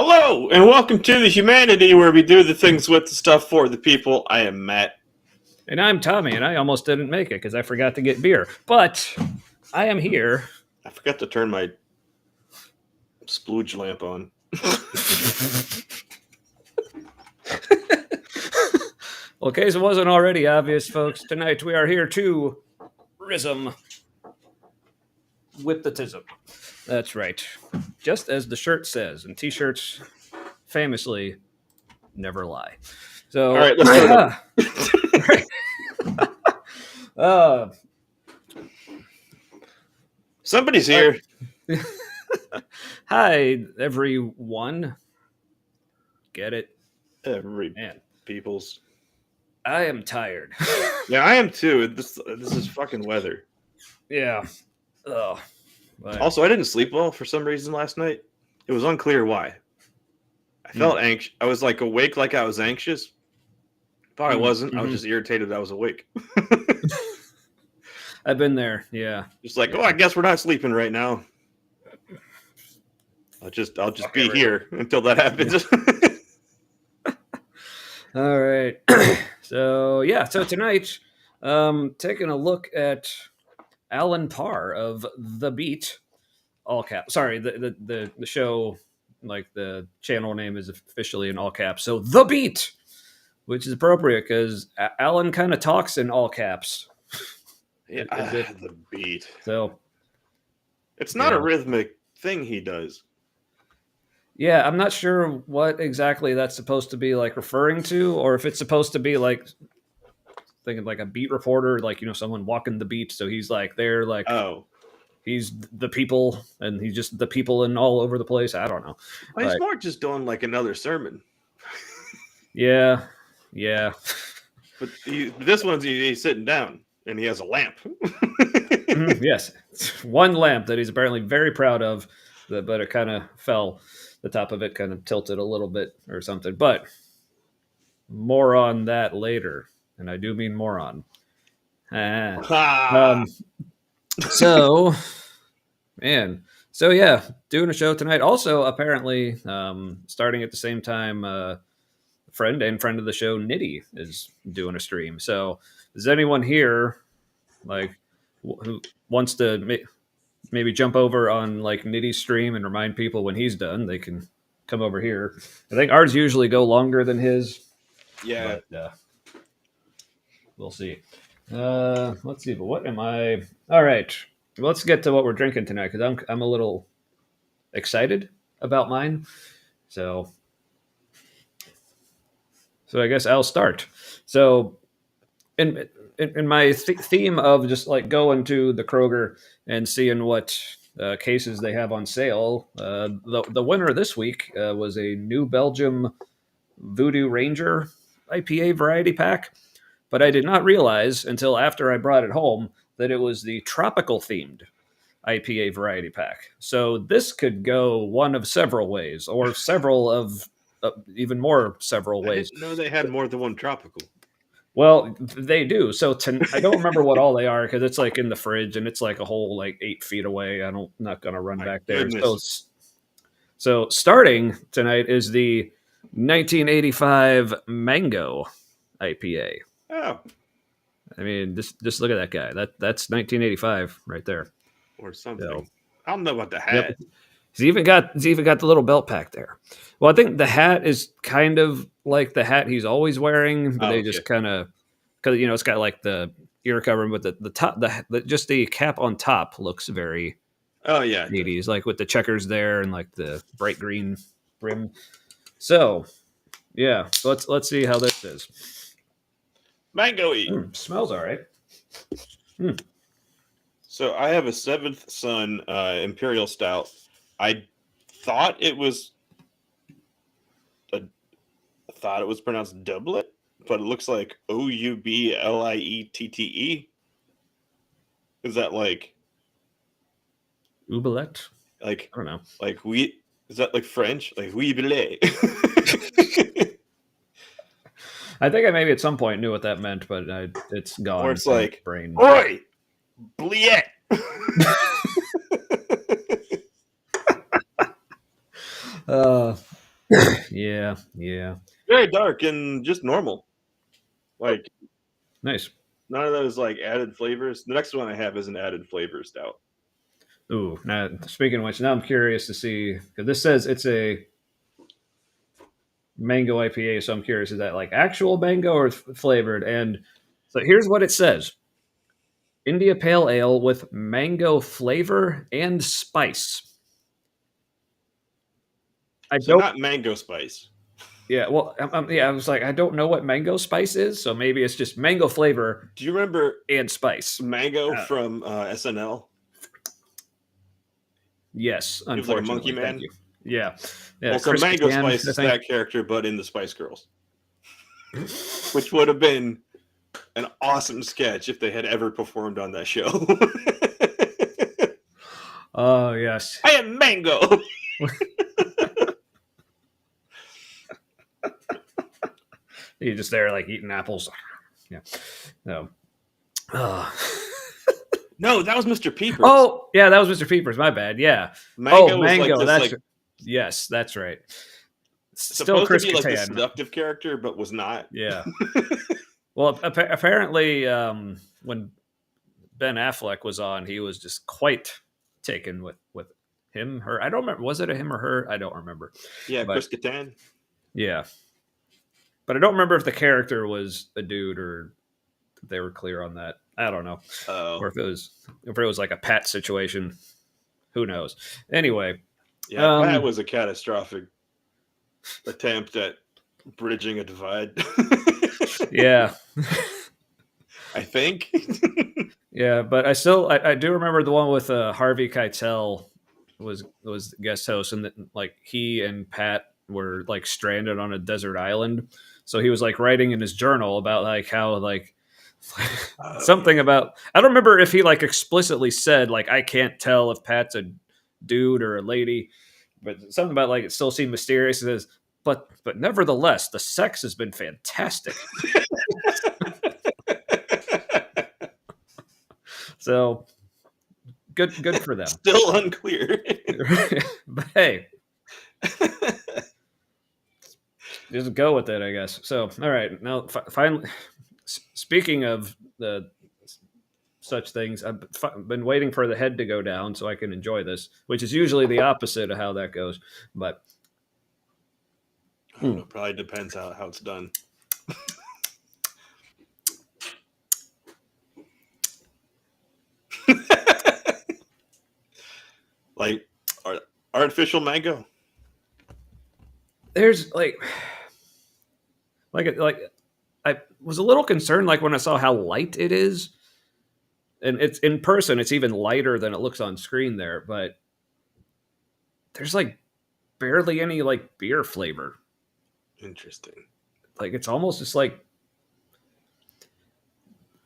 Hello, and welcome to the humanity where we do the things with the stuff for the people. I am Matt. And I'm Tommy, and I almost didn't make it because I forgot to get beer. But I am here. I forgot to turn my splooge lamp on. Well, in case it wasn't already obvious, folks, tonight we are here to rism with the tism. That's right. Just as the shirt says, and t-shirts famously never lie. So, All right, let's start. Somebody's here. Hi, everyone. Get it? Every Man, people's. I am tired. Yeah, I am too. This is fucking weather. Yeah. Oh. Also, I didn't sleep well for some reason last night. It was unclear why. I felt anxious. I was like awake like I was anxious. But I wasn't. I was just irritated that I was awake. I've been there. Yeah. Just like, I guess we're not sleeping right now. I'll just be here until that happens. All right. So tonight, taking a look at Alan Parr of The Beat, all caps. Sorry, the show, like the channel name is officially in all caps. So The Beat, which is appropriate because Alan kind of talks in all caps. Yeah, The Beat. So it's not a rhythmic thing he does. Yeah, I'm not sure what exactly that's supposed to be like referring to, or if it's supposed to be like thinking like a beat reporter, like someone walking the beat. So he's like there, like he's the people, and he's just the people and all over the place. I don't know. Well, he's more just doing like another sermon. Yeah. But this one's he's sitting down and he has a lamp. Yes, it's one lamp that he's apparently very proud of, but it kind of fell. The top of it kind of tilted a little bit or something, but more on that later. And I do mean moron. So yeah, doing a show tonight. Also, apparently, starting at the same time, friend of the show, Nitty, is doing a stream. So, is anyone here, like, who wants to maybe jump over on like Nitty's stream and remind people when he's done they can come over here? I think ours usually go longer than his. Yeah. But, we'll see. Let's see. But what am I? All right. Let's get to what we're drinking tonight because I'm a little excited about mine. So I guess I'll start. So in my theme of just like going to the Kroger and seeing what cases they have on sale, the winner this week was a New Belgium Voodoo Ranger IPA variety pack. But I did not realize until after I brought it home that it was the tropical themed IPA variety pack. So this could go one of several ways, or several of even more several ways. I didn't know they had more than one tropical. Well, they do. So I don't remember what all they are because it's like in the fridge and it's like a whole like 8 feet away. I'm not going to run back there. So starting tonight is the 1985 Mango IPA. Oh, I mean, just look at that guy. That's 1985 right there, or something. So, I don't know about the hat. Yep. He's even got the little belt pack there. Well, I think the hat is kind of like the hat he's always wearing, but they just kind of because it's got like the ear covering, but the top just the cap on top looks very 80s, like with the checkers there and like the bright green brim. So yeah, let's see how this is. Mango-y. Smells all right. So I have a Seventh Son Imperial Stout. I thought it was pronounced doublet, but it looks like Oubliette. Is that like Oubliette? Like I don't know. Like is that like French? Like oubliette. I think I maybe at some point knew what that meant, but it's gone. Or it's like brain. Oi, bliette. Yeah, yeah. Very dark and just normal. Like Nice. none of those like added flavors. The next one I have is an added flavor stout. Ooh, now speaking of which, now I'm curious to see because this says it's a mango IPA, so I'm curious, is that like actual mango or flavored? And so here's what it says: India Pale Ale with mango flavor and spice. I So don't. not mango spice. Yeah, well, yeah, I was like, I don't know what mango spice is, so maybe it's just mango flavor Do you remember and spice. Mango Uh, from SNL? yes, He was like a monkey unfortunately, thank man. you. Yeah, yeah. Well, so Chris Mango Kattan, Spice I is think. that character, but in the Spice Girls, which would have been an awesome sketch if they had ever performed on that show. Oh yes. I am Mango. You just there like eating apples. Yeah. No. Oh. No, that was Mr. Peepers. Oh, yeah, that was Mr. Peepers. My bad. Yeah. Mango Oh, was like mango. this, That's like yes, that's right. Still supposed to Chris be like the Kattan. seductive character, but was not. Yeah. Well, apparently, when Ben Affleck was on, he was just quite taken with him, her. I don't remember. Was it a him or her? I don't remember. Yeah, But Chris Kattan. yeah, but I don't remember if the character was a dude or if they were clear on that. I don't know, or Oh, if it was like a Pat situation. Who knows? Anyway, yeah, Pat was a catastrophic attempt at bridging a divide. yeah, I think. yeah, but I do remember the one with Harvey Keitel was guest host, and like he and Pat were like stranded on a desert island. So he was like writing in his journal about like how like something about I don't remember if he like explicitly said like I can't tell if Pat's a dude or a lady, but something about like it still seemed mysterious. It says, but nevertheless, the sex has been fantastic. So good for them. Still unclear. But hey, just go with it, I guess. So all right, now finally, speaking of the such things, I've been waiting for the head to go down so I can enjoy this, which is usually the opposite of how that goes. But I don't know, probably depends how it's done. Like artificial mango. there's like I was a little concerned like when I saw how light it is, and it's in person it's even lighter than it looks on screen there, but there's like barely any like beer flavor. Interesting. Like it's almost just like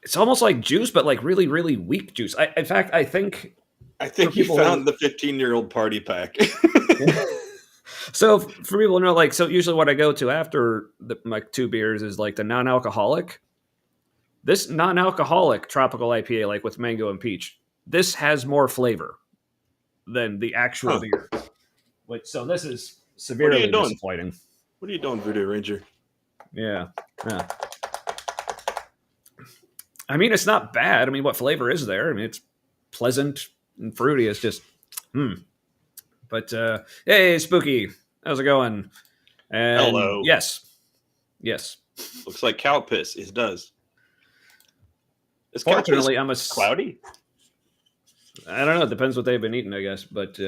it's almost like juice, but like really really weak juice. In fact, I think you found the 15-year-old party pack. so for people to know, like, so usually what I go to after my two beers is like the non-alcoholic. This non-alcoholic tropical IPA, like with mango and peach, this has more flavor than the actual beer. So this is severely disappointing. What are you doing, Voodoo Ranger? Yeah. I mean, it's not bad. I mean, what flavor is there? I mean, it's pleasant and fruity. It's just, But hey, Spooky, how's it going? And Hello. Yes. Looks like cow piss. It does. Fortunately, I'm cloudy. I don't know. It depends what they've been eating, I guess. But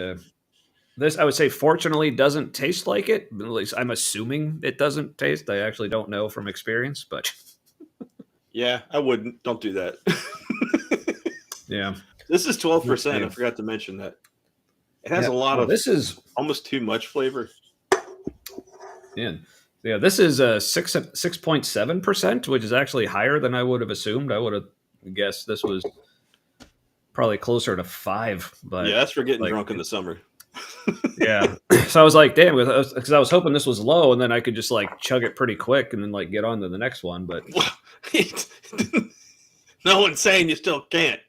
this, I would say, fortunately, doesn't taste like it. At least I'm assuming it doesn't taste. I actually don't know from experience, but yeah, I wouldn't. Don't do that. Yeah, this is 12%. I forgot to mention that. It has a lot of. This is almost too much flavor. Yeah, this is 6.7%, which is actually higher than I would have assumed. I would have guessed this was probably closer to 5. But yeah, that's for getting drunk in the summer. Yeah, so I was like, damn, because I was hoping this was low, and then I could just like chug it pretty quick, and then like get on to the next one. But no one's saying you still can't.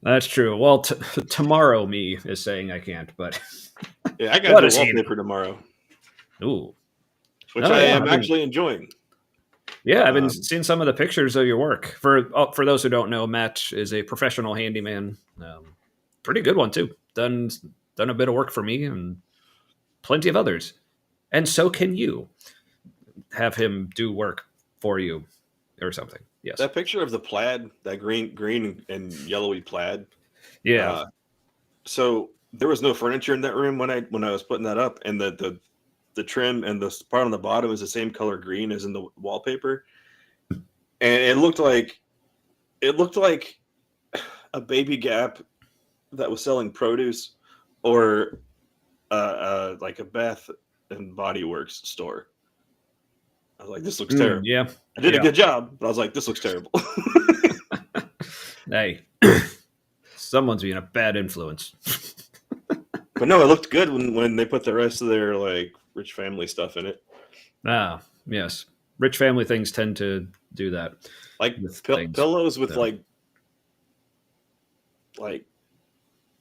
That's true. Well, tomorrow me is saying I can't, but Yeah, I got What to do does he wallpaper tomorrow, know? Ooh. which Oh I yeah, am actually enjoying. I've been seeing some of the pictures of your work. For those who don't know, Matt is a professional handyman. Pretty good one too. Done a bit of work for me and plenty of others. And so can you have him do work for you or something. Yes. That picture of the plaid, that green and yellowy plaid. Yeah. Uh, so there was no furniture in that room when I was putting that up, and the trim and the part on the bottom is the same color green as in the wallpaper, and it looked like a Baby Gap that was selling produce, or like a Bath and Body Works store. I was like, this looks terrible. Yeah. I did a Yeah. good job, but I was like, this looks terrible. Hey, someone's being a bad influence. But no, it looked good when they put the rest of their like rich family stuff in it. Ah, yes. Rich family things tend to do that Like with things. pillows with So. like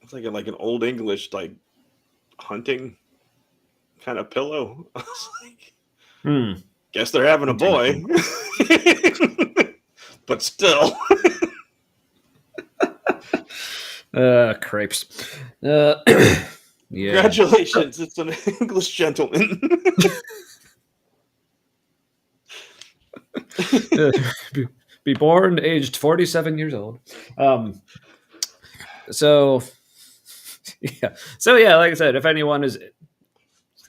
it's like an old English like hunting kind of pillow. I was like, guess they're having a boy. But still. Crepes. Yeah. Congratulations, it's an English gentleman. Be born aged 47 years old. So yeah, like I said, if anyone is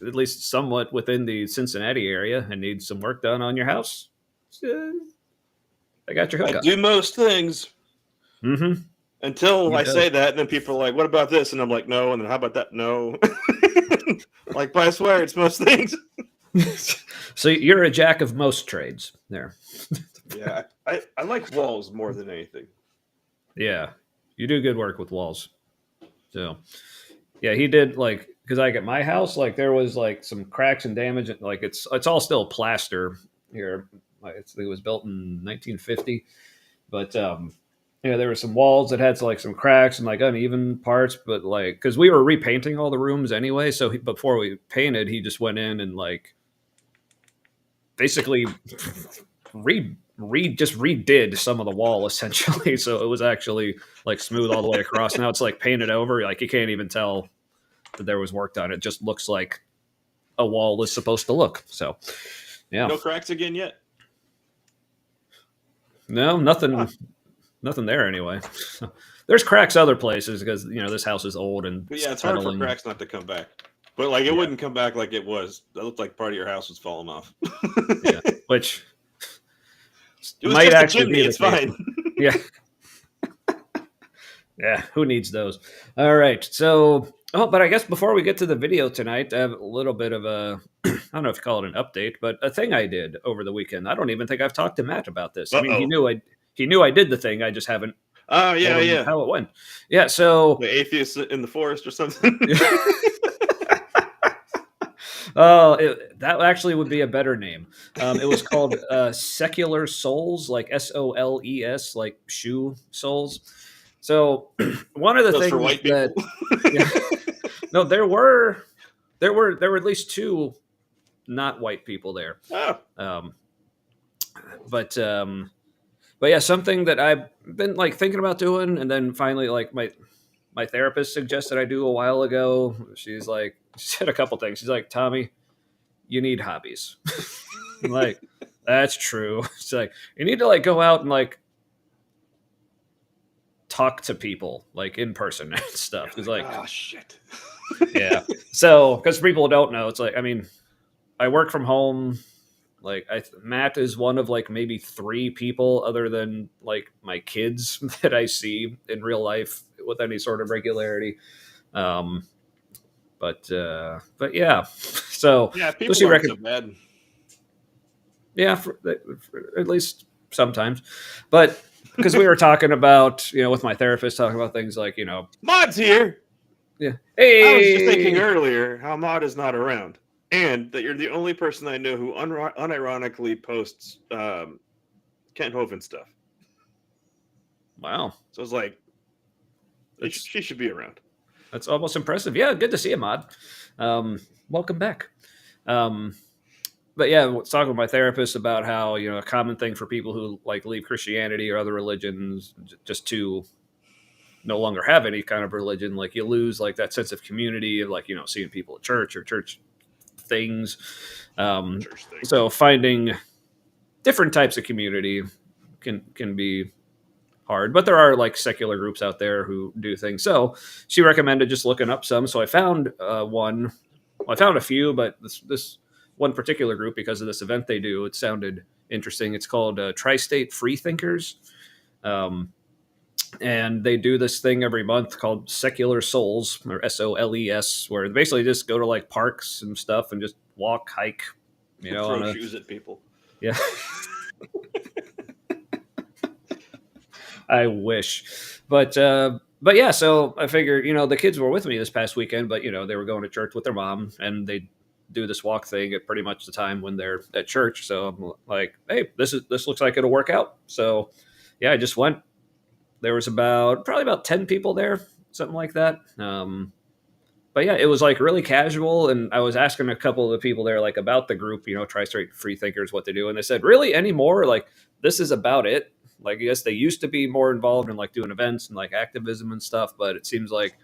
at least somewhat within the Cincinnati area and needs some work done on your house, I got your I hookup. do most things. Mm-hmm. Until I say that, and then people are like, what about this? And I'm like, no. And then how about that? No. Like, but I swear it's most things. So you're a jack of most trades there. Yeah, I like walls more than anything. Yeah, you do good work with walls. So yeah, he did like because like at my house, like there was like some cracks and damage. Like it's all still plaster here. It was built in 1950, but there were some walls that had like some cracks and like uneven parts. But like because we were repainting all the rooms anyway, so before we painted, he just went in and like basically just redid some of the wall essentially. So it was actually like smooth all the way across. Now it's like painted over. Like you can't even tell that there was work done. It just looks like a wall is supposed to look. So yeah. No cracks again yet? No, nothing there anyway. There's cracks other places because this house is old and But yeah, it's hard for cracks not to come back. But like it wouldn't come back like it was. That looked like part of your house was falling off. Yeah, which it was might just actually a chimney. be It's fine. Yeah. Yeah, who needs those? All right. So, but I guess before we get to the video tonight, I have a little bit of a, I don't know if you call it an update, but a thing I did over the weekend. I don't even think I've talked to Matt about this. I mean, he knew I did the thing. I just haven't. Oh, yeah. How it went. Yeah. So the atheist in the forest or something. Oh, that actually would be a better name. It was called Secular Souls, like SOLES, like shoe soles. So one of the things for white people. No, there were at least two not white people there. Oh. But yeah, something that I've been like thinking about doing, and then finally, like my therapist suggested I do a while ago. She said a couple things. She's like, Tommy, you need hobbies. I'm like, that's true. It's like you need to like go out and like talk to people like in person and stuff. It's like, oh shit. Yeah. So because people don't know, it's like I work from home. Like Matt is one of like maybe 3 people other than like my kids that I see in real life with any sort of regularity. But yeah. So yeah, people aren't so bad. Yeah, for at least sometimes. But because we were talking about, with my therapist, talking about things like, Mod's here. Yeah. Hey. I was just thinking earlier how Mod is not around, and that you're the only person I know who unironically posts Kent Hovind stuff. Wow. So I was like, she should be around. That's almost impressive. Yeah, good to see you, Mod. Welcome back. Um, but yeah, I was talking with my therapist about how a common thing for people who like leave Christianity or other religions just to no longer have any kind of religion, like you lose like that sense of community of like seeing people at church or church things. Um, Church things. so finding different types of community can be hard, but there are like secular groups out there who do things. So she recommended just looking up some. So I found one. Well, I found a few, but this one particular group, because of this event they do, it sounded interesting. It's called Tri-State Freethinkers, and they do this thing every month called Secular Souls, or SOLES, where they basically just go to like parks and stuff and just walk, hike, Throw on a shoes at people. yeah. I wish, but yeah. So I figured, the kids were with me this past weekend, but they were going to church with their mom, and they do this walk thing at pretty much the time when they're at church. So I'm like, hey, this looks like it'll work out. So yeah, I just went. There was probably about 10 people there, something like that. But yeah, it was like really casual, and I was asking a couple of the people there like about the group, Tri-State Free Thinkers, what they do, and they said, really anymore, like this is about it. Like I guess they used to be more involved in like doing events and like activism and stuff, but it seems like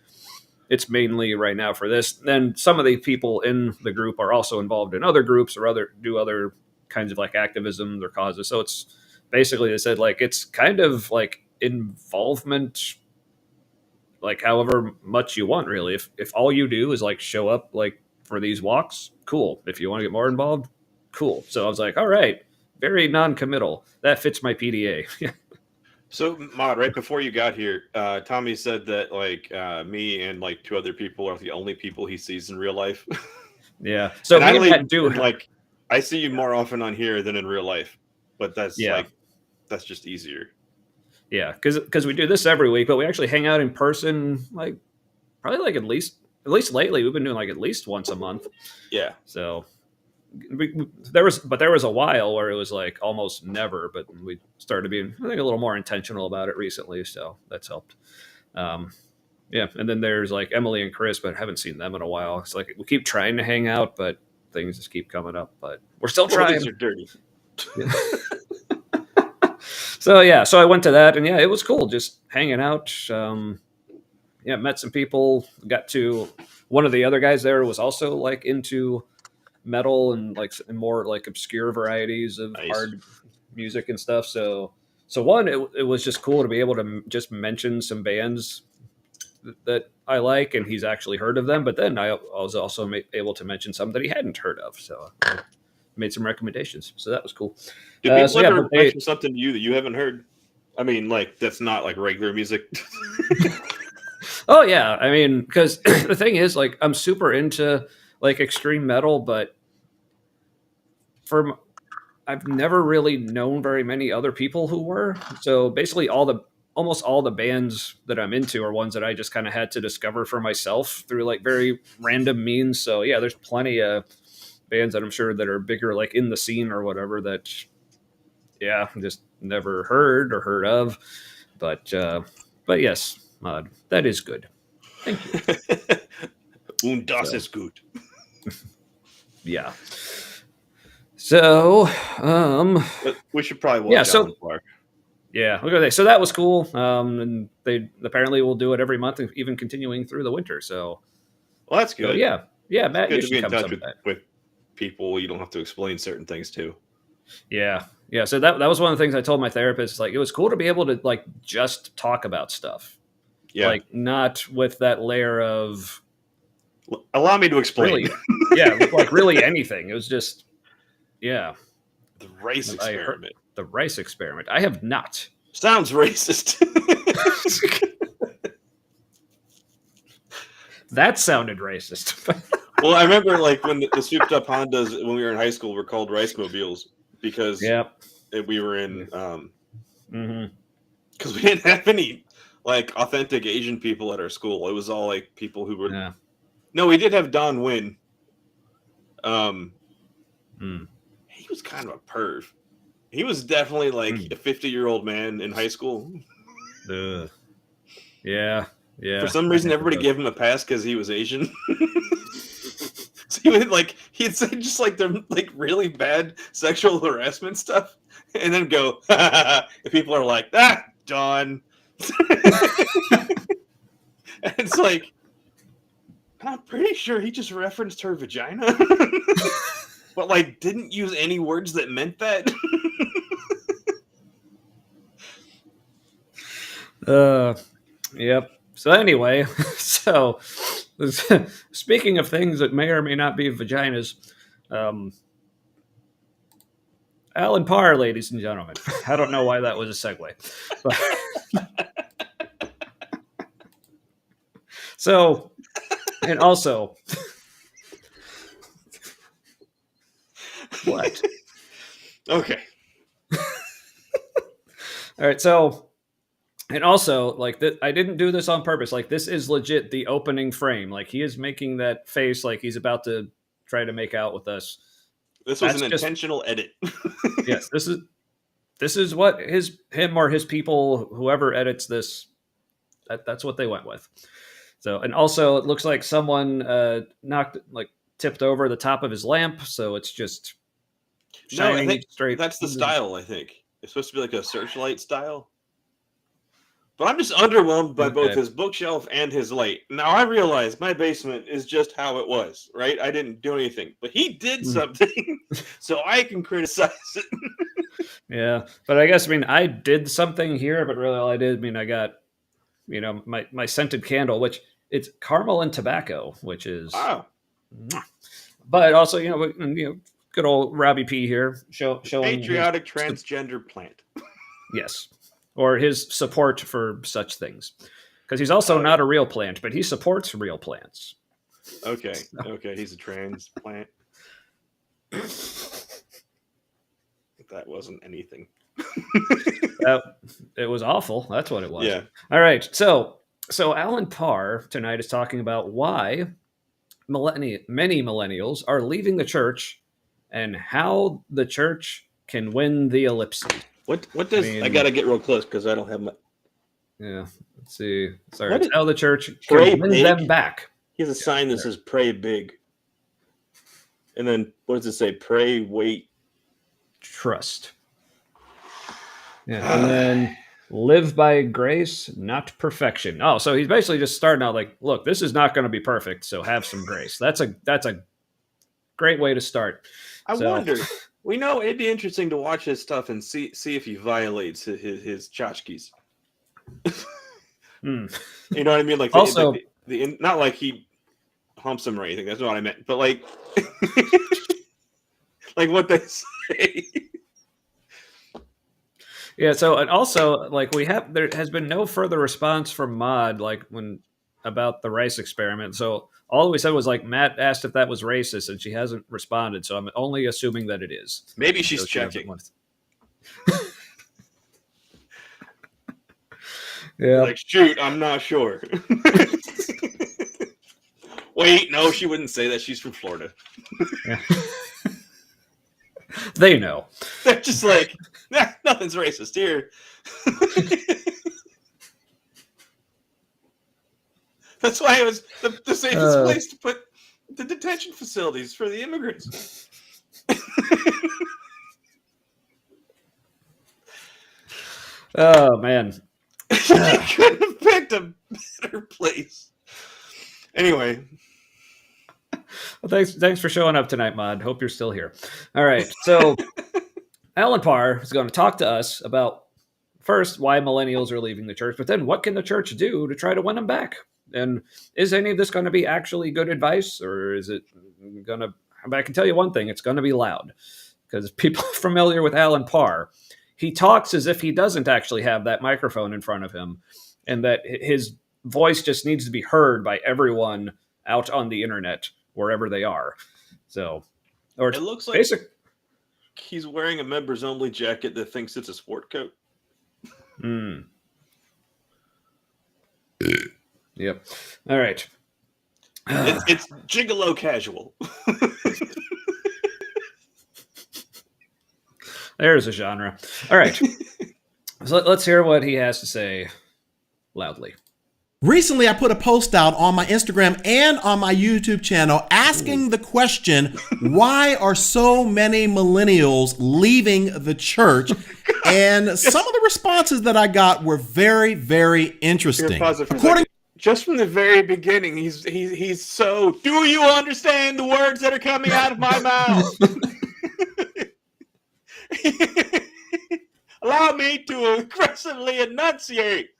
it's mainly right now for this. Then some of the people in the group are also involved in other groups or do other kinds of like activism or causes. So it's basically, they said, like it's kind of like involvement, like however much you want, really. If all you do is like show up like for these walks, cool. If you want to get more involved, cool. So I was like, all right, very non-committal. That fits my PDA. So, Mod, right before you got here, Tommy said that like me and like two other people are the only people he sees in real life. Yeah. So And I me and only Matt do. and like I see you more often on here than in real life, but Yeah. that's just easier. Yeah. Because we do this every week, but we actually hang out in person like probably like at least lately we've been doing like at least once a month. Yeah. So there was a while where it was like almost never, but we started being, I think, a little more intentional about it recently, so that's helped. um, yeah, and then there's like Emily and Chris, but I haven't seen them in a while. It's like we keep trying to hang out, but things just keep coming up, but we're still Clothes trying. are dirty. Yeah. So yeah, so I went to that, and yeah, it was cool just hanging out. Yeah, met some people, got to one of the other guys there was also like into metal and like more like obscure varieties of Nice. hard music and stuff. So one, it was just cool to be able to just mention some bands that I like, and he's actually heard of them. But then I was also able to mention some that he hadn't heard of. So I made some recommendations. So that was cool. Do people So yeah, ever but they, mention something to you that you haven't heard? I mean, like that's not like regular music. oh yeah, I mean, because the thing is, like, I'm super into like extreme metal, but for I've never really known very many other people who were. So basically, almost all the bands that I'm into are ones that I just kind of had to discover for myself through like very random means. So yeah, there's plenty of bands that I'm sure that are bigger, like in the scene or whatever, that yeah, just never heard or heard of. But yes, that is good. Thank you. Und das So ist gut. yeah. So But we should probably yeah, watch so Alan Clark. yeah, okay. So that was cool. And they apparently will do it every month, even continuing through the winter. Well, that's So good. yeah, It's Matt, good you to be should in come touch sometime. with people you don't have to explain certain things to. Yeah. So that was one of the things I told my therapist. Like, it was cool to be able to like just talk about stuff, Yeah. like not with that layer of Allow me to explain. really, yeah, like really anything. It was just yeah. The race I heard experiment. the rice experiment. I have not. Sounds racist. That sounded racist. Well, I remember like when the souped up Hondas when we were in high school were called rice mobiles because Yep. we were in Mm-hmm. because we didn't have any like authentic Asian people at our school. It was all like people who were. Yeah. No, we did have Don Wynn. Um, Mm. he was kind of a perv. He was definitely like a 50-year-old man in high school. Ugh. Yeah. Yeah. For some I reason, think it everybody does. gave him a pass because he was Asian. So he would he'd say just like the like really bad sexual harassment stuff, and then go, and people are like, John. And it's like, I'm pretty sure he just referenced her vagina, but like didn't use any words that meant that. Yep. So anyway, so speaking of things that may or may not be vaginas, um, Alan Parr, ladies and gentlemen. I don't know why that was a segue, but so and also what? Okay. All right, so and also like that, I didn't do this on purpose. Like this is legit the opening frame. Like he is making that face like he's about to try to make out with us. This was That's an just intentional edit. yes. This is what him or his people, whoever edits this, that's what they went with. So and also it looks like someone tipped over the top of his lamp, so it's just No, I shining think straight. that's the style. I think it's supposed to be like a searchlight style. But I'm just underwhelmed by both Okay. his bookshelf and his light. Now I realize my basement is just how it was, right? I didn't do anything, but he did something, so I can criticize it. Yeah, but I guess I did something here, but really all I did, I got my scented candle, which it's caramel and tobacco, which is, Wow, but also good old Robbie P here showing patriotic his, transgender plant. yes, or his support for such things, because he's also not a real plant, but he supports real plants. Okay, okay, he's a trans plant. That wasn't anything. It was awful. That's what it was. Yeah. All right. So Alan Parr tonight is talking about why many millennials are leaving the church and how the church can win the ellipses. What does I gotta get real close because I don't have my. Yeah. Let's see. Sorry. What It's is- how the church Pray can win big? them back. He has a sign that says "Pray big," and then what does it say? Pray, wait, Trust. Yeah. And then live by grace, not perfection. Oh, so he's basically just starting out like, look, this is not going to be perfect, so have some grace. That's a great way to start. I wonder. We know it'd be interesting to watch his stuff and see if he violates his tchotchkes. You know what I mean? Like also, not like he humps him or anything. That's not what I meant. But like, like what they say. yeah. So and also like there has been no further response from Maud about the rice experiment. So all we said was like Matt asked if that was racist, and she hasn't responded. So I'm only assuming that it is. Maybe she's So checking. Yeah. Like, shoot, I'm not sure. Wait, no, she wouldn't say that. She's from Florida. Yeah. They know. They're just like, nothing's racist here. That's why it was the safest place to put the detention facilities for the immigrants. Oh man. You couldn't have picked a better place. Anyway. Well, thanks for showing up tonight, Maud. Hope you're still here. All right. So Alan Parr is going to talk to us about first why millennials are leaving the church, but then what can the church do to try to win them back? And is any of this going to be actually good advice, or is it going to? I can tell you one thing: it's going to be loud, because people familiar with Alan Parr, he talks as if he doesn't actually have that microphone in front of him, and that his voice just needs to be heard by everyone out on the internet, wherever they are. So, or it looks like he's wearing a members only jacket that thinks it's a sport coat. Yep. All right. It's gigolo casual. There's a genre. All right. So let's hear what he has to say loudly. Recently, I put a post out on my Instagram and on my YouTube channel asking the question, why are so many millennials leaving the church? And some of the responses that I got were very, very interesting. Just from the very beginning, he's so. Do you understand the words that are coming out of my mouth? Allow me to aggressively enunciate.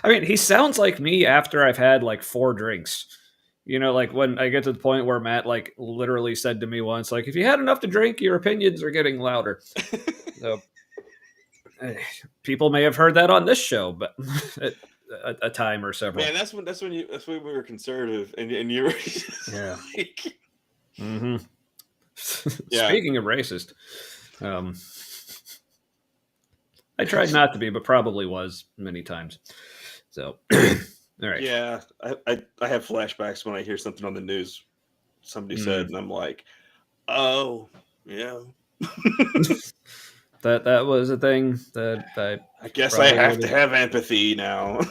I mean, he sounds like me after I've had like 4 drinks. You know, like when I get to the point where Matt like literally said to me once, like, if you had enough to drink, your opinions are getting louder. So people may have heard that on this show, but a time or several. Man, that's when we were conservative, and you were yeah. Like... Mm-hmm. Yeah. Speaking of racist, I tried not to be, but probably was many times. So, all right. Yeah, I have flashbacks when I hear something on the news somebody said, and I'm like, oh, yeah. that was a thing that I guess I have to have empathy now.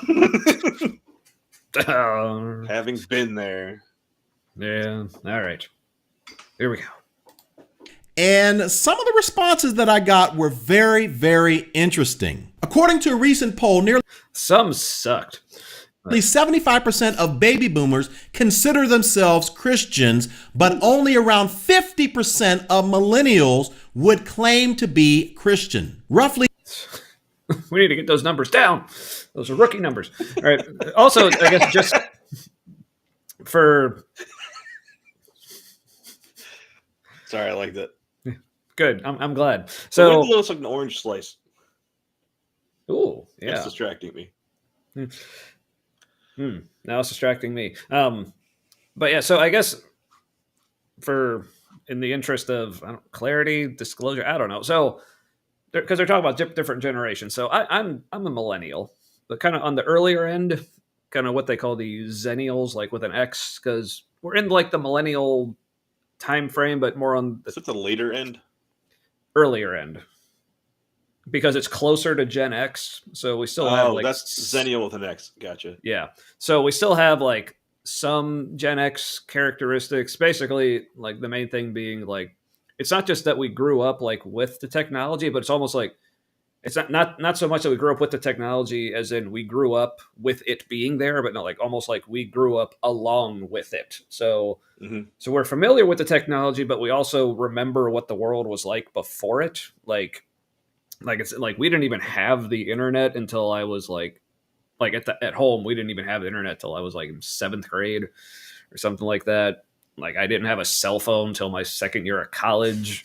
Having been there. Yeah. All right. Here we go. And some of the responses that I got were very, very interesting. According to a recent poll, nearly some sucked. 75% of baby boomers consider themselves Christians, but only around 50% of millennials would claim to be Christian. Roughly. We need to get those numbers down. Those are rookie numbers. All right. Also, I guess just for... Sorry, I like that. Good. I'm glad. So it looks like an orange slice. Oh, yeah. It's distracting me. Now it's distracting me. But yeah, so I guess in the interest of clarity, disclosure, I don't know. So because they're talking about different generations. So I'm a millennial, but kind of on the earlier end, kind of what they call the Zennials, like with an X, because we're in like the millennial time frame, but more on the later end. Earlier end, because it's closer to Gen X, so we still have like that's Zennial with an X. Gotcha. Yeah, so we still have like some Gen X characteristics. Basically, like the main thing being like it's not just that we grew up like with the technology, but it's almost like it's not so much that we grew up with the technology as in we grew up with it being there, but no, like almost like we grew up along with it. So. So we're familiar with the technology, but we also remember what the world was like before it. Like it's like we didn't even have the internet until I was like at home. We didn't even have the internet till I was like in 7th grade or something like that. Like I didn't have a cell phone until my 2nd year of college,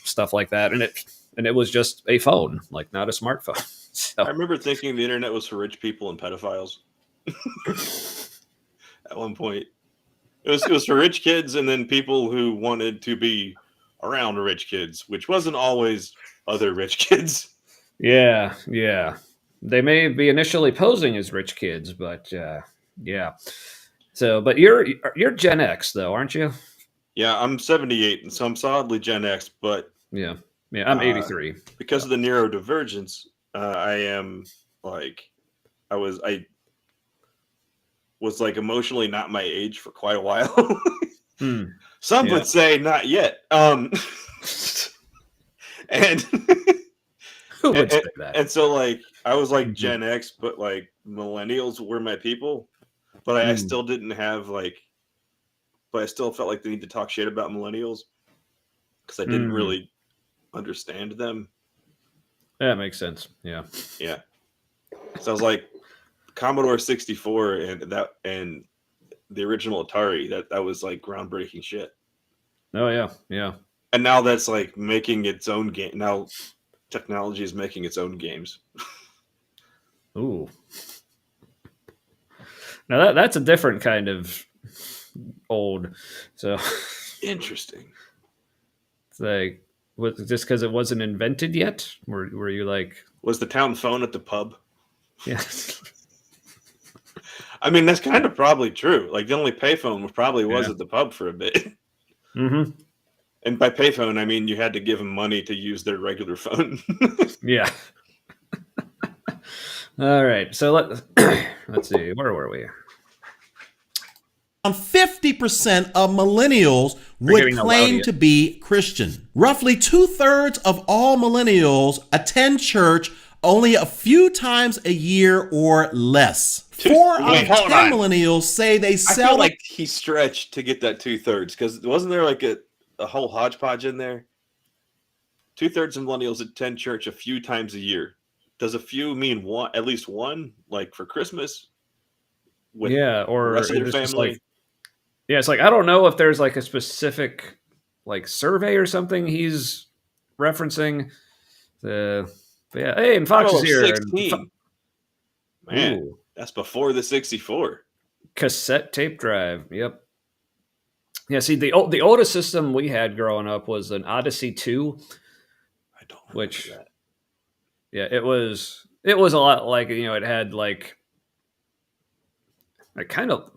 stuff like that. And it was just a phone, like not a smartphone. So. I remember thinking the internet was for rich people and pedophiles. At one point. It was for rich kids and then people who wanted to be around rich kids, which wasn't always other rich kids. Yeah. They may be initially posing as rich kids, but yeah. So, but you're Gen X though, aren't you? Yeah, I'm 78, and so I'm solidly Gen X. But yeah, I'm 83 because of the neurodivergence. I am like I was like emotionally not my age for quite a while. Some would say not yet. And who would say that? And so like I was like Gen X, but like millennials were my people. But I still didn't have but I still felt like the need to talk shit about millennials because I didn't really understand them. That makes sense. Yeah. Yeah. So I was like Commodore 64 and the original Atari, that was like groundbreaking shit. Oh yeah. And now that's like making its own game. Now technology is making its own games. Ooh. Now that's a different kind of old. So interesting. It's like just because it wasn't invented yet? Were you like was the town phone at the pub? Yeah. I mean, that's kind of probably true. Like the only payphone probably was at the pub for a bit. Mm-hmm. And by payphone, I mean you had to give them money to use their regular phone. Yeah. All right. So let's see. Where were we? 50% of millennials would getting claim allowed to be Christian. Roughly 2/3 of all millennials attend church only a few times a year or less. Four out Wait, of hold 10 on. millennials say they I feel seldom like he stretched to get that 2/3 because wasn't there like a whole hodgepodge in there? 2/3 of millennials attend church a few times a year. Does a few mean one, at least one, like for Christmas with Yeah, the or rest of their it's just family? like it's like I don't know if there's like a specific like survey or something he's referencing. But yeah, hey, and Fox Oh, is here. And 16. Man, ooh, that's before the 64. cassette tape drive. Yep. Yeah. See, the oldest system we had growing up was an Odyssey 2, I don't remember which that. yeah, it was a lot like it had like kind of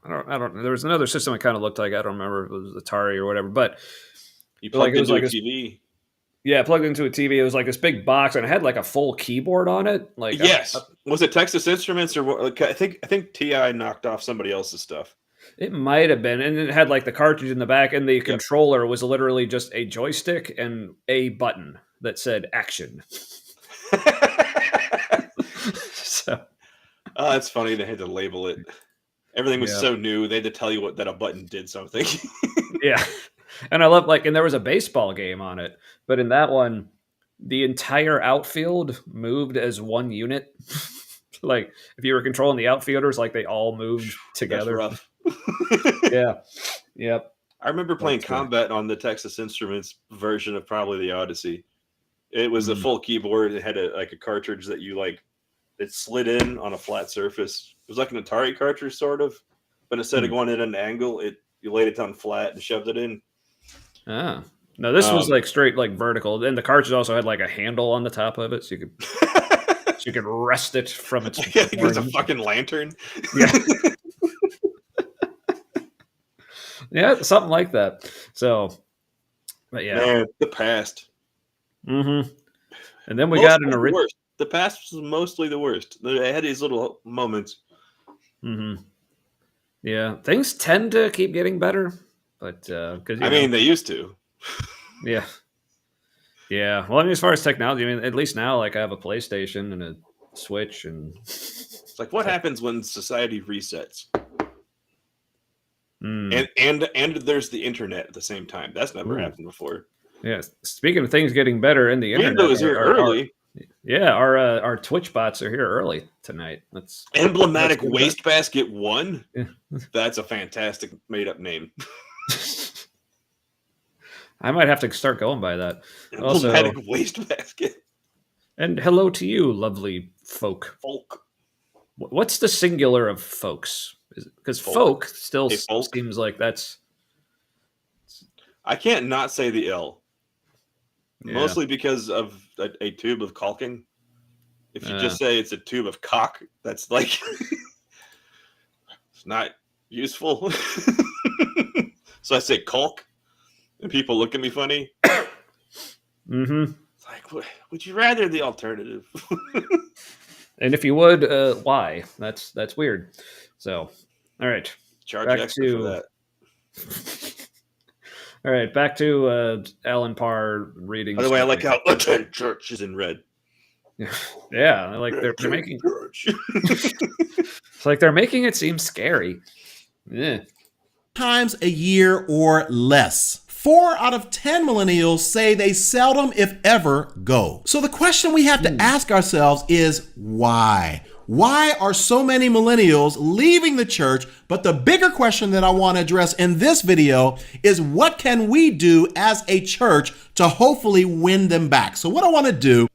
I don't there was another system it kind of looked like I don't remember if it was Atari or whatever, but You like plugged it was into a like this. TV. Yeah, plugged into a TV. It was like this big box, and it had like a full keyboard on it. Like, Yes. Was it Texas Instruments or what? Like, I think TI knocked off somebody else's stuff. it might have been, and it had like the cartridge in the back, and the Yep. controller was literally just a joystick and a button that said "action." So Oh, that's funny. They had to label it. Everything was yeah, so new. They had to tell you that a button did something. yeah, and I love and there was a baseball game on it, but in that one, the entire outfield moved as one unit. Like if you were controlling the outfielders, like they all moved That's together. rough. Yeah, yep. I remember playing But, Combat on the Texas Instruments version of probably the Odyssey. It was a Mm. full keyboard. It had a cartridge that you it slid in on a flat surface. It was like an Atari cartridge, sort of, but instead of going in at an angle, you laid it down flat and shoved it in. Ah. No, this was Um, like straight like vertical. And the cartridge also had like a handle on the top of it, so you could rest it from its Yeah, it was a performance. fucking lantern. Yeah. Yeah, something like that. So but yeah. Man, the past. Mm-hmm. And then we Most got an was the original. worst. The past was mostly the worst. They had these little moments. Mm-hmm. Yeah. Things tend to keep getting better. But because I mean, they used to. yeah. Yeah. Well, I mean, as far as technology, I mean, at least now like I have a PlayStation and a Switch and It's like what happens when society resets, Mm. and there's the internet at the same time. That's never Ooh. happened before. Yeah. Speaking of things getting better in the internet, Windows here early. our Twitch bots are here early tonight. That's Emblematic good, Wastebasket 1. Yeah. That's a fantastic made up name. I might have to start going by that. Emblematic Wastebasket. And hello to you, lovely folk. Folk. What's the singular of folks? Because Folk. folk still Hey, folk. seems like that's I can't not say the L. Yeah. Mostly because of a tube of caulking. If you just say it's a tube of cock, that's like it's not useful. So I say caulk, and people look at me funny. Mm-hmm. It's like, would you rather the alternative? And if you would, why? That's weird. So, all right. Charge Back extra for to- that. All right, back to Alan Parr reading. By the way, I like story. how attend church is in red. Yeah, like they're making church. it's like they're making it seem scary. Yeah. times a year or less. 4 out of 10 millennials say they seldom, if ever, go. So the question we have to ask ourselves is why? Why are so many millennials leaving the church? But the bigger question that I want to address in this video is what can we do as a church to hopefully win them back? So what I want to do,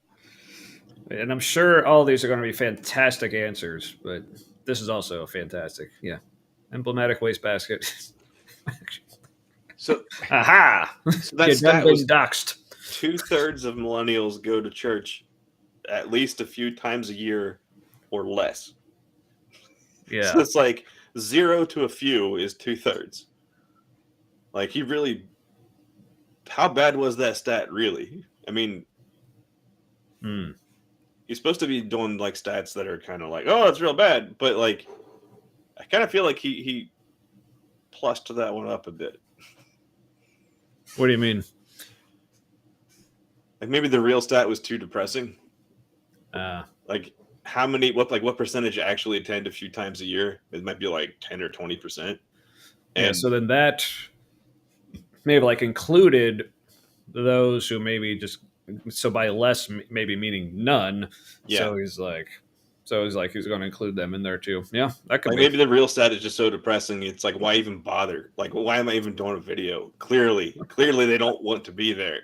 And I'm sure all these are going to be fantastic answers, but this is also fantastic. Yeah. Emblematic wastebasket. So, Aha! so that You're done stat being was doxxed. 2/3 of millennials go to church at least a few times a year or less. Yeah. So it's like 0 to a few is 2/3. Like he really, how bad was that stat really? I mean, Hmm. he's supposed to be doing like stats that are kind of like, oh, it's real bad, but like I kind of feel like he plussed that one up a bit. What do you mean? Like maybe the real stat was too depressing. Uh, Like what percentage actually attend a few times a year? It might be like 10 or 20%. yeah. So then that maybe like included those who maybe just so by less maybe meaning none. Yeah. So he's like he's going to include them in there too. Yeah, that could Like be. maybe the real stat is just so depressing. It's like, why even bother? Like, why am I even doing a video? Clearly they don't want to be there.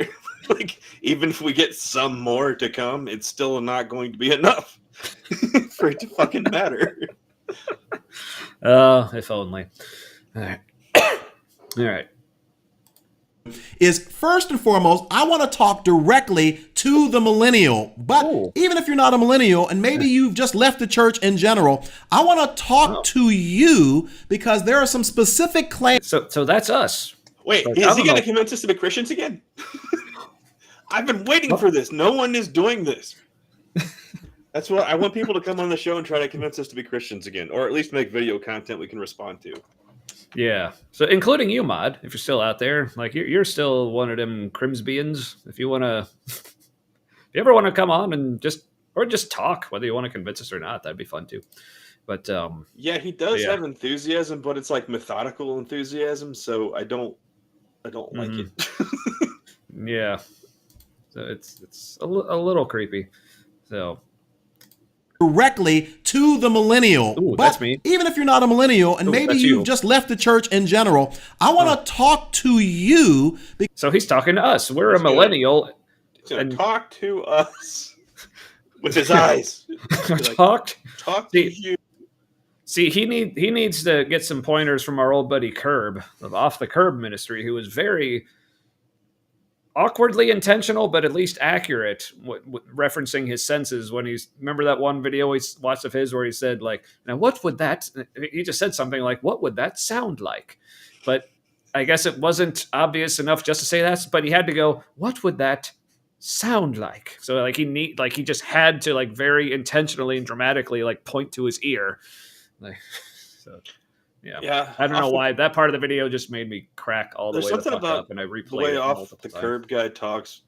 Like, even if we get some more to come, it's still not going to be enough for it to fucking matter. If only. All right. All right. Is first and foremost, I want to talk directly to the millennial. But Ooh. even if you're not a millennial and maybe you've just left the church in general, I want to talk to you because there are some specific claims. So that's us. Wait, Like, is I he don't going know. to convince us to be Christians again? I've been waiting for this. No one is doing this. That's what I want people to come on the show and try to convince us to be Christians again, or at least make video content we can respond to. Yeah. So including you, Mod, if you're still out there, like you're still one of them Crimsbians. If you want to, if you ever want to come on and just talk, whether you want to convince us or not, that'd be fun too. But Yeah, he does Yeah. have enthusiasm, but it's like methodical enthusiasm, so I don't like it. yeah, so it's a little creepy. So Directly to the millennial. Ooh, But that's me. even if you're not a millennial and Ooh, maybe that's you've you. just left the church in general, I want to talk to you so he's talking to us. We're That's a good. millennial. He's gonna And- talk to us with his eyes. Like, Talked. talk to you. See, he needs to get some pointers from our old buddy Curb of Off the Curb Ministry, who was very awkwardly intentional, but at least accurate, referencing his senses when he's. Remember that one video we watched of his where he said, like, "Now what would that?" He just said something like, "What would that sound like?" But I guess it wasn't obvious enough just to say that. But he had to go, "What would that sound like?" So like he just had to like very intentionally and dramatically like point to his ear. Like, so, yeah. I don't know why that part of the video just made me crack all the There's way the something fuck about up, and I The replayed way it Off multiple the times. Curb guy talks,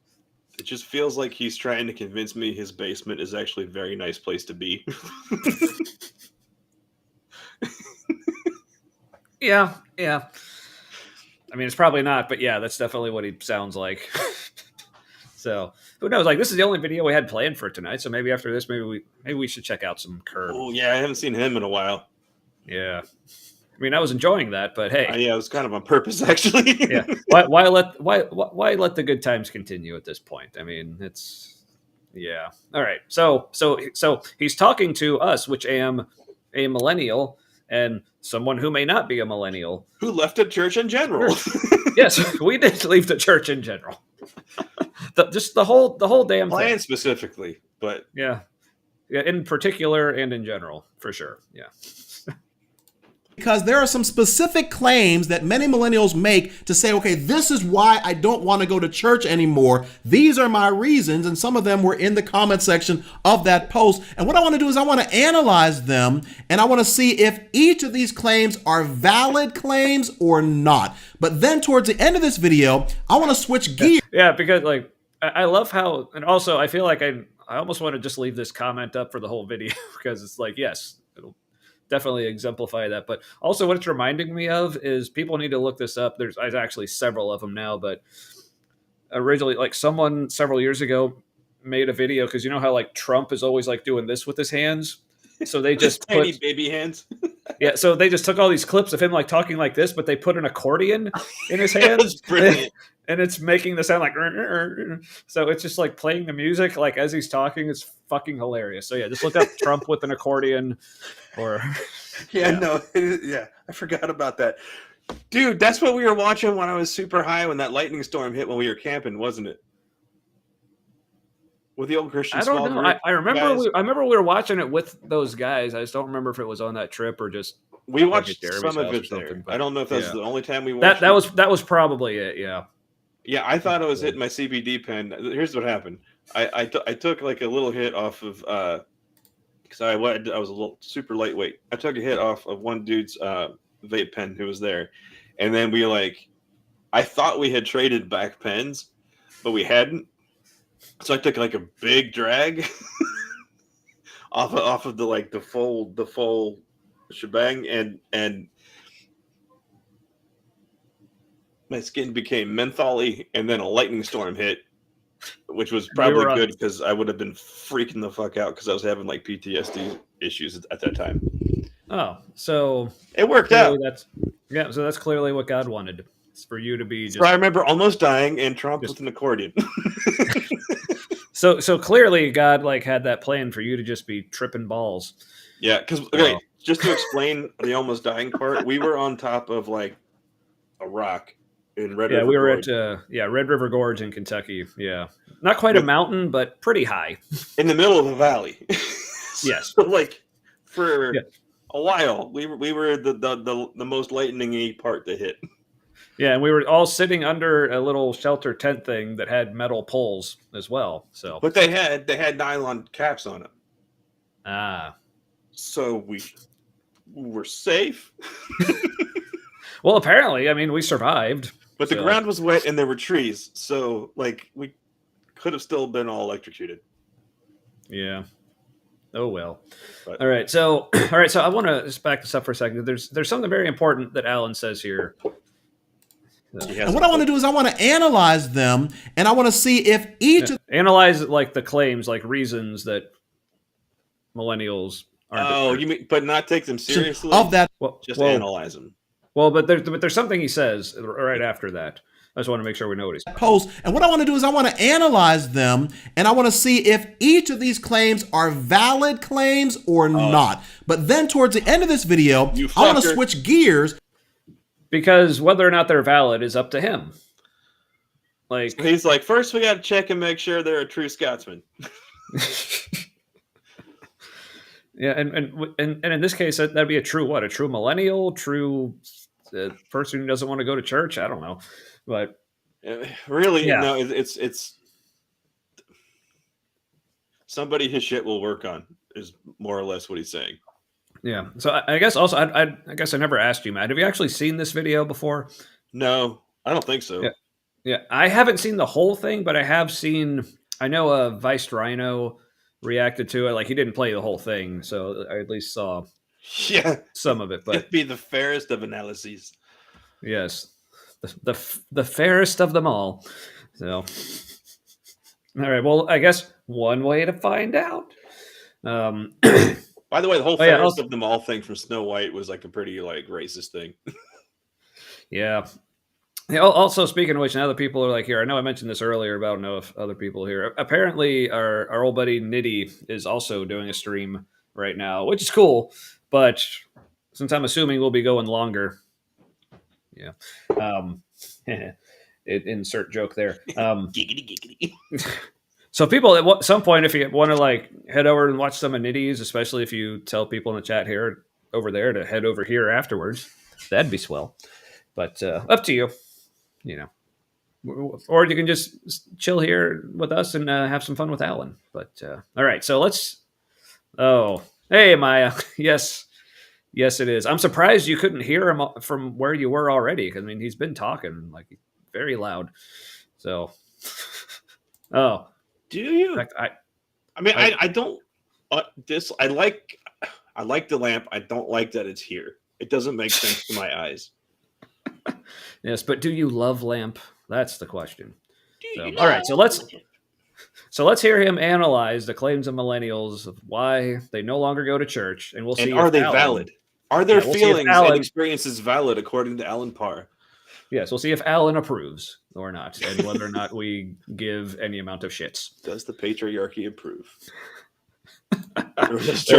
it just feels like he's trying to convince me his basement is actually a very nice place to be. Yeah. I mean, it's probably not, but yeah, that's definitely what he sounds like. So who knows? Like, this is the only video we had planned for tonight. So maybe after this, maybe we should check out some Curb. Oh yeah, I haven't seen him in a while. Yeah. I mean, I was enjoying that, but hey, Yeah, it was kind of on purpose, actually. yeah. Why let the good times continue at this point? I mean, it's yeah. All right. So he's talking to us, which am a millennial and someone who may not be a millennial. Who left the church in general? Yes, we did leave the church in general. Just the whole damn Plan thing. specifically, but Yeah, in particular and in general, for sure. Yeah. because there are some specific claims that many millennials make to say, okay, this is why I don't want to go to church anymore. These are my reasons. And some of them were in the comment section of that post. And what I want to do is I want to analyze them and I want to see if each of these claims are valid claims or not. But then towards the end of this video, I want to switch gears. Yeah, because like I love how, and also I feel like I almost want to just leave this comment up for the whole video because it's like, yes, it'll definitely exemplify that. But also what it's reminding me of is people need to look this up. There's actually several of them now, but originally like someone several years ago made a video because you know how like Trump is always like doing this with his hands. So they just tiny put, baby hands. yeah. So they just took all these clips of him like talking like this, but they put an accordion in his hands. That's brilliant. And it's making the sound like, so it's just like playing the music like as he's talking. It's fucking hilarious. So yeah, just look up Trump with an accordion, or Yeah, I forgot about that, dude. That's what we were watching when I was super high when that lightning storm hit when we were camping, wasn't it? With the old Christian. I don't small know. group I remember. guys. I remember we were watching it with those guys. I just don't remember if it was on that trip or just We watched at Jeremy's some of house or it there. something, but I don't know if that's yeah. the only time we watched that was probably it. Yeah. Yeah, I thought it was hitting my CBD pen. Here's what happened. I took like a little hit off of because I was a little super lightweight. I took a hit off of one dude's vape pen who was there, and then I thought we had traded back pens, but we hadn't. So I took like a big drag off of the full shebang, and my skin became mentholy, and then a lightning storm hit, which was probably good because I would have been freaking the fuck out because I was having like PTSD issues at that time. Oh, so it worked out. So that's clearly what God wanted. It's for you to be just. So I remember almost dying and Trump with an accordion. So clearly God like had that plan for you to just be tripping balls. Yeah, because just to explain the almost dying part, we were on top of like a rock in Red River. We were Gorge. at Red River Gorge in Kentucky. Yeah, not quite a mountain, but pretty high. In the middle of a valley. Yes. So like for a while, we were the most lightning-y part to hit. Yeah, and we were all sitting under a little shelter tent thing that had metal poles as well. So, but they had nylon caps on it. So we were safe. Well, apparently, I mean, we survived. But the ground was wet and there were trees, so like we could have still been all electrocuted. Yeah. Oh well. But, all right. So I want to just back this up for a second. There's something very important that Alan says here. And what I want to do is I want to analyze them, and I want to see if each analyze like the claims, like reasons that millennials aren't. Oh, you mean, but not take them seriously? Of that, just analyze them. Well, but there's something he says right after that. I just want to make sure we know what he's post. And what I want to do is I want to analyze them, and I want to see if each of these claims are valid claims or not. But then towards the end of this video, I want to switch gears. Because whether or not they're valid is up to him. Like he's like, first we got to check and make sure they're a true Scotsman. Yeah, and in this case, that'd be a true what? A true millennial, true person who doesn't want to go to church. I don't know, but really, no, it's somebody his shit will work on is more or less what he's saying. Yeah. So I guess also I guess I never asked you, Matt. Have you actually seen this video before? No, I don't think so. Yeah. I haven't seen the whole thing, but I have seen. I know Vice Rhino reacted to it. Like he didn't play the whole thing, so I at least saw some of it. But it'd be the fairest of analyses. Yes, the fairest of them all. So, all right. Well, I guess one way to find out. By the way, the whole fairest of them all thing from Snow White was like a pretty like racist thing. Yeah. Also, speaking of which, now that people are like here, I know I mentioned this earlier, but I don't know if other people here. Apparently, our old buddy Nitty is also doing a stream right now, which is cool. But since I'm assuming we'll be going longer, insert joke there. Giggity. So people at some point, if you want to like head over and watch some of Nitty's, especially if you tell people in the chat here over there to head over here afterwards, that'd be swell. But up to you, or you can just chill here with us and have some fun with Alan. But all right, so let's. Oh, hey Maya, yes, it is. I'm surprised you couldn't hear him from where you were already. Because I mean, he's been talking like very loud. So, oh. Do you? I don't. I like the lamp. I don't like that it's here. It doesn't make sense to my eyes. Yes, but do you love lamp? That's the question. All right, so let's hear him analyze the claims of millennials of why they no longer go to church, and we'll see. And are they valid? Are their feelings and experiences valid according to Alan Parr? Yes, we'll see if Alan approves or not, and whether or not we give any amount of shits. Does the patriarchy approve? Just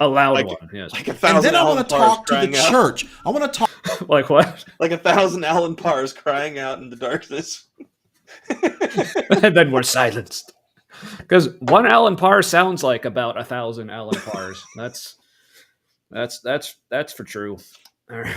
a loud one, yes. Like 1,000 and then I want to talk to the church. I want to talk. Like what? Like 1,000 Alan Parrs crying out in the darkness. And then we're silenced. Because one Alan Parr sounds like about 1,000 Alan Parrs. That's for true. All right.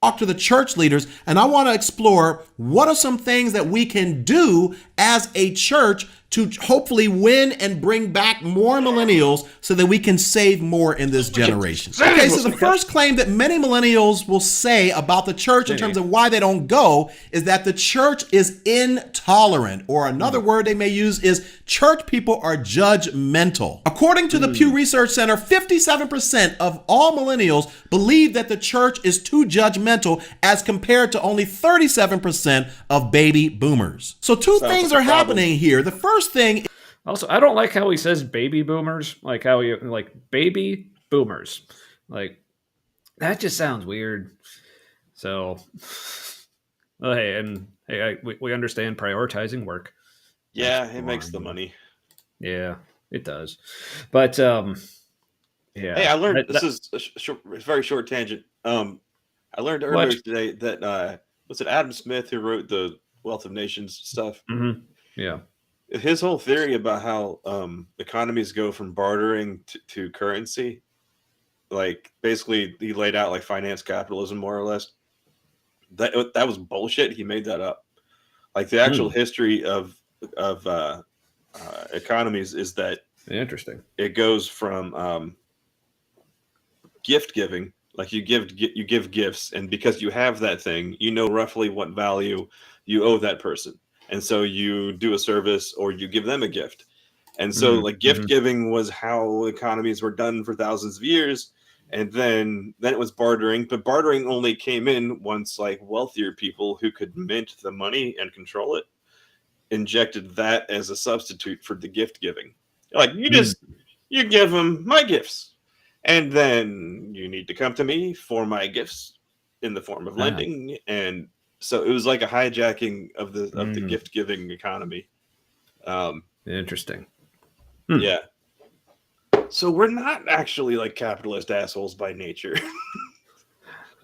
talk to the church leaders, and I want to explore what are some things that we can do as a church to hopefully win and bring back more millennials so that we can save more in this generation. Okay, so the first claim that many millennials will say about the church in terms of why they don't go is that the church is intolerant, or another word they may use is church people are judgmental. According to the Pew Research Center, 57% of all millennials believe that the church is too judgmental as compared to only 37% of baby boomers. So two things are happening here. The first thing. Also, I don't like how he says baby boomers, like how he like baby boomers, like that just sounds weird. So, well, hey, we understand prioritizing work. Yeah, it makes the money. Yeah, it does. But yeah. Hey, I learned this is a very short tangent. I learned earlier today that was it Adam Smith who wrote the Wealth of Nations stuff? Mm-hmm. Yeah. His whole theory about how economies go from bartering to currency, like basically he laid out like finance capitalism more or less. That was bullshit. He made that up. Like the actual history of economies is that interesting. It goes from gift giving, like you give gifts, and because you have that thing, you know roughly what value you owe that person. And so you do a service or you give them a gift. And so like gift giving was how economies were done for thousands of years. And then it was bartering, but bartering only came in once like wealthier people who could mint the money and control it injected that as a substitute for the gift giving. Like you give them my gifts and then you need to come to me for my gifts in the form of lending. And so it was like a hijacking of the gift giving economy. Interesting. Yeah. So we're not actually like capitalist assholes by nature.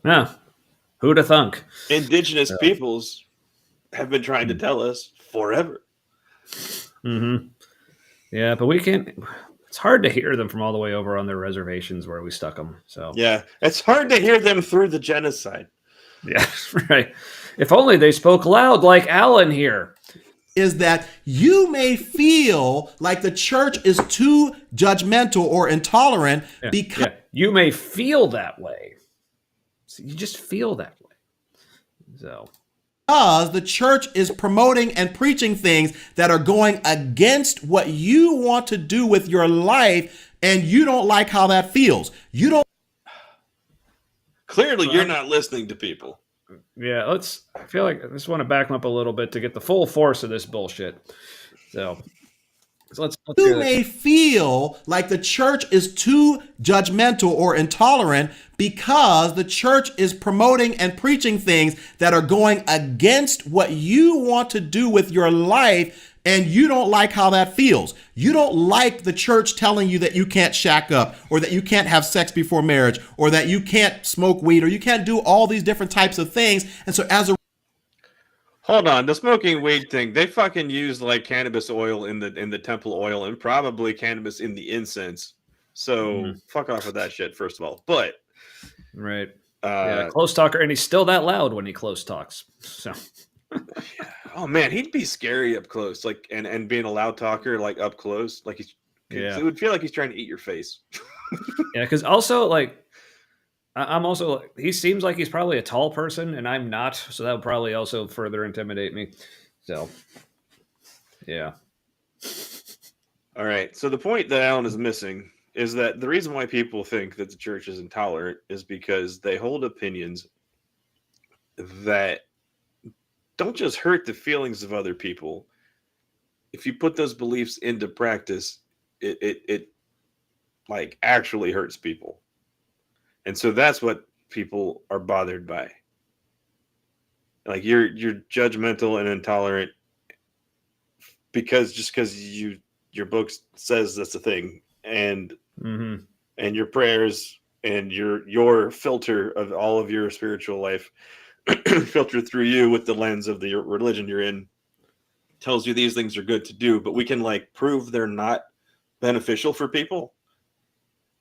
No. Who'd have thunk? Indigenous peoples have been trying to tell us forever. Yeah, but we can't. It's hard to hear them from all the way over on their reservations where we stuck them. So yeah, it's hard to hear them through the genocide. Yeah, right. If only they spoke loud like Alan here. Is that you may feel like the church is too judgmental or intolerant because you may feel that way. So you just feel that way. So because the church is promoting and preaching things that are going against what you want to do with your life, and you don't like how that feels. You don't. Clearly, you're not listening to people. Yeah, I feel like I just want to back them up a little bit to get the full force of this bullshit. So let's you may feel like the church is too judgmental or intolerant because the church is promoting and preaching things that are going against what you want to do with your life, and you don't like how that feels. You don't like the church telling you that you can't shack up, or that you can't have sex before marriage, or that you can't smoke weed, or you can't do all these different types of things. And so as a hold on, the smoking weed thing, they fucking used like cannabis oil in the temple oil and probably cannabis in the incense. So fuck off with that shit, first of all. But right. Close talker, and he's still that loud when he close talks. So oh man, he'd be scary up close, like and being a loud talker, like up close, like it would feel like he's trying to eat your face. Yeah, because also like I'm also he seems like he's probably a tall person, and I'm not, so that would probably also further intimidate me. So yeah. All right. So the point that Alan is missing is that the reason why people think that the church is intolerant is because they hold opinions that don't just hurt the feelings of other people. If you put those beliefs into practice, it like actually hurts people. And so that's what people are bothered by. Like you're judgmental and intolerant because your book says that's a thing, and and your prayers and your filter of all of your spiritual life filter through you with the lens of the religion you're in tells you these things are good to do, but we can like prove they're not beneficial for people,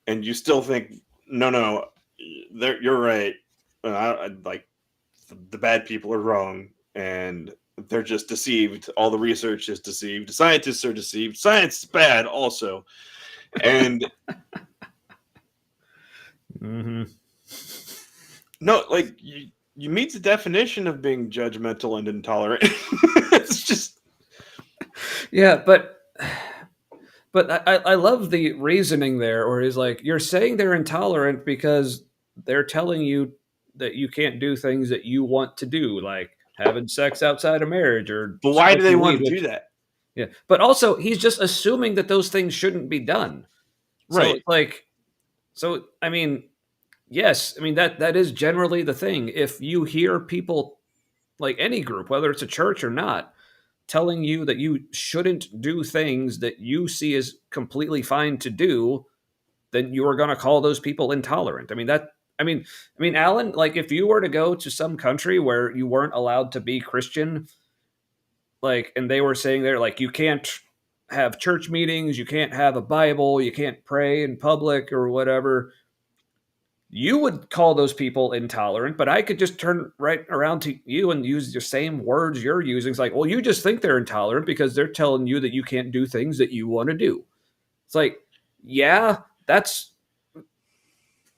and you still think no, you're right, like the bad people are wrong and they're just deceived. All the research is deceived. Scientists are deceived. Science is bad also. And Mm-hmm. no, like you meet the definition of being judgmental and intolerant. It's just Yeah, but I love the reasoning there, where he's like, you're saying they're intolerant because they're telling you that you can't do things that you want to do, like having sex outside of marriage or but why do they smoking want weed. to do that? Yeah, but also he's just assuming that those things shouldn't be done. So Right. it's like, so I mean, yes, I mean that is generally the thing. If you hear people, like any group, whether it's a church or not, telling you that you shouldn't do things that you see as completely fine to do, then you are going to call those people intolerant. I mean that. I mean, Alan. Like, if you were to go to some country where you weren't allowed to be Christian, like, and they were saying there, like, you can't have church meetings, you can't have a Bible, you can't pray in public or whatever, you would call those people intolerant. But I could just turn right around to you and use the same words you're using. It's like, well, you just think they're intolerant because they're telling you that you can't do things that you want to do. It's like, yeah, that's,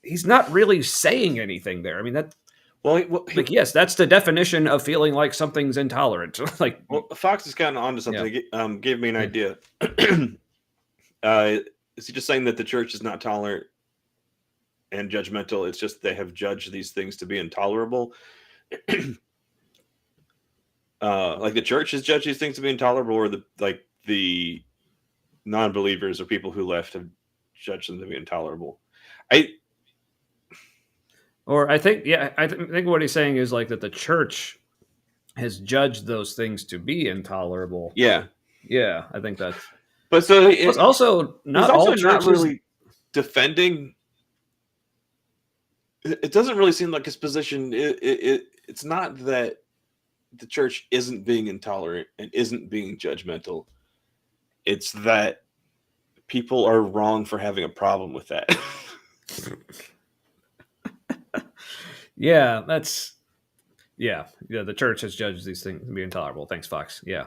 he's not really saying anything there. I mean, that, like, yes, that's the definition of feeling like something's intolerant. Like, well, Fox is kind of onto something. Yeah. Gave me an idea. Is he just saying that the church is not tolerant and judgmental? It's just they have judged these things to be intolerable. Like the church has judged these things to be intolerable, or the non-believers or people who left have judged them to be intolerable. Or I think, yeah, I think what he's saying is like that the church has judged those things to be intolerable. Yeah, Yeah, I think that's. but so It's also not all churches. Not really defending. It doesn't really seem like his position. It's not that the church isn't being intolerant and isn't being judgmental. It's that people are wrong for having a problem with that. Yeah, that's. Yeah, the church has judged these things to be intolerable. Thanks, Fox. Yeah.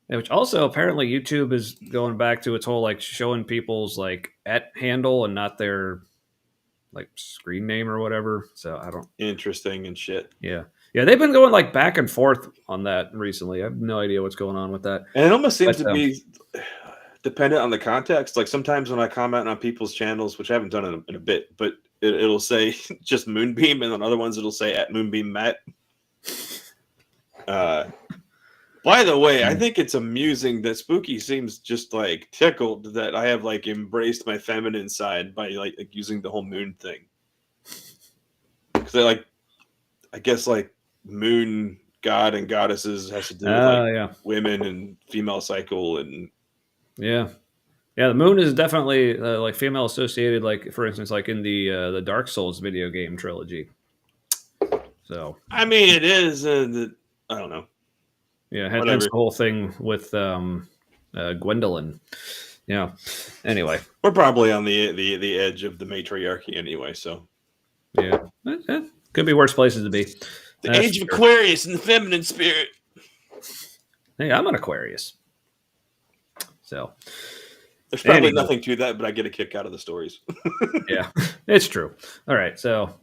Which also apparently YouTube is going back to its whole like showing people's like @handle and not their like screen name or whatever. So I don't. Interesting and shit. Yeah, they've been going like back and forth on that recently. I have no idea what's going on with that. And it almost seems to be dependent on the context. Like sometimes when I comment on people's channels, which I haven't done in a bit, but it'll say just Moonbeam, and on other ones it'll say @MoonbeamMatt. By the way, I think it's amusing that Spooky seems just like tickled that I have like embraced my feminine side by like using the whole moon thing. Because I guess like moon god and goddesses has to do with women and female cycle and yeah. The moon is definitely like female associated. Like for instance, like in the Dark Souls video game trilogy. So I mean, it is. I don't know. Yeah, hence the whole thing with Gwendolyn. Yeah. Anyway, we're probably on the edge of the matriarchy anyway. So yeah, could be worse places to be. The age of Aquarius and the feminine spirit. Hey, I'm an Aquarius. So there's probably nothing to that, but I get a kick out of the stories. Yeah, it's true. All right, so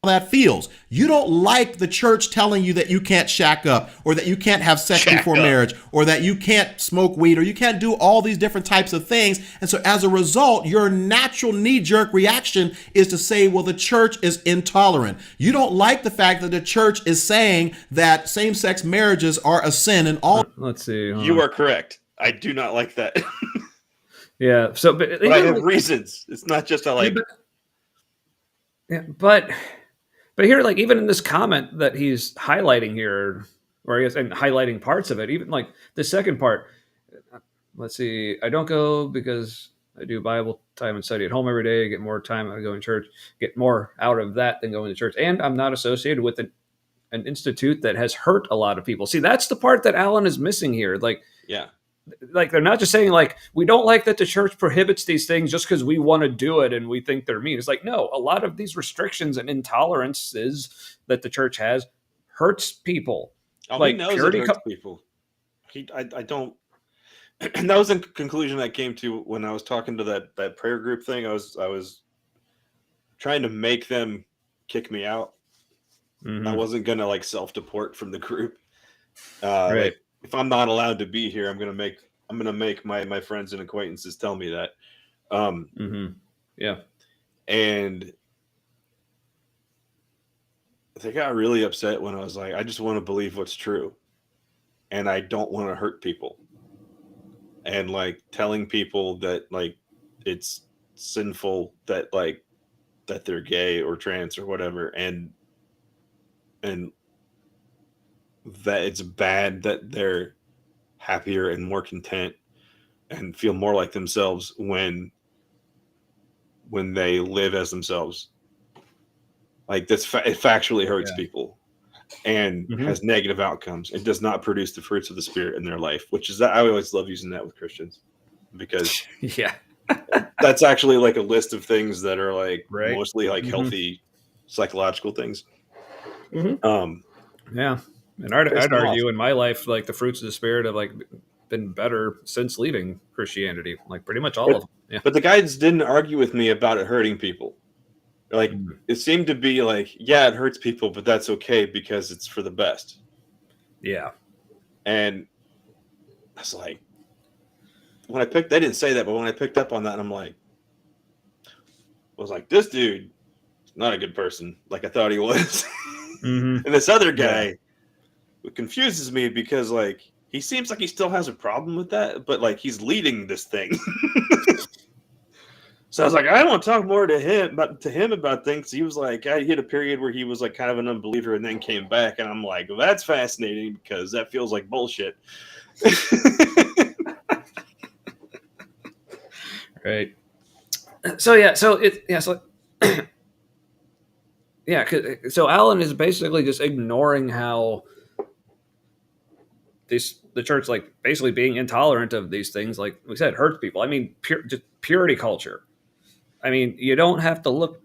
that feels. You don't like the church telling you that you can't shack up, or that you can't have sex before marriage, or that you can't smoke weed, or you can't do all these different types of things. And so as a result, your natural knee-jerk reaction is to say, well, the church is intolerant. You don't like the fact that the church is saying that same-sex marriages are a sin and all. Let's see. You are correct. I do not like that. Yeah. So, but I have reasons. It's not just I like. Yeah, but here, like, even in this comment that he's highlighting here, or I guess, and highlighting parts of it, even like the second part, let's see, I don't go because I do Bible time and study at home every day, get more time out of going to church, get more out of that than going to church. And I'm not associated with an institute that has hurt a lot of people. See, that's the part that Alan is missing here. Like, yeah, like they're not just saying like we don't like that the church prohibits these things just because we want to do it and we think they're mean. It's like no, a lot of these restrictions and intolerances that the church has hurts people. Oh, he Like knows it hurts people. I don't. And that was the conclusion I came to when I was talking to that prayer group thing. I was trying to make them kick me out. Mhm. I wasn't gonna like self-deport from the group. Right. Like if I'm not allowed to be here, I'm gonna make my friends and acquaintances tell me that. Yeah. And they got really upset when I was like, I just want to believe what's true, and I don't want to hurt people. And like telling people that like it's sinful that like that they're gay or trans or whatever, and that it's bad that they're happier and more content and feel more like themselves when they live as themselves. Like it factually hurts people and has negative outcomes. It does not produce the fruits of the spirit in their life, which is I always love using that with Christians because that's actually like a list of things that are like mostly like healthy psychological things. Yeah. And I'd argue in my life, like the fruits of the spirit have like been better since leaving Christianity, like pretty much all of them. Yeah. But the guys didn't argue with me about it hurting people. Like it seemed to be like, yeah, it hurts people, but that's okay because it's for the best. Yeah. And I was like, they didn't say that, but when I picked up on that, I'm like, I was like, this dude is not a good person, like I thought he was. And this other guy, it confuses me because like he seems like he still has a problem with that, but like he's leading this thing. So I was like, I want to talk more to him about things. He was like, he hit a period where he was like kind of an unbeliever and then came back, and I'm like, well, that's fascinating because that feels like bullshit. Right. So so Alan is basically just ignoring how the church, like basically being intolerant of these things, like we said, hurts people. I mean, just purity culture. I mean, you don't have to look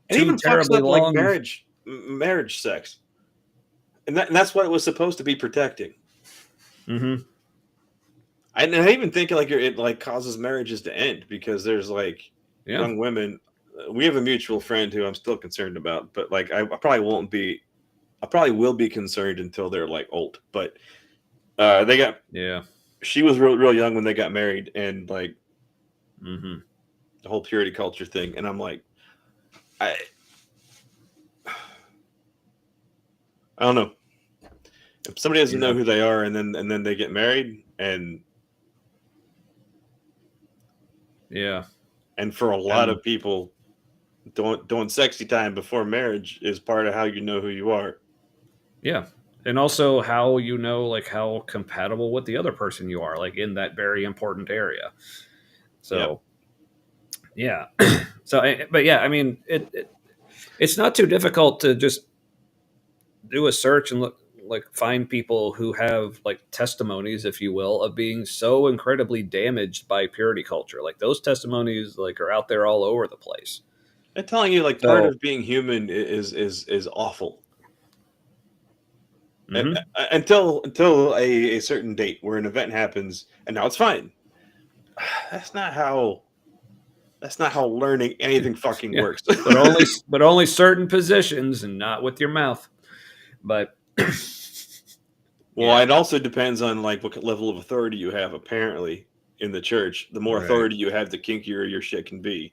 and too even terribly fucks up long. Like marriage sex, and that's what it was supposed to be protecting. I even think like it like causes marriages to end because there's like young women. We have a mutual friend who I'm still concerned about, but like I probably will be concerned until they're like old. But she was real young when they got married, and like the whole purity culture thing, and I'm like, I don't know. If somebody doesn't know who they are, and then they get married, and for a lot of people, doing sexy time before marriage is part of how you know who you are. Yeah. And also how you know like how compatible with the other person you are, like in that very important area. So but yeah, I mean it's not too difficult to just do a search and look, like find people who have like testimonies, if you will, of being so incredibly damaged by purity culture. Like those testimonies like are out there all over the place. I'm telling you, like part of being human is awful. Until a certain date where an event happens and now it's fine. That's not how learning anything fucking works. but only certain positions and not with your mouth. But it also depends on like what level of authority you have. Apparently, in the church, the more authority you have, the kinkier your shit can be.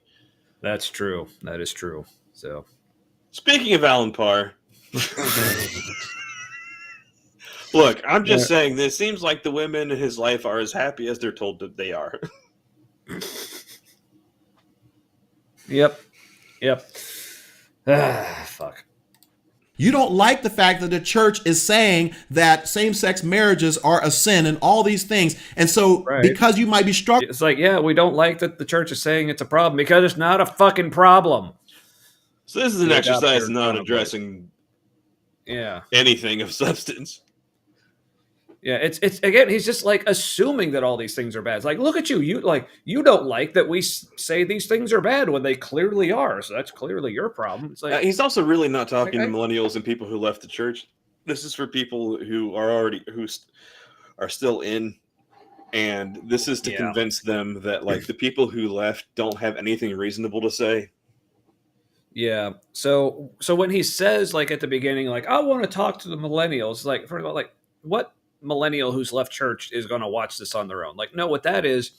That's true. That is true. So, speaking of Alan Parr, look, I'm just saying this seems like the women in his life are as happy as they're told that they are. Yep. Fuck. You don't like the fact that the church is saying that same-sex marriages are a sin and all these things. And so because you might be struggling. It's like, we don't like that the church is saying it's a problem because it's not a fucking problem. So this is an exercise in not addressing anything of substance. Yeah, it's again, he's just like assuming that all these things are bad. It's like, look at you, you don't like that we say these things are bad when they clearly are. So that's clearly your problem. It's like He's also really not talking to I- millennials and people who left the church. This is for people who are already are still in, and this is to Yeah. convince them that like the people who left don't have anything reasonable to say. yeah. So when he says like at the beginning, like I want to talk to the millennials, like first of all, like what millennial who's left church is going to watch this on their own? Like, no, what that is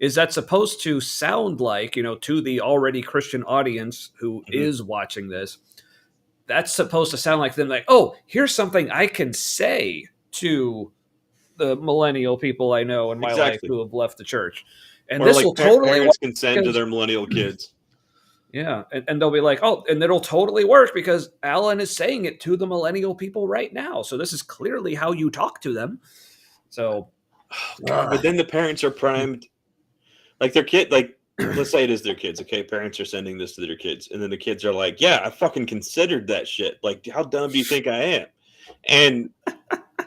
that supposed to sound like, to the already Christian audience who is watching this, that's supposed to sound like them like, oh, here's something I can say to the millennial people I know in my life Exactly. who have left the church. And Or this like will totally parents work can send to because- their millennial kids. yeah, and they'll be like, oh, and it'll totally work because Alan is saying it to the millennial people right now. So this is clearly how you talk to them. So, God, but then the parents are primed, like their kid, like let's say it is their kids. Okay, parents are sending this to their kids, and then the kids are like, "Yeah, I fucking considered that shit. Like, how dumb do you think I am?"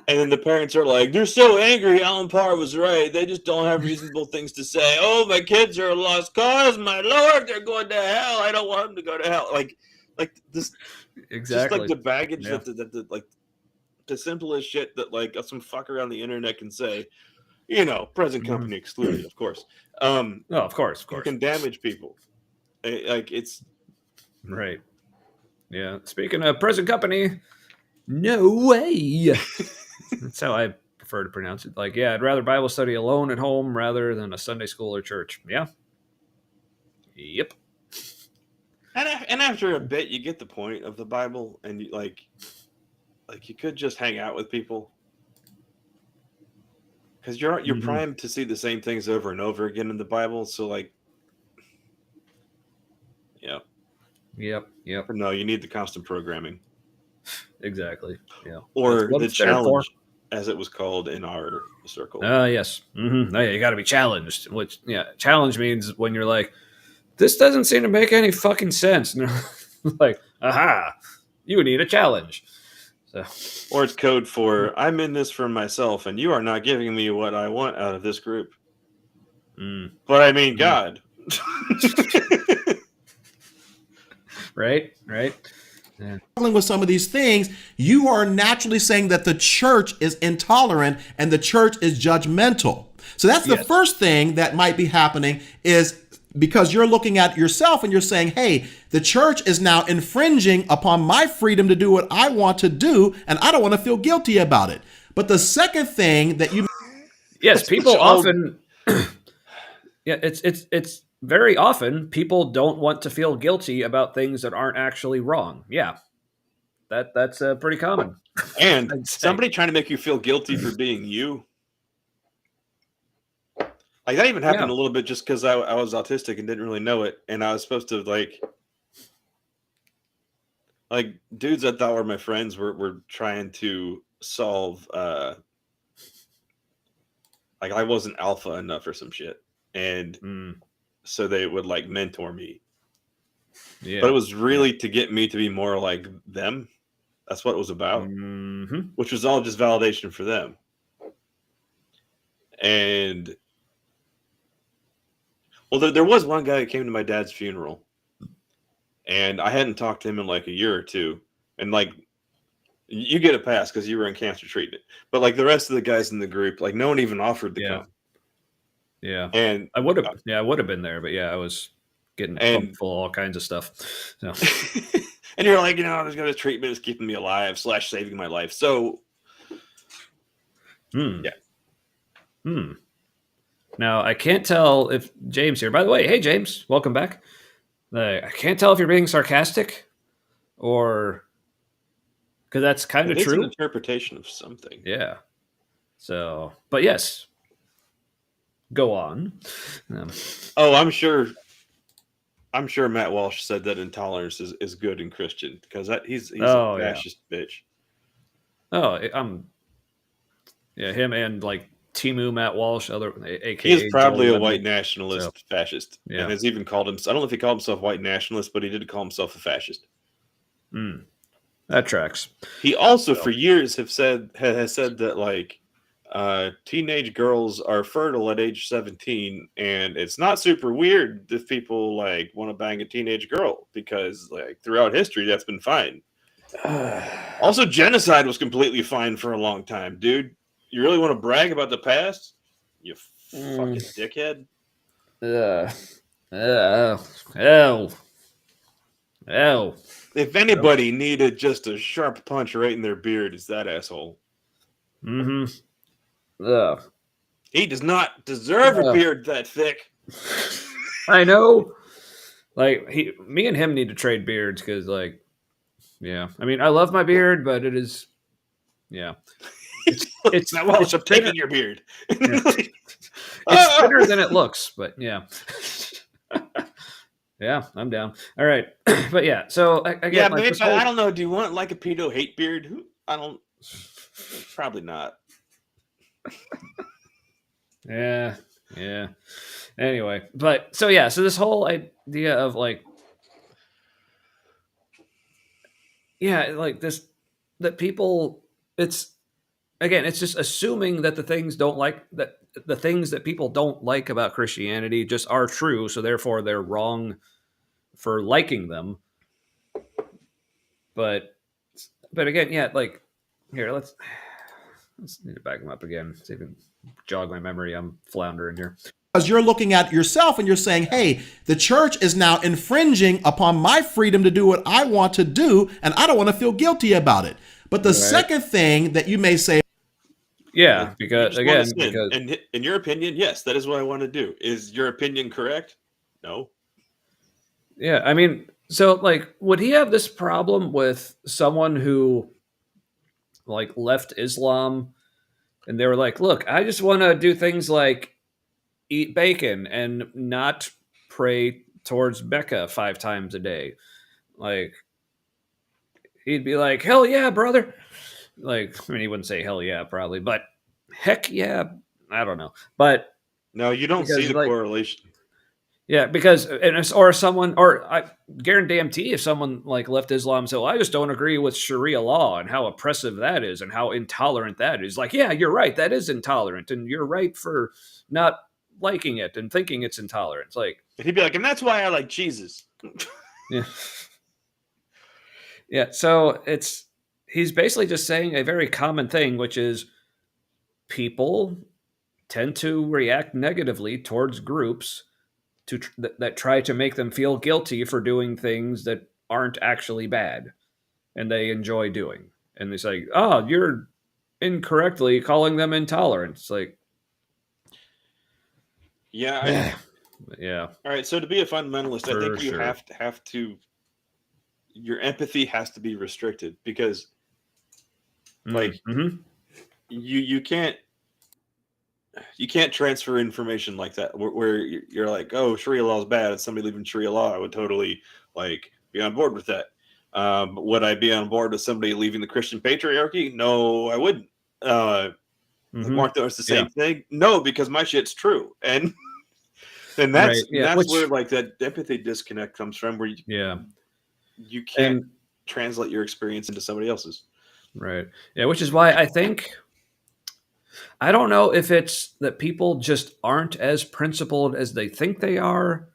And then the parents are like, "They're so angry. Alan Parr was right. They just don't have reasonable things to say. Oh, my kids are a lost cause. My lord, they're going to hell. I don't want them to go to hell." Like this, exactly. just like the baggage Yeah. that the like the simplest shit that like some fucker on the internet can say. Present company excluded, of course. Oh, of course. Can damage people. Like it's Right. Yeah. Speaking of present company, no way. That's how I prefer to pronounce it. Like, yeah, I'd rather Bible study alone at home rather than a Sunday school or church. Yeah. Yep. and after a bit, you get the point of the Bible, and you like you could just hang out with people because you're primed to see the same things over and over again in the Bible. So like, yeah. Yep. Or no, you need the constant programming. Exactly. Yeah. Or That's what the it's there for. challenge, as it was called in our circle. Yes. Oh, yeah, you got to be challenged. Which, yeah, challenge means when you're like, this doesn't seem to make any fucking sense. And like, aha, you need a challenge. So, or it's code for I'm in this for myself, and you are not giving me what I want out of this group. But I mean, God. Right. Yeah. Struggling with some of these things, you are naturally saying that the church is intolerant and the church is judgmental. So that's the first thing that might be happening is because you're looking at yourself and you're saying, hey, the church is now infringing upon my freedom to do what I want to do, and I don't want to feel guilty about it. But the second thing that you... Yes, people often... yeah, it's very often people don't want to feel guilty about things that aren't actually wrong. Yeah, that's pretty common. And somebody trying to make you feel guilty for being you. Like that even happened a little bit just because I was autistic and didn't really know it, and I was supposed to like dudes I thought were my friends were trying to solve like I wasn't alpha enough or some shit, and so they would like mentor me. Yeah, but it was really to get me to be more like them. That's what it was about, which was all just validation for them. And well, there was one guy that came to my dad's funeral, and I hadn't talked to him in like a year or two. And like, you get a pass because you were in cancer treatment, but like the rest of the guys in the group, like no one even offered to come. Yeah, and I would have been there, but yeah, I was getting pumped full of all kinds of stuff. So. And you're like, there's got a treatment is keeping me alive / saving my life. So, yeah. Now, I can't tell if James here, by the way, hey, James, welcome back. I can't tell if you're being sarcastic or because that's kind of true. It's an interpretation of something. Yeah. So, but yes, go on. I'm sure Matt Walsh said that intolerance is good in Christian because he's a fascist bitch. Oh, him and like Timu Matt Walsh, aka he is probably a white nationalist fascist, and has even called himself. I don't know if he called himself white nationalist, but he did call himself a fascist. That tracks. He also for years has said that like teenage girls are fertile at age 17, and it's not super weird if people like want to bang a teenage girl because like throughout history that's been fine. Also, genocide was completely fine for a long time, dude. You really want to brag about the past? You fucking dickhead. Oh. Oh. If anybody needed just a sharp punch right in their beard, it's that asshole. Mm-hmm. Ugh. He does not deserve a beard that thick. I know. Like me and him need to trade beards because, like, yeah. I mean, I love my beard, but it is, yeah. It's not Welsh. I'm taking your beard. Yeah. It's thinner than it looks, but yeah. Yeah, I'm down. All right, but yeah. So I get like maybe, I don't know. Do you want like a pedo hate beard? I don't. Probably not. Yeah. Anyway, but so yeah, so this whole idea of like, yeah, like this, that people, it's just assuming that the things that people don't like about Christianity just are true, so therefore they're wrong for liking them. But again, yeah, like here, let's need to back them up again. See if I can jog my memory. I'm floundering here. Because you're looking at yourself and you're saying, hey, the church is now infringing upon my freedom to do what I want to do, and I don't want to feel guilty about it. But the second thing that you may say, yeah, because again, and in your opinion, yes, that is what I want to do. Is your opinion correct? No. Yeah, I mean, so like, would he have this problem with someone who like left Islam and they were like, look, I just want to do things like eat bacon and not pray towards Becca 5 times a day? Like, he'd be like, hell yeah, brother. Like, I mean, he wouldn't say hell yeah, probably, but heck yeah, I don't know. But no, you don't see the correlation. Yeah, because I guarantee if someone like left Islam, so I just don't agree with Sharia law and how oppressive that is and how intolerant that is. Like, yeah, you're right, that is intolerant, and you're right for not liking it and thinking it's intolerant. It's like, and he'd be like, and that's why I like Jesus. Yeah. Yeah, so he's basically just saying a very common thing, which is people tend to react negatively towards groups that try to make them feel guilty for doing things that aren't actually bad and they enjoy doing. And they say, oh, you're incorrectly calling them intolerant. It's like, yeah. Yeah. All right. So to be a fundamentalist, I think you have to, your empathy has to be restricted because like you can't transfer information like that where you're like, oh, Sharia law is bad, and somebody leaving Sharia law, I would totally like be on board with that. Would I be on board with somebody leaving the Christian patriarchy? No, I wouldn't. Aren't those the same thing? No, because my shit's true, and that's where like that empathy disconnect comes from, where you can't translate your experience into somebody else's. Right. Yeah, which is why I think, I don't know if it's that people just aren't as principled as they think they are,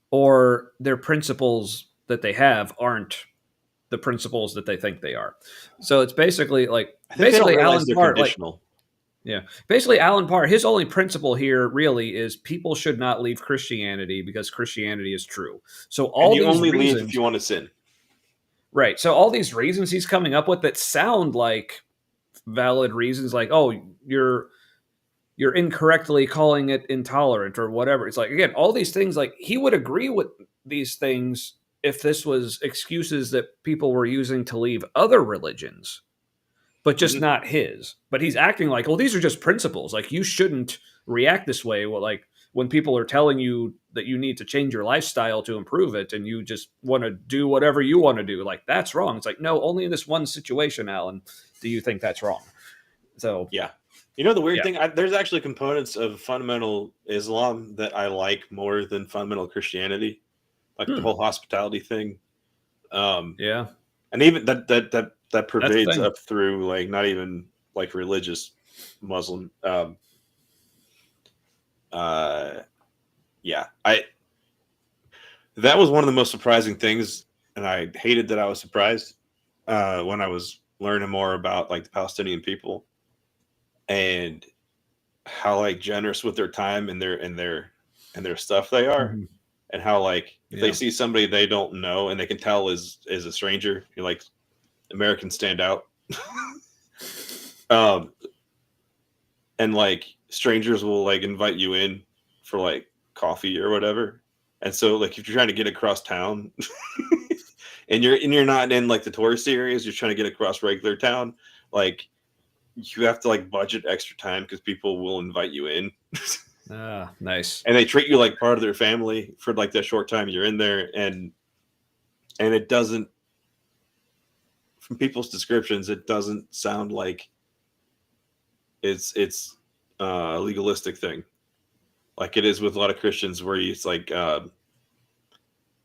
or their principles that they have aren't the principles that they think they are. So it's basically like, basically Alan Parr, basically Alan Parr, his only principle here really is people should not leave Christianity because Christianity is true. So all and you these only reasons, leave if you want to sin. Right. So all these reasons he's coming up with that sound like valid reasons, like, oh, you're incorrectly calling it intolerant or whatever. It's like, again, all these things, like, he would agree with these things if this was excuses that people were using to leave other religions, but just not his. But he's acting like, well, these are just principles. Like, you shouldn't react this way. Well, like, when people are telling you that you need to change your lifestyle to improve it and you just want to do whatever you want to do, like, that's wrong. It's like, no, only in this one situation, Alan, do you think that's wrong. So yeah. You know, the weird thing, there's actually components of fundamental Islam that I like more than fundamental Christianity, like the whole hospitality thing. And even that pervades up through like not even like religious Muslim. Yeah, that was one of the most surprising things, and I hated that I was surprised when I was learning more about like the Palestinian people and how like generous with their time and their stuff they are, Mhm. and how like if they Yeah. see somebody they don't know and they can tell is a stranger, you're like Americans stand out. um, and like strangers will like invite you in for like coffee or whatever. And so like if you're trying to get across town and you're not in like the tourist areas, you're trying to get across regular town, like you have to like budget extra time because people will invite you in. Ah, nice. And they treat you like part of their family for like that short time you're in there, and it doesn't, from people's descriptions, it doesn't sound like it's a legalistic thing like it is with a lot of Christians where it's like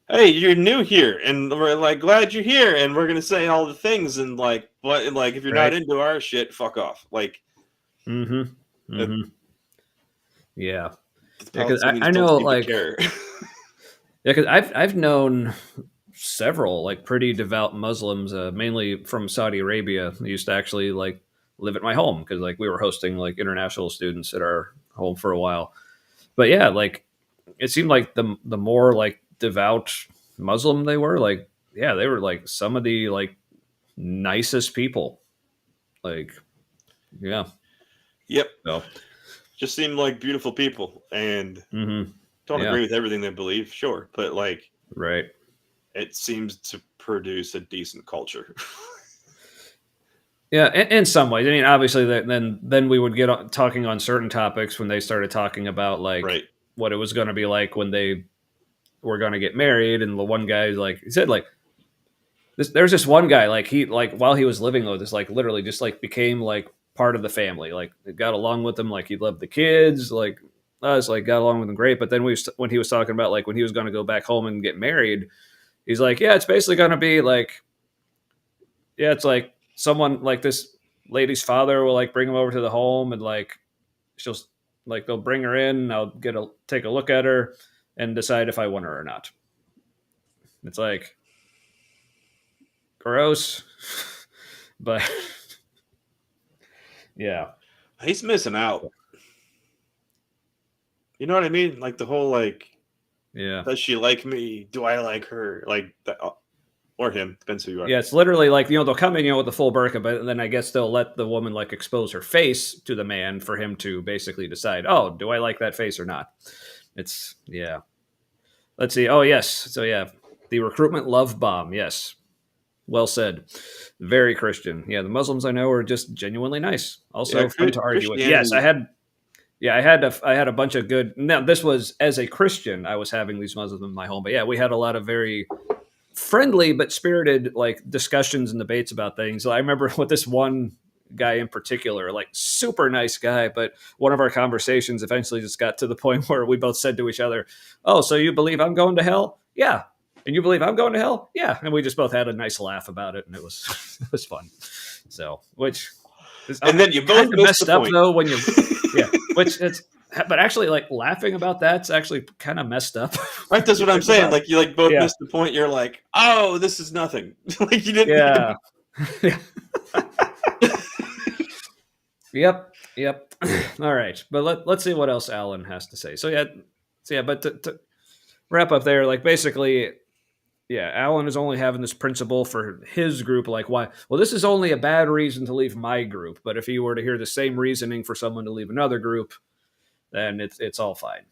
hey, you're new here and we're like glad you're here and we're gonna say all the things and like what, and like if you're not Right. into our shit, fuck off. Like Mm-hmm. uh, Mm-hmm. Yeah. the Yeah, because Palestinians I don't know, seem to like, care. yeah, because I've known several like pretty devout Muslims, mainly from Saudi Arabia. They used to actually like live at my home because like we were hosting like international students at our home for a while. But yeah, like it seemed like the more like devout Muslim they were, like yeah, they were like some of the like nicest people. Like yeah, Yep, so just seem like beautiful people and mm-hmm. don't Yeah, agree with everything they believe, sure, but like right. it seems to produce a decent culture. Yeah, in some ways. I mean, obviously, then we would get talking on certain topics when they started talking about like Right. what it was going to be like when they were going to get married, and the one guy like he said like this. There's this one guy like he like while he was living with us like literally just like became like part of the family. Like got along with them, like he loved the kids, like us, like got along with them great. But then when he was talking about like when he was going to go back home and get married, he's like, yeah, it's basically going to be like yeah, it's like someone like this lady's father will like bring him over to the home and like she'll like they'll bring her in and I'll take a look at her and decide if I want her or not. It's like gross, but yeah, He's missing out. You know what I mean? Like the whole like, yeah, does she like me? Do I like her? Like that, or him? Depends who you are. yeah. It's literally like they'll come in with the full burqa, but then I guess they'll let the woman like expose her face to the man for him to basically decide, oh, do I like that face or not? It's yeah. Let's see. Oh yes. So yeah, the recruitment love bomb. Yes. Well said. Very Christian. Yeah, the Muslims I know are just genuinely nice. Also Yeah, fun to argue with. Yes, Christianity. I had a bunch of good. Now this was as a Christian, I was having these Muslims in my home, but yeah, we had a lot of very friendly but spirited like discussions and debates about things. I remember with this one guy in particular, like super nice guy, but one of our conversations eventually just got to the point where we both said to each other, "Oh, so you believe I'm going to hell?" Yeah. And you believe I'm going to hell? Yeah. And we just both had a nice laugh about it, and it was it was fun. So, which is And then you both kind of missed messed the up point. though when you yeah, which it's but actually like laughing about that's actually kind of messed up. Right, that's what I'm saying. Like you like both Yeah. missed the point. You're like, oh, this is nothing. Like you didn't. Yeah. Yep. Yep. All right. But let's see what else Alan has to say. So yeah, but to wrap up there, like basically, yeah, Alan is only having this principle for his group, like why well, this is only a bad reason to leave my group, but if you were to hear the same reasoning for someone to leave another group, then it's all fine.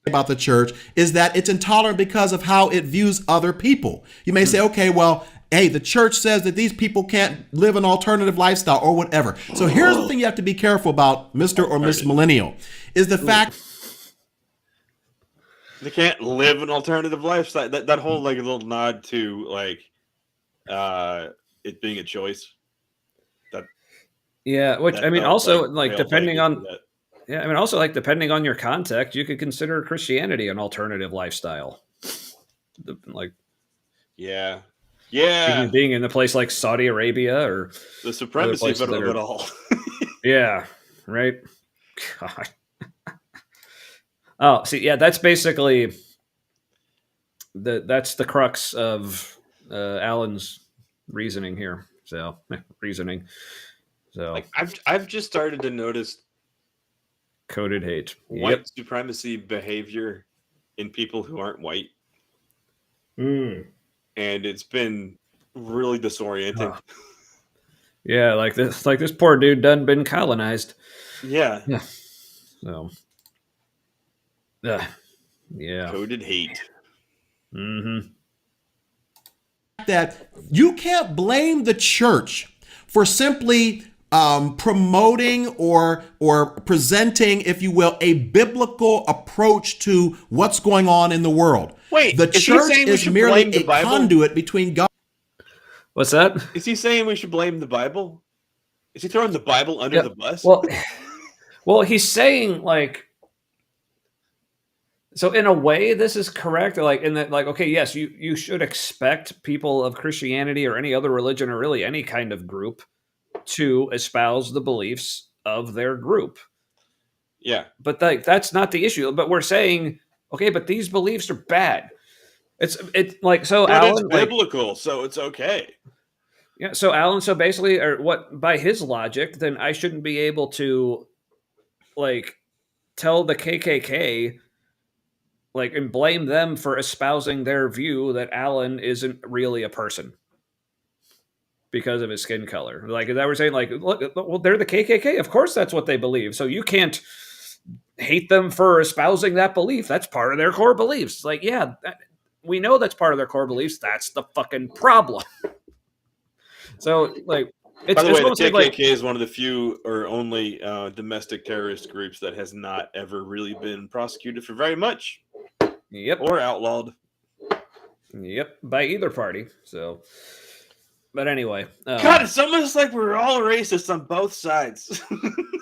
About the church is that it's intolerant because of how it views other people. You may say, okay, well, hey, the church says that these people can't live an alternative lifestyle or whatever. So here's the thing you have to be careful about, Mr. or Miss Millennial, is the fact They can't live an alternative lifestyle. That whole like a little nod to like it being a choice. That Yeah, which that I mean felt also like like pale depending playing on into that. yeah, I mean also like depending on your context, you could consider Christianity an alternative lifestyle. Like Yeah. Yeah. being in a place like Saudi Arabia or The other supremacy of places that it are all. Yeah, right. God. Oh, see, yeah, that's basically that's the crux of Alan's reasoning here. So reasoning. So Like I've just started to notice coded hate. white Yep. supremacy behavior in people who aren't white, Mm. and it's been really disorienting. Oh. Yeah, like this poor dude done been colonized. Yeah, Yeah. So yeah. coded hate. Mm-hmm. That you can't blame the church for simply promoting or presenting, if you will, a biblical approach to what's going on in the world. Wait, The is he church saying we is should merely blame the a Bible? conduit between God. What's that? Is he saying we should blame the Bible? Is he throwing the Bible under Yeah. the bus? Well, he's saying like. So in a way, this is correct. Like in that, like, okay, yes, you should expect people of Christianity or any other religion or really any kind of group to espouse the beliefs of their group. Yeah, But that's not the issue. But we're saying, okay, but these beliefs are bad. It's like so, but it's Alan, like biblical, so it's okay. yeah. So Alan, so basically, or what by his logic, then I shouldn't be able to like tell the KKK like and blame them for espousing their view that Alan isn't really a person because of his skin color. Like that we're saying, like, look, well, they're the KKK. Of course, that's what they believe. So you can't hate them for espousing that belief. That's part of their core beliefs. Like, yeah, we know that's part of their core beliefs. That's the fucking problem. So, like, By the way, the almost KKK like is one of the few or only domestic terrorist groups that has not ever really been prosecuted for very much yep, or outlawed. yep, by either party. So, but anyway, God, it's almost like we're all racist on both sides.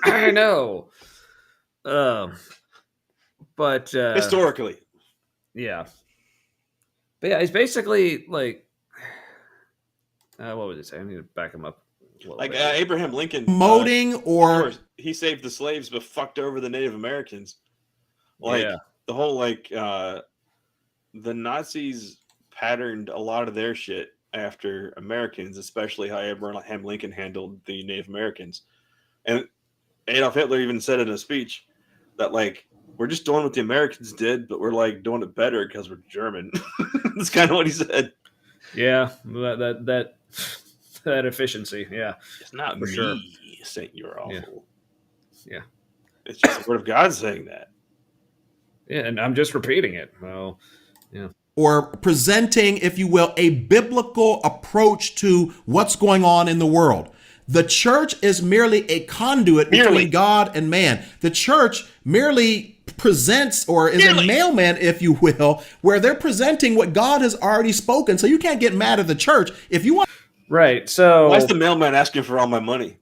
I know. But Historically. yeah, but yeah, it's basically like what was it say? I need to back him up. Like Abraham Lincoln. Promoting or he saved the slaves but fucked over the Native Americans. Like yeah, the whole like the Nazis patterned a lot of their shit after Americans, especially how Abraham Lincoln handled the Native Americans. And Adolf Hitler even said in a speech that like we're just doing what the Americans did, but we're like doing it better because we're German. That's kind of what he said. yeah, that that efficiency, yeah, It's not for me sure. saying you're awful. Yeah. It's just the word of God saying that. Yeah, and I'm just repeating it. Well, yeah, or presenting, if you will, a biblical approach to what's going on in the world. The church is merely a conduit between God and man. The church merely presents or is a mailman, if you will, where they're presenting what God has already spoken. So you can't get mad at the church. If you want. right. So Why's the mailman asking for all my money?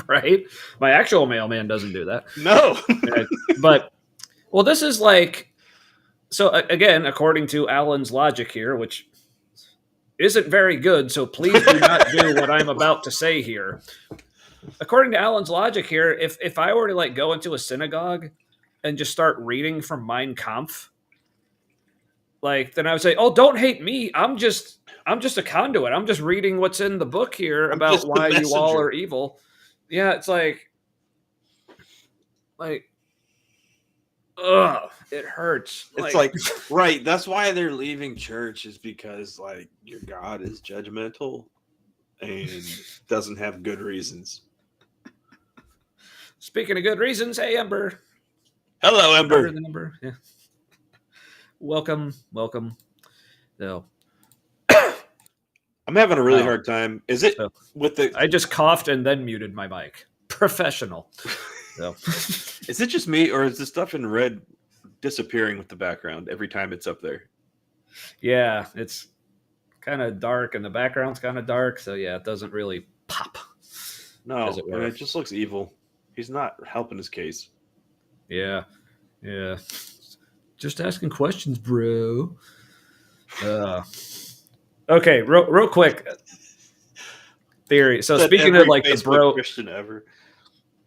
right, my actual mailman doesn't do that. No. But well, this is like so again, according to Alan's logic here, which isn't very good. So please do not do what I'm about to say here. According to Alan's logic here, if I were to like go into a synagogue and just start reading from Mein Kampf, like then I would say, "Oh, don't hate me. I'm just a conduit. I'm just reading what's in the book here about why you all are evil." Yeah, it's like, ugh, it hurts. It's like right. That's why they're leaving church is because like your God is judgmental and doesn't have good reasons. Speaking of good reasons, hey Ember. Hello, Ember. The number. Yeah. Welcome. No. I'm having a really hard time. Is it with the? I just coughed and then muted my mic. Professional. So. Is it just me, or is the stuff in red disappearing with the background every time it's up there? Yeah, it's kind of dark, and the background's kind of dark, so yeah, it doesn't really pop. No, and it just looks evil. He's not helping his case. Yeah. Just asking questions, bro. Okay, real quick. theory. So Said speaking every of like the Facebook bro, Christian ever.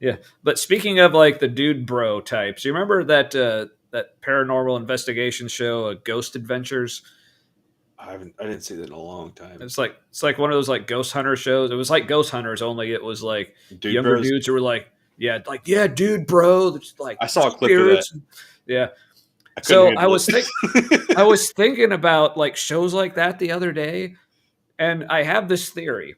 yeah. But speaking of like the dude bro types, you remember that that paranormal investigation show, Ghost Adventures? I didn't see that in a long time. It's like one of those like ghost hunter shows. It was like Ghost Hunters, only it was like Dude younger Bros. dudes who were like, yeah, dude, bro. There's like I saw a clip of that. spirits. Yeah. I couldn't So handle I was thinking about like shows like that the other day, and I have this theory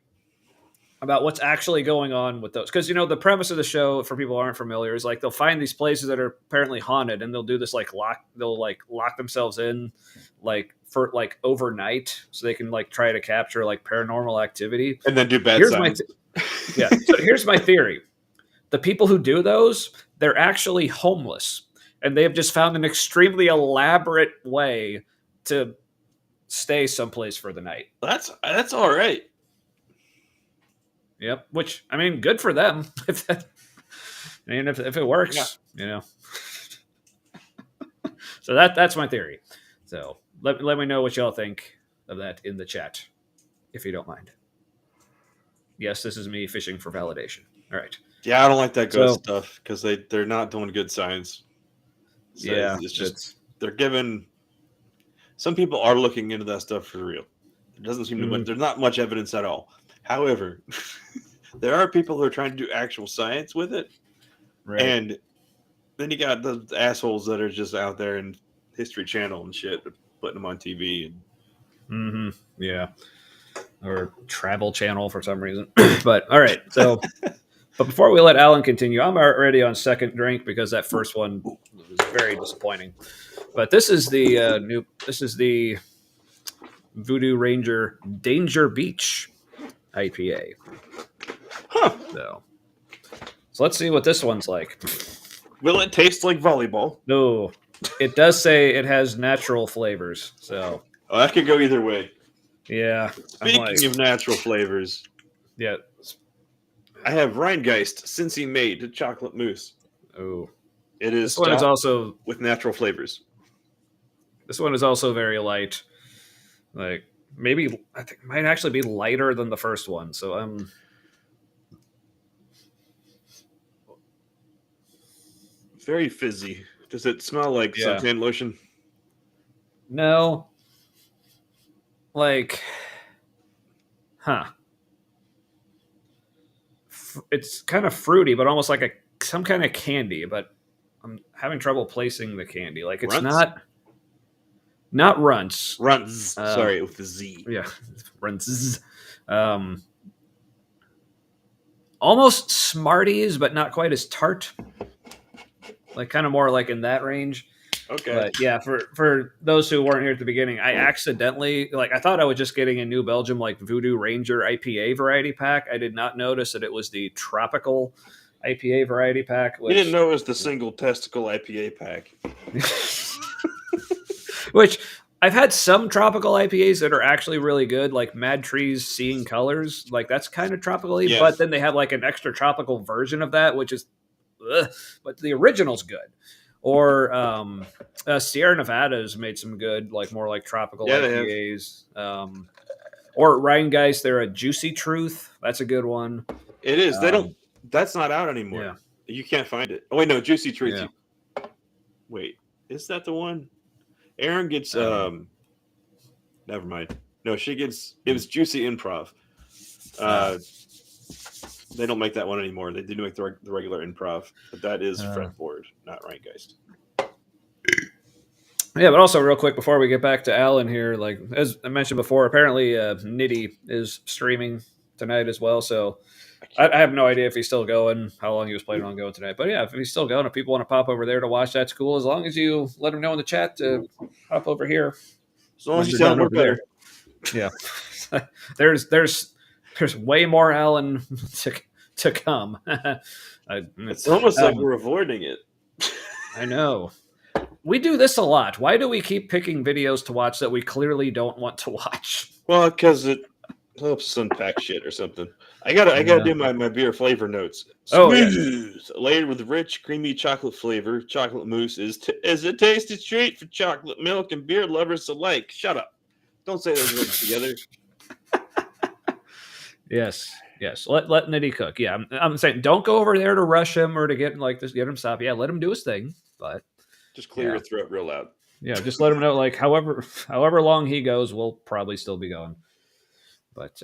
about what's actually going on with those. Because the premise of the show, for people who aren't familiar, is like they'll find these places that are apparently haunted, and they'll do this like they'll like lock themselves in like for like overnight, so they can like try to capture like paranormal activity. and then do bad Here's signs. yeah. So here's my theory: the people who do those, they're actually homeless, and they have just found an extremely elaborate way to stay someplace for the night. That's all right. Yep. Which, I mean, good for them. If it works, So that's my theory. So let me know what y'all think of that in the chat, if you don't mind. Yes, this is me fishing for validation. All right. Yeah, I don't like that ghost So- stuff because they're not doing good science. So Yeah, it's just they're giving. Some people are looking into that stuff for real. It doesn't seem to. There's not much evidence at all. However, there are people who are trying to do actual science with it, right. and then you got the assholes that are just out there in History Channel and shit, putting them on TV. Yeah. Or Travel Channel for some reason. But all right. So, but before we let Alan continue, I'm already on second drink because that first one was very disappointing. But this is the This is the Voodoo Ranger Danger Beach IPA. Huh. So let's see what this one's like. Will it taste like volleyball? No, it does say it has natural flavors. So Oh, that could go either way. yeah. Speaking of natural flavors, yeah. I have Rheingeist Cincy made chocolate mousse. Oh, It is this one is stout also with natural flavors. very light. Like maybe I think it might actually be lighter than the first one. So I'm. Very fizzy. Does it smell like Yeah. suntan lotion? No. Like, it's kind of fruity, but almost like some kind of candy. But I'm having trouble placing the candy. Like it's Runts? not runts. Runts. Sorry, with the Z. Yeah, runts. Almost Smarties, but not quite as tart. Like kind of more like in that range. Okay. But yeah, for those who weren't here at the beginning, I accidentally I thought I was just getting a New Belgium like Voodoo Ranger IPA variety pack. I did not notice that it was the tropical IPA variety pack. You didn't know it was the single testicle IPA pack. Which I've had some tropical IPAs that are actually really good, like Mad Trees Seeing Colors. Like that's kind of tropical-y, Yeah. but then they have like an extra tropical version of that, which is, but the original's good. Or Sierra Nevada's made some good, like more like tropical IPAs. Or Rheingeist, they're a Juicy Truth. That's a good one. It is. They don't. That's not out anymore. Yeah. You can't find it. Oh wait, no, Juicy Treats. Yeah. Wait, is that the one? Aaron gets. Never mind. No, she gets. It was Juicy Improv. They don't make that one anymore. They do make the regular Improv, but that is Fretboard, not Rheingeist. Yeah, but also real quick before we get back to Alan here, like as I mentioned before, apparently Nitty is streaming tonight as well. So I have no idea if he's still going, how long he was planning on going tonight. But yeah, if he's still going, if people want to pop over there to watch, that's cool. As long as you let him know in the chat to hop over here. As long as you tell him we're better. Yeah, there's way more Alan to come. It's almost like we're avoiding it. I know. We do this a lot. Why do we keep picking videos to watch that we clearly don't want to watch? Well, because it helps us unpack shit or something. I gotta do my beer flavor notes. Smooth, layered with rich, creamy chocolate flavor. Chocolate mousse is a tasty treat for chocolate milk and beer lovers alike. Shut up! Don't say those words together. Yes. Yes, let Nitty cook. Yeah, I'm saying don't go over there to rush him or to get like this, get him stopped. Yeah, let him do his thing. But Just clear your throat real loud. yeah, just let him know. Like however long he goes, we'll probably still be going. But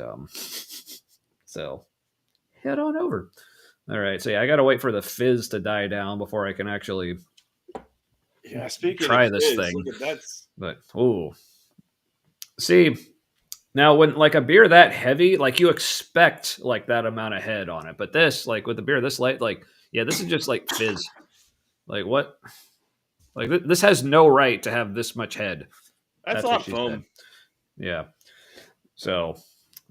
so head on over. All right, so yeah, I got to wait for the fizz to die down before I can actually try this thing. Look at that. But see. Now, when like a beer that heavy, like you expect like that amount of head on it, but this, like with the beer this light, like this is just like fizz. Like what? Like this has no right to have this much head. That's a lot of foam. Yeah. So,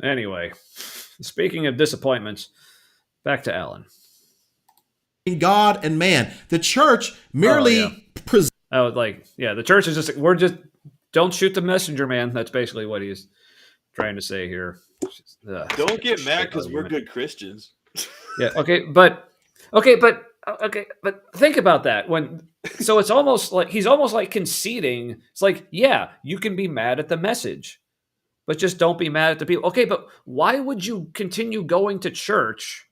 anyway, speaking of disappointments, back to Alan. God and man, the church merely presents. The church is just don't shoot the messenger, man. That's basically what he's trying to say here. Don't get mad because we're good Christians. Yeah. But think about that. So it's almost like he's almost like conceding. It's like, yeah, you can be mad at the message, but just don't be mad at the people. Okay, but why would you continue going to church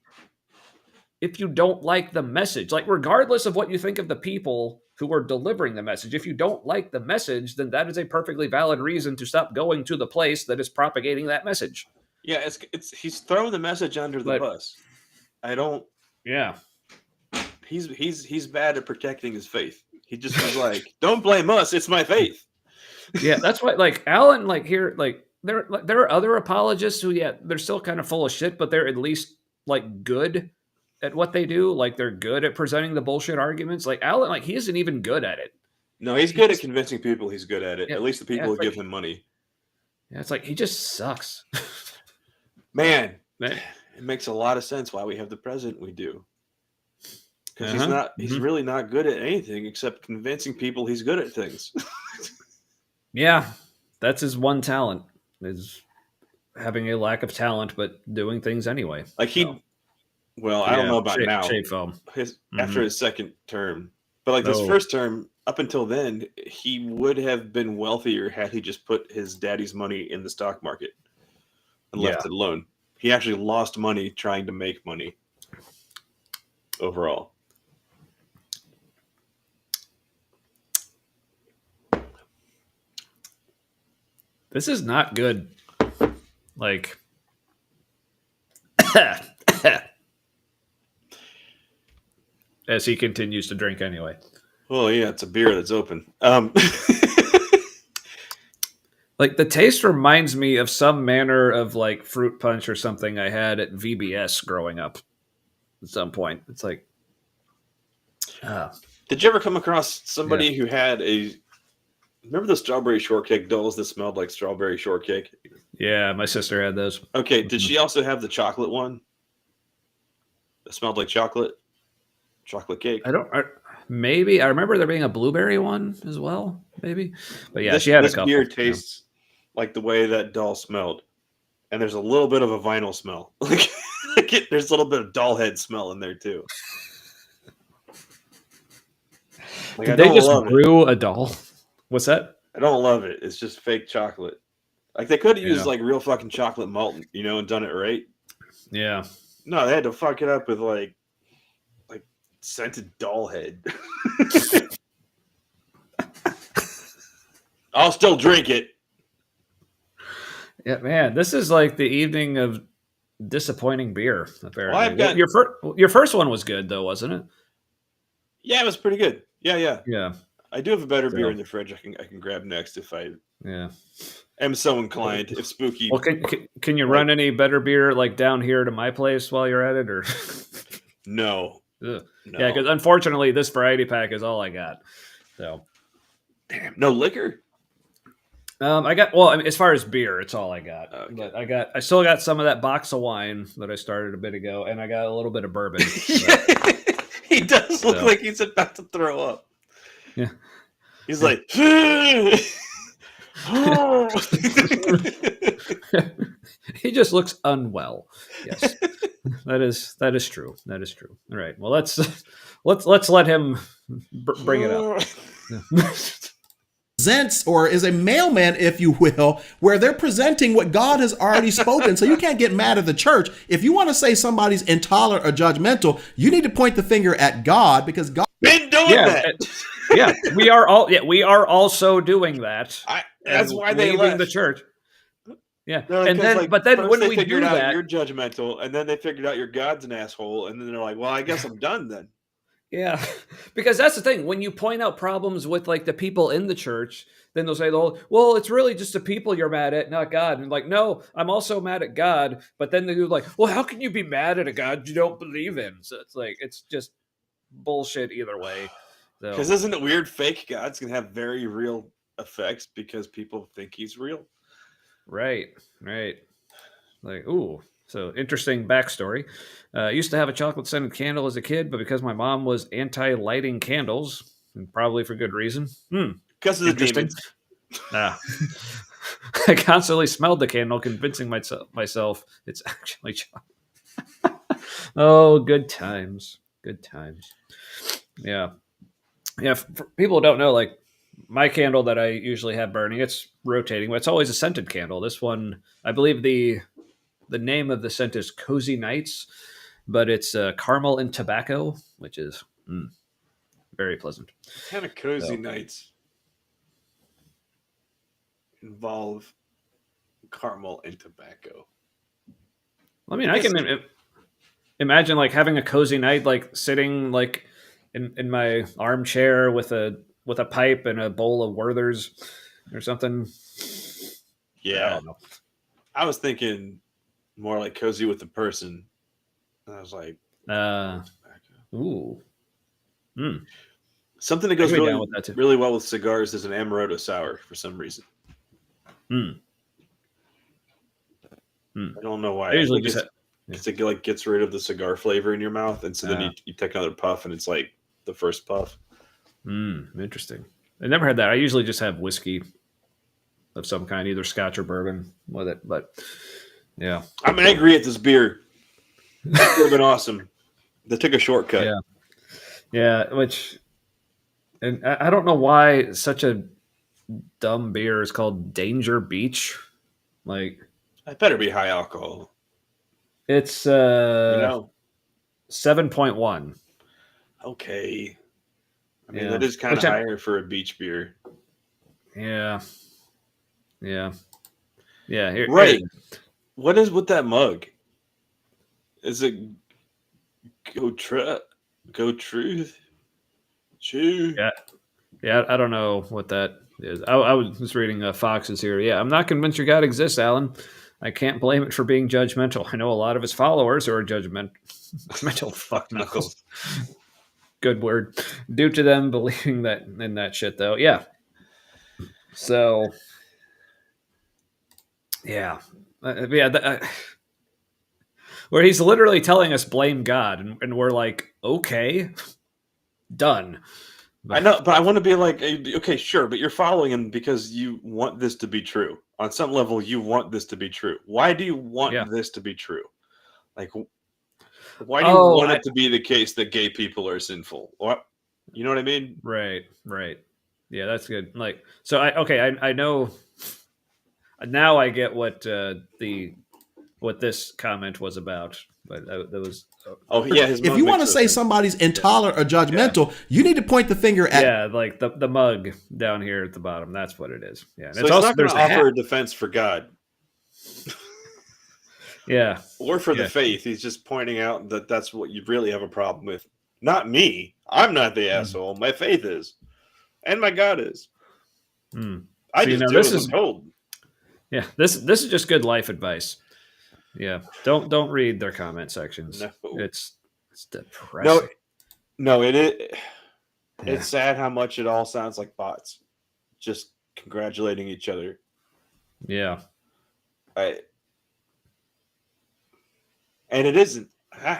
if you don't like the message? Like, regardless of what you think of the people who are delivering the message, if you don't like the message, then that is a perfectly valid reason to stop going to the place that is propagating that message. Yeah, it's he's throwing the message under the bus. I don't. Yeah, he's bad at protecting his faith. He just was like, "Don't blame us. It's my faith." Yeah, that's why. Like Alan, like here, like there are other apologists who, they're still kind of full of shit, but they're at least like good at what they do. Like they're good at presenting the bullshit arguments. Like Alan, like he isn't even good at it. No, he's good at convincing people he's good at it. At least the people who give him money. Yeah, it's like he just sucks. Man, it makes a lot of sense why we have the president we do. Because he's really not good at anything except convincing people he's good at things. Yeah, that's his one talent, is having a lack of talent but doing things anyway. Like I don't know about now. Shade foam. After his second term. But like his first term, up until then, he would have been wealthier had he just put his daddy's money in the stock market and left it alone. He actually lost money trying to make money overall. This is not good. Like, as he continues to drink anyway. Well, yeah, it's a beer that's open. Like the taste reminds me of some manner of like fruit punch or something I had at VBS growing up. At some point, it's like. Did you ever come across somebody who had remember the strawberry shortcake dolls that smelled like strawberry shortcake? Yeah, my sister had those. Okay, did she also have the chocolate one that smelled like chocolate cake? Maybe I remember there being a blueberry one as well. Maybe, but yeah, she had a couple. This beer tastes like the way that doll smelled, and there's a little bit of a vinyl smell. There's a little bit of doll head smell in there too. Did they just brew a doll? What's that? I don't love it. It's just fake chocolate. Like they could have used like real fucking chocolate malt, and done it right. Yeah. No, they had to fuck it up with like scented doll head. I'll still drink it. Yeah, man, this is like the evening of disappointing beer. Apparently, well, your first one was good though, wasn't it? Yeah, it was pretty good. Yeah. Yeah. I do have a better beer in the fridge. I can grab next if I am so inclined. If spooky. Well, can you run any better beer like down here to my place while you're at it, or no? No. Yeah, because unfortunately, this variety pack is all I got. So, damn, no liquor. As far as beer, it's all I got. Okay. But I still got some of that box of wine that I started a bit ago, and I got a little bit of bourbon. He does look like he's about to throw up. Yeah, he's like, he just looks unwell. Yes, that is true. That is true. All right. Well, let's let him bring it up. presents or is a mailman, if you will, where they're presenting what God has already spoken. So you can't get mad at the church. If you want to say somebody's intolerant or judgmental, you need to point the finger at God, because God been doing that. Yeah, we are all. Yeah, we are also doing that. That's why they leaving left the church. Yeah, They're like, and then, like, but then first when they we figured do out that, you're judgmental, and then they figured out your God's an asshole, and then they're like, well, I guess I'm done then. yeah, because that's the thing. When you point out problems with like the people in the church, then they'll say, "Well, it's really just the people you're mad at, not God." And like, no, I'm also mad at God. But then they're like, "Well, how can you be mad at a God you don't believe in?" So it's like it's just bullshit either way. Because So isn't it weird? Fake Gods can have very real effects because people think he's real. right. Like, ooh, so interesting backstory. Used to have a chocolate scented candle as a kid, but because my mom was anti lighting candles, and probably for good reason. Because of the Interesting. demons. I constantly smelled the candle, convincing myself it's actually chocolate. Oh, good times. Good times. Yeah. Yeah. For people who don't know, like my candle that I usually have burning, it's rotating, but it's always a scented candle. This one, I believe the name of the scent is Cozy Nights, but it's caramel and tobacco, which is very pleasant. Kind of cozy So. nights involve caramel and tobacco. I mean, I can imagine like having a cozy night, like sitting like in my armchair with a pipe and a bowl of Werther's or something. I Yeah. don't know. I was thinking more like cozy with the person. And I was like, Ooh. something that I goes can be really, down with that too. really well with cigars is an amaretto sour for some reason. I don't know why. I usually just it like gets rid of the cigar flavor in your mouth, and so then you take another puff, and it's like the first puff. Interesting. I never had that. I usually just have whiskey of some kind, either Scotch or bourbon with it. But yeah, I'm angry at this beer. It would have been awesome. They took a shortcut. Yeah. And I don't know why such a dumb beer is called Danger Beach. Like, it better be high alcohol. it's 7.1. Okay. I mean, that is kind of higher for a beach beer. Yeah. Here, right. What is with that mug? Is it Go Truth? Chew? Yeah, I don't know what that is. I was reading Fox's here. Yeah, I'm not convinced your God exists, Alan. I can't blame it for being judgmental. I know a lot of his followers are mental fuck knuckles. Good word. Due to them believing that in that shit, though. Yeah. So, yeah. Where he's literally telling us blame God, and we're like, okay, done. I know, but I want to be like, okay, sure, but you're following him because you want this to be true. On some level, you want this to be true. Why do you want this to be true? Like, why do you want it to be the case that gay people are sinful? What? You know what I mean? Right. Yeah, that's good. Like, so I know. Now I get what this comment was about. But that was. If you want to say somebody's intolerant or judgmental, you need to point the finger at like the mug down here at the bottom. That's what it is. Yeah, so it's also, not going to offer a defense for God. Yeah, or for the faith. He's just pointing out that that's what you really have a problem with. Not me. I'm not the asshole. My faith is, and my God is. I just do as I'm told. Yeah, this is just good life advice. Yeah, don't read their comment sections. No. It's depressing. No, it is. Yeah. It's sad how much it all sounds like bots, just congratulating each other. Yeah, and it isn't.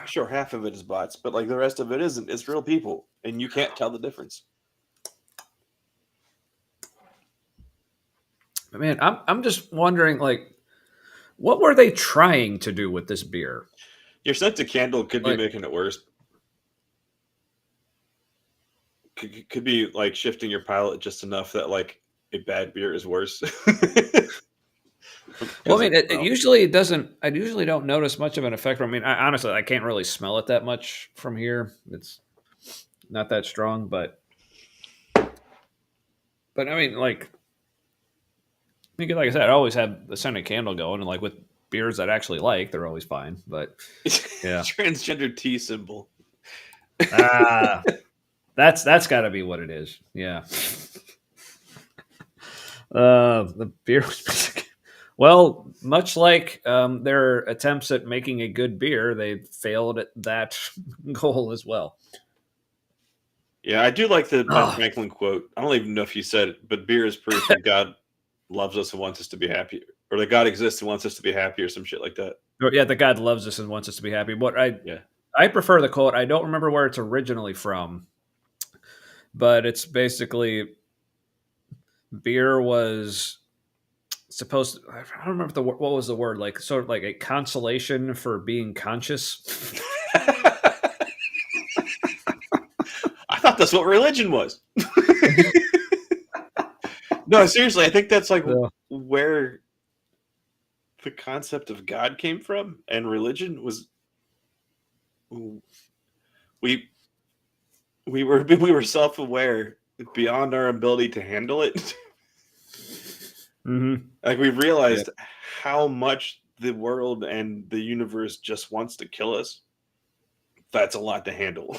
Sure, half of it is bots, but like the rest of it isn't. It's real people, and you can't tell the difference. Man, I'm just wondering, like, what were they trying to do with this beer? Your scented candle could be making it worse. Could be like shifting your palate just enough that like a bad beer is worse. Well, I mean, it usually doesn't. I usually don't notice much of an effect. I mean, honestly, I can't really smell it that much from here. It's not that strong, but I mean, like I said, I always have the scented candle going, and like with beers that I actually like, they're always fine. But yeah, transgender T symbol. ah, that's got to be what it is. Yeah. The beer was well, much like their attempts at making a good beer, they failed at that goal as well. Yeah, I do like the Ben Franklin quote. I don't even know if you said it, but beer is proof that God loves us and wants us to be happy, or that God exists and wants us to be happy, or some shit like that. Or, yeah, that God loves us and wants us to be happy. But I prefer the quote. I don't remember where it's originally from, but it's basically beer was supposed to, I don't remember what was the word, like sort of like a consolation for being conscious. I thought that's what religion was. No, seriously, I think that's like where the concept of God came from, and religion was we were self-aware beyond our ability to handle it. Mm-hmm. Like we realized how much the world and the universe just wants to kill us. That's a lot to handle.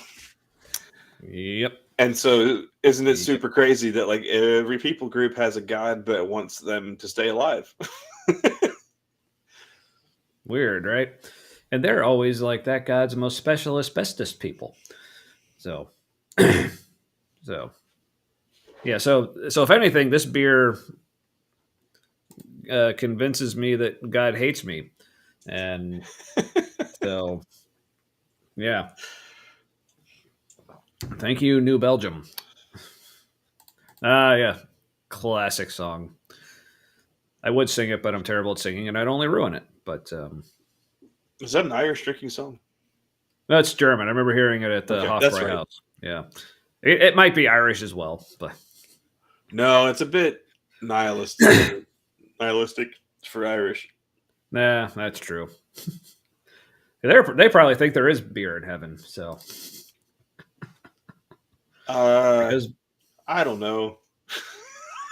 Yep. And so isn't it super crazy that like every people group has a god that wants them to stay alive? Weird, right? And they're always like that God's most special asbestos people. So yeah, so if anything, this beer convinces me that God hates me. And so yeah. Thank you, New Belgium. Yeah. Classic song. I would sing it, but I'm terrible at singing, and I'd only ruin it. But is that an Irish drinking song? No, it's German. I remember hearing it at the Hofbräu House. Yeah. It might be Irish as well, but no, it's a bit nihilistic for Irish. Nah, that's true. They probably think there is beer in heaven, so because I don't know.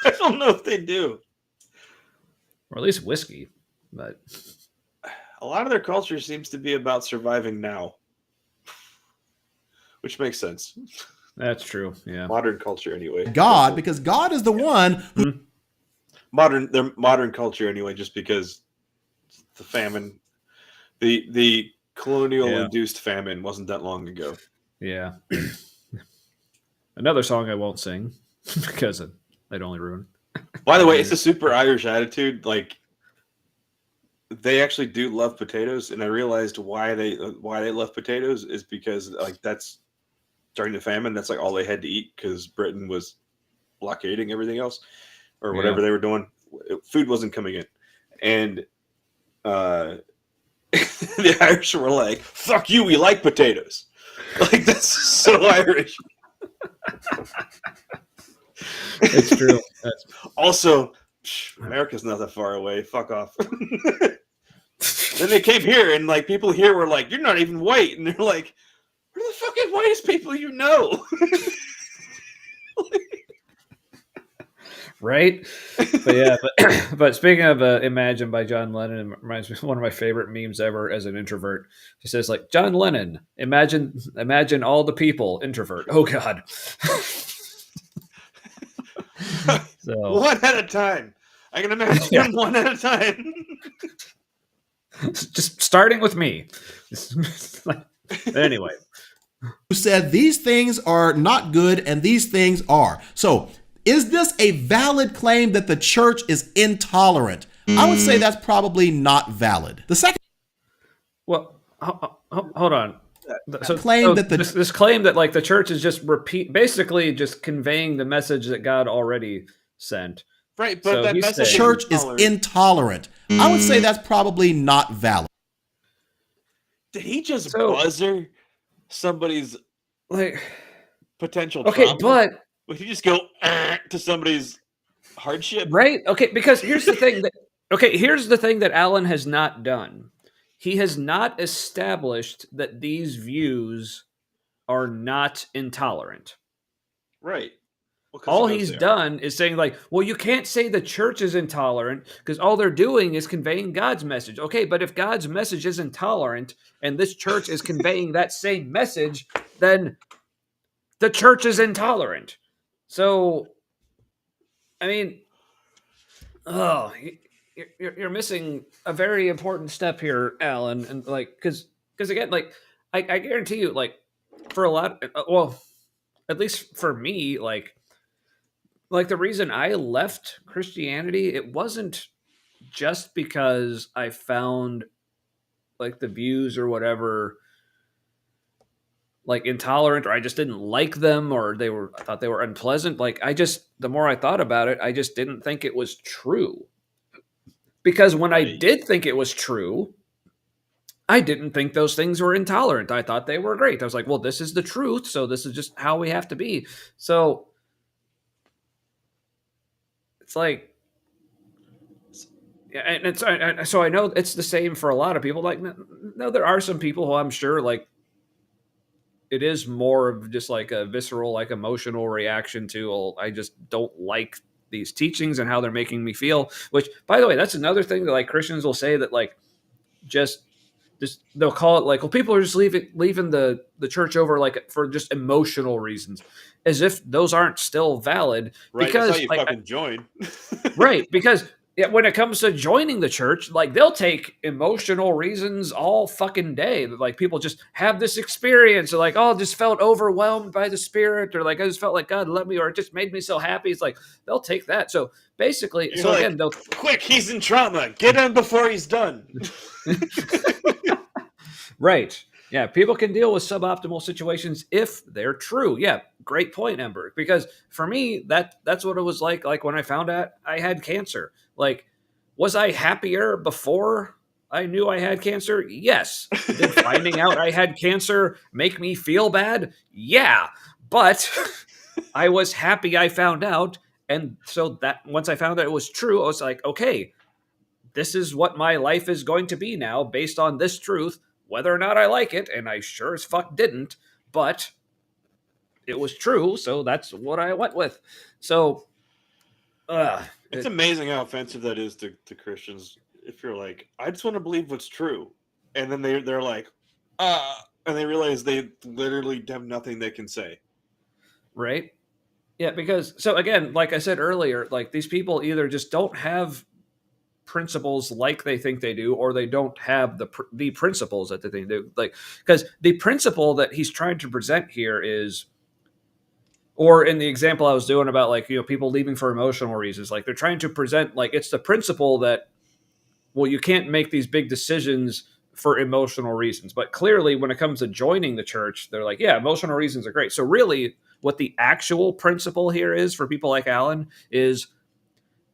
I don't know if they do. Or at least whiskey, but a lot of their culture seems to be about surviving now, which makes sense. That's true. Yeah, modern culture anyway. God, because God is the one who their modern culture anyway. Just because the famine, the colonial induced famine wasn't that long ago. Yeah. Another song I won't sing because I'd only ruin. By the way, it's a super Irish attitude. Like they actually do love potatoes, and I realized why they love potatoes is because like that's during the famine. That's like all they had to eat because Britain was blockading everything else or whatever they were doing. Food wasn't coming in, and the Irish were like, "Fuck you, we like potatoes." Like that's so Irish. It's true. Also, America's not that far away. Fuck off. Then they came here, and like people here were like, "You're not even white," and they're like, "We're the fucking whitest people you know." Right? But yeah, but speaking of Imagine by John Lennon, it reminds me of one of my favorite memes ever as an introvert. He says like, John Lennon, imagine all the people, introvert. Oh God. So one at a time. I can imagine one at a time. Just starting with me. Anyway. Who said these things are not good and these things are. So is this a valid claim that the church is intolerant? I would say that's probably not valid. The second hold on. So claim that this claim that like the church is just basically just conveying the message that God already sent. Right, but that message the church is intolerant. I would say that's probably not valid. Did he just buzzer somebody's like potential okay trauma? But would he just go to somebody's hardship. Right? Okay, because here's the thing that Alan has not done. He has not established that these views are not intolerant. Right. Well, because he All knows he's they are. done is saying, like, well, you can't say the church is intolerant because all they're doing is conveying God's message. Okay, but if God's message is intolerant and this church is conveying that same message, then the church is intolerant. So, I mean, oh, you're missing a very important step here, Alan. And like, because again, like, I guarantee you, like, for a lot, well, at least for me, like the reason I left Christianity, it wasn't just because I found like the views or whatever like intolerant, or I just didn't like them, or I thought they were unpleasant. Like the more I thought about it, I just didn't think it was true. Because when I did think it was true, I didn't think those things were intolerant. I thought they were great. I was like, well, this is the truth, so this is just how we have to be. So it's like, yeah, and it's so I know it's the same for a lot of people. Like, no, there are some people who I'm sure like it is more of just like a visceral, like emotional reaction to, well, I just don't like these teachings and how they're making me feel. Which, by the way, that's another thing that like Christians will say that like just they'll call it like, well, people are just leaving the church over like for just emotional reasons, as if those aren't still valid. Right, Because that's how you fucking join. right, because when it comes to joining the church, like they'll take emotional reasons all fucking day. Like people just have this experience, or like, oh, I just felt overwhelmed by the Spirit, or like I just felt like God loved me, or it just made me so happy. It's like they'll take that. So basically, You're like, again, they'll quick, he's in trauma. Get him before he's done. right. Yeah, people can deal with suboptimal situations if they're true. Yeah, great point, Ember. Because for me, that's what it was like when I found out I had cancer. Like, was I happier before I knew I had cancer? Yes. Did finding out I had cancer make me feel bad? Yeah. But I was happy I found out. And so that once I found out it was true, I was like, okay, this is what my life is going to be now based on this truth, whether or not I like it. And I sure as fuck didn't, but it was true. So that's what I went with. So, it's amazing how offensive that is to Christians. If you're like, I just want to believe what's true. And then they're like, and they realize they literally have nothing they can say. Right. Yeah. Because so again, like I said earlier, like these people either just don't have principles like they think they do, or they don't have the principles that they think they do. Like, because the principle that he's trying to present here is, or in the example I was doing about like, people leaving for emotional reasons, like they're trying to present like it's the principle that, well, you can't make these big decisions for emotional reasons. But clearly when it comes to joining the church, they're like, yeah, emotional reasons are great. So really what the actual principle here is for people like Alan is,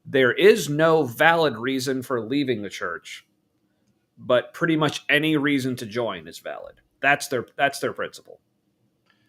there is no valid reason for leaving the church, but pretty much any reason to join is valid. That's their principle.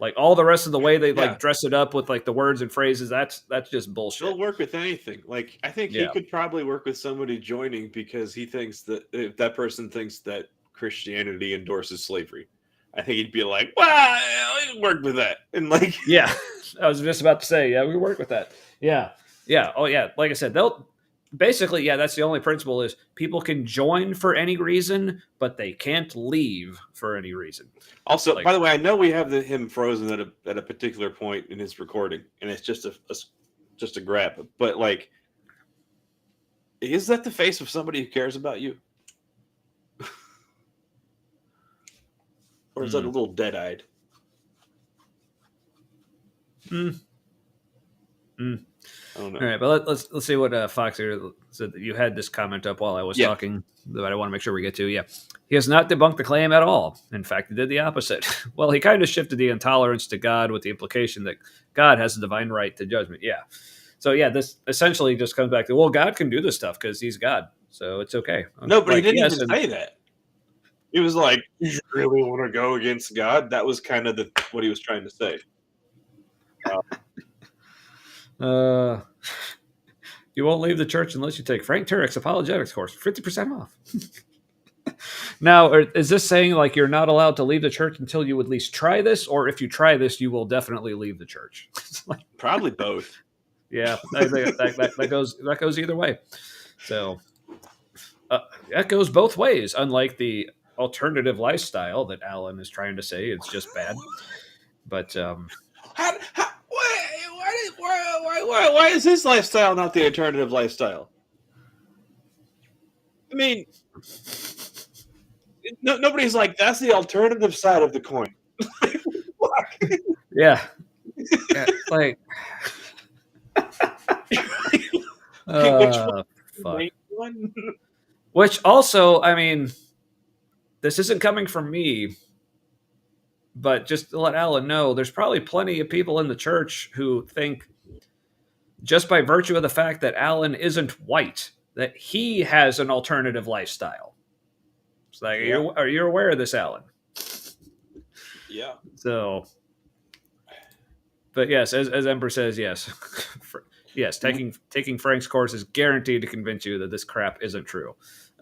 Like all the rest of the way they like dress it up with like the words and phrases, that's just bullshit. They'll work with anything. Like I think he could probably work with somebody joining because he thinks that if that person thinks that Christianity endorses slavery, I think he'd be like, "Well, we work with that." And like, yeah, I was just about to say, yeah, we work with that. Yeah. Yeah. Oh, yeah. Like I said, they'll basically, yeah, that's the only principle is people can join for any reason, but they can't leave for any reason. Also, by the way, I know we have him frozen at a particular point in his recording, and it's just a grab. But like, is that the face of somebody who cares about you, or is that a little dead-eyed? I don't know. All right, but let's see what Fox here said. That you had this comment up while I was talking that I want to make sure we get to. Yeah, he has not debunked the claim at all. In fact, he did the opposite. Well, he kind of shifted the intolerance to God with the implication that God has a divine right to judgment. Yeah, so yeah, this essentially just comes back to, well, God can do this stuff because he's God, so it's okay. No, but like, he didn't even say that. He was like, "You really want to go against God?" That was kind of what he was trying to say. You won't leave the church unless you take Frank Turek's apologetics course, 50% off. Now, is this saying like you're not allowed to leave the church until you at least try this, or if you try this, you will definitely leave the church? Probably both. Yeah, that goes either way. So that goes both ways. Unlike the alternative lifestyle that Alan is trying to say, it's just bad. But why is his lifestyle not the alternative lifestyle? I mean, nobody's like, that's the alternative side of the coin. yeah, like fuck. Which also, I mean, this isn't coming from me, but just to let Alan know, there's probably plenty of people in the church who think, just by virtue of the fact that Alan isn't white, that he has an alternative lifestyle. It's like, are you aware of this, Alan? Yeah. So, but yes, as Ember says, yes. Yes, taking Frank's course is guaranteed to convince you that this crap isn't true.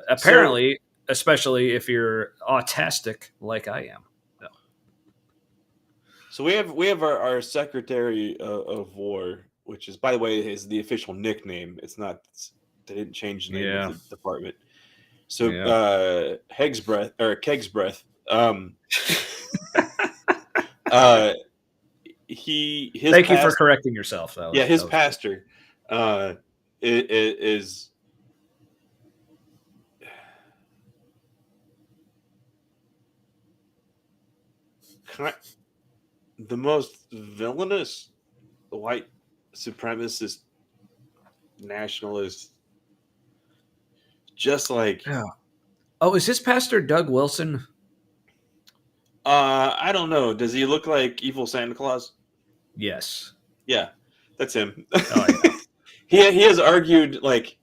Apparently, especially if you're autistic like I am. No. So we have our Secretary of War, which is, by the way, is the official nickname. It's not. They didn't change the name of the department. So Kegsbreath. Thank you for correcting yourself, though. Yeah, his pastor is the most villainous white supremacist nationalist. Just like, oh, is his pastor Doug Wilson? I don't know. Does he look like evil Santa Claus? Yes. Yeah, that's him. Oh, yeah. he has argued, like,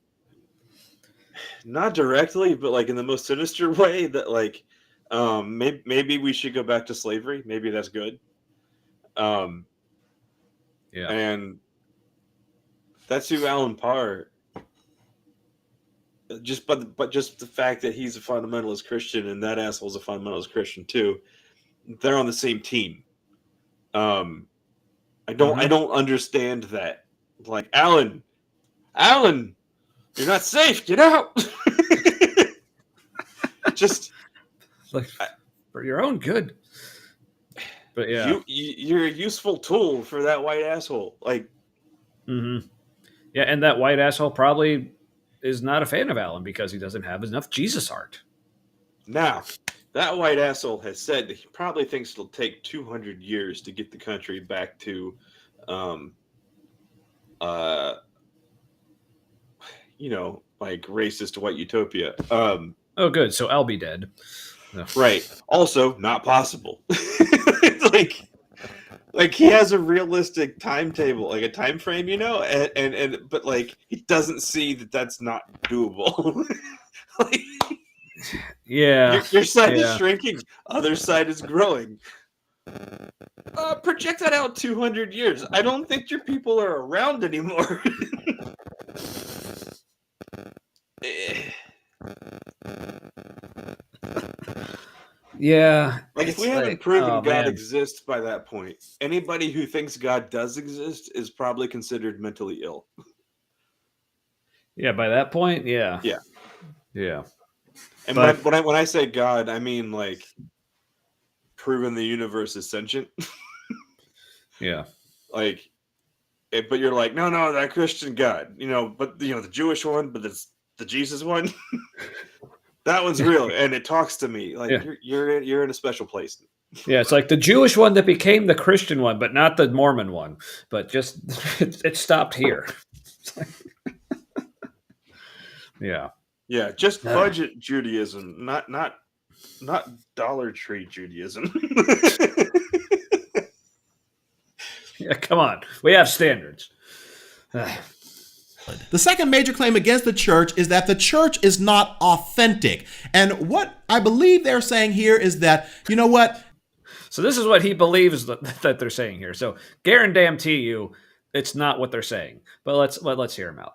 not directly, but like in the most sinister way, that like maybe we should go back to slavery. Maybe that's good. Yeah, and that's who Alan Parr. But just the fact that he's a fundamentalist Christian and that asshole's a fundamentalist Christian too, they're on the same team. I don't understand that. Like, Alan, you're not safe. Get out. Just like for your own good. But yeah, you're a useful tool for that white asshole. Like, yeah, and that white asshole probably is not a fan of Alan because he doesn't have enough Jesus art. Now, that white asshole has said that he probably thinks it'll take 200 years to get the country back to, like racist white utopia. Oh, good. So I'll be dead. No. Right. Also, not possible. It's like he has a realistic timetable, like a time frame, but like he doesn't see that that's not doable. Like, yeah, your side is shrinking, other side is growing. Project that out 200 years. I don't think your people are around anymore. Yeah. Like, if we haven't proven God exists by that point, anybody who thinks God does exist is probably considered mentally ill. Yeah, by that point, yeah. Yeah. Yeah. And when I say God, I mean like proven the universe is sentient. Yeah. Like, but you're like, no, that Christian God, but the Jewish one, but it's the Jesus one. That one's real, and it talks to me. Like, you're in a special place. Yeah, it's like the Jewish one that became the Christian one, but not the Mormon one. But just it stopped here. Yeah. Yeah, just budget Judaism, not Dollar Tree Judaism. Yeah, come on. We have standards. The second major claim against the church is that the church is not authentic. And what I believe they're saying here is that, you know what? So this is what he believes that they're saying here. So guarantee you, it's not what they're saying. But let's hear them out.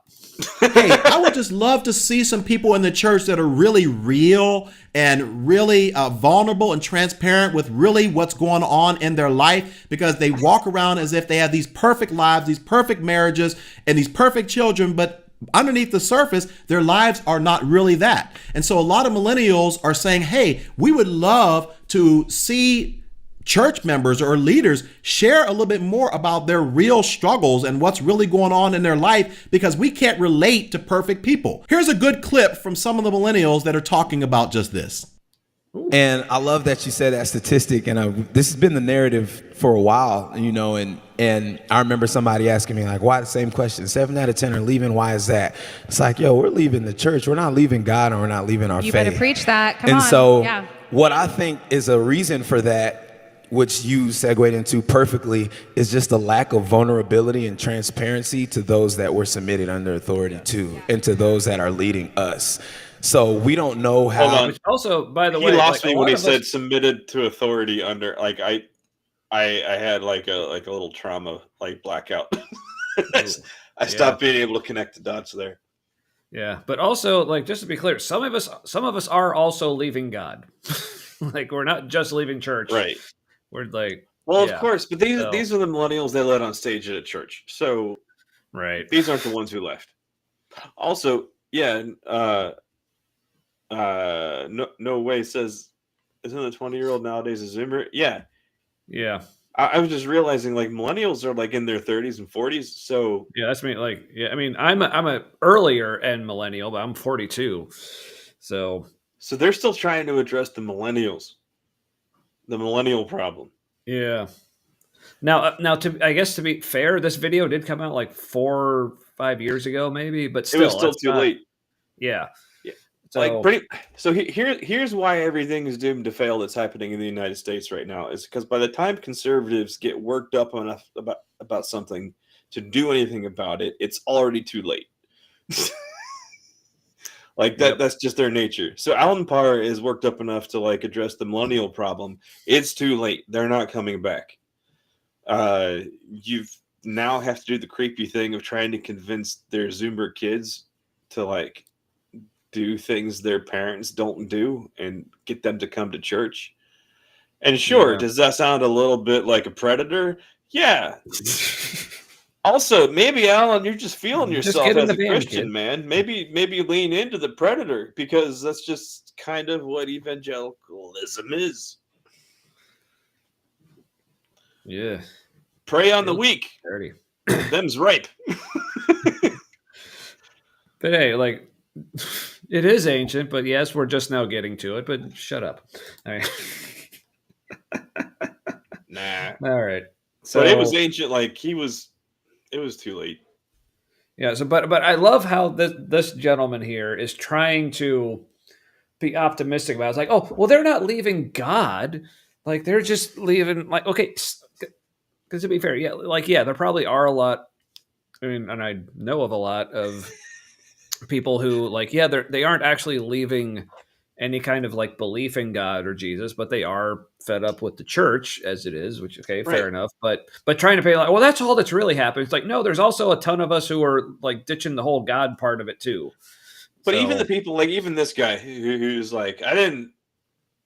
Hey, I would just love to see some people in the church that are really real and really vulnerable and transparent with really what's going on in their life, because they walk around as if they have these perfect lives, these perfect marriages, and these perfect children, but underneath the surface, their lives are not really that. And so a lot of millennials are saying, hey, we would love to see church members or leaders share a little bit more about their real struggles and what's really going on in their life, because we can't relate to perfect people. Here's a good clip from some of the millennials that are talking about just this. And I love that you said that statistic, and this has been the narrative for a while, and I remember somebody asking me, like, why the same question? 7 out of 10 are leaving. Why is that? It's like, yo, we're leaving the church. We're not leaving God, and we're not leaving our faith. You better preach that. Come and on. so Yeah. what I think is a reason for that, which you segued into perfectly, is just a lack of vulnerability and transparency to those that we're submitted under authority to, and to those that are leading us. So we don't know how. Hold on. Which also, by the He way, lost like, me a when lot he of said us- submitted to authority under, like, I had like a little trauma, like, blackout. I stopped being able to connect the dots there. Yeah, but also, like, just to be clear, some of us are also leaving God. Like, we're not just leaving church. Right. We're like, Well, yeah, of course, but these so- are the millennials they let on stage at a church. So right. these aren't the ones who left. Also, yeah, no way says, isn't a 20-year-old nowadays a Zoomer? Yeah. Yeah. I was just realizing, like, millennials are like in their 30s and 40s. So Yeah, that's me. Like, yeah, I mean, I'm a earlier end millennial, but I'm 42. So they're still trying to address the millennial problem. yeah. Now, I guess to be fair, this video did come out like 4 or 5 years ago, maybe, but still, It was still that's too not- late. Yeah. Yeah. So, Here's why everything is doomed to fail that's happening in the United States right now, is because by the time conservatives get worked up enough about something to do anything about it, it's already too late. Like that. Yep. That's just their nature. So Alan Parr is worked up enough to, like, address the millennial problem. It's too late. They're not coming back. You've now have to do the creepy thing of trying to convince their Zoomer kids to, like, do things their parents don't do and get them to come to church. And sure, Yeah. does that sound a little bit like a predator? Yeah. Also, maybe, Alan, you're just feeling Just yourself get in as the a van, Christian, kid. man. Maybe lean into the predator, because that's just kind of what evangelicalism is. yeah, Prey on the weak. dirty. Them's ripe. But hey, like, it is ancient, but yes, we're just now getting to it. But shut up. All right. Nah. All right. So But it was ancient. Like, it was too late. yeah. So, but I love how this gentleman here is trying to be optimistic about it. It's like, oh, well, they're not leaving God. Like, they're just leaving. Like, okay, because to be fair, yeah, like, yeah, there probably are a lot. I mean, and I know of a lot of people who, like, yeah, they aren't actually leaving any kind of, like, belief in God or Jesus, but they are fed up with the church as it is, which, okay, fair Right. enough. But trying to pay, like, well, that's all that's really happened. It's like, no, there's also a ton of us who are, like, ditching the whole God part of it too. But So- even the people, like, even this guy who's like, I'm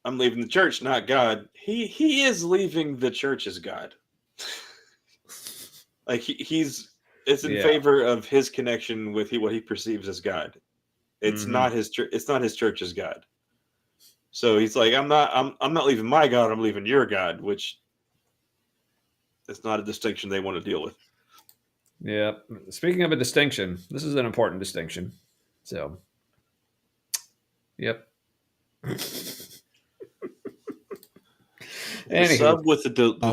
leaving the church, not God. He is leaving the church as God. Like, it's in Yeah. favor of his connection with what he perceives as God. It's Mhm. not his church. It's not his church as God. So he's like, I'm not leaving my God. I'm leaving your God, which is not a distinction they want to deal with. Yeah. Speaking of a distinction, this is an important distinction. So, yep. The Anywho. sub with the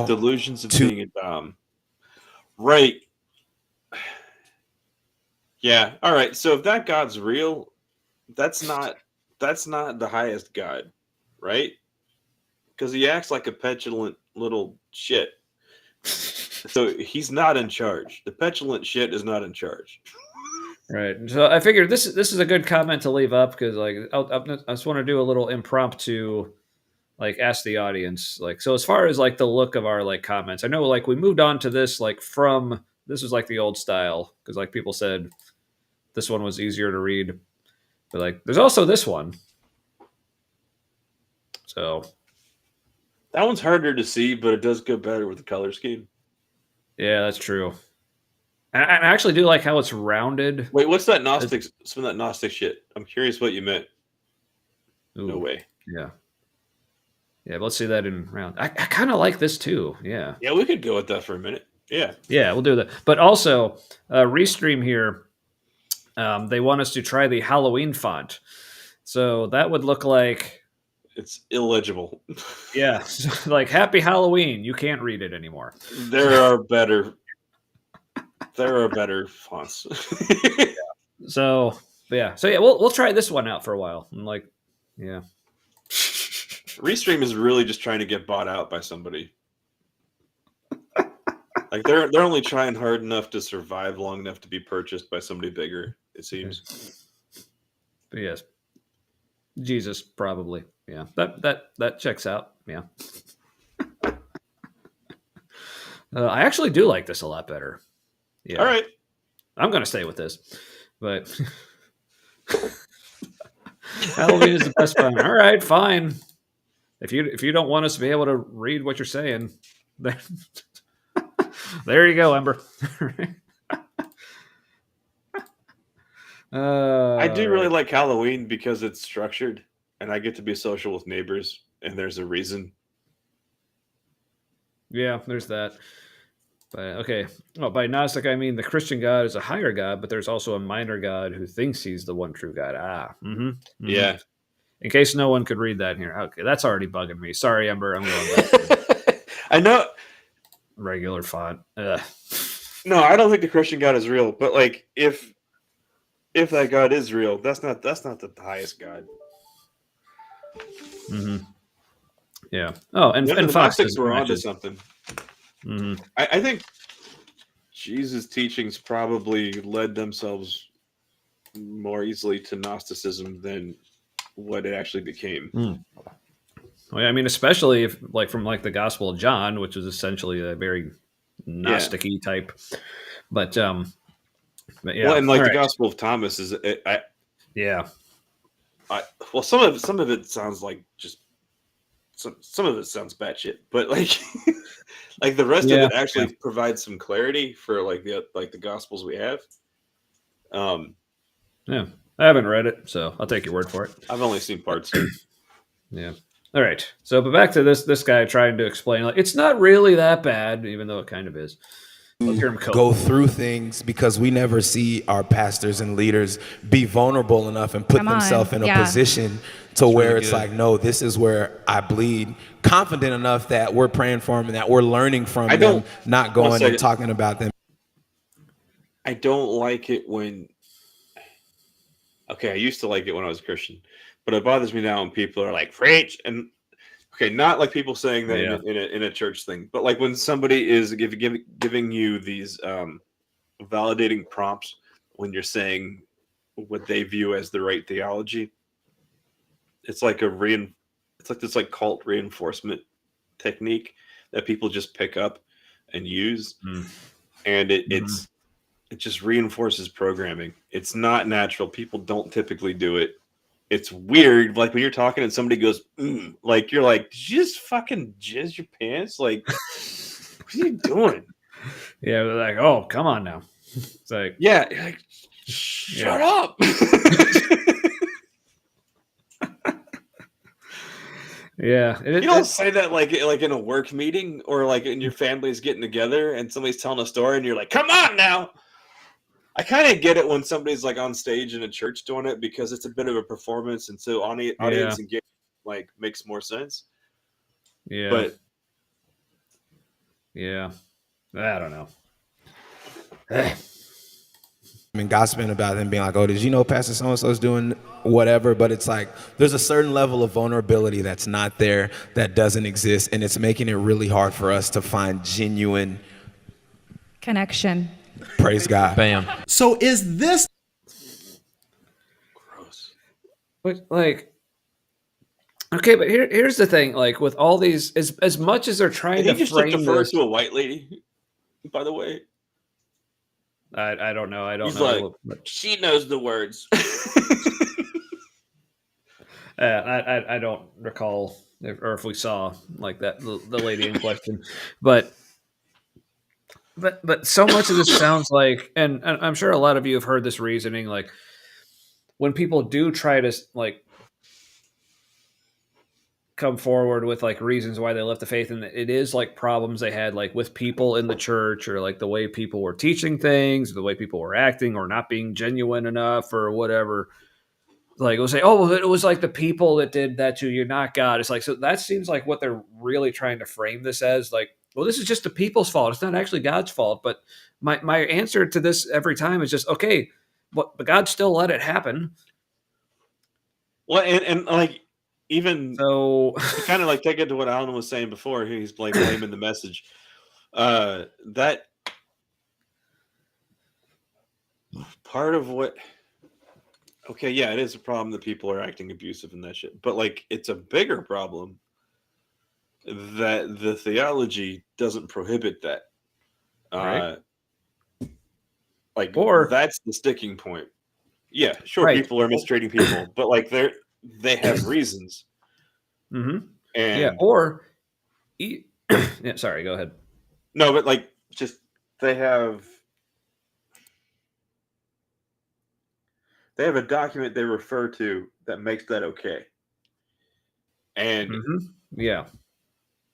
delusions of two- being a dom. Right. Yeah. All right. So if that God's real, that's not the highest God, right? Because he acts like a petulant little shit. So he's not in charge. The petulant shit is not in charge. Right. So I figured this is a good comment to leave up because, like, I just want to do a little impromptu, like, ask the audience. Like, so as far as, like, the look of our, like, comments, I know, like, we moved on to this, like, from this was like the old style because like people said this one was easier to read, but like there's also this one. So That one's harder to see, but it does go better with the color scheme. yeah, that's true. And I actually do like how it's rounded. Wait, what's that Gnostic? Some of that Gnostic shit. I'm curious what you meant. Ooh, No way. Yeah. Yeah, but let's see that in round. I kind of like this too. Yeah. Yeah, we could go with that for a minute. Yeah. Yeah, we'll do that. But also, Restream here, they want us to try the Halloween font. So that would look like, It's illegible. yeah, like Happy Halloween. You can't read it anymore. There are better fonts. So yeah, we'll try this one out for a while. I'm like, yeah, Restream is really just trying to get bought out by somebody. Like they're only trying hard enough to survive long enough to be purchased by somebody bigger, it seems. but yes, Jesus probably. Yeah, that checks out. Yeah, I actually do like this a lot better. Yeah, All right. I'm gonna stay with this, but Halloween is the best fun. All right, fine. If you don't want us to be able to read what you're saying, then there you go, Ember. I do really like Halloween because it's structured and I get to be social with neighbors and there's a reason. Yeah, there's that. But okay. Oh, by Gnostic I mean the Christian God is a higher God, but there's also a minor God who thinks he's the one true God. Yeah. In case no one could read that here. Okay, that's already bugging me. Sorry, Ember. I'm going back to I know. regular font. Ugh. No, I don't think the Christian God is real, but like if that God is real, that's not the highest God. Mm-hmm. Yeah. Oh, and The Fox Gnostics were onto matches. something. Mm-hmm. I think Jesus' teachings probably led themselves more easily to Gnosticism than what it actually became. Well, yeah, I mean, especially if like from like the Gospel of John, which is essentially a very Gnostic-y type. But yeah. Well, and like the Gospel of Thomas is, yeah. Well, some of it sounds like just some of it sounds batshit, but like like the rest of it actually provides some clarity for like the Gospels we have. Yeah, I haven't read it, so I'll take your word for it. I've only seen parts. Yeah. All right. So, but back to this guy trying to explain, like, it's not really that bad, even though it kind of is. Let's hear him go through things because we never see our pastors and leaders be vulnerable enough and put themselves in a position to where it's like, no, this is where I bleed. Confident enough that we're praying for them and that we're learning from them, not going and talking about them. I don't like it when. Okay, I used to like it when I was a Christian, but it bothers me now when people are like preach and. Okay, not like people saying that in a church thing, but like when somebody is giving you these validating prompts when you're saying what they view as the right theology. It's like this like cult reinforcement technique that people just pick up and use, and it just reinforces programming. It's not natural. People don't typically do it. It's weird, like when you're talking and somebody goes, like you're like, did you just fucking jizz your pants? Like, what are you doing? Yeah, they're like, oh, come on now. It's like, yeah, like, shut up. Yeah, you don't say that like in a work meeting or like in your family's getting together and somebody's telling a story and you're like, come on now. I kind of get it when somebody's like on stage in a church doing it because it's a bit of a performance, and so audience engagement like makes more sense. Yeah, but yeah, I don't know. And gossiping about them being like, oh, did you know Pastor so-and-so's doing whatever? But it's like there's a certain level of vulnerability that's not there, that doesn't exist, and it's making it really hard for us to find genuine connection. Praise God. Bam. So is this gross? But like, okay, but here's the thing. Like with all these, as much as they're trying to just frame defer this to a white lady, by the way. I don't know. I don't He's know. like, she knows the words. I don't recall if we saw like that the lady in question, but so much of this sounds like, and I'm sure a lot of you have heard this reasoning, like when people do try to like come forward with like reasons why they left the faith, and it is like problems they had like with people in the church, or like the way people were teaching things, the way people were acting, or not being genuine enough, or whatever. Like, it'll say, oh, well, it was like the people that did that to you, not God. It's like, so that seems like what they're really trying to frame this as. Like, well, this is just the people's fault. It's not actually God's fault. But my answer to this every time is just, okay, but God still let it happen. Well, and like, even So kind of like take it to what Alan was saying before. He's like blaming the message. That part of what. Okay, yeah, it is a problem that people are acting abusive and that shit. But like, it's a bigger problem that the theology doesn't prohibit that. Right. Like, Or that's the sticking point. Yeah, sure, right. people are mistreating people, but like they have reasons. Mm-hmm. And Yeah. Or yeah, sorry, go ahead. no, but like, just they have a document they refer to that makes that okay. And Yeah.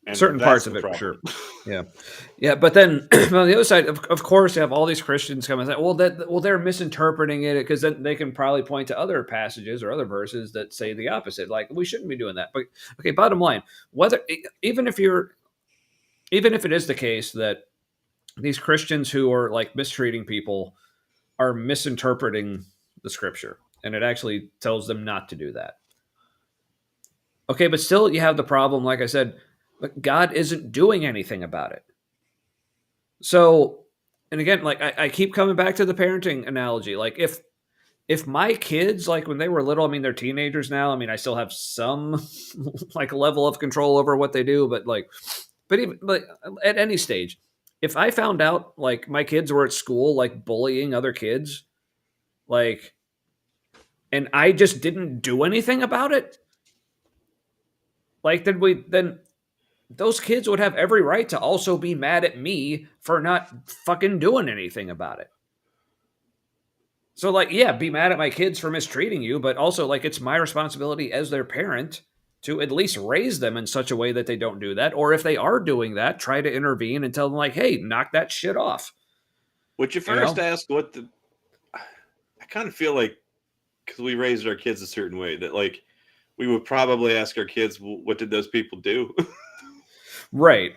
and Certain that's parts of the it, for sure. problem. Yeah. But then on the other side, of course, you have all these Christians come and say, well, they're misinterpreting it, because then they can probably point to other passages or other verses that say the opposite. Like, we shouldn't be doing that. But okay, bottom line, even if it is the case that these Christians who are like mistreating people are misinterpreting the scripture, and it actually tells them not to do that. Okay, but still you have the problem, like I said, but God isn't doing anything about it. So, and again, like I keep coming back to the parenting analogy. Like, if my kids, like when they were little, I mean, they're teenagers now. I mean, I still have some like level of control over what they do, but at any stage, if I found out like my kids were at school, like bullying other kids, like, and I just didn't do anything about it, like, then those kids would have every right to also be mad at me for not fucking doing anything about it. So, like, yeah, be mad at my kids for mistreating you, but also, like, it's my responsibility as their parent to at least raise them in such a way that they don't do that. Or if they are doing that, try to intervene and tell them, like, hey, knock that shit off. Would you first ask what the... I kind of feel like, because we raised our kids a certain way, that, like, we would probably ask our kids, well, what did those people do? Right.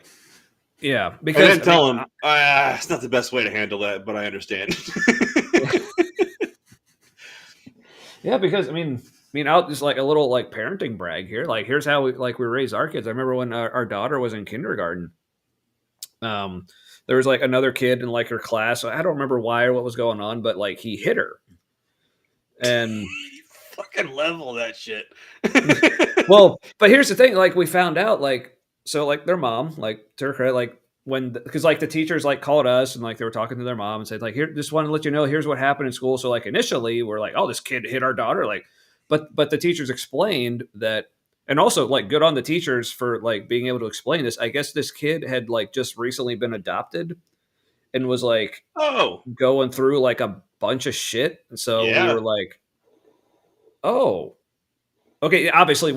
Yeah. Because and then tell them, it's not the best way to handle that, but I understand. Yeah, because I mean, out just like a little like parenting brag here. Like, here's how we raise our kids. I remember when our daughter was in kindergarten. There was like another kid in like her class. I don't remember why or what was going on, but like he hit her. And fucking level that shit. Well, but here's the thing. Like, we found out, like, so like their mom, like, to her credit, like, because like the teachers like called us and like they were talking to their mom and said, like, here, just want to let you know, here's what happened in school. So like initially we're like, oh, this kid hit our daughter, like, but the teachers explained that, and also like good on the teachers for like being able to explain this. I guess this kid had like just recently been adopted and was like going through like a bunch of shit, and so we were like, oh, okay. Obviously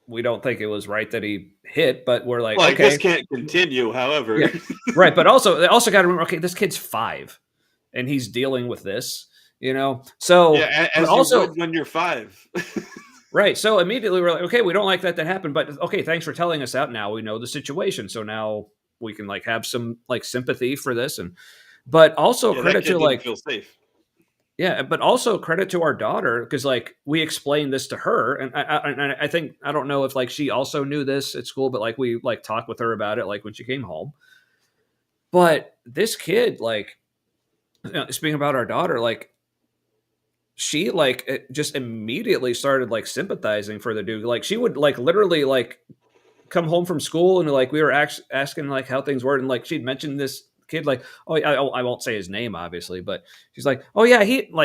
we don't think it was right that he hit, but we're like, well, okay, this can't continue. However, yeah. Right, but also got to remember, okay, this kid's 5, and he's dealing with this, So yeah, as also you would when you're 5, right? So immediately we're like, okay, we don't like that happened, but okay, thanks for telling us out. Now we know the situation, so now we can like have some like sympathy for this, but also credit to like feel safe. Yeah, but also credit to our daughter, because like we explained this to her, and I think, I don't know if like she also knew this at school, but like we like talked with her about it like when she came home. But this kid, like, speaking about our daughter, like she like just immediately started like sympathizing for the dude. Like she would like literally like come home from school and like we were asking like how things were, and like she'd mentioned this kid like, oh, I won't say his name obviously, but she's like, oh yeah,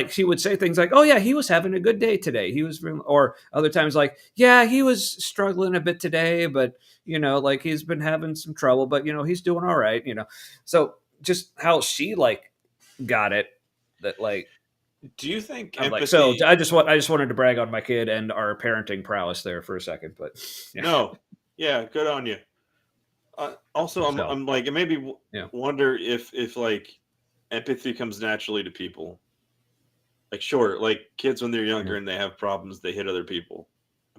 she would say things like, oh yeah, he was having a good day today. He was, or other times like, yeah, he was struggling a bit today, but like he's been having some trouble, but he's doing all right. So just how she like got it, that like. Do you think I'm empathy? like, so I just wanted to brag on my kid and our parenting prowess there for a second, but yeah. No, yeah, good on you. Also, I'm like, it made me wonder if like empathy comes naturally to people. Like, sure, like kids when they're younger and they have problems, they hit other people,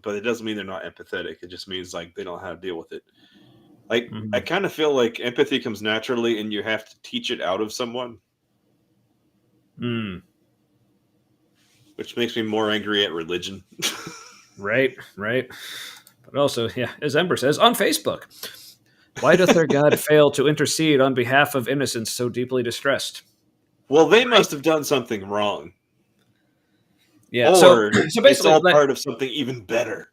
but it doesn't mean they're not empathetic. It just means like they don't know how to deal with it. Like, I kind of feel like empathy comes naturally, and you have to teach it out of someone. Which makes me more angry at religion. Right. But also, as Ember says, on Facebook, why doth their God fail to intercede on behalf of innocents so deeply distressed? Well, they must have done something wrong. Yeah, or so basically, it's all part of something even better.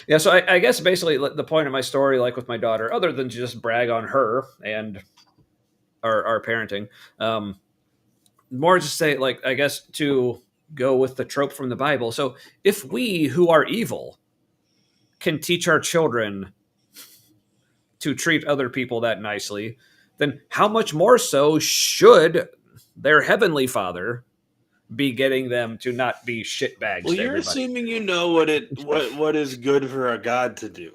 Yeah, so I guess basically the point of my story, like with my daughter, other than to just brag on her and our parenting, more to say, like, I guess to go with the trope from the Bible. So if we who are evil can teach our children to treat other people that nicely, then how much more so should their heavenly Father be getting them to not be shitbags? Well, to you're everybody? assuming you know what is good for a God to do.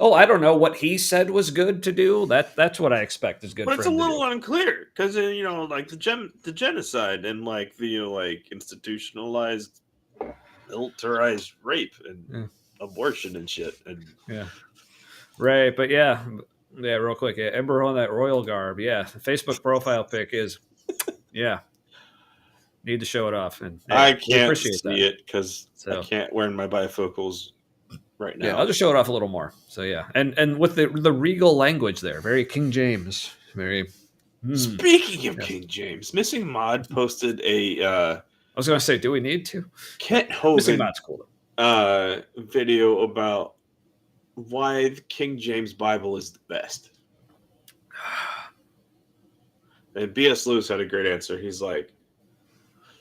Oh, I don't know what he said was good to do. That's what I expect is good. But for it's a him little to do. unclear because like the genocide and like the like institutionalized, militarized rape and abortion and shit. And Right, but real quick, Ember on that royal garb. Yeah, the Facebook profile pic is, need to show it off, and I we can't appreciate see it because So- I can't wear my bifocals right now. Yeah, I'll just show it off a little more. So and with the regal language there, very King James, very. Speaking of King James, Missing Mod posted a. I was going to say, do we need to? Kent Missing Hovind Mod's cool though. Video about why the King James Bible is the best. And B.S. Lewis had a great answer. He's like,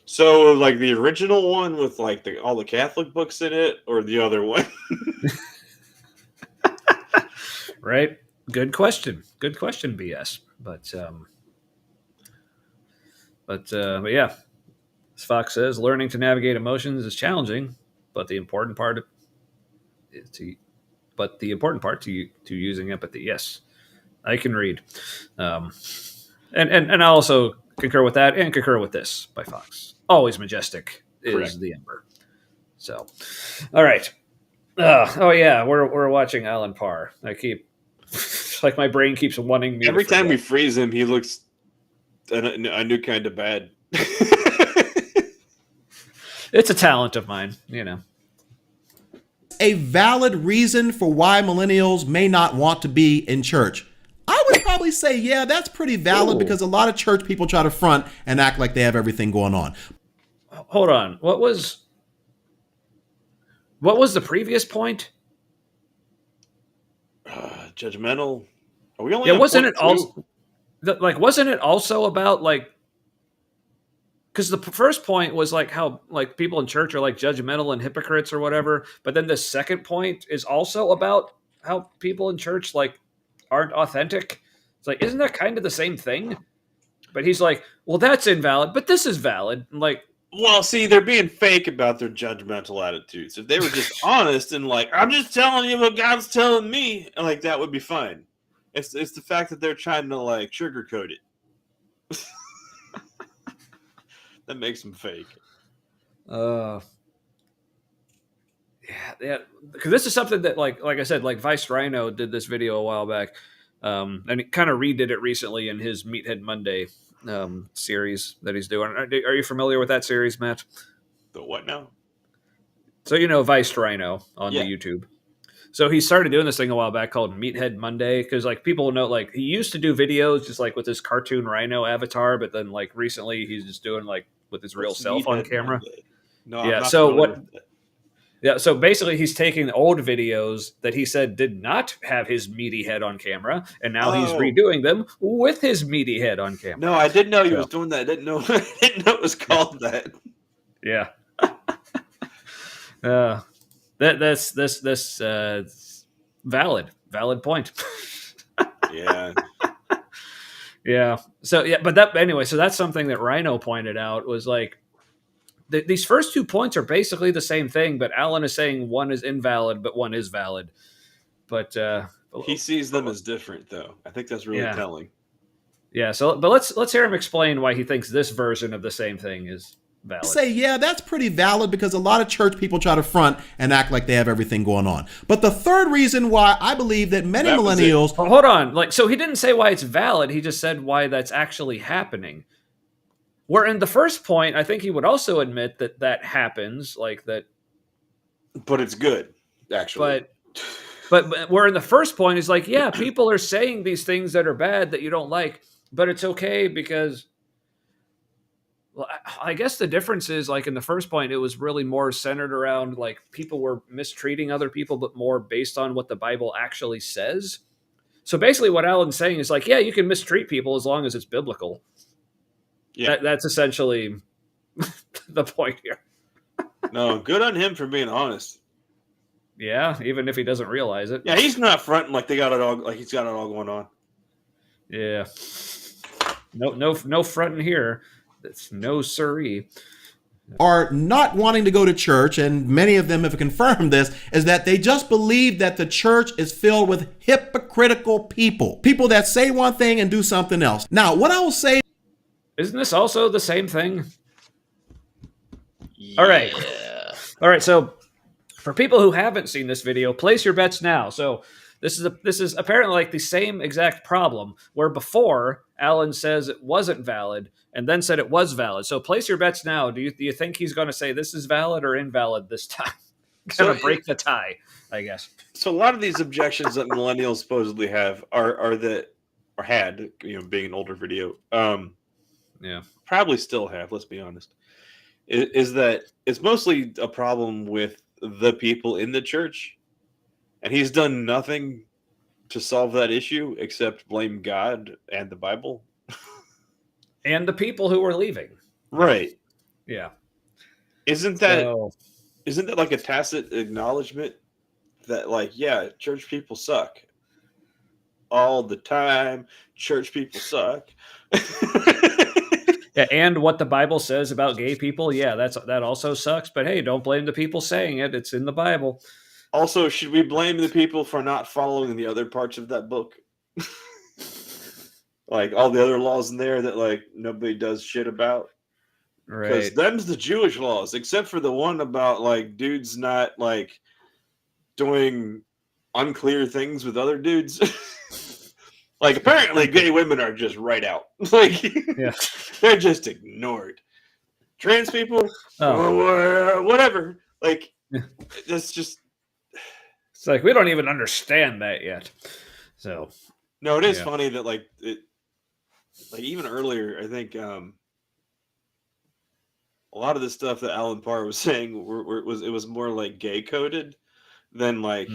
so like the original one with like all the Catholic books in it, or the other one? Right. Good question, BS. But yeah, as Fox says, learning to navigate emotions is challenging, but the important part to using empathy. Yes, I can read, and I also concur with that, and concur with this by Fox. Always majestic is Correct. the Ember. So, all right. We're watching Alan Parr. I keep like my brain keeps wanting me. Every time we freeze him, he looks a new kind of bad. It's a talent of mine, A valid reason for why millennials may not want to be in church? I would probably say, yeah, that's pretty valid because a lot of church people try to front and act like they have everything going on. Hold on. What was the previous point? Judgmental. Are we only? Wasn't it also wasn't it also about like? Because the first point was like how like people in church are like judgmental and hypocrites or whatever, but then the second point is also about how people in church like aren't authentic. It's like, isn't that kind of the same thing? But he's like, well, that's invalid, but this is valid. Like, well, see, they're being fake about their judgmental attitudes. If they were just honest and like, I'm just telling you what God's telling me, like that would be fine. It's the fact that they're trying to like sugarcoat it. That makes them fake. Yeah, because this is something that like I said, like Vice Rhino did this video a while back, and he kind of redid it recently in his Meathead Monday series that he's doing. Are you familiar with that series, Matt? The what now? So Vice Rhino on the YouTube. So he started doing this thing a while back called Meathead Monday because like people know like he used to do videos just like with his cartoon rhino avatar, but then like recently he's just doing like with his real self on camera. Monday? No, yeah. I'm not So familiar what? with that. Yeah, so basically he's taking old videos that he said did not have his meaty head on camera, and now he's Oh. redoing them with his meaty head on camera. No, I didn't know he So. was doing that. I didn't know. I didn't know it was called that. Yeah. That's valid point. Yeah. Yeah. So yeah, but that anyway. So that's something that Rhino pointed out was like these first 2 points are basically the same thing, but Alan is saying one is invalid, but one is valid. But He sees them as different, though. I think that's really telling. Yeah. So, but let's hear him explain why he thinks this version of the same thing is valid. Say, yeah, that's pretty valid because a lot of church people try to front and act like they have everything going on. But the third reason why I believe that many millennials... Well, hold on. Like, so he didn't say why it's valid. He just said why that's actually happening. Where in the first point, I think he would also admit that that happens, like that. But it's good, actually. But where in the first point is like, yeah, people are saying these things that are bad that you don't like, but it's okay because... Well, I guess the difference is like in the first point, it was really more centered around like people were mistreating other people, but more based on what the Bible actually says. So basically what Alan's saying is like, yeah, you can mistreat people as long as it's biblical. Yeah. That's essentially the point here. No, good on him for being honest. Yeah, even if he doesn't realize it. Yeah, he's not fronting like they got it all, like he's got it all going on. Yeah. No fronting here. That's no siree. Are not wanting to go to church, and many of them have confirmed this, is that they just believe that the church is filled with hypocritical people that say one thing and do something else. Now, what I will say... Isn't this also the same thing? Yeah. All right, so for people who haven't seen this video, place your bets now. So this is apparently like the same exact problem, where before Alan says it wasn't valid, and then said it was valid. So place your bets now. Do you think he's going to say this is valid or invalid this time? Going to break the tie, I guess. So a lot of these objections that millennials supposedly have are had, being an older video. Yeah, probably still have. Let's be honest. Is that it's mostly a problem with the people in the church, and he's done nothing to solve that issue except blame God and the Bible. And the people who were leaving. Right. Yeah. Isn't that like a tacit acknowledgement that, like, yeah, church people suck all the time. Church people suck. Yeah, and what the Bible says about gay people, yeah, that also sucks. But hey, don't blame the people saying it. It's in the Bible. Also, should we blame the people for not following the other parts of that book? Like all the other laws in there that like nobody does shit about. Right. Because them's the Jewish laws, except for the one about like dudes not like doing unclear things with other dudes. Like apparently gay women are just right out. Like yeah. They're just ignored. Trans people, whatever. Like that's just. It's like we don't even understand that yet. So. No, it is funny that like even earlier, I think a lot of the stuff that Alan Parr was saying it was more like gay coded than like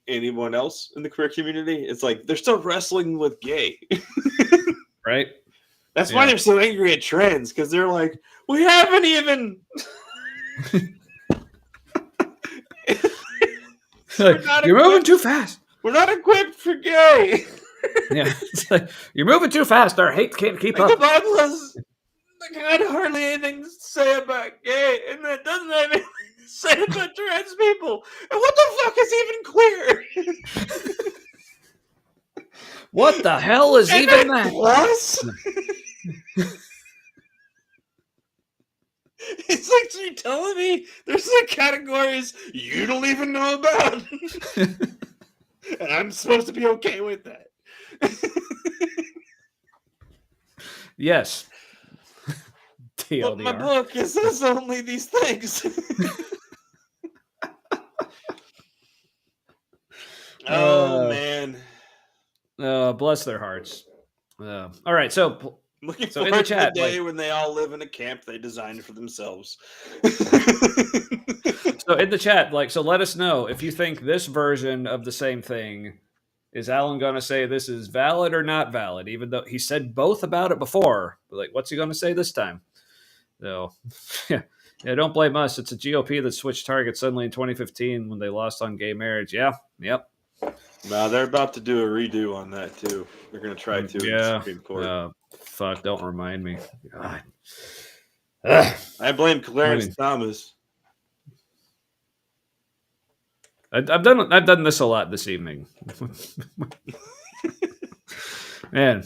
anyone else in the queer community. It's like they're still wrestling with gay, right? That's why they're so angry at trans, because they're like, we haven't even. You're moving too fast. We're not equipped for gay. Yeah, it's like, you're moving too fast. Our hate can't keep up. The Bible has kind of hardly anything to say about gay, and that doesn't have anything to say about trans people. And what the fuck is even queer? What the hell is even that? Plus? It's like, so you're telling me there's like categories you don't even know about? And I'm supposed to be okay with that. Yes. But my book says only these things. Oh man. Bless their hearts. All right, so Looking So in forward the to chat, the day like, when they all live in a camp they designed for themselves. so in the chat, like, so let us know if you think this version of the same thing. Is Alan going to say this is valid or not valid? Even though he said both about it before, but like, what's he going to say this time? So, yeah, don't blame us. It's a GOP that switched targets suddenly in 2015 when they lost on gay marriage. Yeah, yep. Nah, they're about to do a redo on that too. They're going to try to in the Yeah. Supreme Court. Fuck, don't remind me. God. Ugh. I blame Clarence I mean- Thomas. I've done this a lot this evening. Man,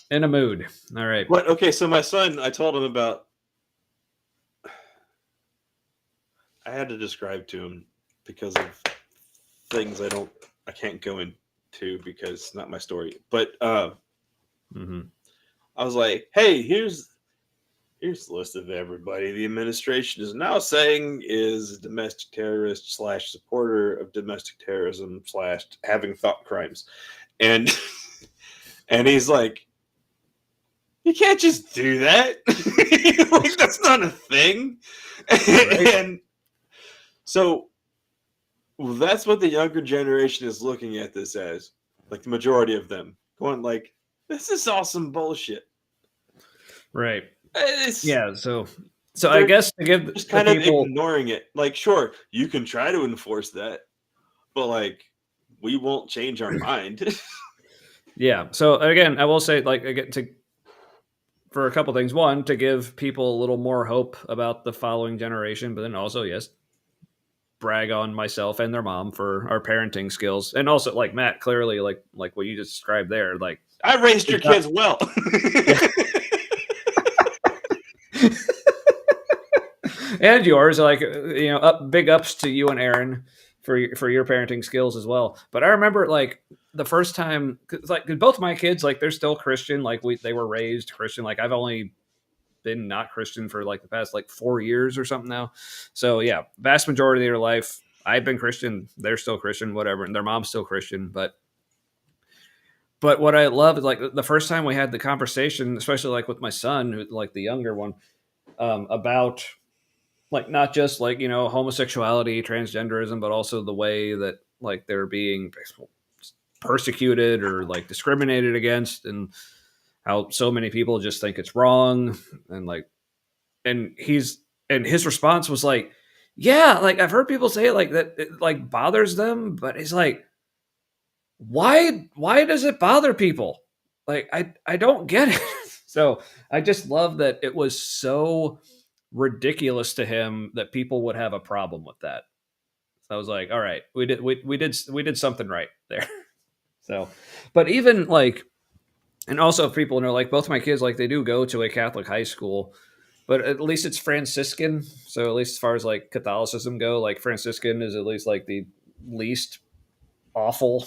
in a mood. All right. What? Okay, so my son, I told him about. I had to describe to him because of things I can't go into because it's not my story. But Mm-hmm. I was like, hey, here's the list of everybody the administration is now saying is a domestic terrorist / supporter of domestic terrorism / having thought crimes. And and he's like, you can't just do that. Like, that's not a thing. Right. And so that's what the younger generation is looking at this as. Like the majority of them going like, this is awesome bullshit. Right. It's, Yeah. So I guess to give just the kind of people, ignoring it. Like, sure, you can try to enforce that, but like, we won't change our mind. yeah. So again, I will say, like, again, for a couple things. One, to give people a little more hope about the following generation, but then also, yes, brag on myself and their mom for our parenting skills, and also, like Matt, clearly, like what you just described there, like I raised your kids well. and yours, like, big ups to you and Aaron for your parenting skills as well. But I remember, like, the first time, cause both my kids, like, they're still Christian, like they were raised Christian. Like, I've only been not Christian for like the past like 4 years or something now. So yeah, vast majority of their life I've been Christian, they're still Christian, whatever, and their mom's still Christian. But what I love is, like, the first time we had the conversation, especially like with my son, who, like, the younger one, about, like, not just, like, homosexuality, transgenderism, but also the way that, like, they're being persecuted or, like, discriminated against, and how so many people just think it's wrong. And, like, and his response was like, yeah, like, I've heard people say, like, that it, like, bothers them, but he's like, why does it bother people? Like, I don't get it. So I just love that it was so ridiculous to him that people would have a problem with that. So I was like, all right, we did something right there. So, but even, like, and also, if people know, like, both my kids, like, they do go to a Catholic high school, but at least it's Franciscan. So at least as far as, like, Catholicism go, like, Franciscan is at least, like, the least awful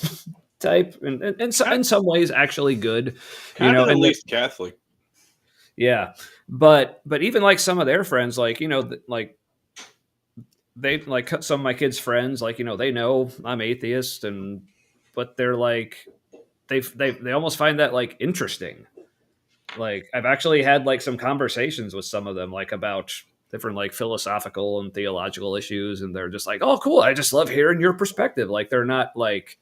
type, and so, in some ways actually good, Kind of at and least Catholic. yeah, but even, like, some of their friends, like, like, they, like, some of my kids' friends, like, they know I'm atheist, but they're like, they almost find that, like, interesting. Like, I've actually had, like, some conversations with some of them, like, about different, like, philosophical and theological issues, and they're just like, oh, cool, I just love hearing your perspective. Like, they're not like,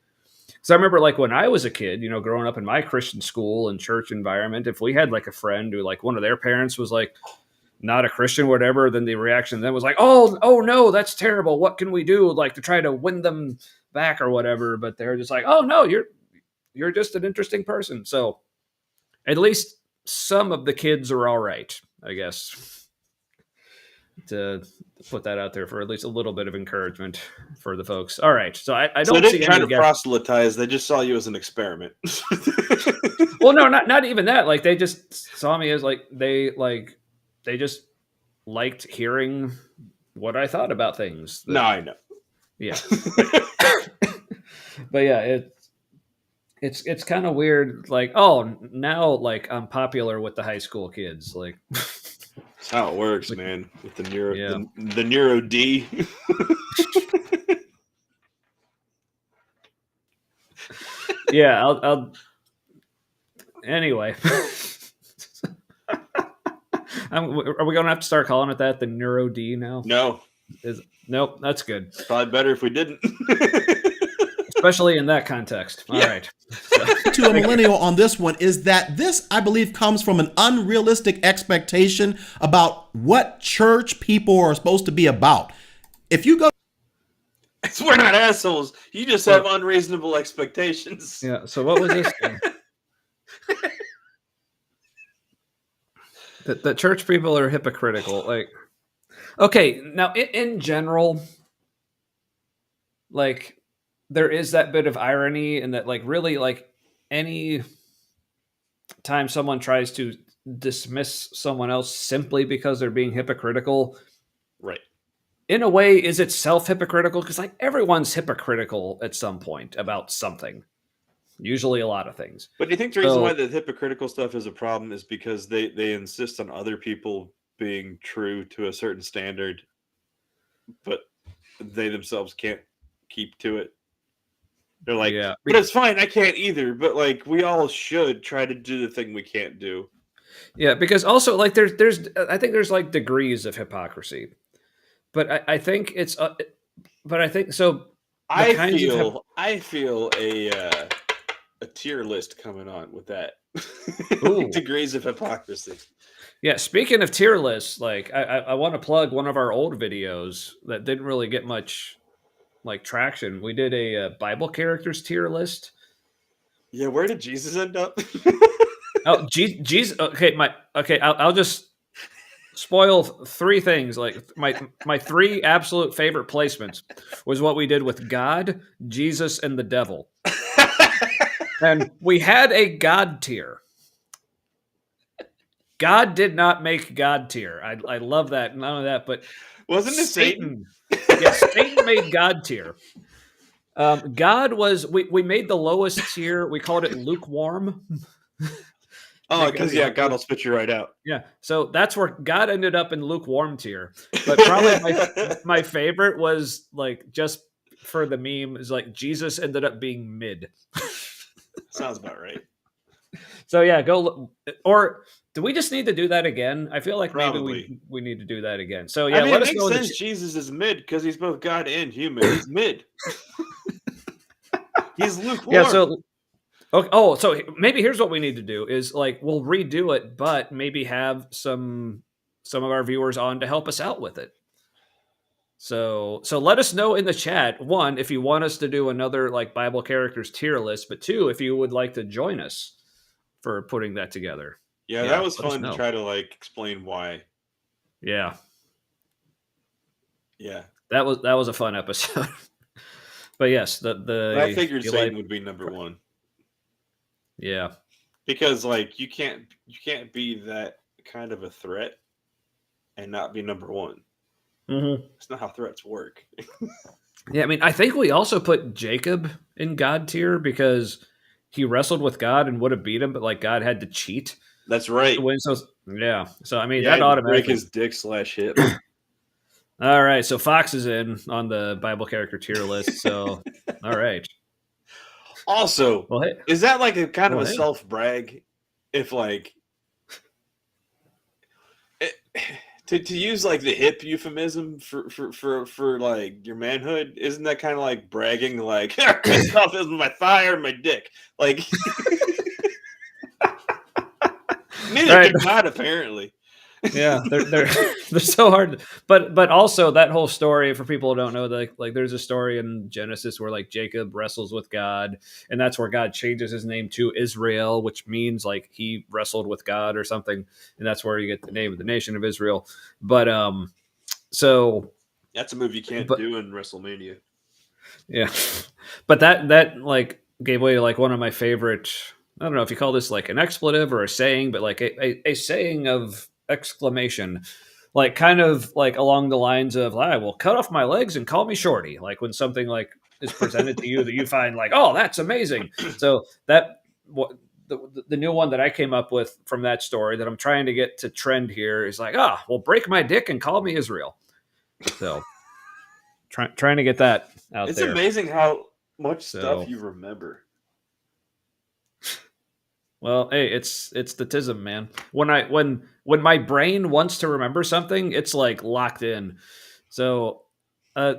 so I remember, like, when I was a kid, growing up in my Christian school and church environment, if we had, like, a friend who, like, one of their parents was, like, not a Christian, whatever, then the reaction then was like, oh no, that's terrible. What can we do, like, to try to win them back or whatever? But they're just like, oh no, you're just an interesting person. So at least some of the kids are all right, I guess, to put that out there for at least a little bit of encouragement for the folks. All right. So I So don't they see didn't try any to proselytize. They just saw you as an experiment. well, no, not even that. Like, they just saw me as, like, they just liked hearing what I thought about things. No, I know. Yeah. But yeah, it's kind of weird. Like, oh, now, like, I'm popular with the high school kids. Like, That's how it works, man. With the neuro, Yeah. the neuro D. yeah, I'll anyway. Are we going to have to start calling it that? The Neuro D now? No, Nope. That's good. probably better if we didn't. Especially in that context. All Yeah. right. To a millennial on this one is that this, I believe, comes from an unrealistic expectation about what church people are supposed to be about. If you go, We're not assholes. You just have unreasonable expectations. Yeah. So what was this thing? that church people are hypocritical. Like, okay, now in general, like, there is that bit of irony in that, like, really, like, any time someone tries to dismiss someone else simply because they're being hypocritical, Right. in a way, is itself hypocritical, because like everyone's hypocritical at some point about something, usually a lot of things. But do you think the reason why the hypocritical stuff is a problem is because they insist on other people being true to a certain standard, but they themselves can't keep to it? They're like, Yeah. but it's fine, I can't either. But like, we all should try to do the thing we can't do. Yeah, because also like there's I think there's like degrees of hypocrisy, but I think it's but I think so. I feel a tier list coming on with that. Ooh. Degrees of hypocrisy. Yeah, speaking of tier lists, like I want to plug one of our old videos that didn't really get much like traction. We did a Bible characters tier list. Yeah, where did Jesus end up? Oh, Jesus. Okay, I'll just spoil three things. Like my three absolute favorite placements was what we did with God, Jesus, and the devil. And we had a God tier. God did not make God tier. I love that. None of that, but Wasn't it Satan? Yes, Satan made God tier. God was we made the lowest tier. We called it lukewarm. Oh, because God will spit you right out. Yeah, so that's where God ended up in lukewarm tier. But probably my favorite was like just for the meme is like Jesus ended up being mid. Sounds about right. So yeah, go or do we just need to do that again? I feel like Probably. maybe we need to do that again. So yeah, I mean, let it us makes know. sense. Jesus is mid because he's both God and human. He's mid. He's lukewarm. Yeah. So okay. Oh, so maybe here's what we need to do is like we'll redo it, but maybe have some of our viewers on to help us out with it. So let us know in the chat, one, if you want us to do another like Bible characters tier list, but two, if you would like to join us for putting that together. Yeah, that was let us fun to know. try to like explain why. Yeah. Yeah. That was a fun episode. But yes, But I figured Satan would be number one. Yeah. Because like you can't be that kind of a threat and not be number one. Mm-hmm. That's not how threats work. Yeah, I mean, I think we also put Jacob in God tier because he wrestled with God and would have beat him, but like God had to cheat That's right. to win. So yeah, so I mean Yeah, that automatically break his dick /hip. All right, so Fox is in on the Bible character tier list. So all right. Also, Well, hey, is that like a kind of Well, a hey. self brag? If like to use like the hip euphemism for like your manhood, isn't that kind of like bragging? Like myself is my thigh or my dick. Like neither Right. can God apparently. Yeah, they're so hard, but also that whole story for people who don't know, like there's a story in Genesis where like Jacob wrestles with God, and that's where God changes his name to Israel, which means like he wrestled with God or something, and that's where you get the name of the nation of Israel. But so That's a move you can't do in WrestleMania. yeah, but that like gave way to like one of my favorite. I don't know if you call this like an expletive or a saying, but like a saying of exclamation, like kind of like along the lines of I will cut off my legs and call me shorty, like when something like is presented to you that you find like, oh, that's amazing. So that what the new one that I came up with from that story that I'm trying to get to trend here is like, well, break my dick and call me Israel. So trying to get that out It's there. amazing how much stuff you remember. Well, hey, it's the tism, man. When my brain wants to remember something, it's like locked in. So,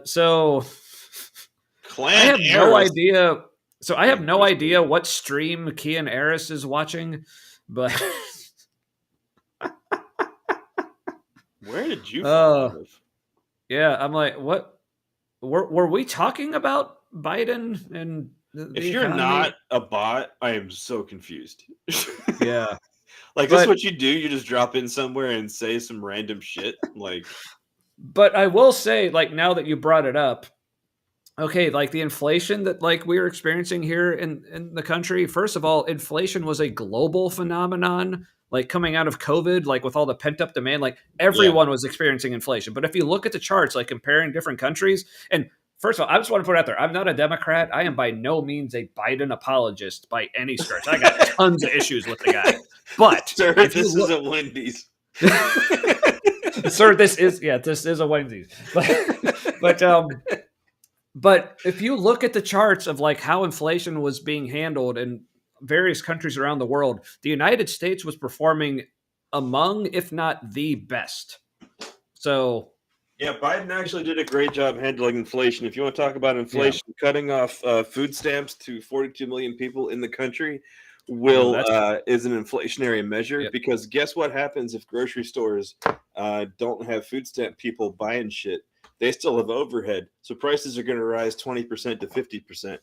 so I Clan have no Eris. idea. So I have no Yes, idea what stream Kian Eris is watching, but Where did you uh, fall off? yeah, I'm like, what? Were we talking about Biden and If the you're economy? not a bot, I am so confused. Yeah, Like this is but what you do, you just drop in somewhere and say some random shit. Like but I will say, like now that you brought it up, okay, like the inflation that like we're experiencing here in the country. First of all, inflation was a global phenomenon. Like coming out of COVID, like with all the pent up demand, like yeah. everyone was experiencing inflation. But if you look at the charts, like comparing different countries, and first of all, I just want to put it out there: I'm not a Democrat. I am by no means a Biden apologist by any stretch. I got tons of issues with the guy. But Sir, if you this look, isn't Wendy's. sir, this is a Wednesdays. But but if you look at the charts of like how inflation was being handled in various countries around the world, the United States was performing among, if not the best. So Yeah, Biden actually did a great job handling inflation. If you want to talk about inflation, cutting off food stamps to 42 million people in the country will is an inflationary measure. Yep. Because guess what happens if grocery stores don't have food stamp people buying shit? They still have overhead, so prices are going to rise 20% to 50%.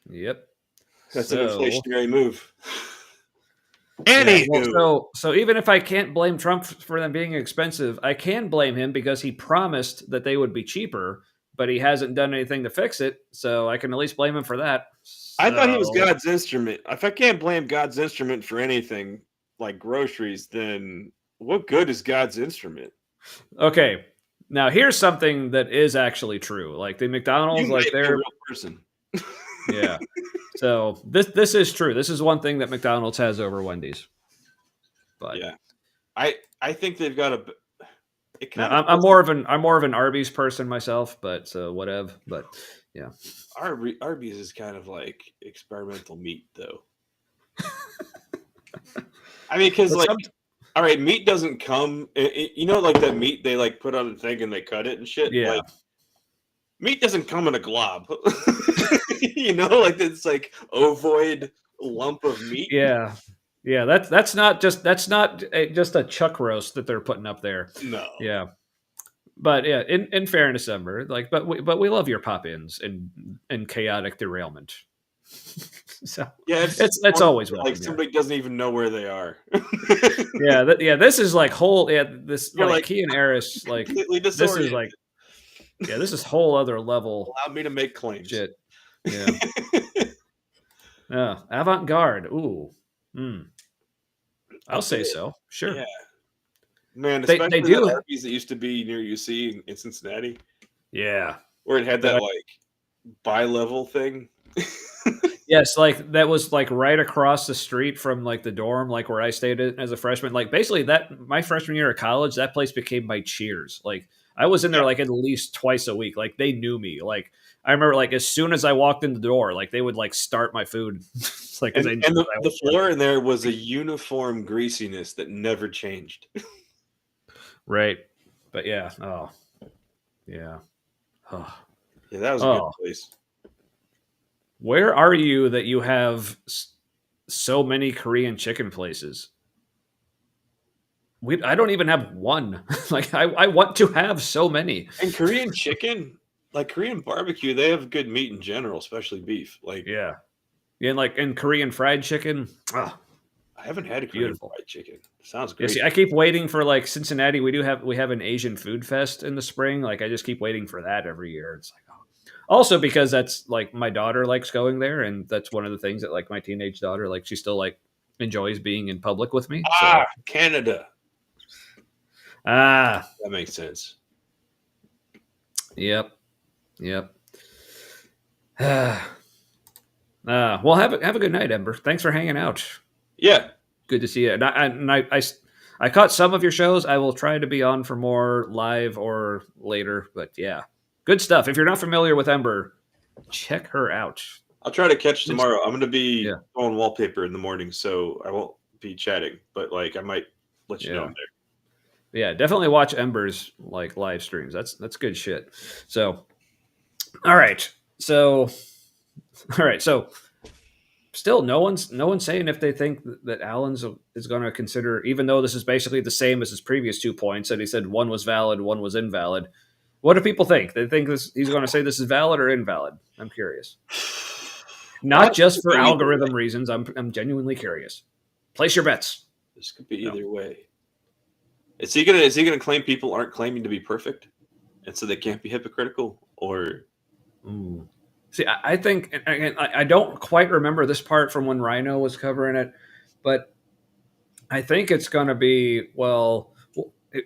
Yep. That's So, an inflationary move. yeah, Anywho, well, so even if I can't blame Trump for them being expensive, I can blame him because he promised that they would be cheaper, but he hasn't done anything to fix it. So I can at least blame him for that. I thought he was So- God's instrument. If I can't blame God's instrument for anything like groceries, then what good is God's instrument? Okay. Now here's something that is actually true. Like the McDonald's, You like might be a they're real person. yeah. So this is true. This is one thing that McDonald's has over Wendy's. But Yeah, I think they've got a. It now, kind of I'm more of an Arby's person myself. But so whatever. But yeah, Arby's is kind of like experimental meat, though. I mean, because But like, some- all right, meat doesn't come. You know, like that meat they like put on a thing and they cut it and shit. Yeah. Like, meat doesn't come in a glob. You know, like it's like ovoid lump of meat. yeah, yeah. That's not just just a chuck roast that they're putting up there. No. Yeah. But yeah, in fairness, Ember, like, but we love your pop-ins and chaotic derailment. So Yeah, it's always welcome. like somebody doesn't even know where they are. Yeah. This is like whole. Yeah, this You're like like Key and Eris. Like completely this is disoriented. like this is whole other level Allow me to make claims. shit. Yeah. Avant garde. Ooh. I'll say so. Sure. Yeah. Man, They especially do- that Arby's that used to be near UC in Cincinnati, Yeah. where it had that like bi-level thing. Yes, like that was like right across the street from like the dorm, like where I stayed as a freshman. Like basically that my freshman year of college, that place became my Cheers. Like I was in there like at least twice a week. Like they knew me. Like I remember like as soon as I walked in the door, like they would like start my food. It's like 'cause And, they and knew the, I the was- floor in there was a uniform greasiness that never changed. right. But yeah. Oh. Yeah. Oh. Yeah, that was a Oh. good place. Where are you that you have so many Korean chicken places? I don't even have one. Like I want to have so many. And Korean chicken, like Korean barbecue, they have good meat in general, especially beef. Like Yeah. Yeah, and like in Korean fried chicken. Ah, I haven't had a Korean Beautiful. fried chicken. Sounds yeah, great. see, I keep waiting for like Cincinnati. We have an Asian food fest in the spring. Like I just keep waiting for that every year. It's like also because that's like my daughter likes going there, and that's one of the things that like my teenage daughter like she still like enjoys being in public with me. So, Canada. ah, That makes sense. yep. Well, have a good night, Ember. Thanks for hanging out. Yeah. Good to see you. And I caught some of your shows. I will try to be on for more live or later. But yeah, good stuff. If you're not familiar with Ember, check her out. I'll try to catch tomorrow. I'm going to be Yeah. on wallpaper in the morning, so I won't be chatting. But like, I might let you know I'm there. Yeah, definitely watch Ember's like live streams. That's good shit. So, all right. So still no one's saying if they think that Allen's is going to consider, even though this is basically the same as his previous 2 points that he said one was valid, one was invalid. What do people think? They think he's going to say this is valid or invalid? I'm curious. Not just for algorithm reasons. I'm genuinely curious. Place your bets. This could be either way. Is he gonna claim people aren't claiming to be perfect, and so they can't be hypocritical? Or see, I think, and I don't quite remember this part from when Rhino was covering it, but I think it's going to be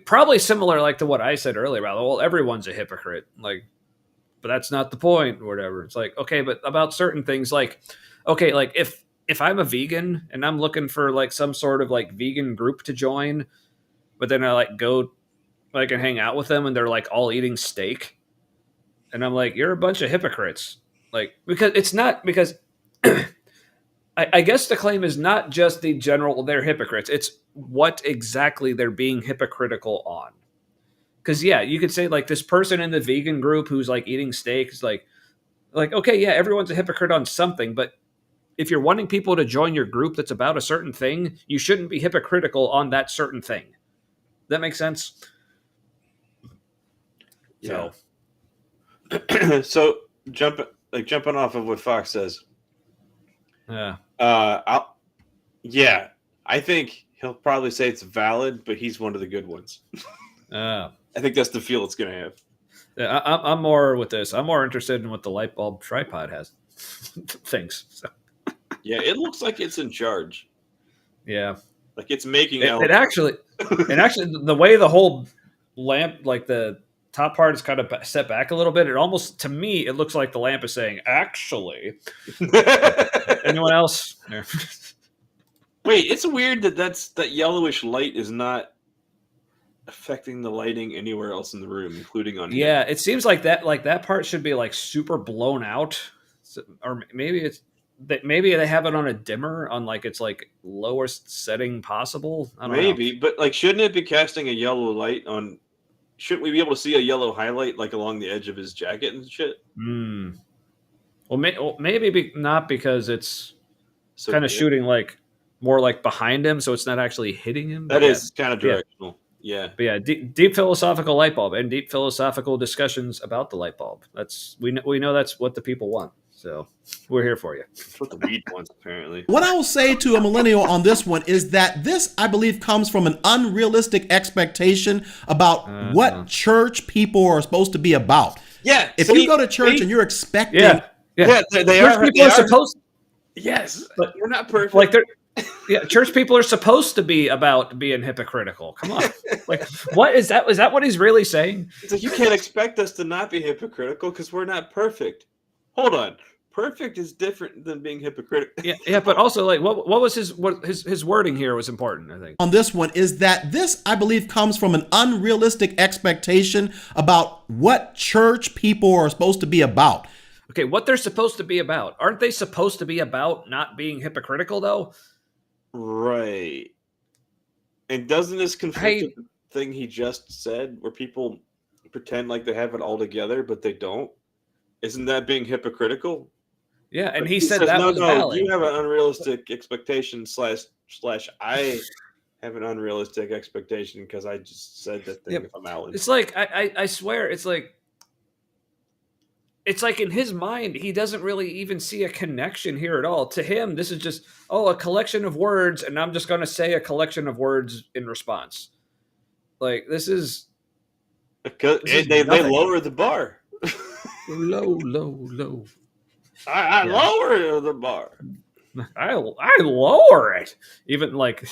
probably similar like to what I said earlier about, well, everyone's a hypocrite, like, but that's not the point or whatever. It's like, okay, but about certain things, like, okay, like if I'm a vegan and I'm looking for like some sort of like vegan group to join, but then I like go like and hang out with them and they're like all eating steak, and I'm like, you're a bunch of hypocrites. Like, because it's not, because I guess the claim is not just the general, they're hypocrites. It's what exactly they're being hypocritical on. Because, yeah, you could say, like, this person in the vegan group who's, like, eating steak is like, okay, yeah, everyone's a hypocrite on something, but if you're wanting people to join your group that's about a certain thing, you shouldn't be hypocritical on that certain thing. That makes sense? Yeah. So, jumping off of what Fox says. Yeah. I think he'll probably say it's valid, but he's one of the good ones. I think that's the feel it's going to have. Yeah, I'm more with this. I'm more interested in what the light bulb tripod has. Thinks. So. Yeah, it looks like it's in charge. Yeah. Like it's making it actually, the way the whole lamp, like the top part is kind of set back a little bit. It almost, to me, it looks like the lamp is saying, actually. Anyone else? Yeah. Wait, it's weird that yellowish light is not affecting the lighting anywhere else in the room, including on Yeah, here. it seems like that part should be like super blown out. So, or maybe they have it on a dimmer on like its like lowest setting possible. I don't know. But like, shouldn't it be casting a yellow light on? Shouldn't we be able to see a yellow highlight like along the edge of his jacket and shit? Well, maybe not, because it's So kind of shooting like more like behind him, so it's not actually hitting him. That is kind of directional. Yeah. But yeah, deep philosophical light bulb and deep philosophical discussions about the light bulb. We know that's what the people want. So we're here for you. That's what the weed wants, apparently. What I will say to a millennial on this one is that this, I believe, comes from an unrealistic expectation about what church people are supposed to be about. Yeah. If you go to church and you're expecting... Yeah, they church are. People are supposed... Yes, but we're not perfect. Like church people are supposed to be about being hypocritical. Come on. Like, what is that? Is that what he's really saying? It's like, you can't expect us to not be hypocritical because we're not perfect. Hold on. Perfect is different than being hypocritical. Yeah, but also, like, what was his wording here was important, I think. On this one is that this, I believe, comes from an unrealistic expectation about what church people are supposed to be about. Okay, what they're supposed to be about. Aren't they supposed to be about not being hypocritical, though? Right. And doesn't this conflict with the thing he just said, where people pretend like they have it all together, but they don't? Isn't that being hypocritical? Yeah, and he said that was valid. You have an unrealistic expectation / I have an unrealistic expectation because I just said that thing if I'm Alan. It's like, I swear, it's like in his mind, he doesn't really even see a connection here at all. To him, this is just, a collection of words, and I'm just going to say a collection of words in response. Like, this is... They lower the bar. Low. I lower the bar. I lower it. Even like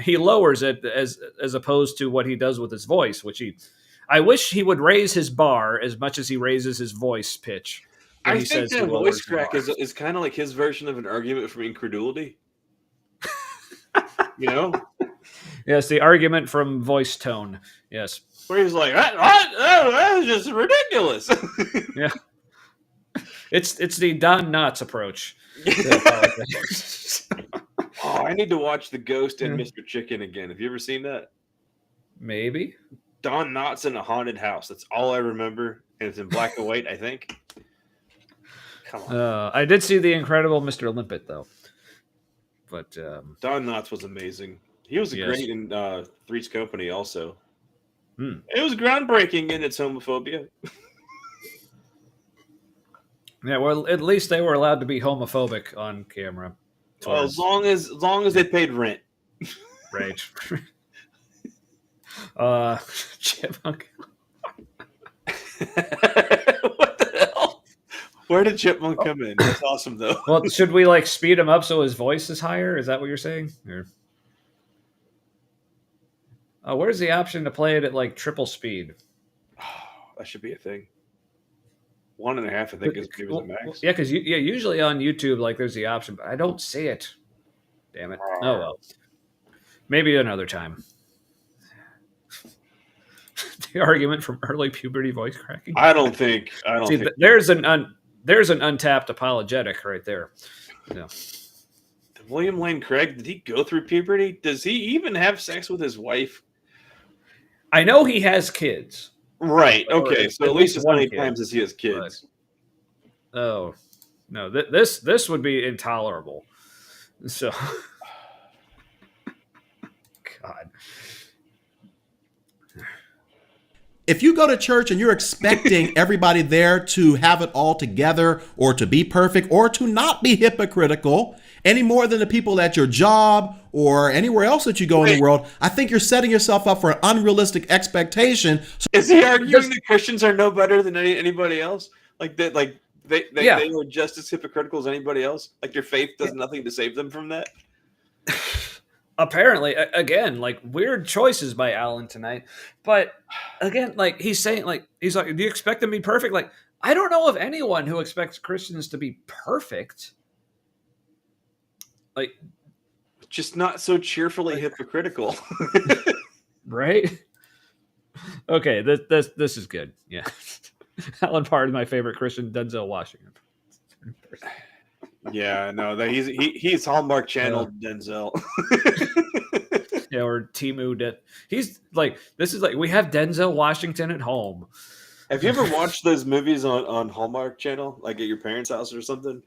he lowers it as opposed to what he does with his voice, which I wish he would raise his bar as much as he raises his voice pitch. I think that voice crack is kind of like his version of an argument from incredulity. You know? Yes, the argument from voice tone. Yes. Where he's like, that is just ridiculous. Yeah. It's the Don Knotts approach. To apologize. Oh, I need to watch The Ghost and Yeah. Mr. Chicken again. Have you ever seen that? Maybe. Don Knotts in a haunted house. That's all I remember, and it's in black and white, I think. Come on. I did see the incredible Mr. Limpet though, but Don Knotts was amazing. He was Yes. great in Three's Company also. Hmm. It was groundbreaking in its homophobia. yeah. Well, at least they were allowed to be homophobic on camera. Well, as long as they paid rent. Right. Chipmunk. What the hell? Where did Chipmunk come in? That's awesome though. Well, should we like speed him up so his voice is higher? Is that what you're saying? Or where's the option to play it at like triple speed? That should be a thing. 1.5, I think, is maybe the max. Yeah, because usually on YouTube, like there's the option, but I don't see it. Damn it! Oh well, maybe another time. The argument from early puberty voice cracking. I don't think. See, there's an untapped apologetic right there. Yeah. William Lane Craig, did he go through puberty? Does he even have sex with his wife? I know he has kids. Right. Okay. Or So at least as one many kid. times as he has kids. Right. Oh no! This would be intolerable. So, God. If you go to church and you're expecting everybody there to have it all together or to be perfect or to not be hypocritical any more than the people at your job or anywhere else that you go in the world, I think you're setting yourself up for an unrealistic expectation. So Is he arguing that Christians are no better than anybody else? Like that? Like they are just as hypocritical as anybody else? Like their faith does nothing to save them from that? Apparently, again, like weird choices by Alan tonight. But again, like he's saying, like he's like, do you expect them to be perfect? Like I don't know of anyone who expects Christians to be perfect. Like, just not so cheerfully hypocritical, right? Okay, this is good. Yeah, Alan Parr is my favorite Christian. Denzel Washington. Yeah, no, that he's Hallmark Channel Denzel. Yeah, or Timu. He's like, this is like we have Denzel Washington at home. Have you ever watched those movies on Hallmark Channel, like at your parents' house or something?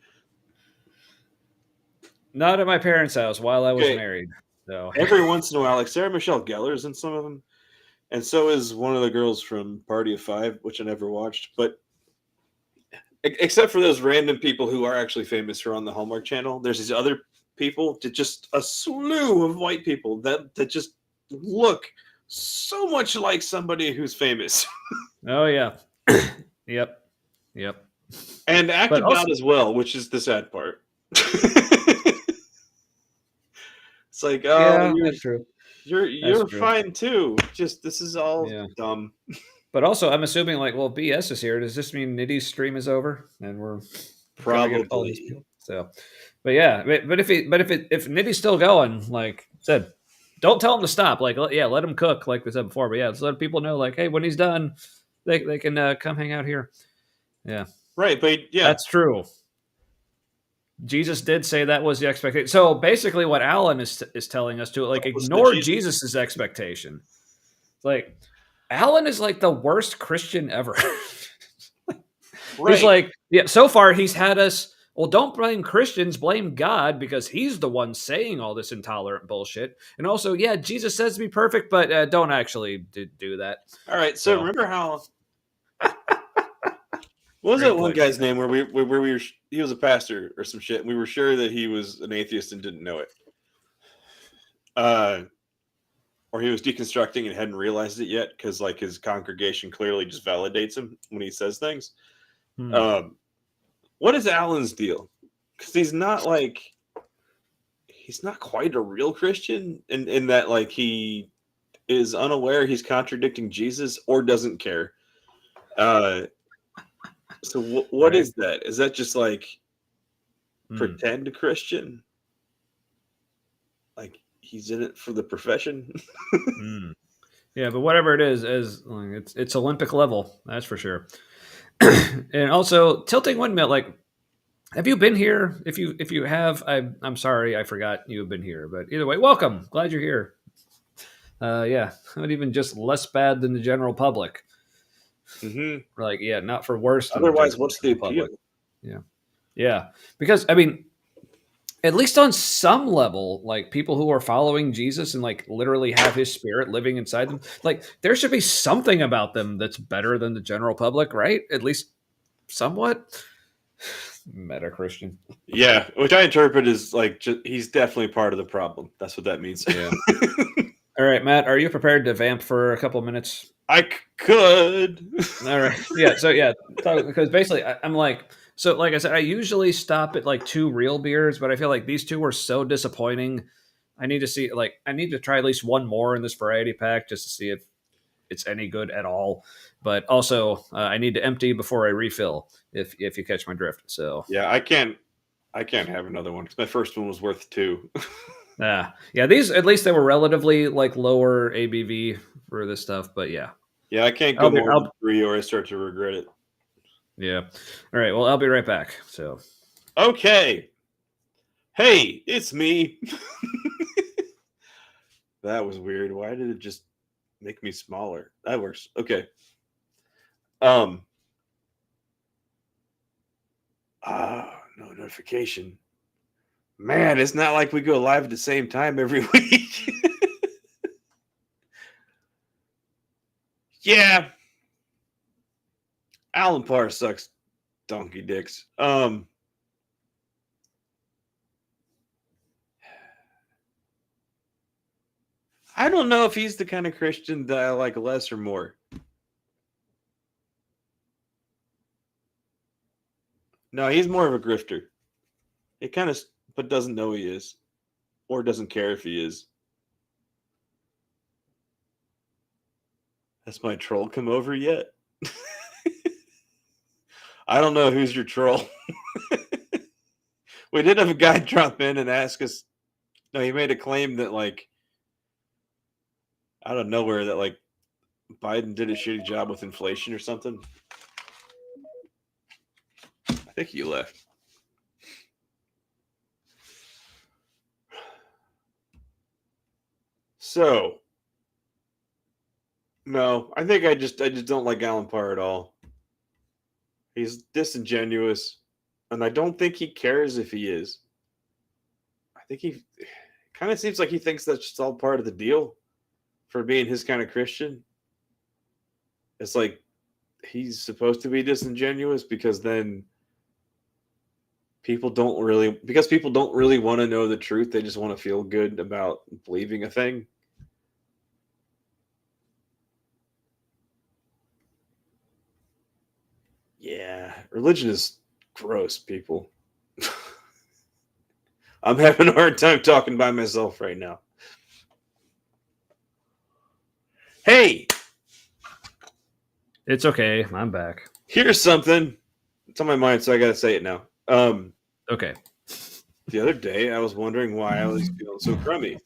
Not at my parents' house while I was married. So every once in a while, like Sarah Michelle Gellar's in some of them, and so is one of the girls from Party of Five, which I never watched, but. Except for those random people who are actually famous who are on the Hallmark Channel, there's these other people, just a slew of white people that just look so much like somebody who's famous. Oh yeah, yep. And act about as well, which is the sad part. It's like, oh, yeah, that's true. You're fine too. Just this is all dumb. But also, I'm assuming like, well, BS is here. Does this mean Nitty's stream is over and we're probably so? But yeah, but if Nitty's still going, like I said, don't tell him to stop. Like, let him cook, like we said before. But yeah, just let people know, like, hey, when he's done, they can come hang out here. Yeah, right. But yeah, that's true. Jesus did say that was the expectation. So basically, what Alan is telling us to like ignore Jesus's expectation. It's like. Alan is like the worst Christian ever. Right. He's like, so far he's had us, well, don't blame Christians, blame God, because he's the one saying all this intolerant bullshit. And also, Jesus says to be perfect, but don't actually do that. All right, so remember how... What was that one guy's name where we were, he was a pastor or some shit, and we were sure that he was an atheist and didn't know it. Or he was deconstructing and hadn't realized it yet because, like, his congregation clearly just validates him when he says things. What is Alan's deal? Because he's not quite a real Christian in that, like, he is unaware he's contradicting Jesus or doesn't care. So what is that? Is that just like pretend Christian? Like, he's in it for the profession. Yeah, but whatever it is it's Olympic level, that's for sure. And also tilting windmill. Like, have you been here? If you have, I'm sorry, I forgot you have been here. But either way, welcome. Glad you're here. Yeah, not even just less bad than the general public. Hmm. Like, yeah, not for worse than Otherwise, the what's the general appeal? public. Yeah, yeah. Because I mean, at least on some level, like people who are following Jesus and like literally have his spirit living inside them, like there should be something about them that's better than the general public, right? At least somewhat. Meta Christian. Yeah, which I interpret as like he's definitely part of the problem. That's what that means. Yeah. All right, Matt, are you prepared to vamp for a couple minutes? Could. All right. Yeah. So yeah, because basically I'm like, so like I said, I usually stop at like 2 real beers, but I feel like these 2 were so disappointing. I need to see, like, I need to try at least one more in this variety pack just to see if it's any good at all. But also, I need to empty before I refill. If you catch my drift. So Yeah, I can't have another one because my first one was worth 2. yeah, these at least they were relatively like lower ABV for this stuff. But yeah, Yeah, I can't go more than 3 or I start to regret it. Yeah. All right. Well, I'll be right back. So. Okay. Hey, it's me. That was weird. Why did it just make me smaller? That works. Okay. No notification. Man, it's not like we go live at the same time every week. Yeah. Alan Parr sucks donkey dicks. I don't know if he's the kind of Christian that I like less or more. No, he's more of a grifter. He kind of, but doesn't know he is, or doesn't care if he is. Has my troll come over yet? I don't know who's your troll. We did have a guy drop in and ask us. No, he made a claim that, like, out of nowhere, that like Biden did a shitty job with inflation or something. I think he left. So, no, I think I just don't like Alan Parr at all. He's disingenuous, and I don't think he cares if he is. I think he kind of seems like he thinks that's just all part of the deal for being his kind of Christian. It's like he's supposed to be disingenuous because then people don't really want to know the truth. They just want to feel good about believing a thing. Yeah, religion is gross, people. I'm having a hard time talking by myself right now. Hey, It's okay. I'm back. here's something. It's on my mind, so I gotta say it now. Okay. The other day, I was wondering why I was feeling so crummy.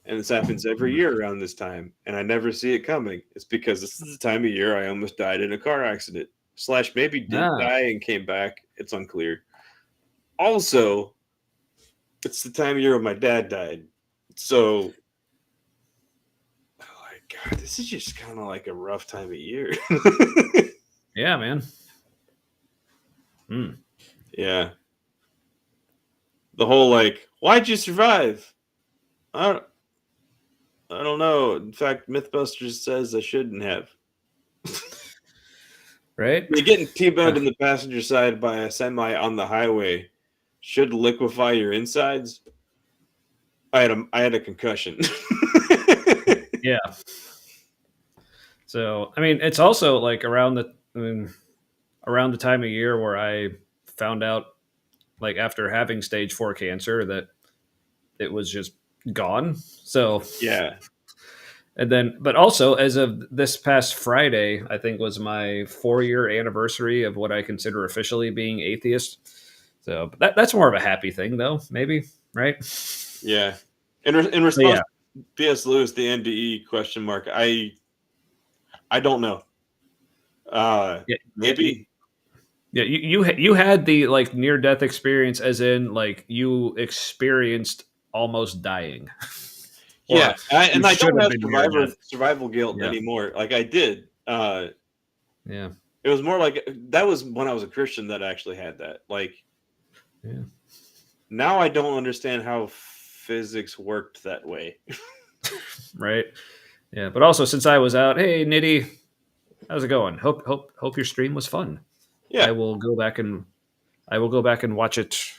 And this happens every year around this time, and I never see it coming. It's because this is the time of year I almost died in a car accident. / maybe did die and came back. It's unclear. Also, it's the time of year when my dad died. So, oh my God, this is just kind of like a rough time of year. Yeah, man. Yeah. The whole like, why'd you survive? I don't know. In fact, Mythbusters says I shouldn't have. Right? You're getting T-boned in the passenger side by a semi on the highway should liquefy your insides. I had a concussion. Yeah. So, I mean, it's also like around the time of year where I found out, like after having stage 4 cancer, that it was just gone. So Yeah. and then, but also as of this past Friday, I think was my 4-year anniversary of what I consider officially being atheist. So that's more of a happy thing, though. Maybe, right? Yeah. In response, to P.S. Lewis, the NDE question mark. I don't know. Maybe Yeah, you had the like near death experience, as in like you experienced almost dying, Yeah, or you I should don't have have been near death. survival guilt Yeah, anymore. Like I did. yeah, It was more like that was when I was a Christian that I actually had that. Like yeah. now I don't understand how physics worked that way. Right. Yeah, but also since I was out, hey Nitty, how's it going? Hope your stream was fun. Yeah, I will go back and watch it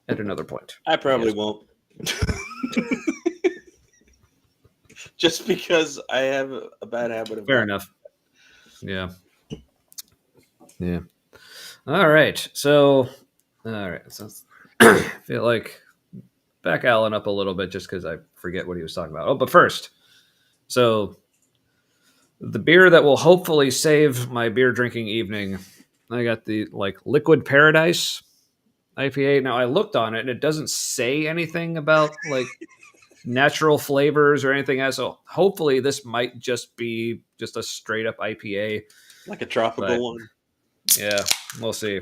at another point. I I probably guess. won't. Just because I have a bad habit of Fair not. enough. Yeah. Yeah. All right. So, all right. So, I feel like back Alan up a little bit just because I forget what he was talking about. Oh, but first, so the beer that will hopefully save my beer drinking evening, I got the like Liquid Paradise IPA. Now I looked on it and it doesn't say anything about like natural flavors or anything else. So hopefully this might just be just a straight up IPA. Like a But tropical one. yeah, we'll see.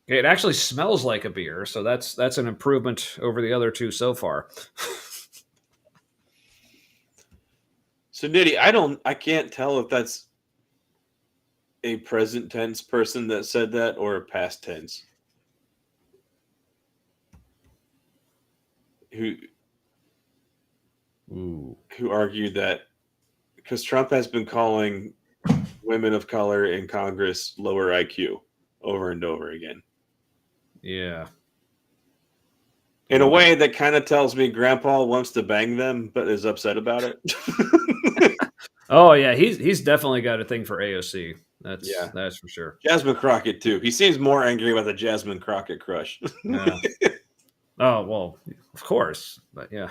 It actually smells like a beer, so that's an improvement over the other two so far. So Nitty, I can't tell if that's a present tense person that said that or a past tense who Ooh, who argued that because Trump has been calling women of color in Congress lower IQ over and over again. yeah. In a way that kind of tells me Grandpa wants to bang them, but is upset about it. Oh yeah, he's definitely got a thing for AOC. Yeah. That's for sure. Jasmine Crockett too. He seems more angry about the Jasmine Crockett crush. Yeah. Oh well, of course, but yeah.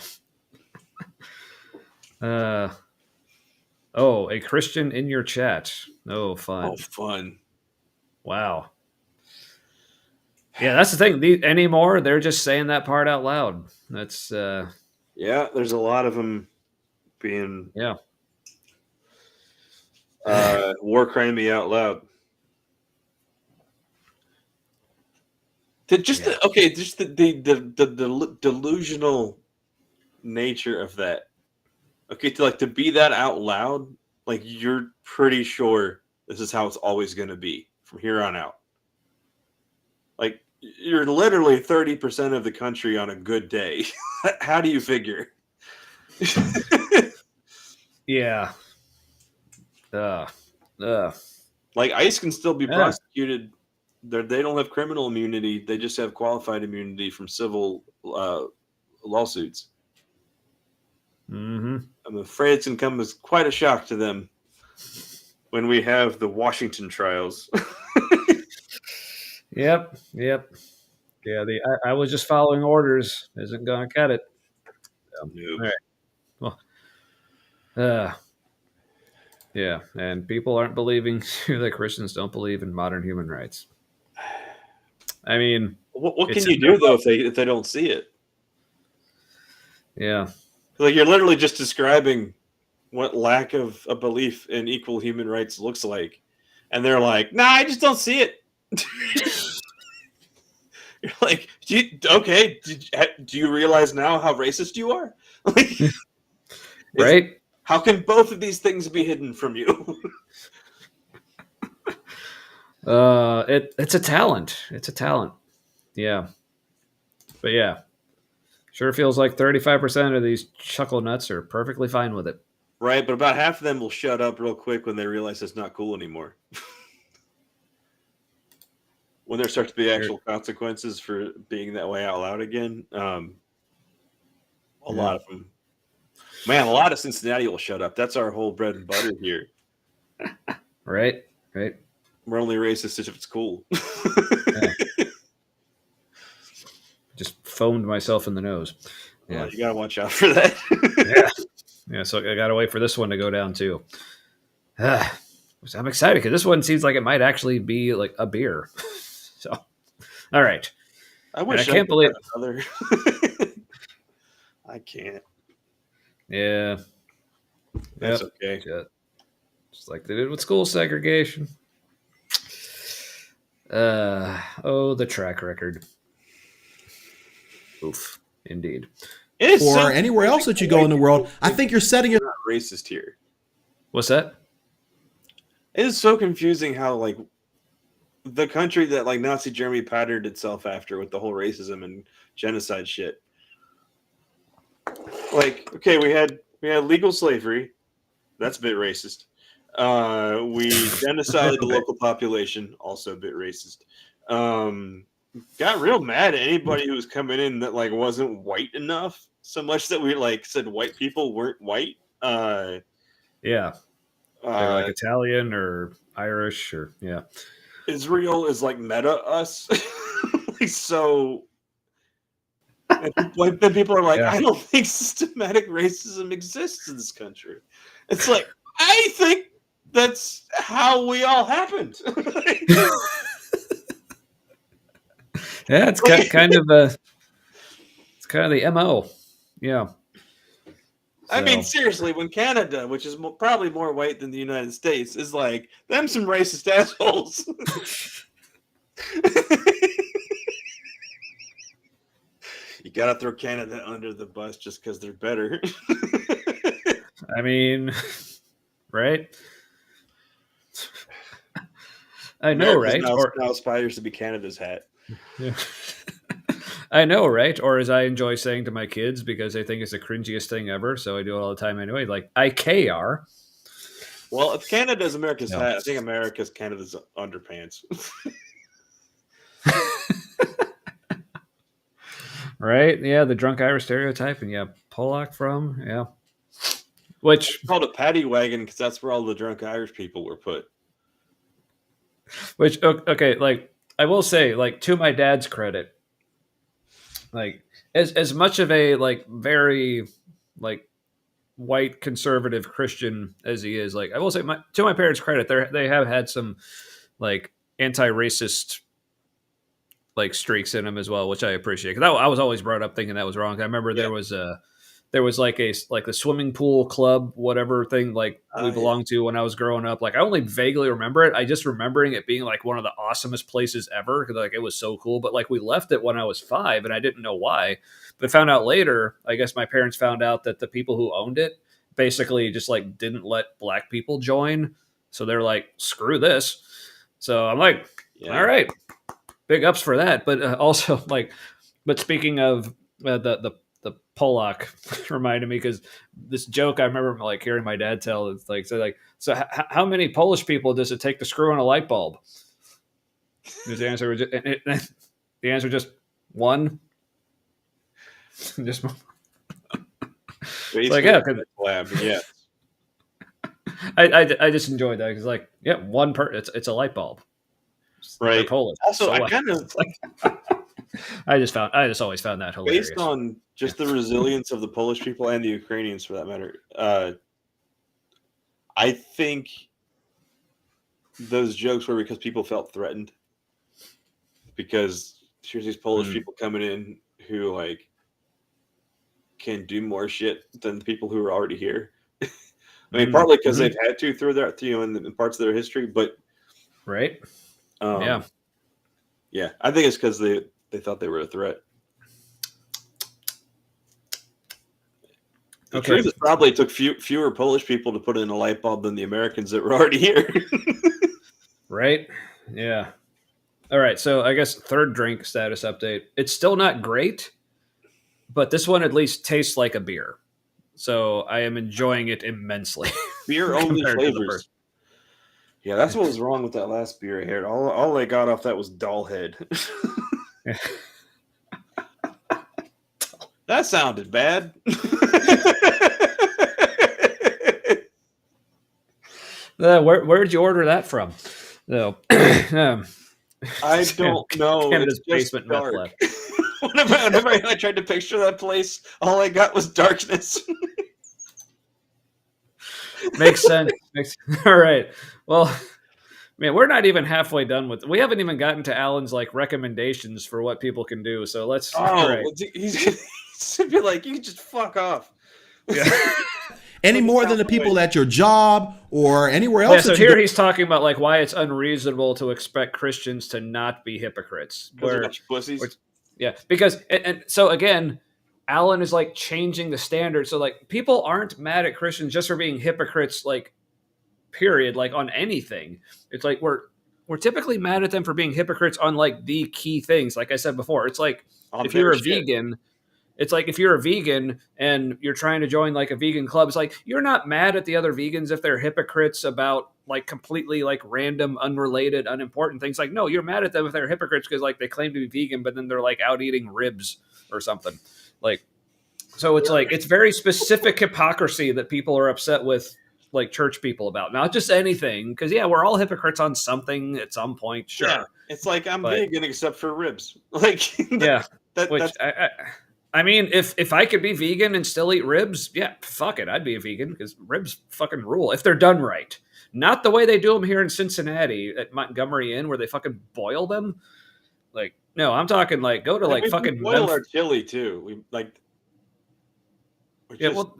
Oh, a Christian in your chat. Oh, fun. Oh, fun. Wow. Yeah, that's the thing. Anymore, they're just saying that part out loud. That's Yeah, there's a lot of them being yeah. war crimey out loud. Just the delusional nature of that. Okay, to be that out loud, like you're pretty sure this is how it's always going to be from here on out. Like you're literally 30% of the country on a good day. How do you figure? Yeah. Uh, uh, Like ICE can still be yeah. prosecuted. They don't have criminal immunity. They just have qualified immunity from civil lawsuits. Mm-hmm. I'm afraid it's going to come as quite a shock to them when we have the Washington trials. Yep. Yep. Yeah. I was just following orders. Isn't gonna cut it. So, Nope. all right. Well. Yeah, and people aren't believing that Christians don't believe in modern human rights. I mean, What it's can you do though if they don't see it? Yeah. Like you're literally just describing what lack of a belief in equal human rights looks like, and they're like, "Nah, I just don't see it." You're like, do you realize now how racist you are? Like, Right? how can both of these things be hidden from you? It's a talent. It's a talent. Yeah. But yeah. Sure feels like 35% of these chuckle nuts are perfectly fine with it. Right, but about half of them will shut up real quick when they realize it's not cool anymore. When there starts to be actual consequences for being that way out loud again, a lot of them. Man, a lot of Cincinnati will shut up. That's our whole bread and butter here. Right? Right. We're only racist if it's cool. Yeah. Just foamed myself in the nose. Yeah. You gotta watch out for that. Yeah. So I gotta wait for this one to go down too. I'm excited because this one seems like it might actually be like a beer. So, all right. I wish I can't believe another. I can't. Yeah. That's okay. Just like they did with school segregation. The track record. Oof, indeed. It is Or anywhere else that you go in the world, I think you're setting your not racist here. What's that? It is so confusing how like the country that like Nazi Germany patterned itself after with the whole racism and genocide shit. Like, okay, we had legal slavery. That's a bit racist. We genocided the local population, also a bit racist. Got real mad at anybody who was coming in that like wasn't white enough, so much that we like said white people weren't white. Yeah, they were like Italian or Irish or yeah. Israel is like meta us, like so. And then people are like, Yeah. I don't think systematic racism exists in this country. It's like, I think that's how we all happened. Yeah, it's kind of the MO. Yeah. I mean, So- seriously, when Canada, which is probably more white than the United States, is like, them some racist assholes. You gotta throw Canada under the bus just because they're better. I mean, right? I know, right? Now aspires to be Canada's hat. Yeah. I know, right? Or as I enjoy saying to my kids because I think it's the cringiest thing ever, so I do it all the time anyway, like IKR. Well, if Canada's America's No. hat, I think America's Canada's underpants. Right? Yeah, the drunk Irish stereotype, and yeah, Pollock from, yeah. Which It's called a paddy wagon because that's where all the drunk Irish people were put. okay, like I will say, like to my dad's credit, like as much of a like very like white conservative Christian as he is, like I will say to my parents' credit, they have had some like anti-racist like streaks in them as well, which I appreciate because I was always brought up thinking that was wrong. I remember there was like the swimming pool club, whatever thing like we belonged to when I was growing up. Like I only vaguely remember it. I just remembering it being like one of the awesomest places ever because like it was so cool. But like we left it when I was 5 and I didn't know why. But I found out later. I guess my parents found out that the people who owned it basically just like didn't let black people join. So they're like, screw this. So I'm like, all right, big ups for that. But also like, but speaking of the Pollock reminded me because this joke I remember like hearing my dad tell. It's like so how many Polish people does it take to screw in a light bulb? His answer was the answer just one. Just like yeah, yeah. I just enjoyed that because like yeah, one it's a light bulb, right? They're Polish. Also, so I kind of I just always found that hilarious. based on just the resilience of the Polish people and the Ukrainians, for that matter. I think those jokes were because people felt threatened because here's these Polish people coming in who like can do more shit than the people who are already here. I mean, partly because they've had to through their, in parts of their history, but right, yeah, I think it's because they thought they were a threat. The truth is probably took fewer Polish people to put in a light bulb than the Americans that were already here. Right? Yeah. All right. So I guess third drink status update. It's still not great, but this one at least tastes like a beer. So I am enjoying it immensely. Beer only flavors. Yeah, that's what was wrong with that last beer I had. All I got off that was doll head. That sounded bad. Where did you order that from? No, I don't know. Canada's It's basement dark. meth lab. Whenever I tried to picture that place, all I got was darkness. Makes sense. All right. Well, man, we're not even halfway done with. We haven't even gotten to Alan's like recommendations for what people can do. So let's. Oh, all right. he's gonna be like, you can just fuck off. Yeah. any more than the people at your job or anywhere else. Yeah, so that you here go- he's talking about like why it's unreasonable to expect Christians to not be hypocrites. Because they're a bunch of pussies. Yeah, because and so again, Alan is like changing the standard. So like people aren't mad at Christians just for being hypocrites, like period, like on anything. It's like we're typically mad at them for being hypocrites on like the key things. Like I said before, it's like On if you're their a shit. vegan, it's like if you're a vegan and you're trying to join like a vegan club, it's like you're not mad at the other vegans if they're hypocrites about like completely like random, unrelated, unimportant things. Like, no, you're mad at them if they're hypocrites because like they claim to be vegan, but then they're like out eating ribs or something. Like, so it's like it's very specific hypocrisy that people are upset with like church people about, not just anything. Because yeah, we're all hypocrites on something at some point, sure. Yeah, it's like I'm But- vegan except for ribs. Like Yeah, that, which that's I mean, if I could be vegan and still eat ribs, yeah, fuck it, I'd be a vegan because ribs fucking rule if they're done right. Not the way they do them here in Cincinnati at Montgomery Inn, where they fucking boil them. Like, no, I'm talking like go to like we fucking boil Memphis. our chili too. We like. we're Yeah, just- well,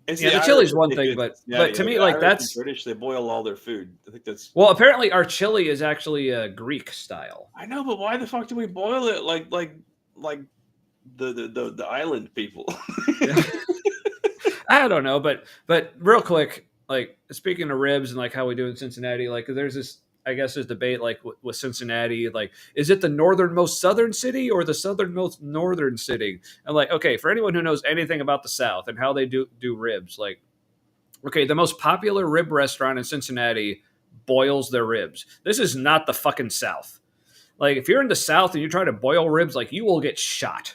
it's yeah, the Irish chili's that one think thing, it's- but to me, the like, Irish and that's- British. They boil all their food. I think that's. well, apparently our chili is actually Greek style. I know, but why the fuck do we boil it like the island people? I don't know, but real quick, like speaking of ribs and like how we do in Cincinnati, like there's this, I guess, this debate like with Cincinnati, like is it the northernmost southern city or the southernmost northern city? And like, okay, for anyone who knows anything about the South and how they do ribs, like, okay, the most popular rib restaurant in Cincinnati boils their ribs. This is not the fucking South. Like if you're in the South and you try to boil ribs, like you will get shot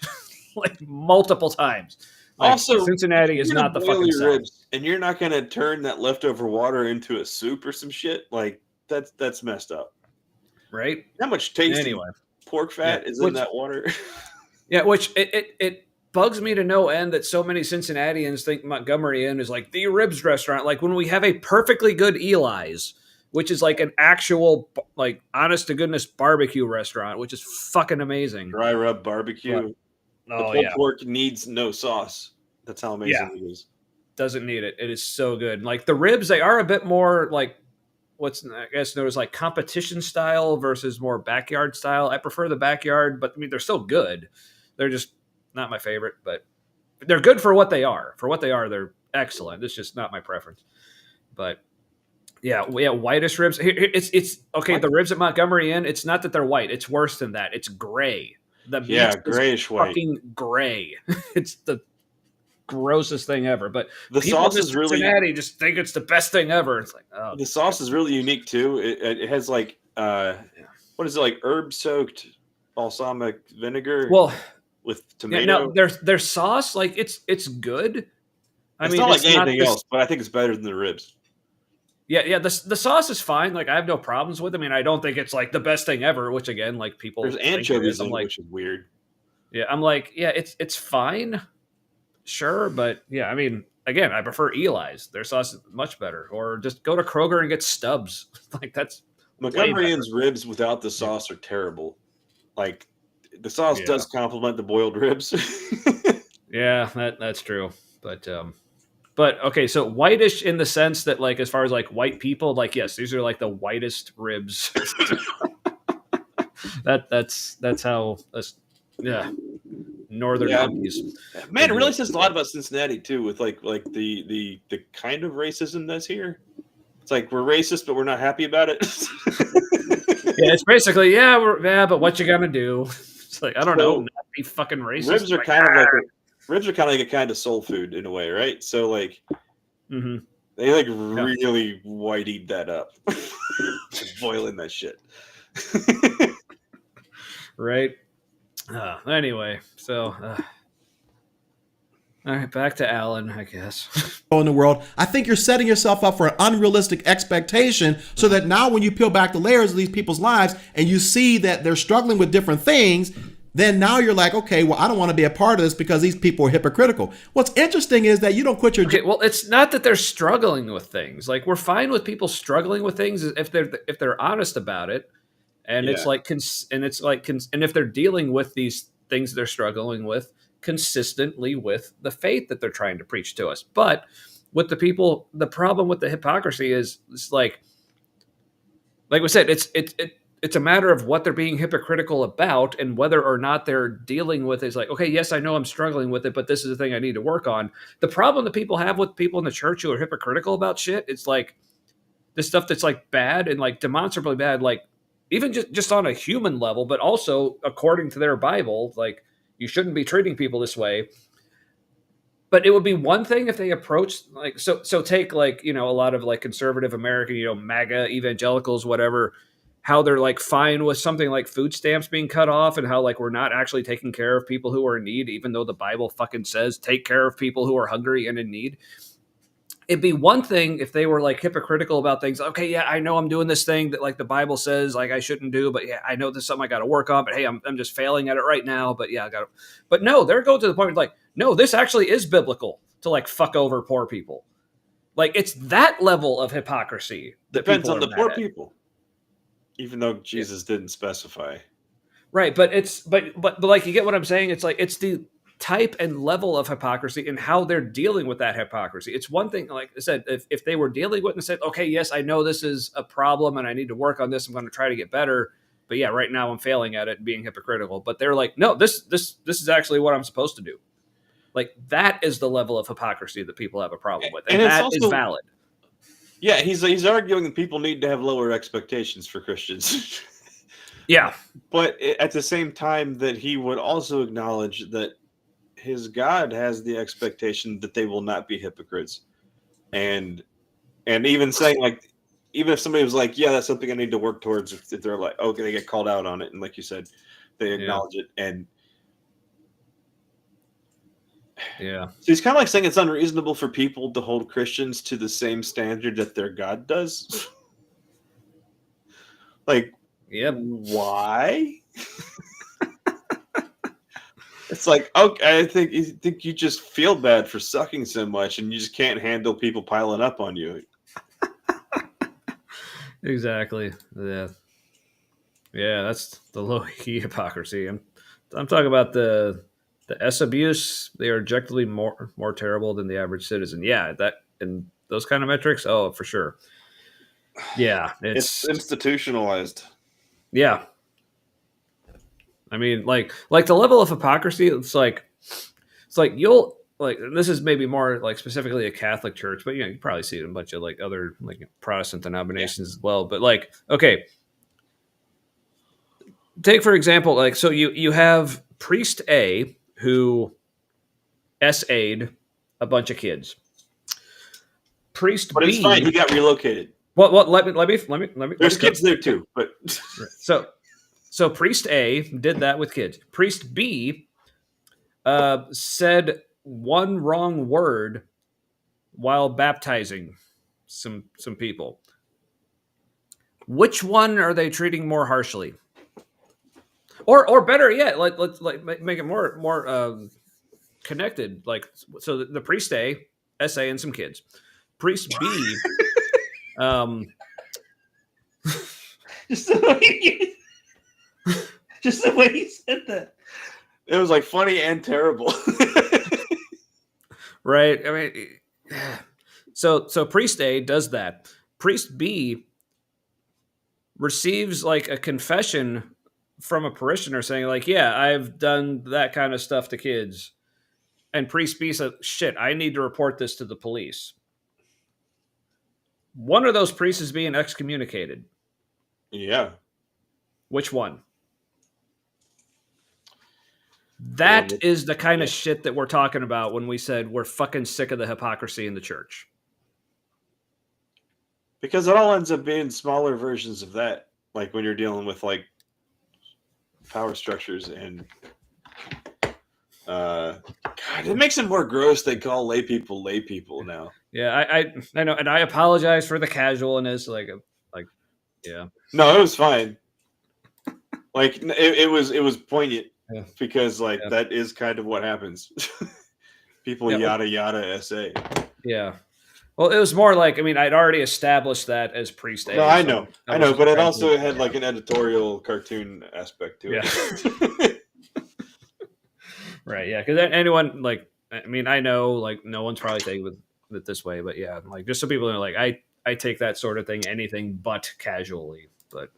like multiple times. Like, Also, Cincinnati is You're gonna not the boil fucking your South. ribs, and you're not gonna turn that leftover water into a soup or some shit. Like that's messed up. Right? How much tasty Anyway, pork fat Yeah, is which- in that water? yeah, which it bugs me to no end that so many Cincinnatians think Montgomery Inn is like the ribs restaurant. Like when we have a perfectly good Eli's, which is like an actual like honest to goodness barbecue restaurant, which is fucking amazing. Dry rub barbecue. The Oh pulled yeah, pork needs no sauce. That's how amazing it is. doesn't need it. It is so good. Like the ribs, they are a bit more like what's I guess known as like competition style versus more backyard style. I prefer the backyard, but I mean they're still good. They're just not my favorite, but they're good for what they are. For what they are, they're excellent. It's just not my preference. But yeah, whitish ribs. It's okay. What? The ribs at Montgomery Inn. It's not that they're white. It's worse than that. It's gray. The meat Yeah, is grayish white. fucking gray. It's the grossest thing ever. But The people sauce in is really Cincinnati just think it's the best thing ever. It's like, oh, the sauce is really unique too. It has like what is it, like herb soaked balsamic vinegar well, with yeah, tomato. no, their sauce, like it's good. I It's mean, not like it's not anything this- else, but I think it's better than the ribs. Yeah. The sauce is fine. Like I have no problems with it. I mean, I don't think it's like the best thing ever. Which again, like people There's think it anchovies is. I'm in it, like, which is weird. yeah, I'm like, yeah, it's fine, sure, but yeah, I mean, again, I prefer Eli's. Their sauce is much better. Or just go to Kroger and get Stubbs. Like that's Montgomery better. Inn's ribs without the sauce are terrible. Like the sauce Yeah. does complement the boiled ribs. yeah, that's true. But okay, so whitish in the sense that like as far as like white people, like yes, these are like the whitest ribs. that's how yeah. Northern Yeah. monkeys. Man, it really says a lot about Cincinnati too, with like the kind of racism that's here. It's like we're racist, but we're not happy about it. Yeah, it's basically but what you gonna do? It's like I don't know, not be fucking racist. Ribs are Like, kind of like a kind of soul food in a way, right? So like mhm. they like really whiteyed that up, boiling that shit. Right. Anyway, so all right, back to Alan, I guess. In the world, I think you're setting yourself up for an unrealistic expectation so that now when you peel back the layers of these people's lives and you see that they're struggling with different things, then now you're like, okay, well, I don't want to be a part of this because these people are hypocritical. What's interesting is that you don't quit your Okay, well, it's not that they're struggling with things. Like we're fine with people struggling with things if they're honest about it, and it's Yeah. like and if they're dealing with these things they're struggling with consistently with the faith that they're trying to preach to us. But with the people, the problem with the hypocrisy is it's like we said, it's a matter of what they're being hypocritical about and whether or not they're dealing with it. Is like, okay, yes, I know I'm struggling with it, but this is the thing I need to work on. The problem that people have with people in the church who are hypocritical about shit, it's like this stuff that's like bad and like demonstrably bad, like even just on a human level, but also according to their Bible, like you shouldn't be treating people this way. But it would be one thing if they approached like so take like, a lot of like conservative American, MAGA evangelicals, whatever, how they're like fine with something like food stamps being cut off and how like we're not actually taking care of people who are in need, even though the Bible fucking says take care of people who are hungry and in need. It'd be one thing if they were like hypocritical about things. Okay, yeah, I know I'm doing this thing that like the Bible says like I shouldn't do, but yeah, I know this is something I got to work on. But hey, I'm just failing at it right now. But yeah, I got to. But no, they're going to the point of like, no, this actually is biblical to like fuck over poor people. Like it's that level of hypocrisy. Depends on the poor people, even though Jesus didn't specify. Right, but it's but like you get what I'm saying. It's like it's the type and level of hypocrisy and how they're dealing with that hypocrisy. It's one thing, like I said, if they were dealing with it and said, okay, yes, I know this is a problem and I need to work on this. I'm going to try to get better. But yeah, right now I'm failing at it and being hypocritical. But they're like, no, this is actually what I'm supposed to do. Like that is the level of hypocrisy that people have a problem with. And that is valid. Yeah, he's arguing that people need to have lower expectations for Christians. Yeah. But at the same time that he would also acknowledge that his God has the expectation that they will not be hypocrites. And even saying like, even if somebody was like, yeah, that's something I need to work towards, if they're like, okay, they get called out on it. And like you said, they acknowledge it. And yeah. So he's kind of like saying it's unreasonable for people to hold Christians to the same standard that their God does. Like, why? It's like, okay, I think you just feel bad for sucking so much and you just can't handle people piling up on you. Exactly. Yeah. Yeah, that's the low-key hypocrisy. I'm talking about the S abuse. They are objectively more terrible than the average citizen. Yeah, that and those kind of metrics. Oh, for sure. Yeah, it's institutionalized. Yeah. I mean, like the level of hypocrisy. It's like you'll like. This is maybe more like specifically a Catholic church, but you probably see it in a bunch of like other like Protestant denominations as well. But like, okay, take for example, like so you have priest A who SA'd a bunch of kids. Priest but B, it's fine. He got relocated. Well, let me. There's kids there too, but so priest A did that with kids. Priest B said one wrong word while baptizing some people. Which one are they treating more harshly? Or better yet, let's make it more connected. Like so, the priest A, SA, and some kids. Priest B, just the way he said that, it was like funny and terrible. Right? I mean, so priest A does that. Priest B receives like a confession from a parishioner saying like, yeah, I've done that kind of stuff to kids. And priest B said, shit, I need to report this to the police. One of those priests is being excommunicated. Yeah. Which one? That is the kind of shit that we're talking about when we said we're fucking sick of the hypocrisy in the church. Because it all ends up being smaller versions of that. Like when you're dealing with like power structures and God, it makes it more gross. They call lay people now. Yeah, I know, and I apologize for the casualness. Like, yeah. No, it was fine. Like it was poignant because like that is kind of what happens. People yada yada SA. Yeah. Well, it was more like, I mean, I'd already established that as priest A. No, I know, but it also had like an editorial cartoon aspect to it. Right, yeah, because anyone, like, I mean, I know, like, no one's probably taking with it this way, but yeah, like just so people are like, I take that sort of thing anything but casually, but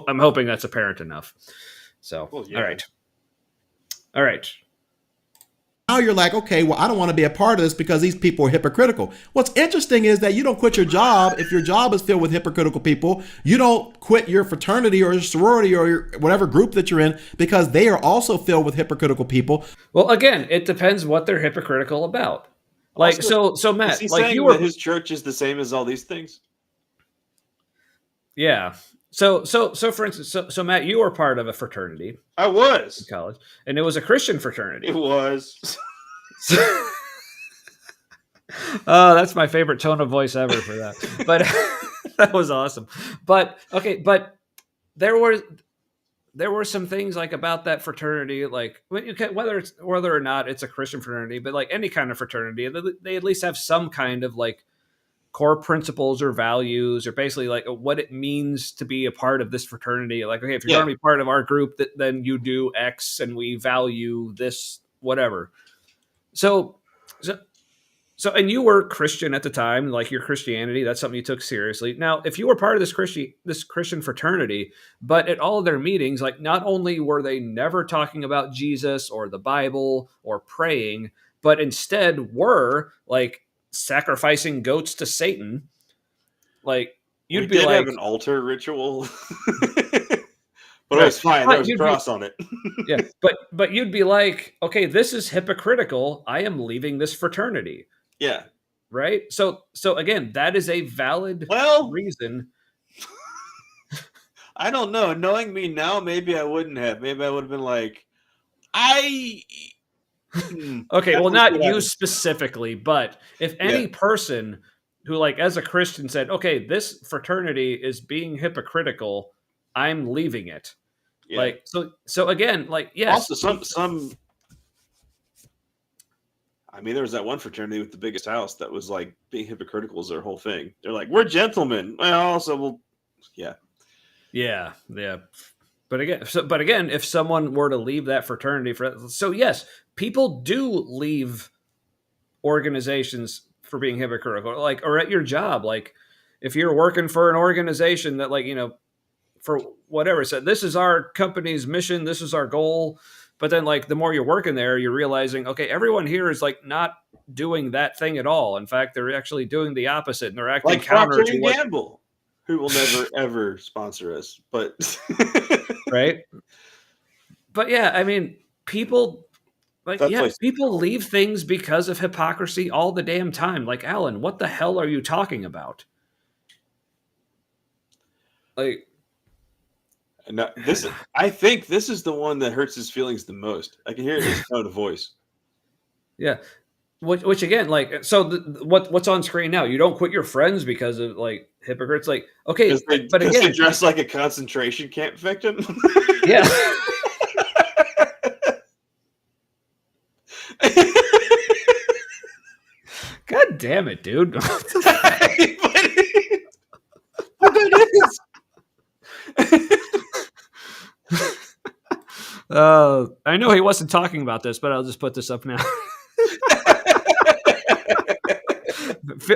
I'm hoping that's apparent enough. So, Well, yeah. all right. Now you're like, okay, well, I don't want to be a part of this because these people are hypocritical. What's interesting is that you don't quit your job if your job is filled with hypocritical people. You don't quit your fraternity or your sorority or your whatever group that you're in because they are also filled with hypocritical people. Well, again, it depends what they're hypocritical about. Like, Also, so is Matt, he like saying you were, that his church is the same as all these things? yeah. So for instance, so Matt, you were part of a fraternity I in was. college, and it was a Christian fraternity. It was. Oh, that's my favorite tone of voice ever for that. But that was awesome. But okay, but there were some things like about that fraternity, like whether or not it's a Christian fraternity, but like any kind of fraternity, they at least have some kind of like core principles or values, or basically like what it means to be a part of this fraternity. Like, okay, if you're Yeah. going to be part of our group, then you do X, and we value this, whatever. So, and you were Christian at the time, like your Christianity, that's something you took seriously. Now, if you were part of this Christian fraternity, but at all of their meetings, like not only were they never talking about Jesus or the Bible or praying, but instead were like sacrificing goats to Satan, like We you'd be did like, have an altar ritual, but it Right. was fine. But There was a you'd be- cross on it. yeah, but you'd be like, okay, this is hypocritical. I am leaving this fraternity. Yeah. Right. So again, that is a valid Well, reason. I don't know. Knowing me now, maybe I wouldn't have. Maybe I would have been like, Okay, That's well, not what you happens. specifically, but if any person who, like, as a Christian said, okay, this fraternity is being hypocritical, I'm leaving it. Yeah. Like, so again, like, yes. Also, some. I mean, there was that one fraternity with the biggest house that was like being hypocritical is their whole thing. They're like, we're gentlemen. Well, also, yeah. Yeah. But again, if someone were to leave that fraternity so yes, people do leave organizations for being hypocritical, like, or at your job, like if you're working for an organization that, like, for whatever said, this is our company's mission, this is our goal, but then like the more you're working there, you're realizing, okay, everyone here is like not doing that thing at all. In fact, they're actually doing the opposite, and they're acting Like counter Procter to and what, Gamble, who will never ever sponsor us. But right? But yeah, I mean, people like, That yeah, place- people leave things because of hypocrisy all the damn time. Like, Alan, what the hell are you talking about? Like, no, I think this is the one that hurts his feelings the most. I can hear it in his tone of voice. yeah. Which again, like, so what's on screen now? You don't quit your friends because of like hypocrites. Like, okay, but Because they again, dress like a concentration camp victim. yeah. God damn it, dude. But it is. I know he wasn't talking about this, but I'll just put this up now.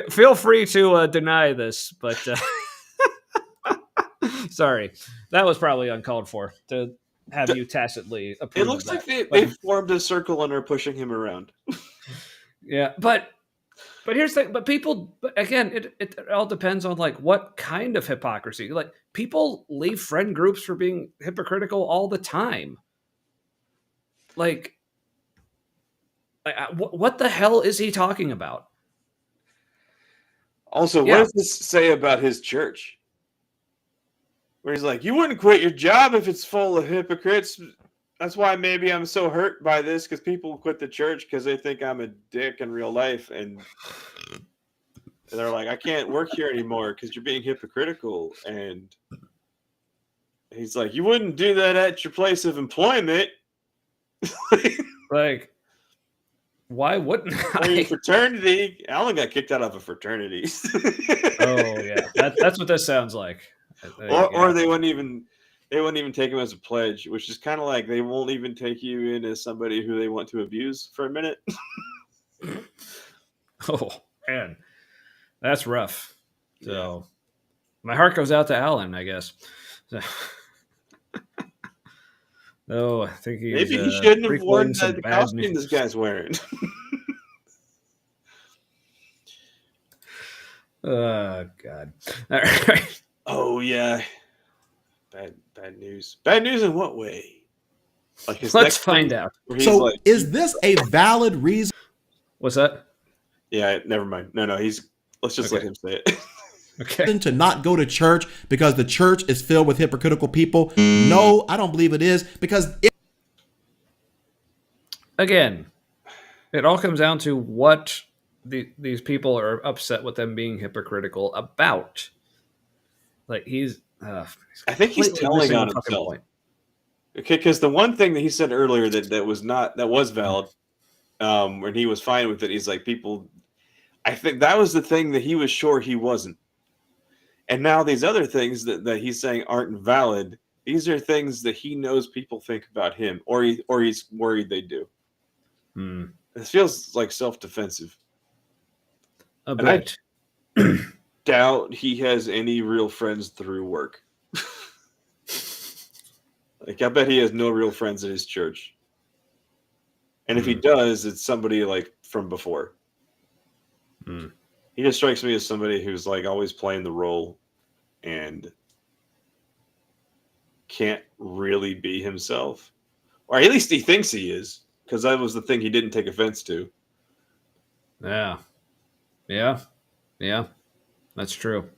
Feel free to deny this, but sorry, that was probably uncalled for to have you tacitly approve. It looks of like that. they formed a circle and are pushing him around. Yeah, but here's the thing. But people, but again, it all depends on like what kind of hypocrisy. Like, people leave friend groups for being hypocritical all the time. Like what the hell is he talking about? Also, Yeah. what does this say about his church? Where he's like, you wouldn't quit your job if it's full of hypocrites. That's why maybe I'm so hurt by this, because people quit the church because they think I'm a dick in real life. And they're like, I can't work here anymore because you're being hypocritical. And he's like, you wouldn't do that at your place of employment. Like, why wouldn't Or your I? fraternity. Alan got kicked out of a fraternity. Oh yeah, that's what this sounds like. Or they wouldn't even take him as a pledge, which is kind of like they won't even take you in as somebody who they want to abuse for a minute. Oh, Man, that's rough. So my heart goes out to Alan, I guess. So, oh, I think he's Maybe he shouldn't have worn prequeling some the bad costume news. this guy's wearing. Oh God! All right. Oh yeah, bad news. Bad news in what way? Like his Let's next find thing, out. where he's So like, is this a valid reason What's that? yeah, never mind. No, let's just let Okay. him say it. Okay. to not go to church because the church is filled with hypocritical people? No, I don't believe it is, because Again, it all comes down to what these people are upset with them being hypocritical about. Like he's I think he's completely telling missing on the fucking himself. point. Okay, because the one thing that he said earlier that was valid, when he was fine with it, he's like, people. I think that was the thing that he was sure he wasn't. And now these other things that he's saying aren't valid, these are things that he knows people think about him, or he's worried they do. Hmm. This feels like self-defensive. A And I bit. doubt he has any real friends through work. Like, I bet he has no real friends at his church. And if he does, it's somebody like from before. Hmm. He just strikes me as somebody who's like always playing the role and can't really be himself. Or at least he thinks he is, because that was the thing he didn't take offense to. Yeah. Yeah. Yeah. That's true.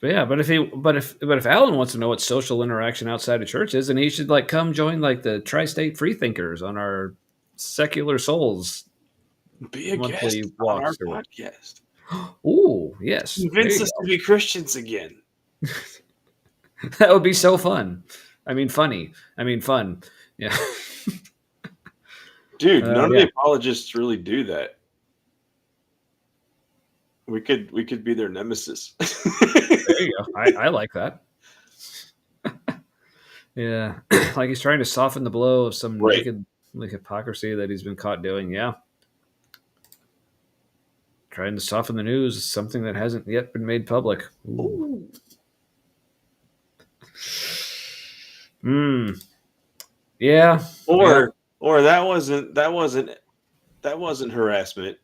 But yeah, but if Alan wants to know what social interaction outside of church is, then he should like come join like the Tri-State Freethinkers on our Secular Souls Be a monthly guest on our walkthrough. podcast. Ooh, yes. There Convince you us go. to be Christians again. That would be so fun. I mean, funny. I mean, fun. Yeah. Dude, none of yeah. the apologists really do that. We could be their nemesis. There you go. I like that. Yeah. Like he's trying to soften the blow of some Right. naked like hypocrisy that he's been caught doing. Yeah. Trying to soften the news is something that hasn't yet been made public. Ooh. Yeah. Or that wasn't harassment.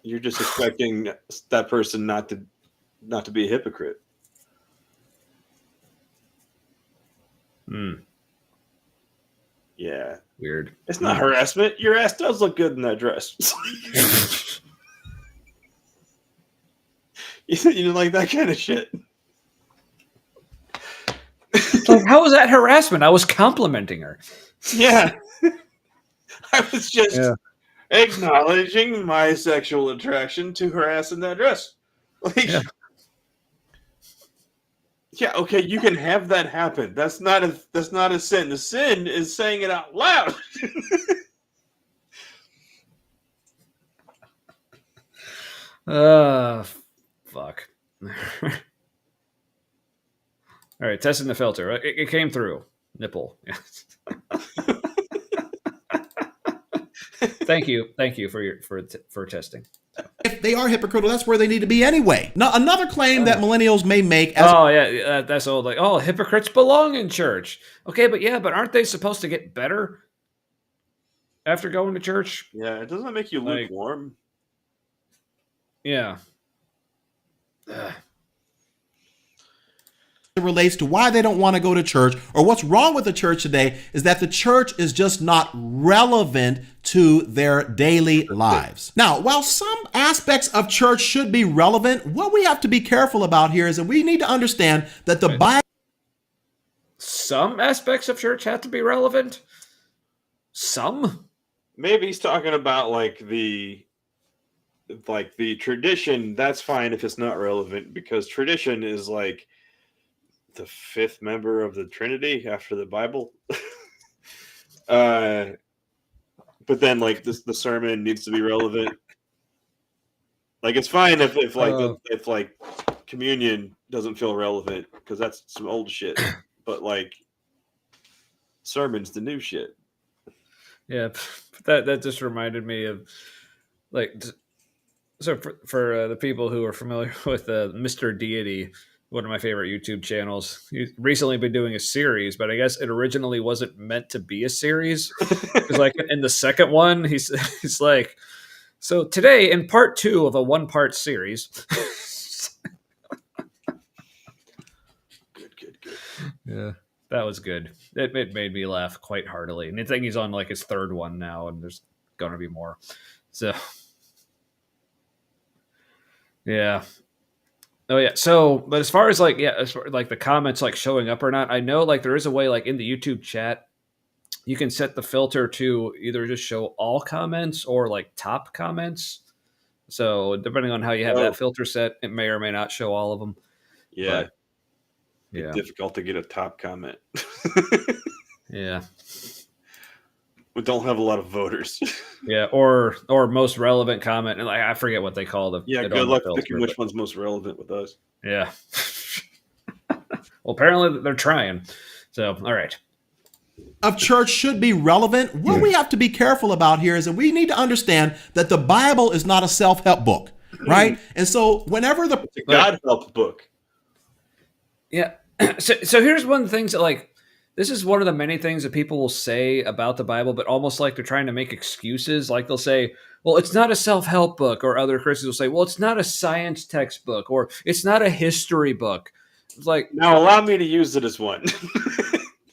You're just expecting that person not to be a hypocrite. Yeah. Weird. It's not harassment. Your ass does look good in that dress. You know, like that kind of shit. Like, how was that harassment? I was complimenting her. Yeah. I was just acknowledging my sexual attraction to her ass in that dress. Like, yeah, okay, you can have that happen. That's not a sin. The sin is saying it out loud. Fuck. All right, testing the filter. It came through. Nipple. Thank you for testing. if they are hypocritical, that's where they need to be anyway. Now, another claim that millennials may make as That's old. Like, hypocrites belong in church. Okay, but aren't they supposed to get better after going to church? Yeah, it doesn't make you Like- lukewarm. Yeah. it relates to why they don't want to go to church, or what's wrong with the church today is that the church is just not relevant to their daily lives. Now, while some aspects of church should be relevant, what we have to be careful about here is that we need to understand that the Bible Some aspects of church have to be relevant. Some. Maybe he's talking about like the tradition. That's fine if it's not relevant, because tradition is like the fifth member of the Trinity after the Bible. But then like the sermon needs to be relevant. Like, it's fine if communion doesn't feel relevant, because that's some old shit. But like sermon's the new shit. Yeah, that just reminded me of like So for the people who are familiar with Mr. Deity, one of my favorite YouTube channels, he's recently been doing a series, but I guess it originally wasn't meant to be a series. Because like in the second one, he's like, so today in part 2 of a 1-part series. Good. Yeah, that was good. It made me laugh quite heartily. And I think he's on like his 3rd one now, and there's gonna be more. So yeah. Oh yeah. So, but as far as like as far, like the comments like showing up or not, I know like there is a way like in the YouTube chat you can set the filter to either just show all comments or like top comments. So depending on how you have that filter set, it may or may not show all of them. Yeah. But, yeah. Difficult to get a top comment. Yeah. We don't have a lot of voters. Yeah, or most relevant comment, and like I forget what they call them. Yeah, good luck picking which one's most relevant with us. Yeah. Well, apparently they're trying. So, all right. Of church should be relevant. What we have to be careful about here is that we need to understand that the Bible is not a self-help book, right? And so whenever it's a God help book. Yeah. So here's one of the things that like this is one of the many things that people will say about the Bible, but almost like they're trying to make excuses. Like they'll say, well, it's not a self-help book, or other Christians will say, well, it's not a science textbook, or it's not a history book. It's like, now allow me to use it as one.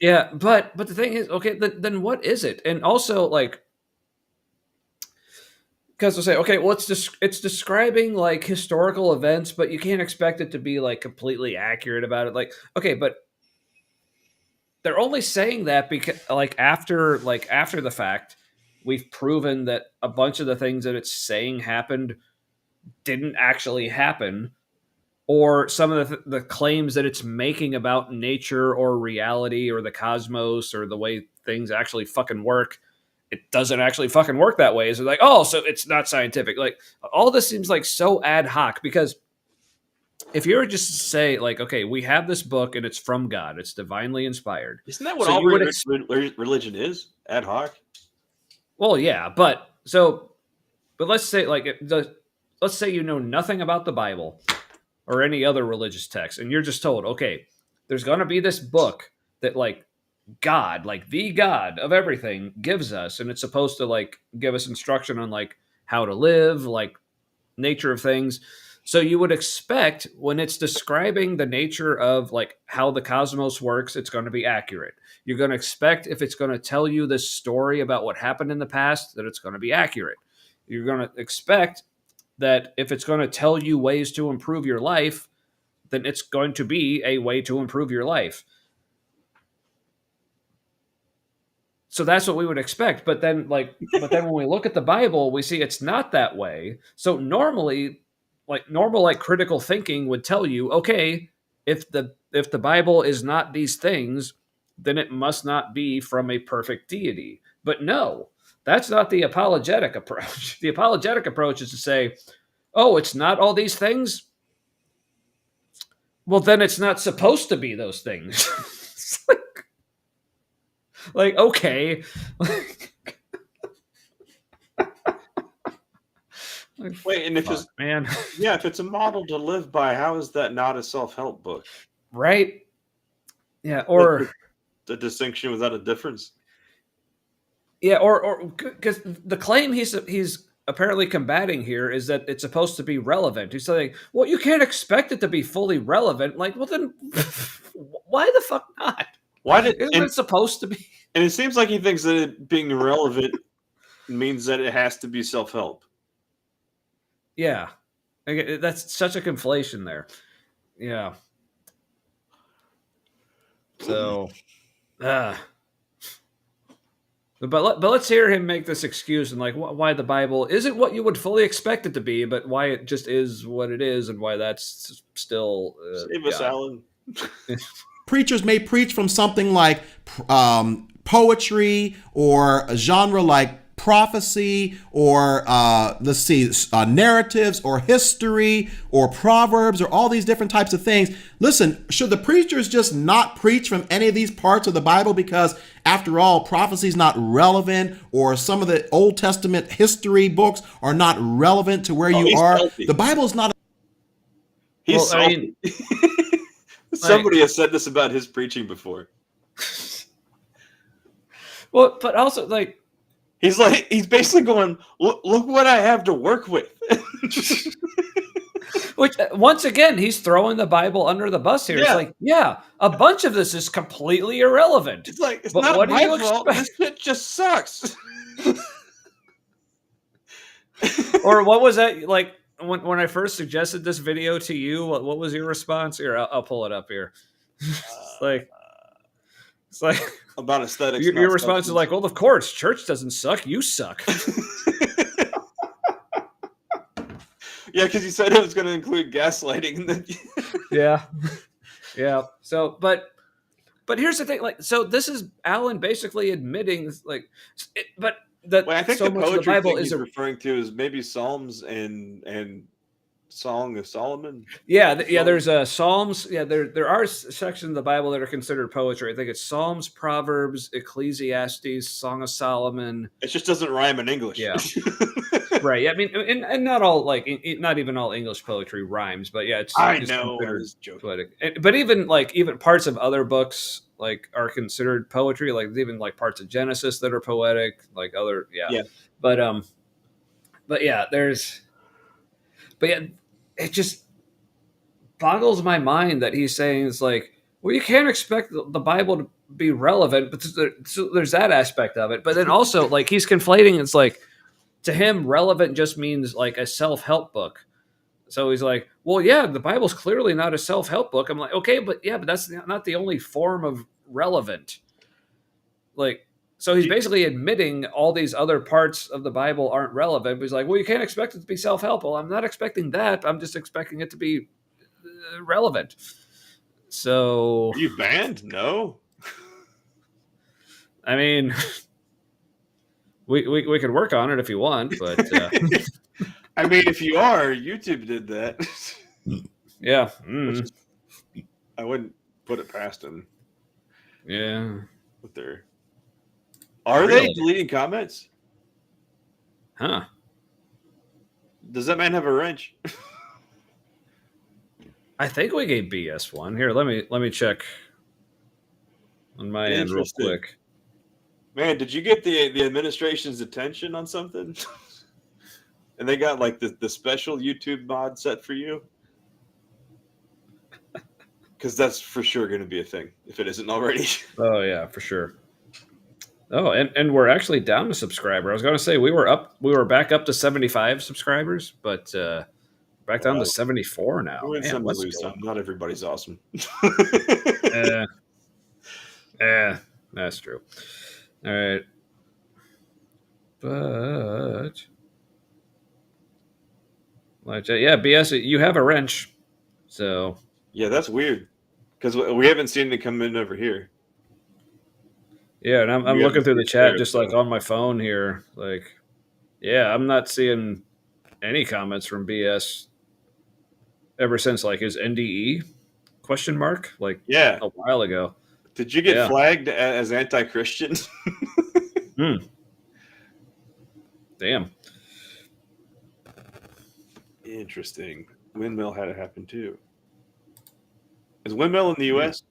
Yeah, but the thing is, okay, then what is it? And also, like, because they'll say, okay, well, it's describing like historical events, but you can't expect it to be like completely accurate about it. Like, okay, but they're only saying that because, like, after the fact, we've proven that a bunch of the things that it's saying happened didn't actually happen. Or some of the claims that it's making about nature or reality or the cosmos or the way things actually fucking work, it doesn't actually fucking work that way. Is it like, oh, so it's not scientific? Like, all this seems like so ad hoc, because if you were just to say, like, okay, we have this book and it's from God, it's divinely inspired. Isn't that what so all religion is? Ad hoc? Well, yeah, but let's say, like, let's say you know nothing about the Bible or any other religious text, and you're just told, okay, there's going to be this book that, like, God, like the God of everything, gives us, and it's supposed to, like, give us instruction on, like, how to live, like, nature of things. So you would expect when it's describing the nature of, like, how the cosmos works, it's going to be accurate. You're going to expect if it's going to tell you this story about what happened in the past, that it's going to be accurate. You're going to expect that if it's going to tell you ways to improve your life, then it's going to be a way to improve your life. So that's what we would expect. But then when we look at the Bible, we see it's not that way. So normally, normal critical thinking would tell you, okay, if the Bible is not these things, then it must not be from a perfect deity. But no, that's not the apologetic approach. The apologetic approach is to say, oh, it's not all these things? Well, then it's not supposed to be those things. like, okay. Wait, and if if it's a model to live by, how is that not a self-help book? Right? Yeah, or the distinction without a difference. Yeah, or because the claim he's apparently combating here is that it's supposed to be relevant. He's saying, well, you can't expect it to be fully relevant. Like, well, then why the fuck not? Isn't it supposed to be? And it seems like he thinks that it being relevant means that it has to be self-help. Yeah, that's such a conflation there. Yeah. So, But let's hear him make this excuse and like why the Bible isn't what you would fully expect it to be, but why it just is what it is, and why that's still save us, Alan. Preachers may preach from something like poetry or a genre like prophecy or narratives or history or proverbs or all these different types of things. Listen, should the preachers just not preach from any of these parts of the Bible because, after all, prophecy is not relevant, or some of the Old Testament history books are not relevant to where you are? Salty. The Bible is not. He's Well, I salty. mean, Somebody has said this about his preaching before. well, but also like, He's basically going, look what I have to work with. which once again, he's throwing the Bible under the bus here. It's Yeah. like, yeah, a bunch of this is completely irrelevant. It's like, it's But not what do my you fault. expect? This shit just sucks. Or what was that like when I first suggested this video to you? What was your response? Here, I'll pull it up here. It's like About aesthetics. your not response is substance. like, well, of course, church doesn't suck. You suck. Yeah, because you said it was going to include gaslighting. And then Yeah. Yeah. So, but here's the thing. Like, so this is Alan basically admitting, like, but that Well, I think so the much of the poetry Bible thing is he's referring to is maybe Psalms and Song of Solomon. yeah, there's Psalms. Yeah, there are sections of the Bible that are considered poetry. I think it's Psalms, Proverbs, Ecclesiastes, Song of Solomon. It just doesn't rhyme in English. Yeah. Right. Yeah, I mean, and not all not even all English poetry rhymes, but yeah, it's I it's know. I considered was joking. poetic. But even parts of other books like are considered poetry. Like even like parts of Genesis that are poetic. Like other Yeah. But yeah, it just boggles my mind that he's saying it's like, well, you can't expect the Bible to be relevant, but so there's that aspect of it. But then also like he's conflating. It's like to him, relevant just means like a self-help book. So he's like, well, yeah, the Bible's clearly not a self-help book. I'm like, okay, but that's not the only form of relevant. Like, so he's basically admitting all these other parts of the Bible aren't relevant. But he's like, well, you can't expect it to be self-help. Well, I'm not expecting that. I'm just expecting it to be relevant. So, Are you banned? No. I mean, we could work on it if you want, but I mean, if you are, YouTube did that. yeah, I wouldn't put it past them. yeah. With their, are Really? they deleting comments? Huh. Does that man have a wrench? I think we gave BS one. Here, let me check on my end real Interesting. quick. Man, did you get the administration's attention on something? And they got like the special YouTube mod set for you? Because that's for sure going to be a thing if it isn't already. Oh yeah, for sure. Oh, and we're actually down to subscriber. I was going to say we were back up to 75 subscribers, but back down Wow. to 74 now. You win Man, some, you what's lose going some. Not everybody's awesome. Yeah, that's true. All right. But yeah, BS, you have a wrench. So Yeah, that's weird. Because we haven't seen it come in over here. yeah, and I'm You looking haven't through the seen it chat there, just so- like on my phone here. Like, yeah, I'm not seeing any comments from BS ever since like his NDE question mark like Yeah. a while ago. Did you get Yeah. flagged as anti-Christian? Damn. Interesting. Windmill had it happen too. Is Windmill in the U.S.?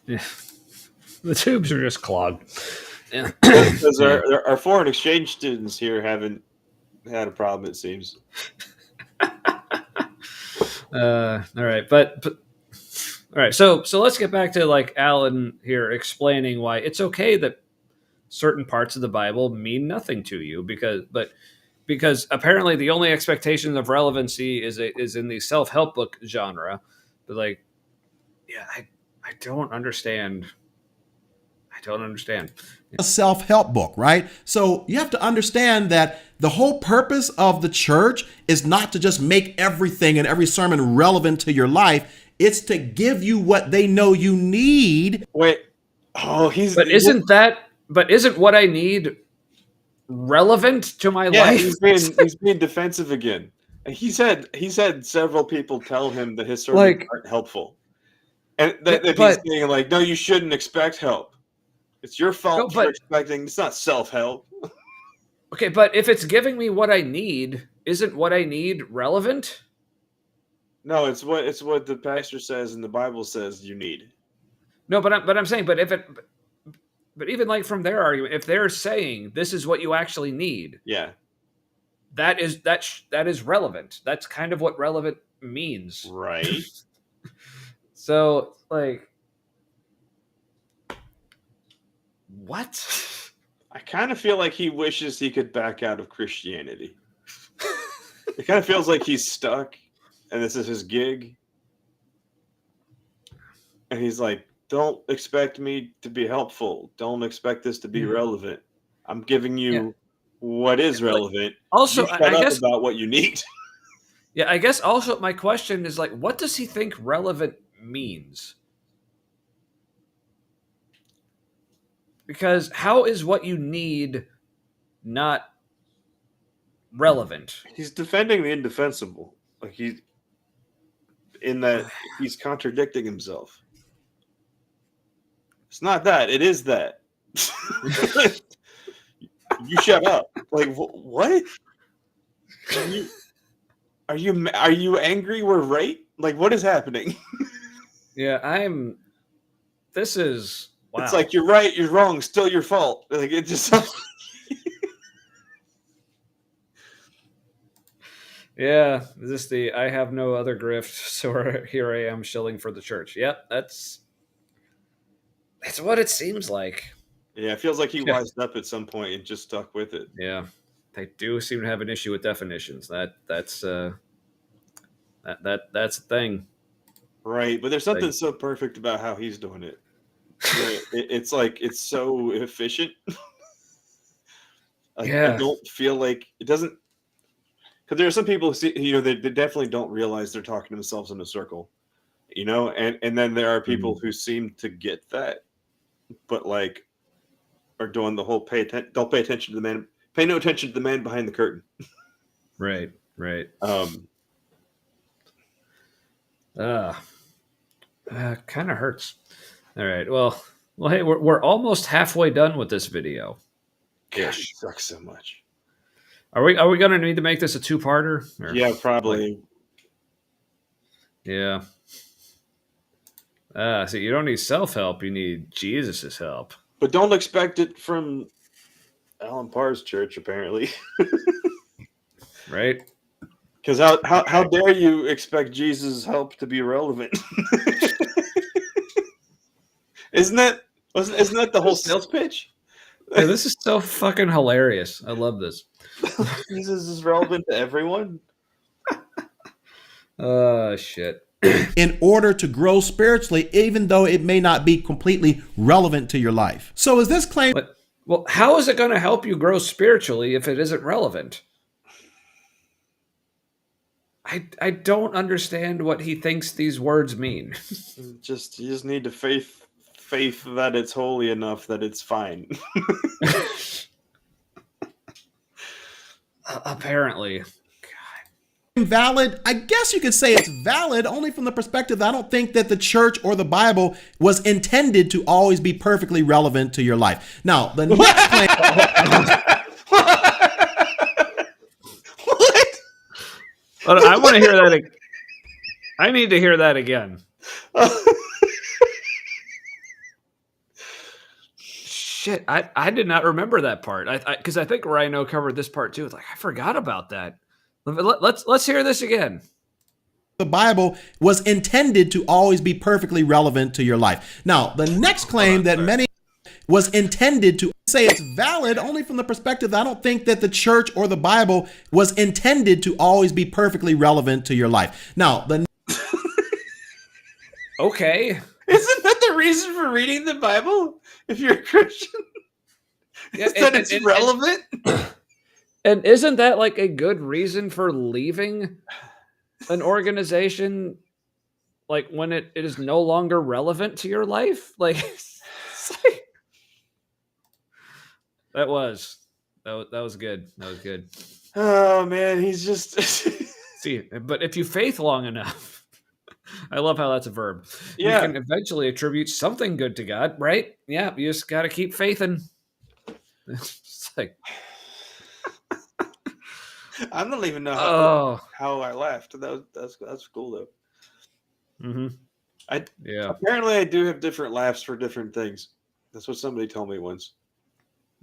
Yeah. The tubes are just clogged. Yeah. Because our foreign exchange students here haven't had a problem, it seems. All right, but all right. So let's get back to like Alan here explaining why it's okay that certain parts of the Bible mean nothing to you because apparently the only expectation of relevancy is in the self-help book genre. But like, yeah, I don't understand. I don't understand. a self-help book, right? So you have to understand that the whole purpose of the church is not to just make everything and every sermon relevant to your life. It's to give you what they know you need. Wait. Oh, But isn't what I need relevant to my yeah, life? he's being defensive again. And he's had several people tell him that his sermons aren't helpful. And that he's saying, like, no, you shouldn't expect help. It's your fault for expecting. It's not self-help. Okay, but if it's giving me what I need, isn't what I need relevant? No, it's what the pastor says and the Bible says you need. No, but I'm saying, but even like from their argument, if they're saying this is what you actually need, yeah, that is relevant. That's kind of what relevant means, right? So, like, what? I kind of feel like he wishes he could back out of Christianity. It kind of feels like he's stuck, and this is his gig. And he's like, don't expect me to be helpful. Don't expect this to be relevant. I'm giving you what is relevant. Also, you shut I up guess about what you need. Yeah, I guess also my question is, like, what does he think relevant means? Because how is what you need not relevant? He's defending the indefensible. Like he's contradicting himself. It's not that. It is that. You shut up. Like what? Are you angry? We're right. Like what is happening? Yeah, This is. Wow. It's like you're right, you're wrong, still your fault. Like it just. Yeah, I have no other grift, so here I am shilling for the church. Yep, that's what it seems like. Yeah, it feels like he wised up at some point and just stuck with it. Yeah, they do seem to have an issue with definitions. That's a thing. Right, but there's something so perfect about how he's doing it. It's like it's so efficient. I don't feel like it doesn't. Because there are some people who see, they definitely don't realize they're talking to themselves in a circle, and then there are people who seem to get that, but like are doing the whole don't pay attention to the man, pay no attention to the man behind the curtain. Right. Kind of hurts. All right. Well, hey, we're almost halfway done with this video. Gosh, it sucks so much. Are we going to need to make this a two-parter? Yeah, probably. Yeah. So you don't need self-help. You need Jesus' help. But don't expect it from Alan Parr's church, apparently. Right? Because how dare you expect Jesus' help to be relevant? Isn't that the whole sales pitch? Yeah, this is so fucking hilarious. I love this. Jesus is relevant to everyone. Shit. In order to grow spiritually, even though it may not be completely relevant to your life. So is this claim? Well, how is it going to help you grow spiritually if it isn't relevant? I don't understand what he thinks these words mean. You just need to faith that it's holy enough that it's fine. Apparently. Valid? I guess you could say it's valid only from the perspective that I don't think that the church or the Bible was intended to always be perfectly relevant to your life. Now, the next claim. What? I want to hear that. I need to hear that again. Shit, I did not remember that part. Because I think Rhino covered this part too. It's like I forgot about that. Let's hear this again. The Bible was intended to always be perfectly relevant to your life. Now, the next claim that many was intended to say it's valid only from the perspective that I don't think that the church or the Bible was intended to always be perfectly relevant to your life. Now, okay. Isn't that the reason for reading the Bible if you're a Christian? Yeah, Is that it's relevant? And isn't that like a good reason for leaving an organization? Like when it is no longer relevant to your life? Like, that was good. That was good. Oh man, he's just See, but if you faith long enough, I love how that's a verb. Yeah. You can eventually attribute something good to God, right? Yeah, you just got to keep faithing. It's like, I don't even know oh, how I laughed. That's cool though. mm-hmm. Yeah. Apparently I do have different laughs for different things. That's what somebody told me once.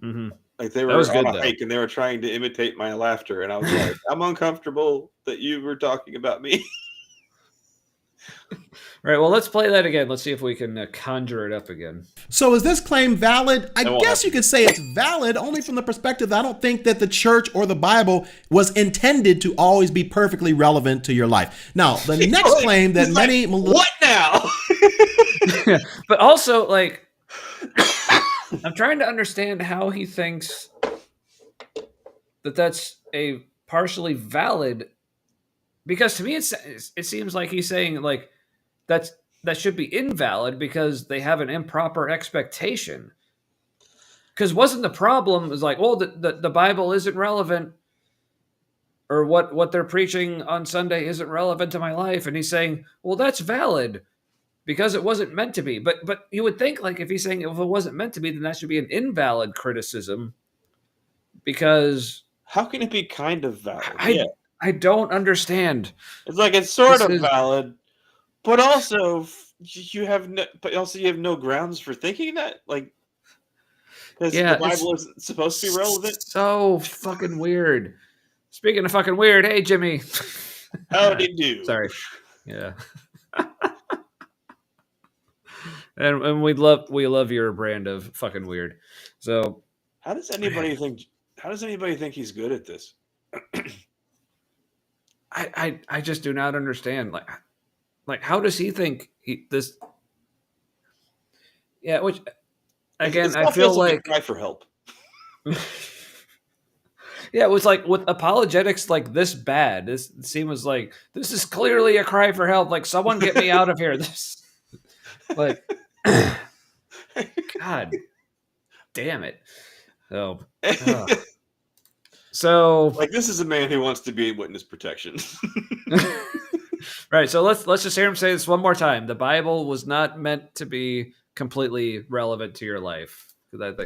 Mm-hmm. Like they That were was on good, a though. hike and they were trying to imitate my laughter, and I was like, I'm uncomfortable that you were talking about me. All right, well, let's play that again. Let's see if we can conjure it up again. So is this claim valid? I won't guess happen. you could say it's valid only from the perspective that I don't think that the church or the Bible was intended to always be perfectly relevant to your life. Now, the next Like, claim that he's like, many what now? But also, like, I'm trying to understand how he thinks that that's a partially valid, because to me it seems like he's saying like that should be invalid because they have an improper expectation. Because wasn't the problem is like, well, the Bible isn't relevant, or what they're preaching on Sunday isn't relevant to my life, and he's saying, well, that's valid because it wasn't meant to be. But you would think like if he's saying if it wasn't meant to be, then that should be an invalid criticism. Because How can it be kind of valid? I don't understand. It's like it's sort This of is- valid, but also you have no grounds for thinking that, like, because Yeah, the Bible isn't supposed to be relevant. So fucking weird. Speaking of fucking weird, hey Jimmy. How did you do? Sorry. Yeah. and we love your brand of fucking weird. So How does anybody think he's good at this? I just do not understand. Like how does he think this? Yeah, which again This I all feel feels like a like cry for help. yeah, it was like with apologetics like this bad. This seems like this is clearly a cry for help. Like someone get me out of here. This like God damn it. So Like this is a man who wants to be in witness protection. right, so let's just hear him say this one more time. The Bible was not meant to be completely relevant to your life.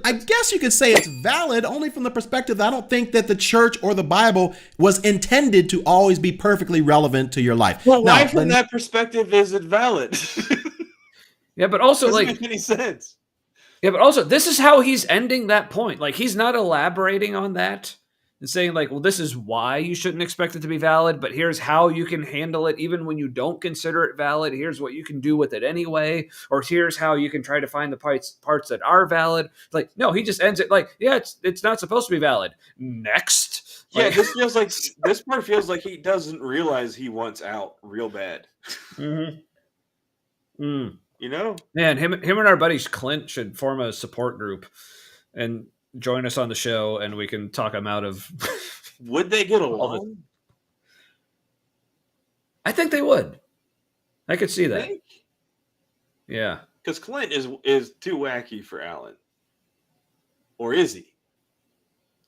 I guess you could say it's valid only from the perspective that I don't think that the church or the Bible was intended to always be perfectly relevant to your life. Well, Now, why from that perspective is it valid? Yeah, but also Doesn't like make any sense. yeah, but also this is how he's ending that point. Like he's not elaborating on that and saying like, well, this is why you shouldn't expect it to be valid, but here's how you can handle it even when you don't consider it valid. Here's what you can do with it anyway, or here's how you can try to find the parts that are valid. Like, no, he just ends it like, yeah, it's not supposed to be valid. Next. Yeah, Like, this part feels like he doesn't realize he wants out real bad. mm-hmm. Mm. You know? Man, him and our buddies Clint should form a support group and join us on the show, and we can talk him out of. Would they get along? I think they would. I could see that. Think? Yeah, Because Clint is too wacky for Alan, or is he?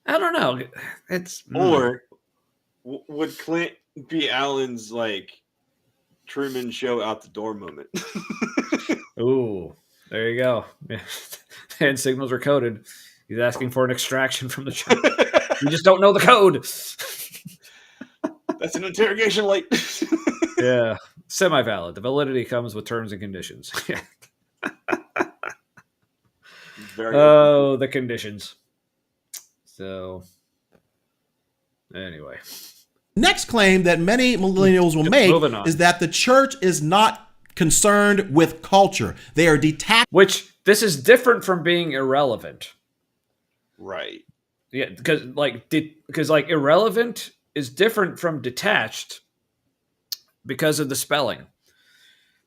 I don't know. It's Or would Clint be Alan's like Truman Show out the door moment? ooh, there you go. Hand signals are coded. He's asking for an extraction from the chat. You just don't know the code. That's an interrogation light. Yeah, semi-valid. The validity comes with terms and conditions. Very Oh, the conditions. So, anyway. next claim that many millennials will make Moving on. is that the church is not concerned with culture. They are detached. Which this is different from being irrelevant. right. Yeah, because like irrelevant is different from detached because of the spelling.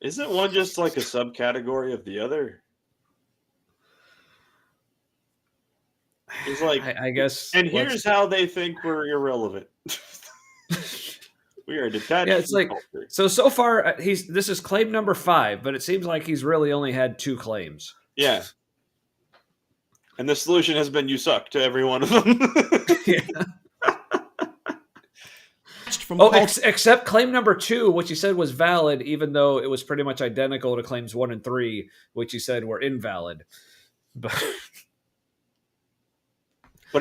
Isn't one just like a subcategory of the other? It's like, I guess. and here's how they think we're irrelevant. We are detached Yeah, it's from like culture. so far this is claim number 5, but it seems like he's really only had 2 claims. Yeah. And the solution has been you suck to every one of them. From Oh, culture. except claim number 2, which he said was valid, even though it was pretty much identical to claims 1 and 3, which he said were invalid. But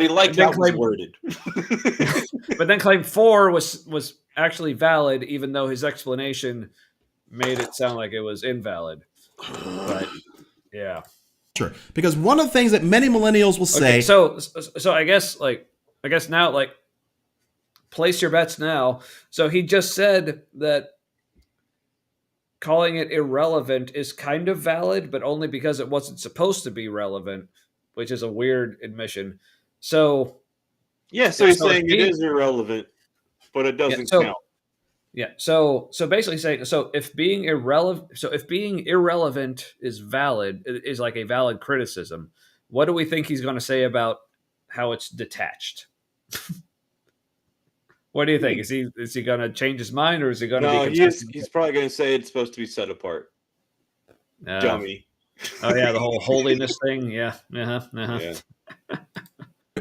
he liked how it was worded. But then claim 4 was actually valid, even though his explanation made it sound like it was invalid. But yeah. Because one of the things that many millennials will say. So I guess now, like, place your bets now. So he just said that calling it irrelevant is kind of valid, but only because it wasn't supposed to be relevant, which is a weird admission. So yeah, so he's saying it is irrelevant, but it doesn't count. Yeah. So basically saying, if being irrelevant is valid, is like a valid criticism, what do we think he's going to say about how it's detached? What do you think? Is he going to change his mind, or is he going to be consistent? He's probably going to say it's supposed to be set apart. Dummy. Oh yeah, the whole holiness thing. Yeah. Yeah.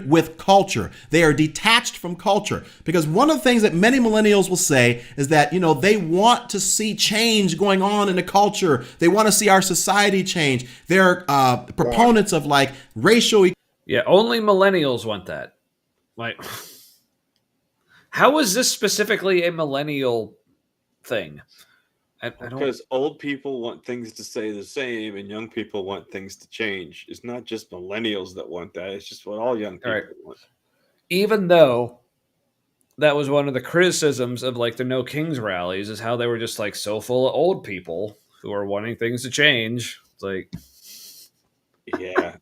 With culture. They are detached from culture. Because one of the things that many millennials will say is that, they want to see change going on in the culture. They want to see our society change. They're proponents of like racial. Yeah, only millennials want that. Like, how is this specifically a millennial thing? I don't... Because old people want things to stay the same and young people want things to change. It's not just millennials that want that. It's just what all young people want. Even though that was one of the criticisms of like the No Kings rallies, is how they were just like so full of old people who are wanting things to change. It's like, yeah,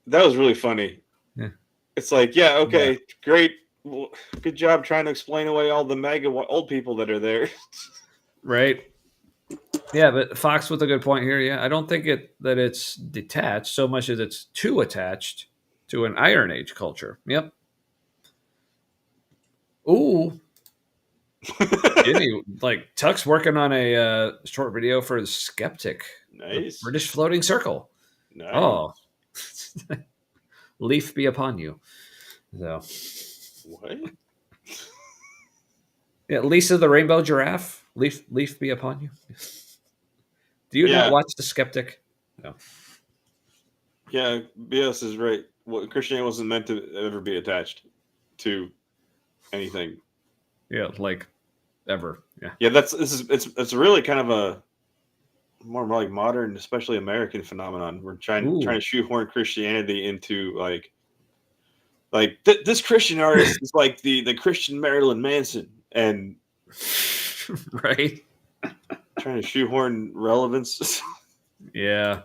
that was really funny. Yeah. It's like, yeah, okay, great. Well, good job trying to explain away all the mega old people that are there. Right. Yeah, but Fox with a good point here. Yeah, I don't think that it's detached so much as it's too attached to an Iron Age culture. Yep. Ooh. Jimmy, like Tuck's working on a short video for The Skeptic. Nice. The British Floating Circle. Nice. Oh. Leaf be upon you. So. What? Yeah, Lisa the Rainbow Giraffe. Leaf be upon you. Do you not watch The Skeptic? No. Yeah, BS is right. Christianity wasn't meant to ever be attached to anything. Yeah, like ever. Yeah. Yeah, it's really kind of a more like modern, especially American phenomenon. We're trying to shoehorn Christianity into this Christian artist is like the Christian Marilyn Manson, and right. Trying to shoehorn relevance. Yeah.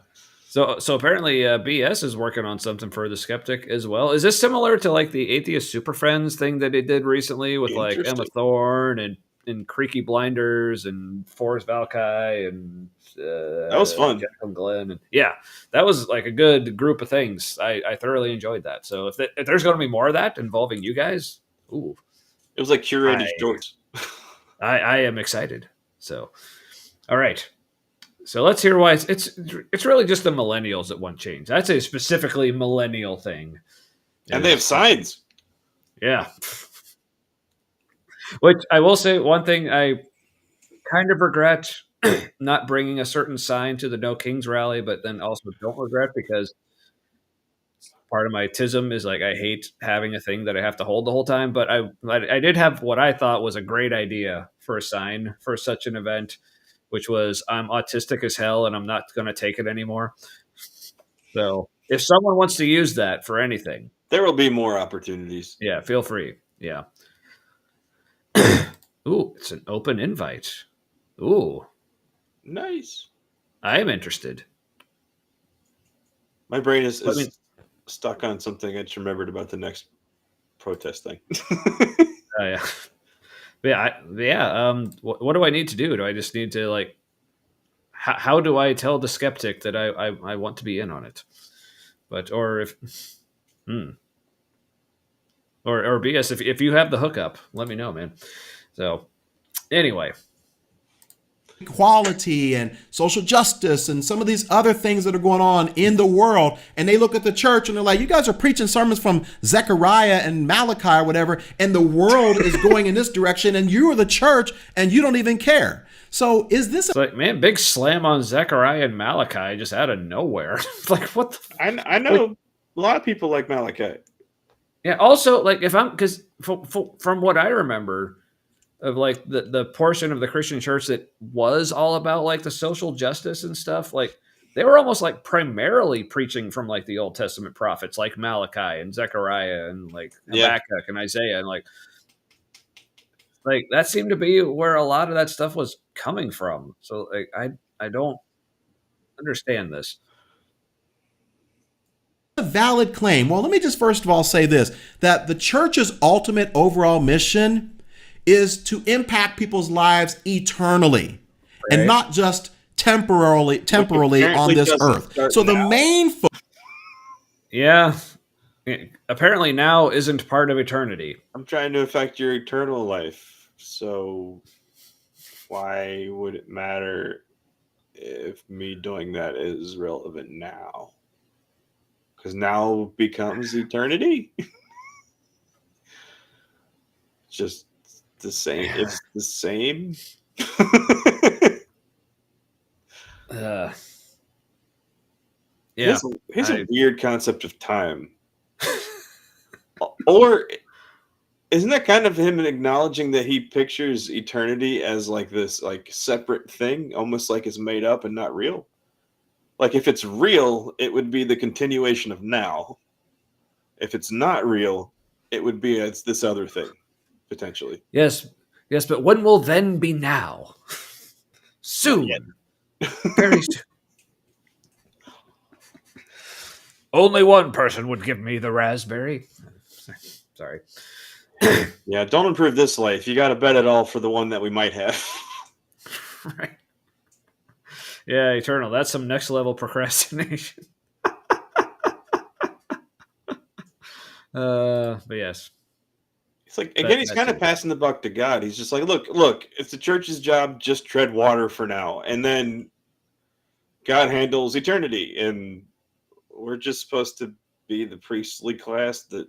So apparently BS is working on something for The Skeptic as well. Is this similar to like the Atheist Super Friends thing that he did recently with like Emma Thorne and Creaky Blinders and Forrest Valkai and that was fun. Jekyll Glenn. And yeah, that was like a good group of things. I thoroughly enjoyed that. So if there's going to be more of that involving you guys, ooh, it was like curated shorts. I am excited. So, all right. So let's hear why it's really just the millennials that want change. That's a specifically millennial thing. And they have signs. Yeah. Which I will say, one thing I kind of regret not bringing a certain sign to the No Kings rally, but then also don't regret because part of my tism is like I hate having a thing that I have to hold the whole time. But I did have what I thought was a great idea for a sign for such an event, which was I'm autistic as hell and I'm not going to take it anymore. So if someone wants to use that for anything, there will be more opportunities. Yeah, feel free. Yeah. Ooh, it's an open invite. Ooh. Nice. I am interested. My brain is stuck on something I just remembered about the next protest thing. Yeah. What do I need to do? Do I just need to like how do I tell the skeptic that I want to be in on it? But or if or BS, if you have the hookup, let me know, man. So anyway, equality and social justice and some of these other things that are going on in the world, and they look at the church and they're like, you guys are preaching sermons from Zechariah and Malachi or whatever, and the world is going in this direction, and you are the church and you don't even care. So is this it's like, man, big slam on Zechariah and Malachi just out of nowhere. Like, what the I know a lot of people like Malachi. yeah, also, like, if I'm, because from what I remember of like the portion of the Christian church that was all about like the social justice and stuff, like they were almost like primarily preaching from like the Old Testament prophets like Malachi and Zechariah and like Habakkuk and Isaiah, and like that seemed to be where a lot of that stuff was coming from. So like I don't understand this. a valid claim? Well, let me just first of all say this, that the church's ultimate overall mission is to impact people's lives eternally, Right. and not just temporarily on this earth. So the main Yeah. Apparently now isn't part of eternity. I'm trying to affect your eternal life. So why would it matter if me doing that is relevant now? Because now becomes eternity. Just the same. It's the same. Yeah. Here's a weird concept of time. Or isn't that kind of him acknowledging that he pictures eternity as like this like separate thing, almost like it's made up and not real? Like if it's real, it would be the continuation of now. If it's not real, it would be it's this other thing, potentially. Yes, but when will then be now? Soon. Very soon. Only one person would give me the raspberry. Sorry. Yeah, don't improve this life. You got to bet it all for the one that we might have. Right. Yeah, eternal. That's some next level procrastination. But yes. It's like, again, he's kind of passing the buck to God. He's just like, look, it's the church's job, just tread water for now. And then God handles eternity. And we're just supposed to be the priestly class that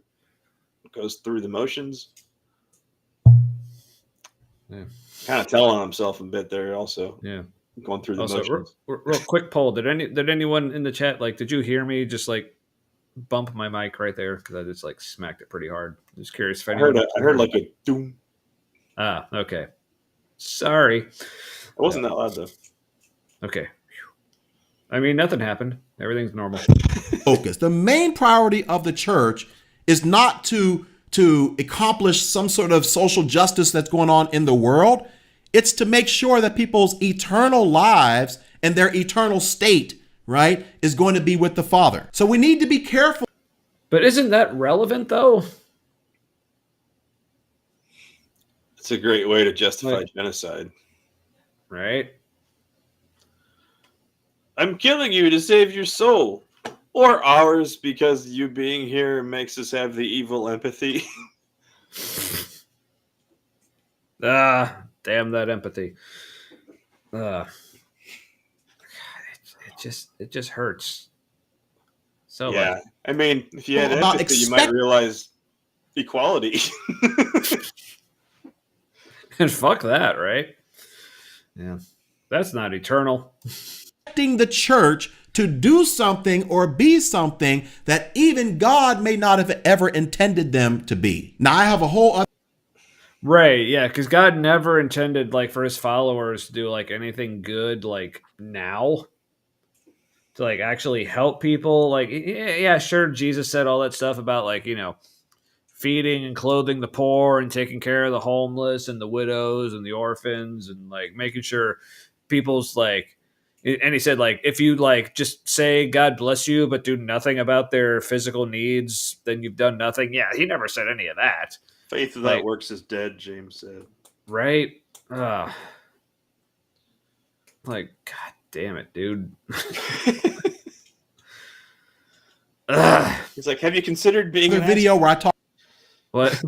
goes through the motions. Yeah. Kind of telling on himself a bit there also. Yeah. Going through the Also, motions. real quick poll. Did anyone in the chat, like, did you hear me just like bump my mic right there? Because I just like smacked it pretty hard. Just curious if anyone I heard like a doom. Ah, okay. Sorry. It wasn't that loud though. Okay. I mean, nothing happened. Everything's normal. focus. The main priority of the church is not to accomplish some sort of social justice that's going on in the world. It's to make sure that people's eternal lives and their eternal state, right, is going to be with the Father. So we need to be careful. But isn't that relevant, though? It's a great way to justify genocide. Right? I'm killing you to save your soul. Or ours, because you being here makes us have the evil empathy. Damn that empathy. It just hurts. So yeah, like, I mean, if you had Well, about empathy, you might realize equality. and fuck that, right? Yeah, that's not eternal. Expecting the church to do something or be something that even God may not have ever intended them to be. Now, I have a whole other. Right, yeah, because God never intended like for his followers to do like anything good like now. To like actually help people. Like, yeah, sure, Jesus said all that stuff about like, you know, feeding and clothing the poor and taking care of the homeless and the widows and the orphans and like making sure people's like, and he said like, if you like just say God bless you but do nothing about their physical needs, then you've done nothing. Yeah, he never said any of that. Faith without works is dead, James said. Right? Like, god damn it, dude. Ugh. He's like, have you considered being The an video asshole? where I talk. What?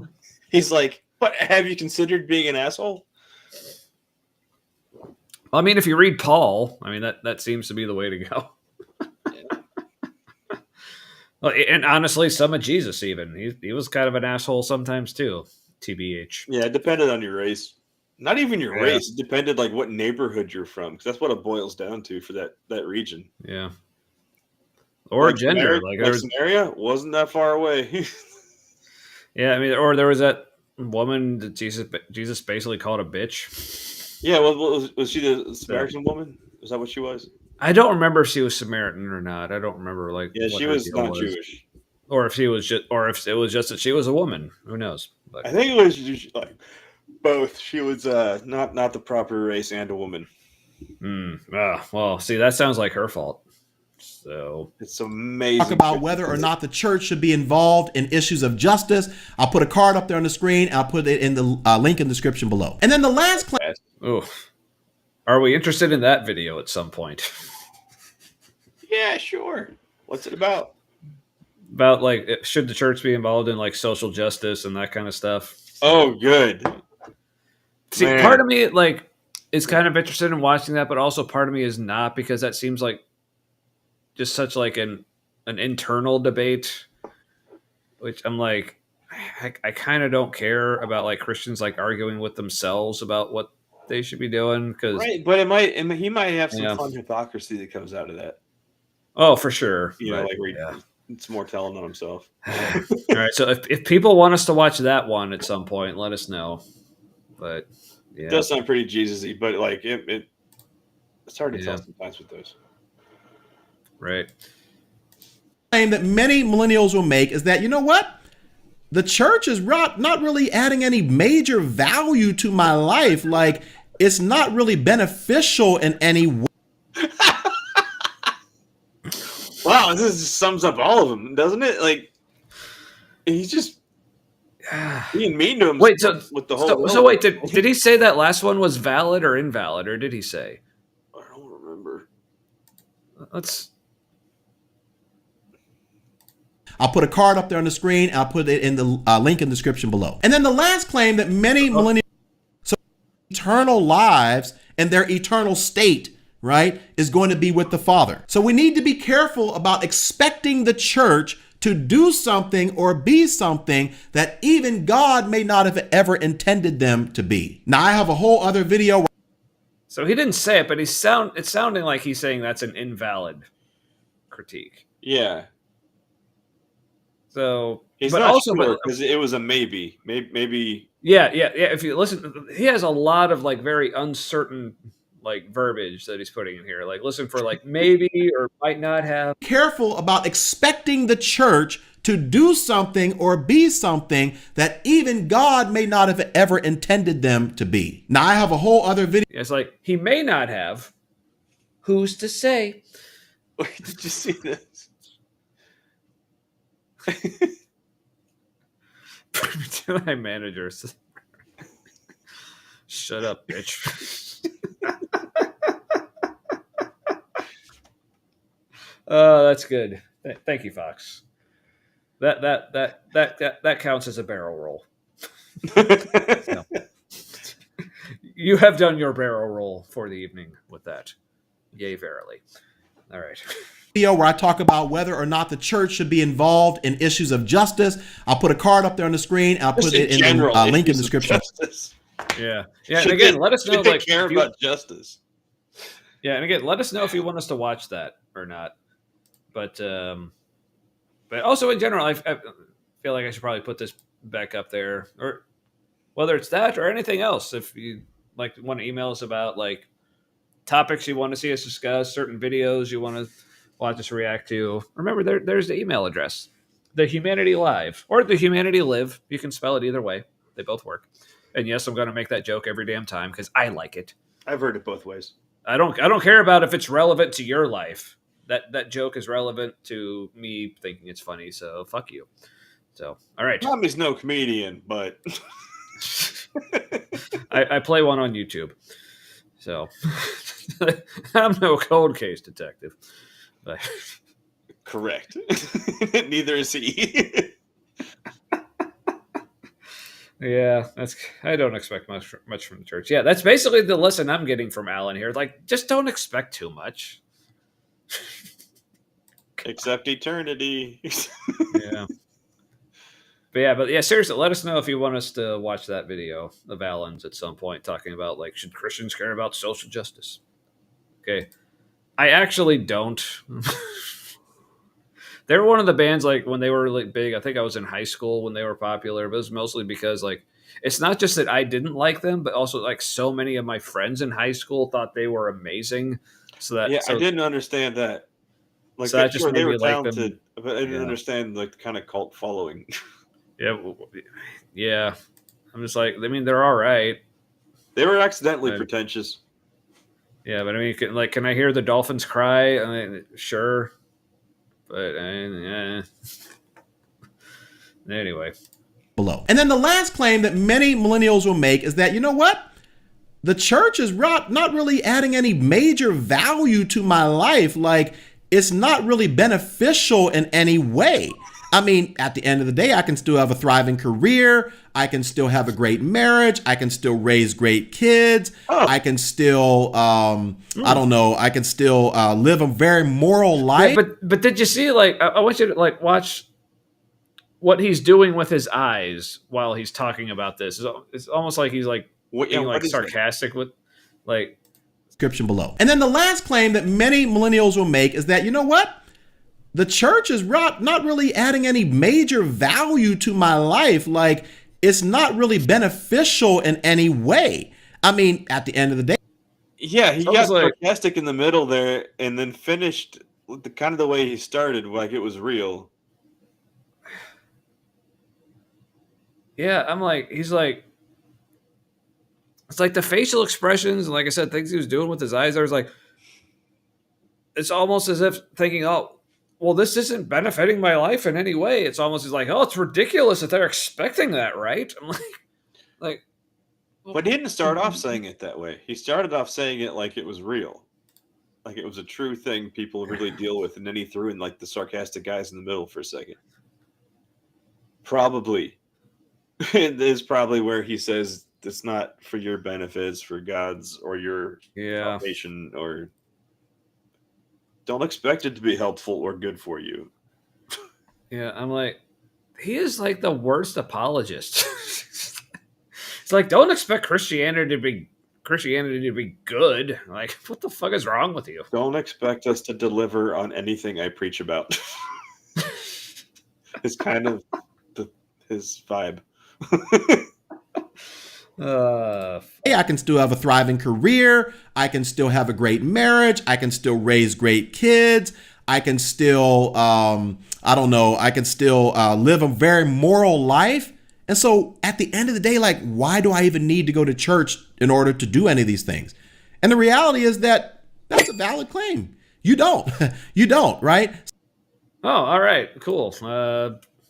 He's like, what? Have you considered being an asshole? Well, I mean, if you read Paul, I mean that seems to be the way to go. Well, and honestly, some of Jesus even he was kind of an asshole sometimes too. TBH. Yeah, it depended on your race. Not even your Yeah. race. It depended like what neighborhood you're from, because that's what it boils down to for that region. Yeah. Or Like gender, Samaria, Samaria wasn't that far away. Yeah, I mean, or there was that woman that Jesus basically called a bitch. Yeah, well, was she the Samaritan woman? Is that what she was? I don't remember if she was Samaritan or not. I don't remember Yeah, what she her was deal not Jewish. or if she was just, or if it was just that she was a woman. Who knows? But I think it was just, like both. She was not the proper race and a woman. well, see, that sounds like her fault. So It's amazing. Talk about whether or not the church should be involved in issues of justice. I'll put a card up there on the screen. I'll put it in the link in the description below. And then the last claim. oh, are we interested in that video at some point? Yeah, sure. What's it about? About like, should the church be involved in like social justice and that kind of stuff? Oh, good. See, Man. part of me like is kind of interested in watching that, but also part of me is not, because that seems like just such like an internal debate, which I'm like, I kind of don't care about like Christians like arguing with themselves about what they should be doing, because Right, but he might have some fun hypocrisy that comes out of that. Oh, for sure. You know, But, like where it's more telling on himself. All right, so if people want us to watch that one at some point, let us know. But yeah, It does sound pretty Jesus-y, but like it's hard to tell sometimes with those. Right. Claim that many millennials will make is that, you know what? The church is not really adding any major value to my life. Like, it's not really beneficial in any way. Wow, this just sums up all of them, doesn't it? Like, he's just being mean to him. Wait, so with the whole. so wait, did he say that last one was valid or invalid, or did he say? I don't remember. Let's. I'll put a card up there on the screen. I'll put it in the link in the description below. And then the last claim that many millennials, so eternal lives and their eternal state, right, is going to be with the Father. So we need to be careful about expecting the church to do something or be something that even God may not have ever intended them to be. Now, I have a whole other video. So he didn't say it, but it's sounding like he's saying that's an invalid critique. Yeah. So he's but not also, sure because it was a maybe. Maybe. Yeah. If you listen, he has a lot of like very uncertain like verbiage that he's putting in here. Like, listen for like maybe or might not have. Careful about expecting the church to do something or be something that even God may not have ever intended them to be. Now, I have a whole other video. It's like he may not have. Who's to say? Wait, did you see this? My managers. Shut up, bitch. Oh, that's good. Thank you, Fox. That counts as a barrel roll. So, you have done your barrel roll for the evening with that. Yay, verily. All right. Video where I talk about whether or not the church should be involved in issues of justice. I'll put a card up there on the screen. I'll put it in the link in the description. Yeah. And again, let us know. They like, care about justice. Yeah, and again, let us know if you want us to watch that or not. But also in general, I feel like I should probably put this back up there, or whether it's that or anything else. If you like want to email us about like topics you want to see us discuss, certain videos you want to watch us react to, remember there's the email address, the Humanity Live or the Humanity Live. You can spell it either way; they both work. And yes, I'm going to make that joke every damn time because I like it. I've heard it both ways. I don't care about if it's relevant to your life. That joke is relevant to me thinking it's funny, so fuck you. So, all right. Tommy's no comedian, but I play one on YouTube. So I'm no cold case detective. But Correct. Neither is he. yeah, I don't expect much from the church. Yeah, that's basically the lesson I'm getting from Alan here. Like, just don't expect too much. Except eternity. Yeah. But yeah, seriously, let us know if you want us to watch that video of Alan's at some point talking about like should Christians care about social justice? Okay. I actually don't. They were one of the bands like when they were like big. I think I was in high school when they were popular, but it was mostly because like it's not just that I didn't like them, but also like so many of my friends in high school thought they were amazing. Yeah, I didn't understand that. Like, so that just sure, they made were me like them. talented, but I didn't Yeah. understand like the kind of cult following. Yeah. I'm just like, I mean, they're all right. They were accidentally I- pretentious. Yeah, but I mean, can I hear the dolphins cry? I mean, sure, but anyway. Below. And then the last claim that many millennials will make is that, you know what? The church is not really adding any major value to my life. Like, it's not really beneficial in any way. I mean, at the end of the day, I can still have a thriving career. I can still have a great marriage. I can still raise great kids. I can still, I don't know, I can still live a very moral life. Yeah, but did you see, like, I want you to, like, watch what he's doing with his eyes while he's talking about this. It's almost like he's, like, being, like, sarcastic with, like... Description below. And then the last claim that many millennials will make is that, you know what? The church is not really adding any major value to my life. Like, it's not really beneficial in any way. I mean, at the end of the day. Yeah, he got like, sarcastic in the middle there and then finished with the kind of the way he started, like it was real. Yeah, I'm like, he's like, it's like the facial expressions, and like I said, things he was doing with his eyes, I was like, it's almost as if thinking, oh, well, this isn't benefiting my life in any way. It's almost like, oh, it's ridiculous that they're expecting that, right? I'm like, But he didn't start off saying it that way. He started off saying it like it was real, like it was a true thing people really deal with, and then he threw in like the sarcastic guys in the middle for a second. Probably, it is probably where he says it's not for your benefits, for God's or your salvation, or don't expect it to be helpful or good for you. Yeah, I'm like, he is like the worst apologist. It's like, don't expect Christianity to be good. Like, what the fuck is wrong with you? Don't expect us to deliver on anything I preach about. It's kind of his vibe. I can still have a thriving career. I can still have a great marriage. I can still raise great kids. I can still, I don't know, I can still live a very moral life. And so at the end of the day, like, why do I even need to go to church in order to do any of these things? And the reality is that that's a valid claim. You don't. You don't, right? Oh, all right. Cool. Does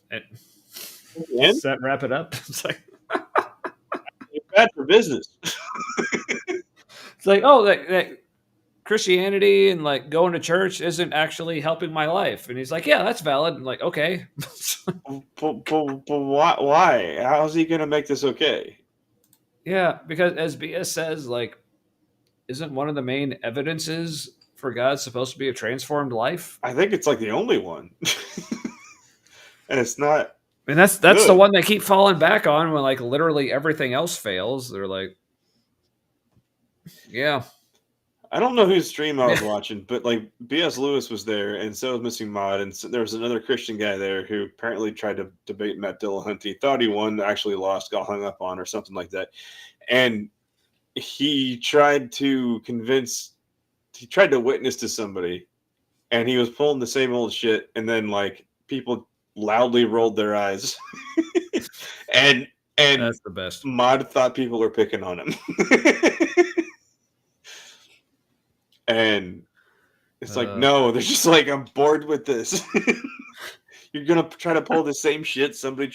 that wrap it up? It's like, it's bad for business. it's like, oh, that Christianity and like going to church isn't actually helping my life. And he's like, yeah, that's valid. I'm like, okay. but why? How's he going to make this okay? Yeah, because as BS says, like, isn't one of the main evidences for God supposed to be a transformed life? I think it's like the only one. And it's not. And that's the one they keep falling back on when like literally everything else fails. They're like, yeah. I don't know whose stream I was watching, but like B.S. Lewis was there, and so was Missing Mod, and so there was another Christian guy there who apparently tried to debate Matt Dillahunty. He thought he won, actually lost, got hung up on, or something like that. And he tried to witness to somebody, and he was pulling the same old shit, and then like people loudly rolled their eyes, and That's the best. Mod thought people were picking on him. And it's like, no, they're just like, I'm bored with this. You're gonna try to pull the same shit somebody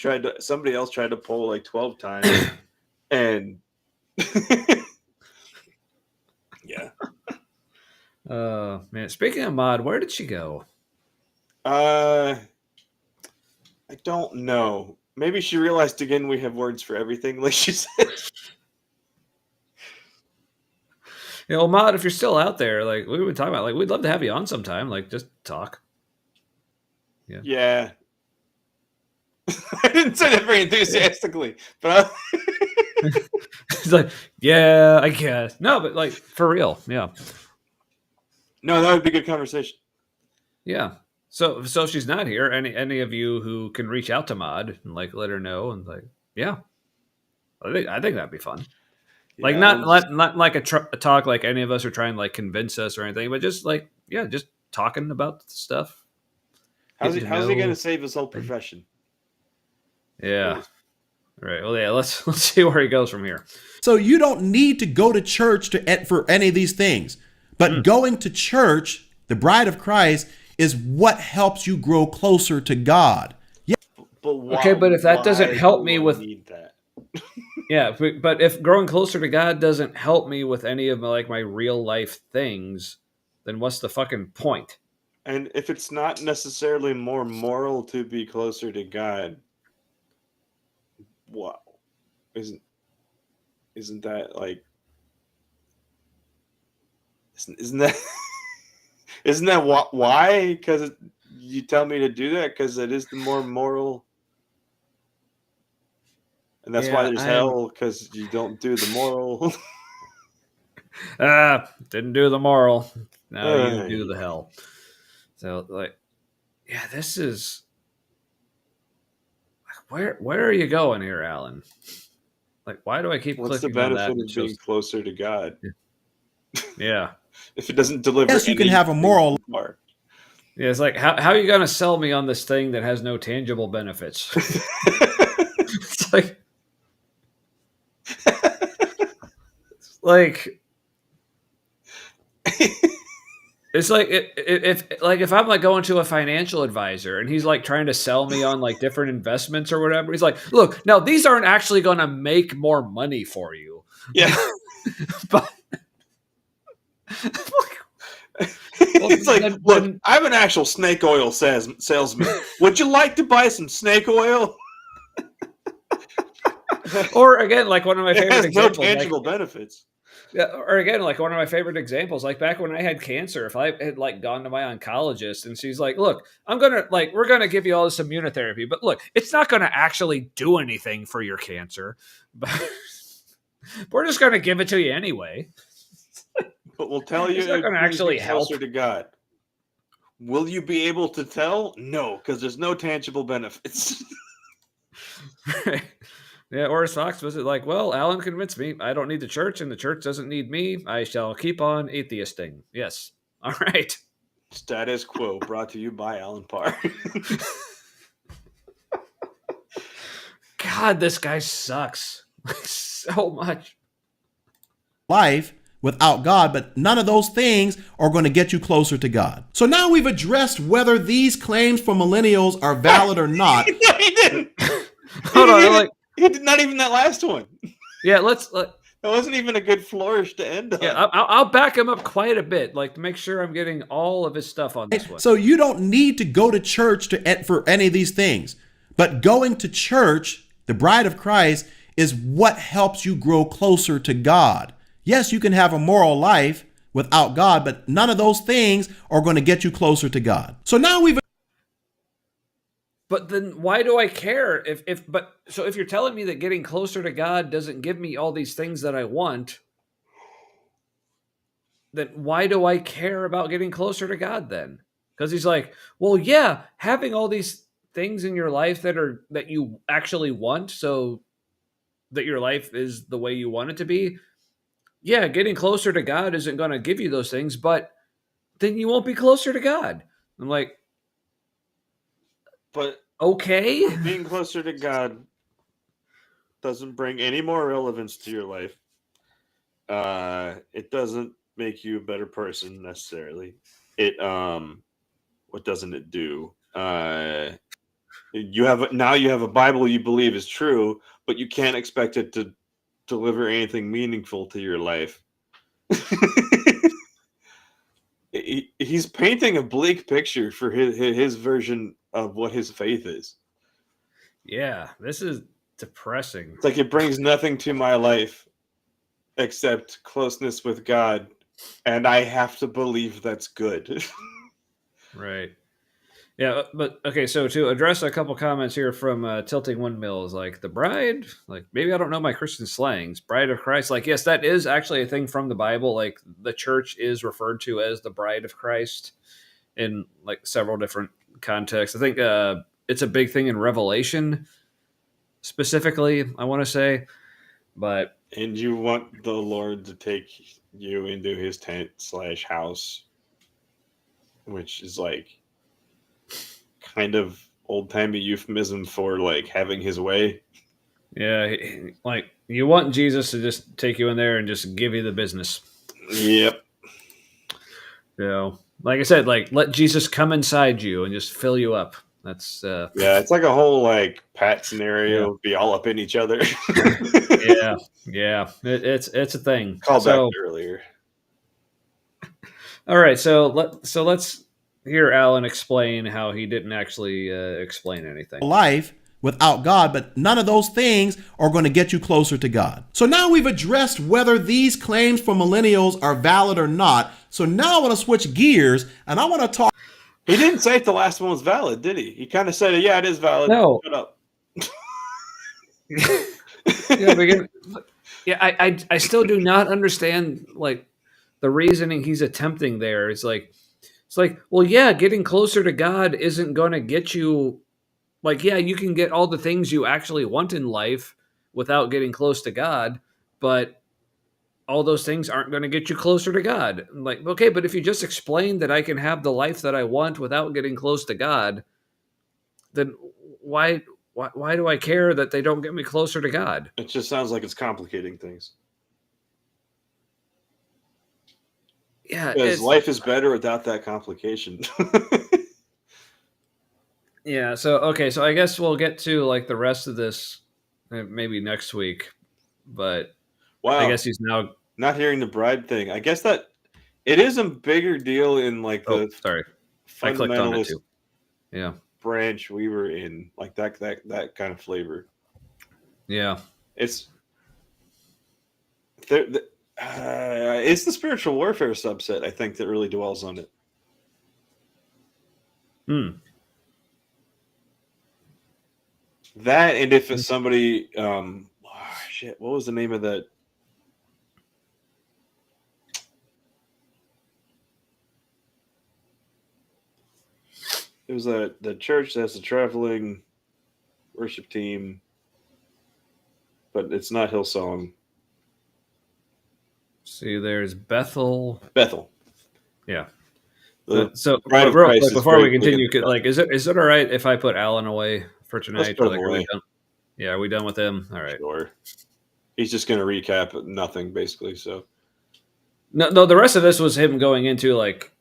else tried to pull like 12 times, and Man, speaking of Maud, where did she go? I don't know. Maybe she realized again we have words for everything, like she said. Maud, if you're still out there, like we were talking about, like we'd love to have you on sometime. Like just talk. Yeah. I didn't say that very enthusiastically, but It's like, yeah, I guess. No, but like for real, yeah. no, that would be a good conversation. Yeah. So if she's not here, any of you who can reach out to Maud and like let her know and like, yeah. I think that'd be fun. Like Yeah, not like a talk like any of us are trying to like convince us or anything, but just like just talking about stuff. how's he getting to going know- to save his whole profession? Yeah. Right. Well, yeah. Let's see where he goes from here. So you don't need to go to church for any of these things. But going to church, the bride of Christ, is what helps you grow closer to God. Yeah. But why, Okay, but if that doesn't why help do me I with need that? Yeah, but if growing closer to God doesn't help me with any of my real life things, then what's the fucking point? And if it's not necessarily more moral to be closer to God, wow, isn't that like isn't that isn't that why? Because you tell me to do that because it is the more moral, and that's why there's hell because you don't do the moral. Didn't do the moral. Now you do Yeah. the hell. So like, yeah, this is where are you going here, Alan? Like, why do I keep What's the clicking on that? benefit And of it being shows, closer to God yeah. if it doesn't deliver? Yes, you can have a moral. More. Yeah, it's like how are you gonna sell me on this thing that has no tangible benefits? It's like it's like if I'm like going to a financial advisor and he's like trying to sell me on like different investments or whatever, he's like, look, now these aren't actually going to make more money for you. Yeah. But It's like, look, I'm an actual snake oil salesman. Would you like to buy some snake oil? Or again, like one of my It favorite has no examples, tangible benefits. yeah, or again, like one of my favorite examples, like back when I had cancer, if I had like gone to my oncologist and she's like, look, we're gonna give you all this immunotherapy, but look, it's not gonna actually do anything for your cancer, but we're just gonna give it to you anyway. But we'll tell you It's not it gonna brings actually you help. closer to God. Will you be able to tell? No, because there's no tangible benefits. Yeah, or as Fox was it like, well, Alan convinced me I don't need the church and the church doesn't need me. I shall keep on atheisting. Yes. All right. Status quo, brought to you by Alan Parr. God, this guy sucks so much. Life without God, but none of those things are going to get you closer to God. So now we've addressed whether these claims from millennials are valid or not. No, he didn't. Hold on, He did not even that last one. yeah, That wasn't even a good flourish to end on. yeah, I'll back him up quite a bit, like to make sure I'm getting all of his stuff on this one. So you don't need to go to church for any of these things. But going to church, the bride of Christ, is what helps you grow closer to God. Yes, you can have a moral life without God, but none of those things are going to get you closer to God. So now we've But then why do I care if you're telling me that getting closer to God doesn't give me all these things that I want, then why do I care about getting closer to God then? Because he's like, well, yeah, having all these things in your life that you actually want, so that your life is the way you want it to be. Yeah, getting closer to God isn't going to give you those things, but then you won't be closer to God. I'm like, But okay. being closer to God doesn't bring any more relevance to your life. It doesn't make you a better person necessarily. What doesn't it do? You have a Bible you believe is true, but you can't expect it to deliver anything meaningful to your life. he's painting a bleak picture for his version of what his faith is. Yeah, this is depressing. It's like it brings nothing to my life except closeness with God, and I have to believe that's good. Right. Yeah, but okay, so to address a couple comments here from Tilting Windmills, like the bride, like maybe I don't know my Christian slangs, bride of Christ, like yes, that is actually a thing from the Bible. Like the church is referred to as the bride of Christ in like several different contexts. I think it's a big thing in Revelation specifically, I want to say, but And you want the Lord to take you into his tent / house, which is like kind of old timey euphemism for like having his way. yeah, like you want Jesus to just take you in there and just give you the business. Yep. You know, like I said, like let Jesus come inside you and just fill you up. That's Yeah, it's like a whole like Pat scenario, be all up in each other. yeah. It's a thing. Call back So to earlier. all right, so let's hear Alan explain how he didn't actually explain anything. life without God, but none of those things are going to get you closer to God. So now we've addressed whether these claims from millennials are valid or not. So now I want to switch gears and I want to talk. He didn't say if the last one was valid, did he? He kind of said, "Yeah, it is valid." No. Shut up. I still do not understand like the reasoning he's attempting there. It's like, well, yeah, getting closer to God isn't going to get you. Like, yeah, you can get all the things you actually want in life without getting close to God, but all those things aren't going to get you closer to God. Like, okay, but if you just explain that I can have the life that I want without getting close to God, then why do I care that they don't get me closer to God? It just sounds like it's complicating things. Yeah, Because life is better without that complication. yeah. So I guess we'll get to like the rest of this maybe next week. But wow, I guess he's now not hearing the bride thing. I guess that it is a bigger deal in like the I clicked on it fundamentalist too. Yeah, branch we were in, like that kind of flavor. yeah. It's the spiritual warfare subset, I think, that really dwells on it. That, and if it's somebody, shit, what was the name of that? It was the church that's a traveling worship team, but it's not Hillsong. See, there's Bethel. Yeah. So Bride of real Christ quick is before we very continue, big in like, is it all right if I put Alan away for tonight? Let's put him Like, are we away. done? Yeah, are we done with him? All right. Sure. He's just going to recap nothing, basically. So No. The rest of this was him going into like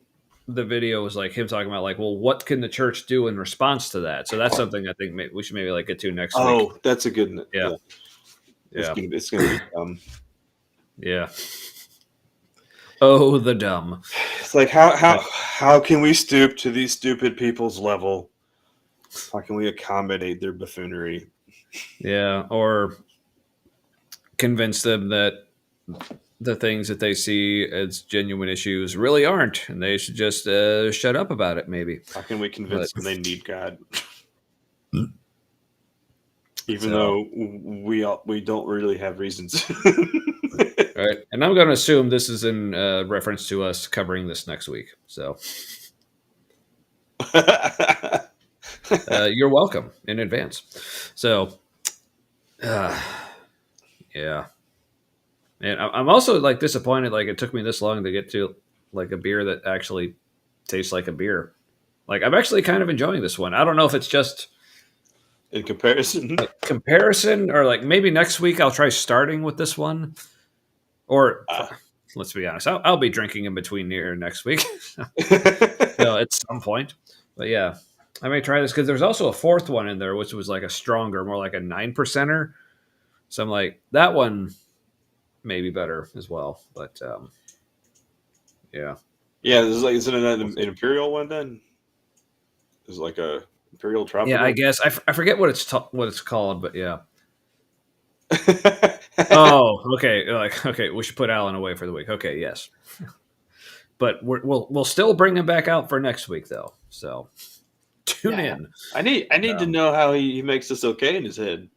the video was like him talking about like, well, what can the church do in response to that? So that's something I think we should maybe like get to next week. Oh, that's a good. Yeah. It's gonna be dumb. Yeah. Oh, the dumb. It's like how can we stoop to these stupid people's level? How can we accommodate their buffoonery? Yeah, or convince them that the things that they see as genuine issues really aren't, and they should just shut up about it. Maybe. How can we convince them they need God? Even though we don't really have reasons. All right, and I'm going to assume this is in reference to us covering this next week. So you're welcome in advance. So, yeah, and I'm also like disappointed. Like it took me this long to get to like a beer that actually tastes like a beer. Like I'm actually kind of enjoying this one. I don't know if it's just in comparison, or like maybe next week I'll try starting with this one. Or let's be honest, I'll be drinking in between here next week. At some point. But yeah, I may try this because there's also a fourth one in there, which was like a stronger, more like a 9%er. So I'm like, that one may be better as well. But yeah. Yeah, isn't it an imperial one then? Is it like a imperial tropical? Yeah, I guess I forget what it's called, but yeah. Oh, okay. Okay, we should put Alan away for the week. Okay, yes, but we'll still bring him back out for next week though. So tune in. I need to know how he makes this okay in his head.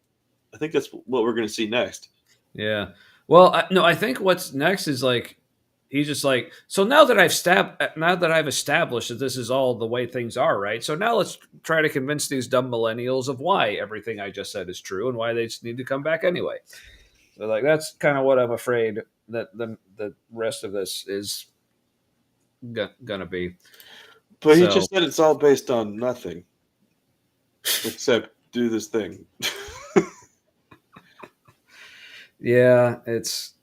I think that's what we're going to see next. Yeah. Well, I think what's next is like he's just like, so now that I've established that this is all the way things are, right? So now let's try to convince these dumb millennials of why everything I just said is true and why they just need to come back anyway. So like that's kind of what I'm afraid that the rest of this is gonna be. But he just said it's all based on nothing, except do this thing. Yeah, it's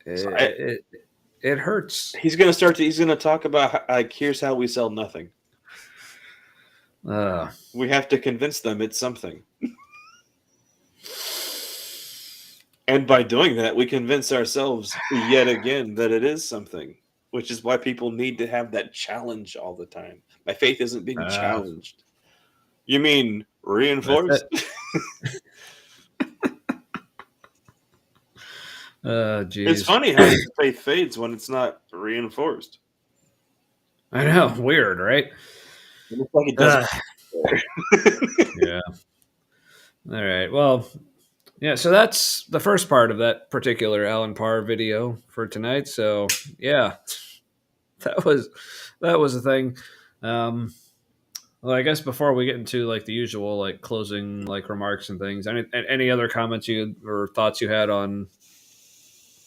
it hurts. He's gonna talk about like here's how we sell nothing. We have to convince them it's something. And by doing that, we convince ourselves yet again that it is something, which is why people need to have that challenge all the time. My faith isn't being challenged. You mean reinforced? It's funny how your faith fades when it's not reinforced. I know, weird, right? It looks like it doesn't. Yeah. All right. Well, yeah. So that's the first part of that particular Alan Parr video for tonight. So yeah, that was a thing. Well, I guess before we get into like the usual like closing like remarks and things, any other comments or thoughts you had on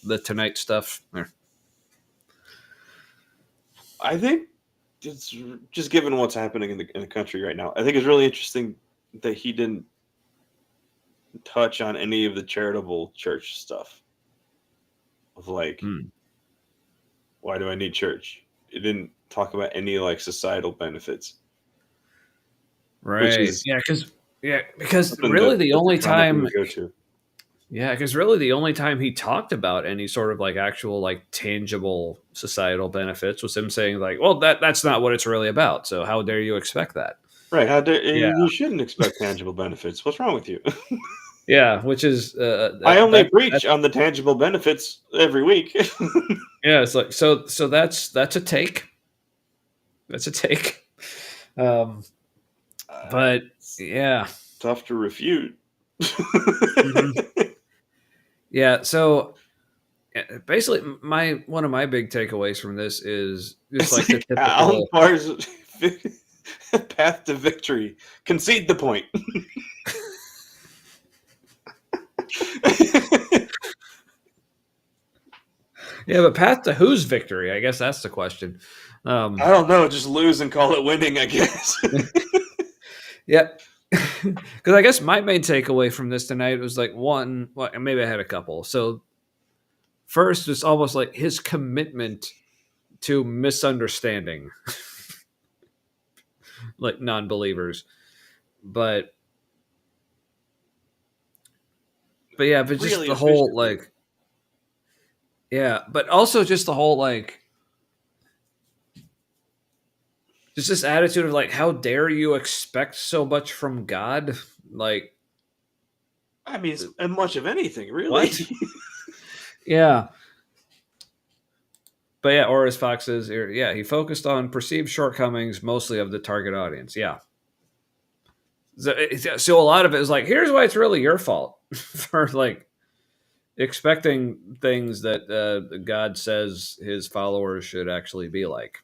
the tonight stuff? I think it's just given what's happening in the country right now. I think it's really interesting that he didn't touch on any of the charitable church stuff. Of like, why do I need church? It didn't talk about any like societal benefits. Right. Because really the only time because really the only time he talked about any sort of like actual like tangible societal benefits was him saying like, well, that's not what it's really about. So how dare you expect that? Right. How dare you shouldn't expect tangible benefits. What's wrong with you? Yeah, which is I only preach on the tangible benefits every week. Yeah, it's like so that's a take. That's a take. But yeah, tough to refute. Mm-hmm. Yeah, so basically one of my big takeaways from this is just like the typical Alan Parr's path to victory. Concede the point. Yeah, but path to whose victory? I guess that's the question. I don't know. Just lose and call it winning, I guess. Yeah. Because I guess my main takeaway from this tonight was like one, well, maybe I had a couple. So first, it's almost like his commitment to misunderstanding like non-believers. But yeah, but just really the whole like, yeah, but also just the whole like, just this attitude of like, how dare you expect so much from God? Like, I mean, and much of anything, really. What? Yeah. But yeah, or as Fox says, yeah, he focused on perceived shortcomings, mostly of the target audience. Yeah. So a lot of it is like, here's why it's really your fault for like expecting things that God says his followers should actually be like.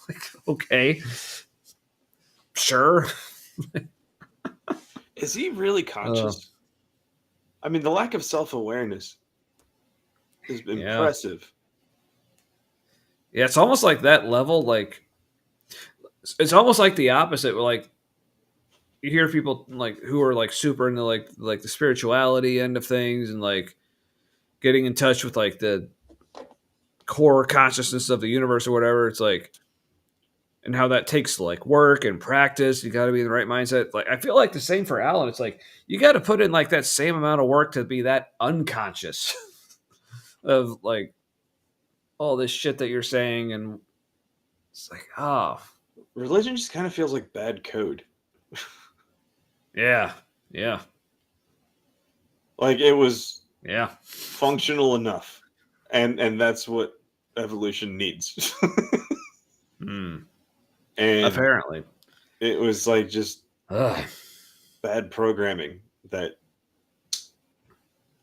Like, okay, sure. Is he really conscious? I mean, the lack of self-awareness is impressive. Yeah, it's almost like that level. Like, it's almost like the opposite. Like, you hear people like who are like super into like the spirituality end of things and like getting in touch with like the core consciousness of the universe or whatever. It's like, and how that takes like work and practice. You got to be in the right mindset. Like, I feel like the same for Alan. It's like, you got to put in like that same amount of work to be that unconscious of like all this shit that you're saying, and it's like, oh, Religion just kind of feels like bad code. yeah, yeah, Like it was yeah. functional enough, and that's what evolution needs. Mm, And apparently. it was like just Ugh. bad programming that,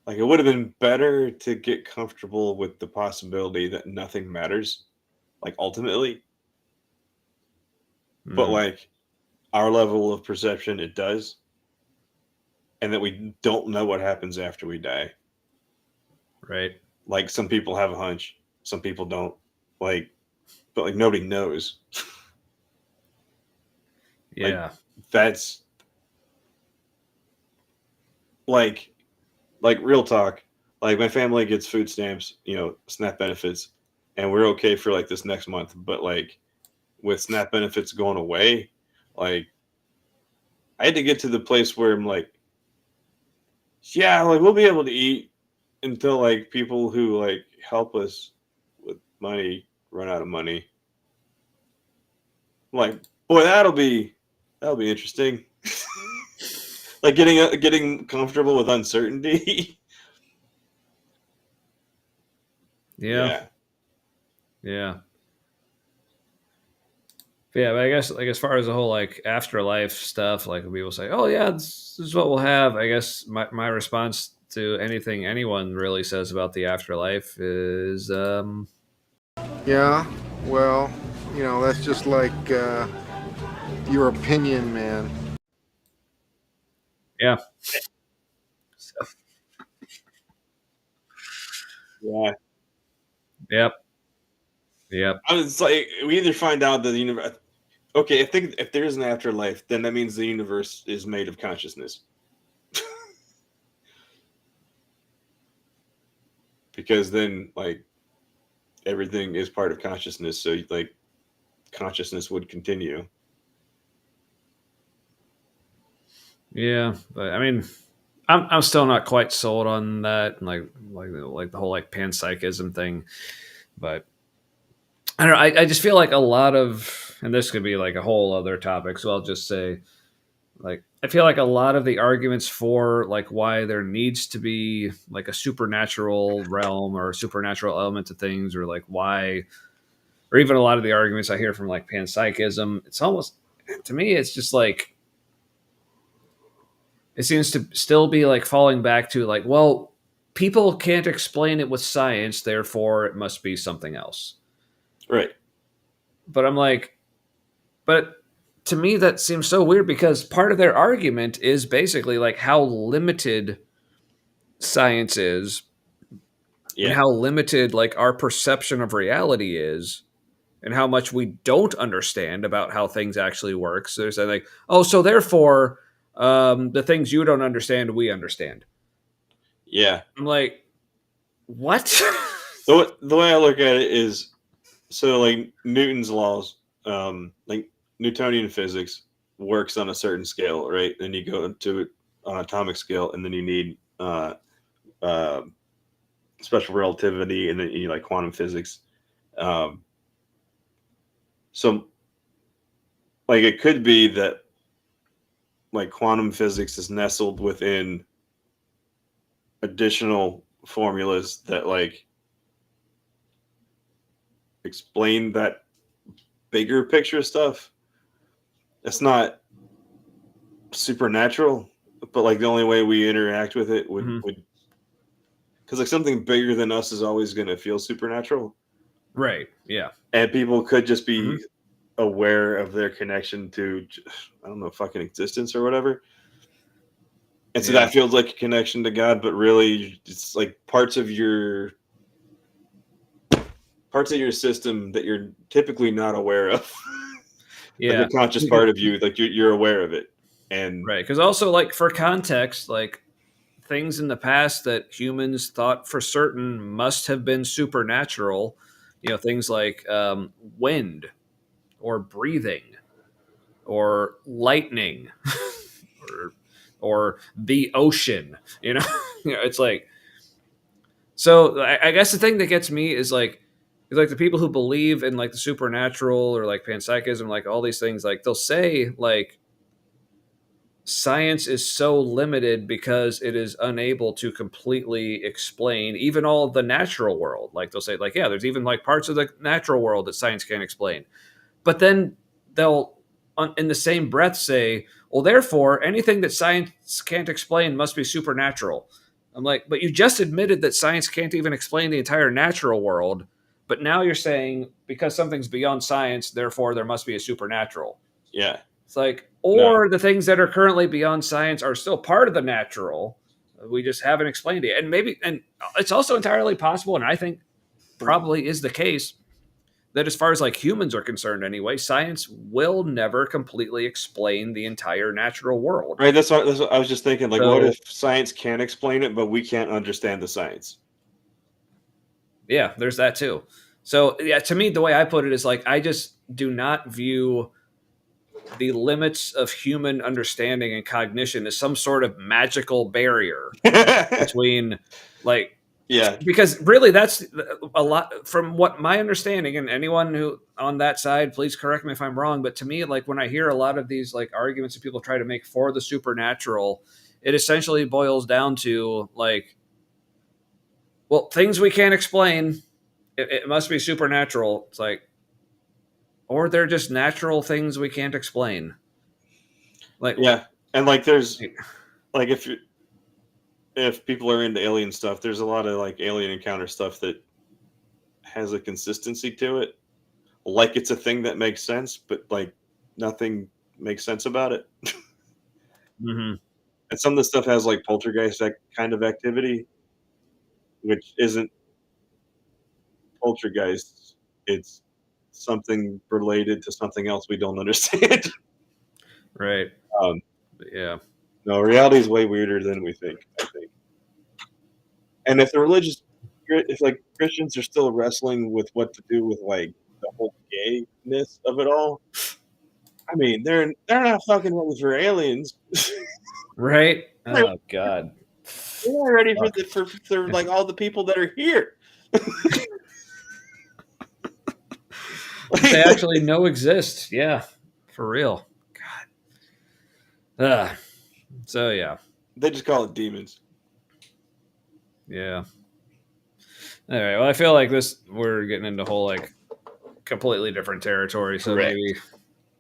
like, it would have been better to get comfortable with the possibility that nothing matters, like ultimately, but Mm, like our level of perception, it does, and that we don't know what happens after we die. right. Like some people have a hunch, some people don't. Like, but like nobody knows. Like Yeah. that's like real talk. Like my family gets food stamps, SNAP benefits, and we're okay for like this next month. But like with SNAP benefits going away, like I had to get to the place where I'm like, yeah, like we'll be able to eat until like people who like help us with money run out of money. I'm like, boy, that'll be interesting. Like getting comfortable with uncertainty. Yeah. Yeah. Yeah. Yeah, but I guess like as far as the whole like afterlife stuff, like people say, "Oh yeah, this is what we'll have." I guess my response to anything anyone really says about the afterlife is, Yeah, well, that's just like your opinion, man. yeah, Yeah. yep, yep, I was like, we either find out that the universe. Okay, I think if there's an afterlife, then that means the universe is made of consciousness. Because then, like, everything is part of consciousness, so like, consciousness would continue. yeah. But I mean, I'm still not quite sold on that, like the whole like panpsychism thing. But I don't know. I just feel like a lot of, and this could be like a whole other topic. So I'll just say, like, I feel like a lot of the arguments for like why there needs to be like a supernatural realm or a supernatural element to things, or like why, or even a lot of the arguments I hear from like panpsychism, it's almost, to me, it's just like it seems to still be like falling back to like, well, people can't explain it with science, therefore it must be something else. Right. But I'm like, but to me that seems so weird because part of their argument is basically like how limited science is and Yeah. how limited like our perception of reality is and how much we don't understand about how things actually work. So they're saying like, oh, so therefore the things you don't understand, we understand. Yeah. I'm like, what? The way I look at it is, so like Newton's laws, like Newtonian physics works on a certain scale, right? Then you go to it on atomic scale, and then you need uh, special relativity, and then you need like quantum physics. Um, so like it could be that like quantum physics is nestled within additional formulas that like explain that bigger picture stuff. It's not supernatural, but like the only way we interact with it would Mhm. would because like something bigger than us is always going to feel supernatural, Right. Yeah. and people could just Mhm. be aware of their connection to, I don't know, fucking existence or whatever. And so Yeah. that feels like a connection to God, but really it's like parts of your system that you're typically not aware of. Like Yeah. a conscious part of you, like you're aware of it. And Right. Because also, like, for context, like, things in the past that humans thought for certain must have been supernatural, things like wind or breathing or lightning or, or the ocean, it's like, so I guess the thing that gets me is like, Because like the people who believe in like the supernatural or like panpsychism, like all these things, like they'll say like science is so limited because it is unable to completely explain even all of the natural world. Like they'll say like, yeah, there's even like parts of the natural world that science can't explain. But then they'll in the same breath say, well, therefore anything that science can't explain must be supernatural. I'm like, but you just admitted that science can't even explain the entire natural world. But now you're saying because something's beyond science, therefore there must be a supernatural. Yeah. It's like, or the things that are currently beyond science are still part of the natural. We just haven't explained it. And maybe, and it's also entirely possible, and I think probably is the case, that as far as like humans are concerned anyway, science will never completely explain the entire natural world. Right. That's what I was just thinking. Like, So, what if science can explain it, but we can't understand the science? yeah, there's that too. So yeah, to me, the way I put it is like, I just do not view the limits of human understanding and cognition as some sort of magical barrier between like, Yeah. because really that's a lot from what my understanding, and anyone who on that side, please correct me if I'm wrong. But to me, like when I hear a lot of these like arguments that people try to make for the supernatural, it essentially boils down to like, well, things we can't explain, it must be supernatural. It's like, or they're just natural things we can't explain. Like, Yeah. And like there's like if people are into alien stuff, there's a lot of like alien encounter stuff that has a consistency to it. Like it's a thing that makes sense, but like nothing makes sense about it. mm-hmm. And some of the stuff has like poltergeist kind of activity, which isn't poltergeist. It's something related to something else we don't understand. Right. Um, But yeah. no, reality is way weirder than we think, I think. And if if like Christians are still wrestling with what to do with like the whole gayness of it all, I mean, they're not fucking ready for aliens. Right. Oh God. They're not ready for like all the people that are here. They actually know exist. Yeah. For real. God. So yeah. They just call it demons. Yeah. All right. Well, I feel like we're getting into whole like completely different territory. So Correct. maybe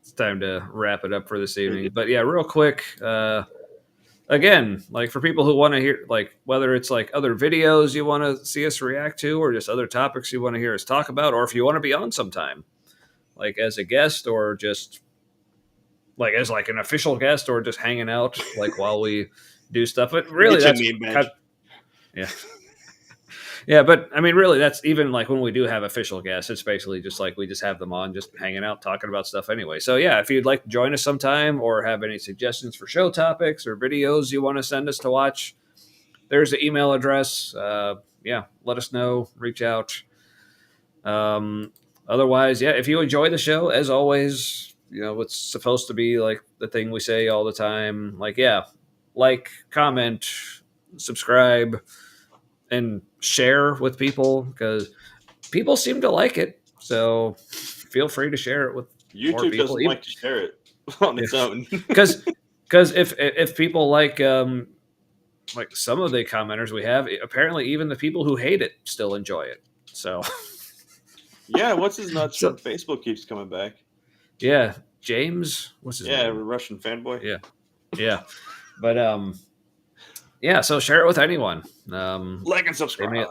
it's time to wrap it up for this evening. But yeah, real quick. Again, like for people who want to hear, like whether it's like other videos you want to see us react to, or just other topics you want to hear us talk about, or if you want to be on sometime, like as a guest, or just like as like an official guest, or just hanging out like while we do stuff. But really, Get that's your name badge. yeah. Yeah, but I mean, really, that's even like when we do have official guests, it's basically just like we just have them on, just hanging out, talking about stuff anyway. So, yeah, if you'd like to join us sometime or have any suggestions for show topics or videos you want to send us to watch, there's the email address. Yeah, let us know, reach out. Otherwise, yeah, if you enjoy the show, as always, you know, it's supposed to be like the thing we say all the time. Like, yeah, like, comment, subscribe, and share with people because people seem to like it. So feel free to share it with more YouTube people. doesn't like to share it on its own. Because if people like some of the commenters we have, apparently even the people who hate it still enjoy it. So yeah, what's his nuts from Facebook keeps coming back. Yeah, James, what's his name? Yeah, Russian fanboy. Yeah. But yeah, so share it with anyone. Like and subscribe.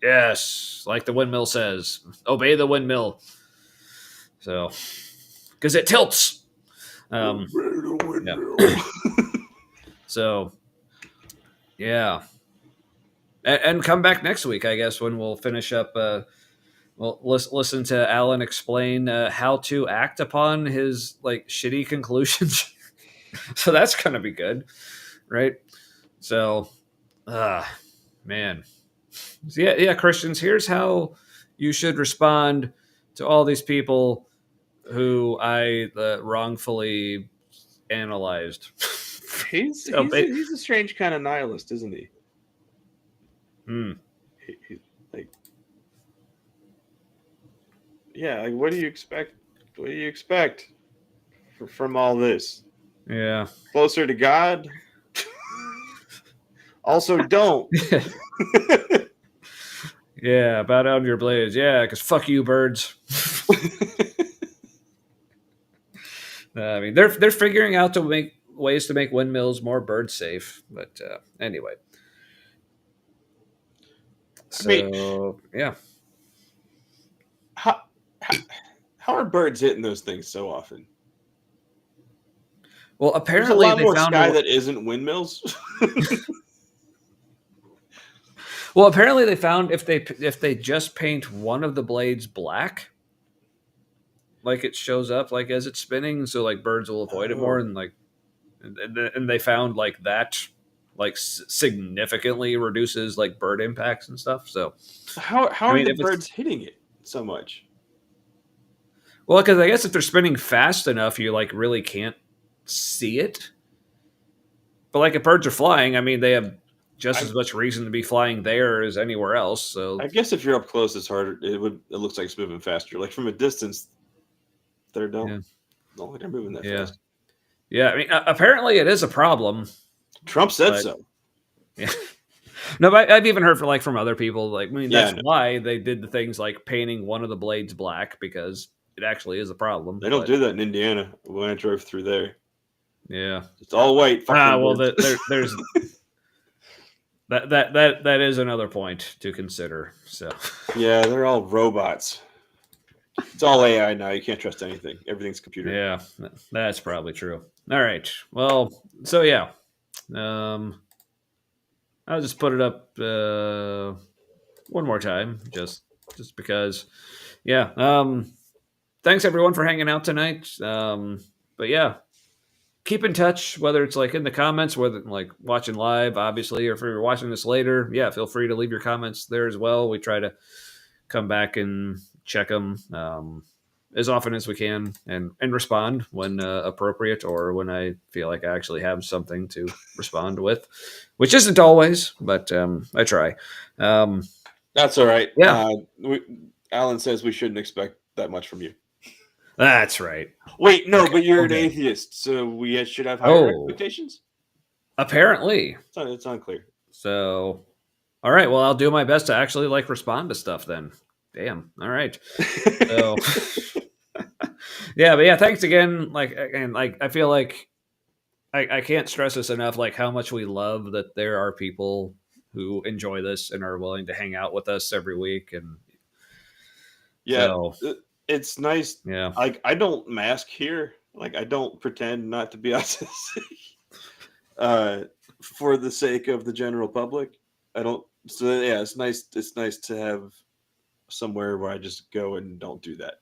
Yes, like the windmill says, obey the windmill. So, because it tilts. Yeah. So, yeah, and come back next week, I guess, when we'll finish up. We'll listen to Alan explain how to act upon his like shitty conclusions. So that's gonna be good, right? So, man. So yeah, Christians, here's how you should respond to all these people who I He's wrongfully analyzed. he's a strange kind of nihilist, isn't he? Hmm. He's like, Yeah, like what do you expect? What do you expect from all this? Yeah. Closer to God? Also, don't. Yeah, bow down to your blades. Yeah, because fuck you, birds. I mean, they're figuring out to make ways to make windmills more bird safe. But anyway, I mean, so yeah. how, how how are birds hitting those things so often? Well, There's a apparently lot they more found sky a, that isn't windmills. well, apparently they found if they just paint one of the blades black, like it shows up like as it's spinning, so like birds will avoid it more, Oh. and like and they found like that like significantly reduces like bird impacts and stuff. So How I are mean, the if it's birds hitting it so much? well, because I guess if they're spinning fast enough, you like really can't see it. But like if birds are flying, I mean, they have just I as much reason to be flying there as anywhere else. So I guess if you're up close, it's harder. It looks like it's moving faster. Like from a distance, they yeah, don't think they're moving that yeah, fast. yeah. I mean, apparently it is a problem, Trump said but so. yeah. No, but I've even heard like from other people. Like, I mean, Yeah, that's why they did the things like painting one of the blades black because it actually is a problem. they don't But do that in Indiana. When I drove through there, yeah. it's all white. Fuck them Well, birds. there's that is another point to consider. So Yeah, they're all robots. It's all AI now. You can't trust anything. Everything's computer. yeah, that's probably true. All right. Well, so yeah, um, I'll just put it up one more time, just because. Yeah. Thanks everyone for hanging out tonight. But yeah, keep in touch, whether it's like in the comments, whether like watching live, obviously, or if you're watching this later, yeah, feel free to leave your comments there as well. We try to come back and check them as often as we can and respond when appropriate or when I feel like I actually have something to respond with, which isn't always, but I try. That's all right. Yeah, Alan says we shouldn't expect that much from you. that's right. Wait, no, Okay, but you're an okay. atheist, so we should have higher Oh, expectations. apparently. It's unclear. So, all right. Well, I'll do my best to actually like respond to stuff then. Damn. All right. So, yeah, but yeah, thanks again. Like, and like, I feel like I can't stress this enough. Like, how much we love that there are people who enjoy this and are willing to hang out with us every week. And Yeah, so, it's nice. yeah, Like I don't mask here. Like I don't pretend not to be autistic. For the sake of the general public, I don't. So yeah, it's nice. It's nice to have somewhere where I just go and don't do that.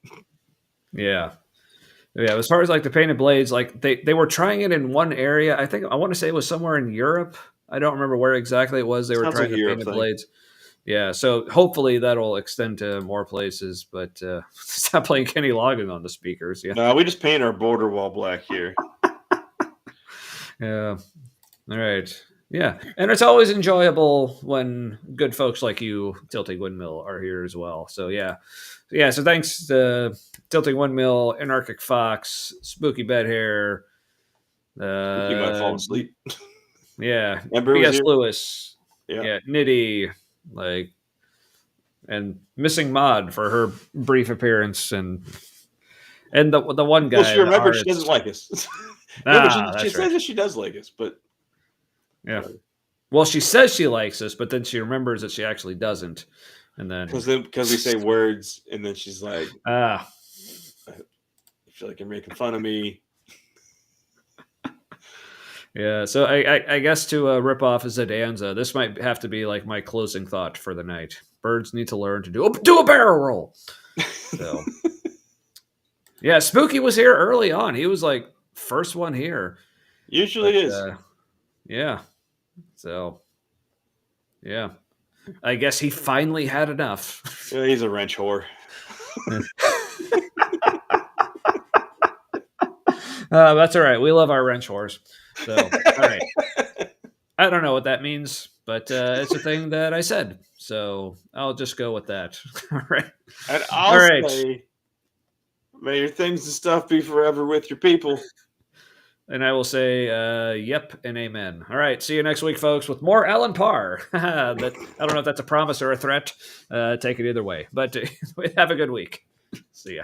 yeah. Yeah, as far as like the painted blades, like they were trying it in one area. I think I want to say it was somewhere in Europe. I don't remember where exactly it was. They were Sounds trying like a the Europe painted thing. blades. Yeah, so hopefully that'll extend to more places. But stop playing Kenny Loggins on the speakers. Yeah, No, we just paint our border wall black here. yeah. All right. Yeah, and it's always enjoyable when good folks like you, Tilting Windmill, are here as well. So yeah, yeah. So thanks to Tilting Windmill, Anarchic Fox, Spooky Bed Hair, You might fall asleep. yeah, Amber was B.S. here. Lewis, Yeah. yeah, Nitty, like, and Missing Mod for her brief appearance, and the one guy. Well, she the remembered she artist. doesn't like us. No, but she That's says right. that she does like us, but Yeah. Well, she says she likes us, but then she remembers that she actually doesn't, and then because we say words, and then she's like, ah. "I feel like you're making fun of me." Yeah, so I guess to rip off Zadanza, this might have to be like my closing thought for the night. Birds need to learn to do a barrel roll. So, yeah, Spooky was here early on. He was like first one here. Usually But, it is. Yeah. So, yeah. I guess he finally had enough. Yeah, he's a wrench whore. That's all right. We love our wrench whores. So, all right. I don't know what that means, but it's a thing that I said. So I'll just go with that. All right. And All right. say May your things and stuff be forever with your people. And I will say, yep and amen. All right, see you next week, folks, with more Alan Parr. I don't know if that's a promise or a threat. Take it either way. But have a good week. See ya.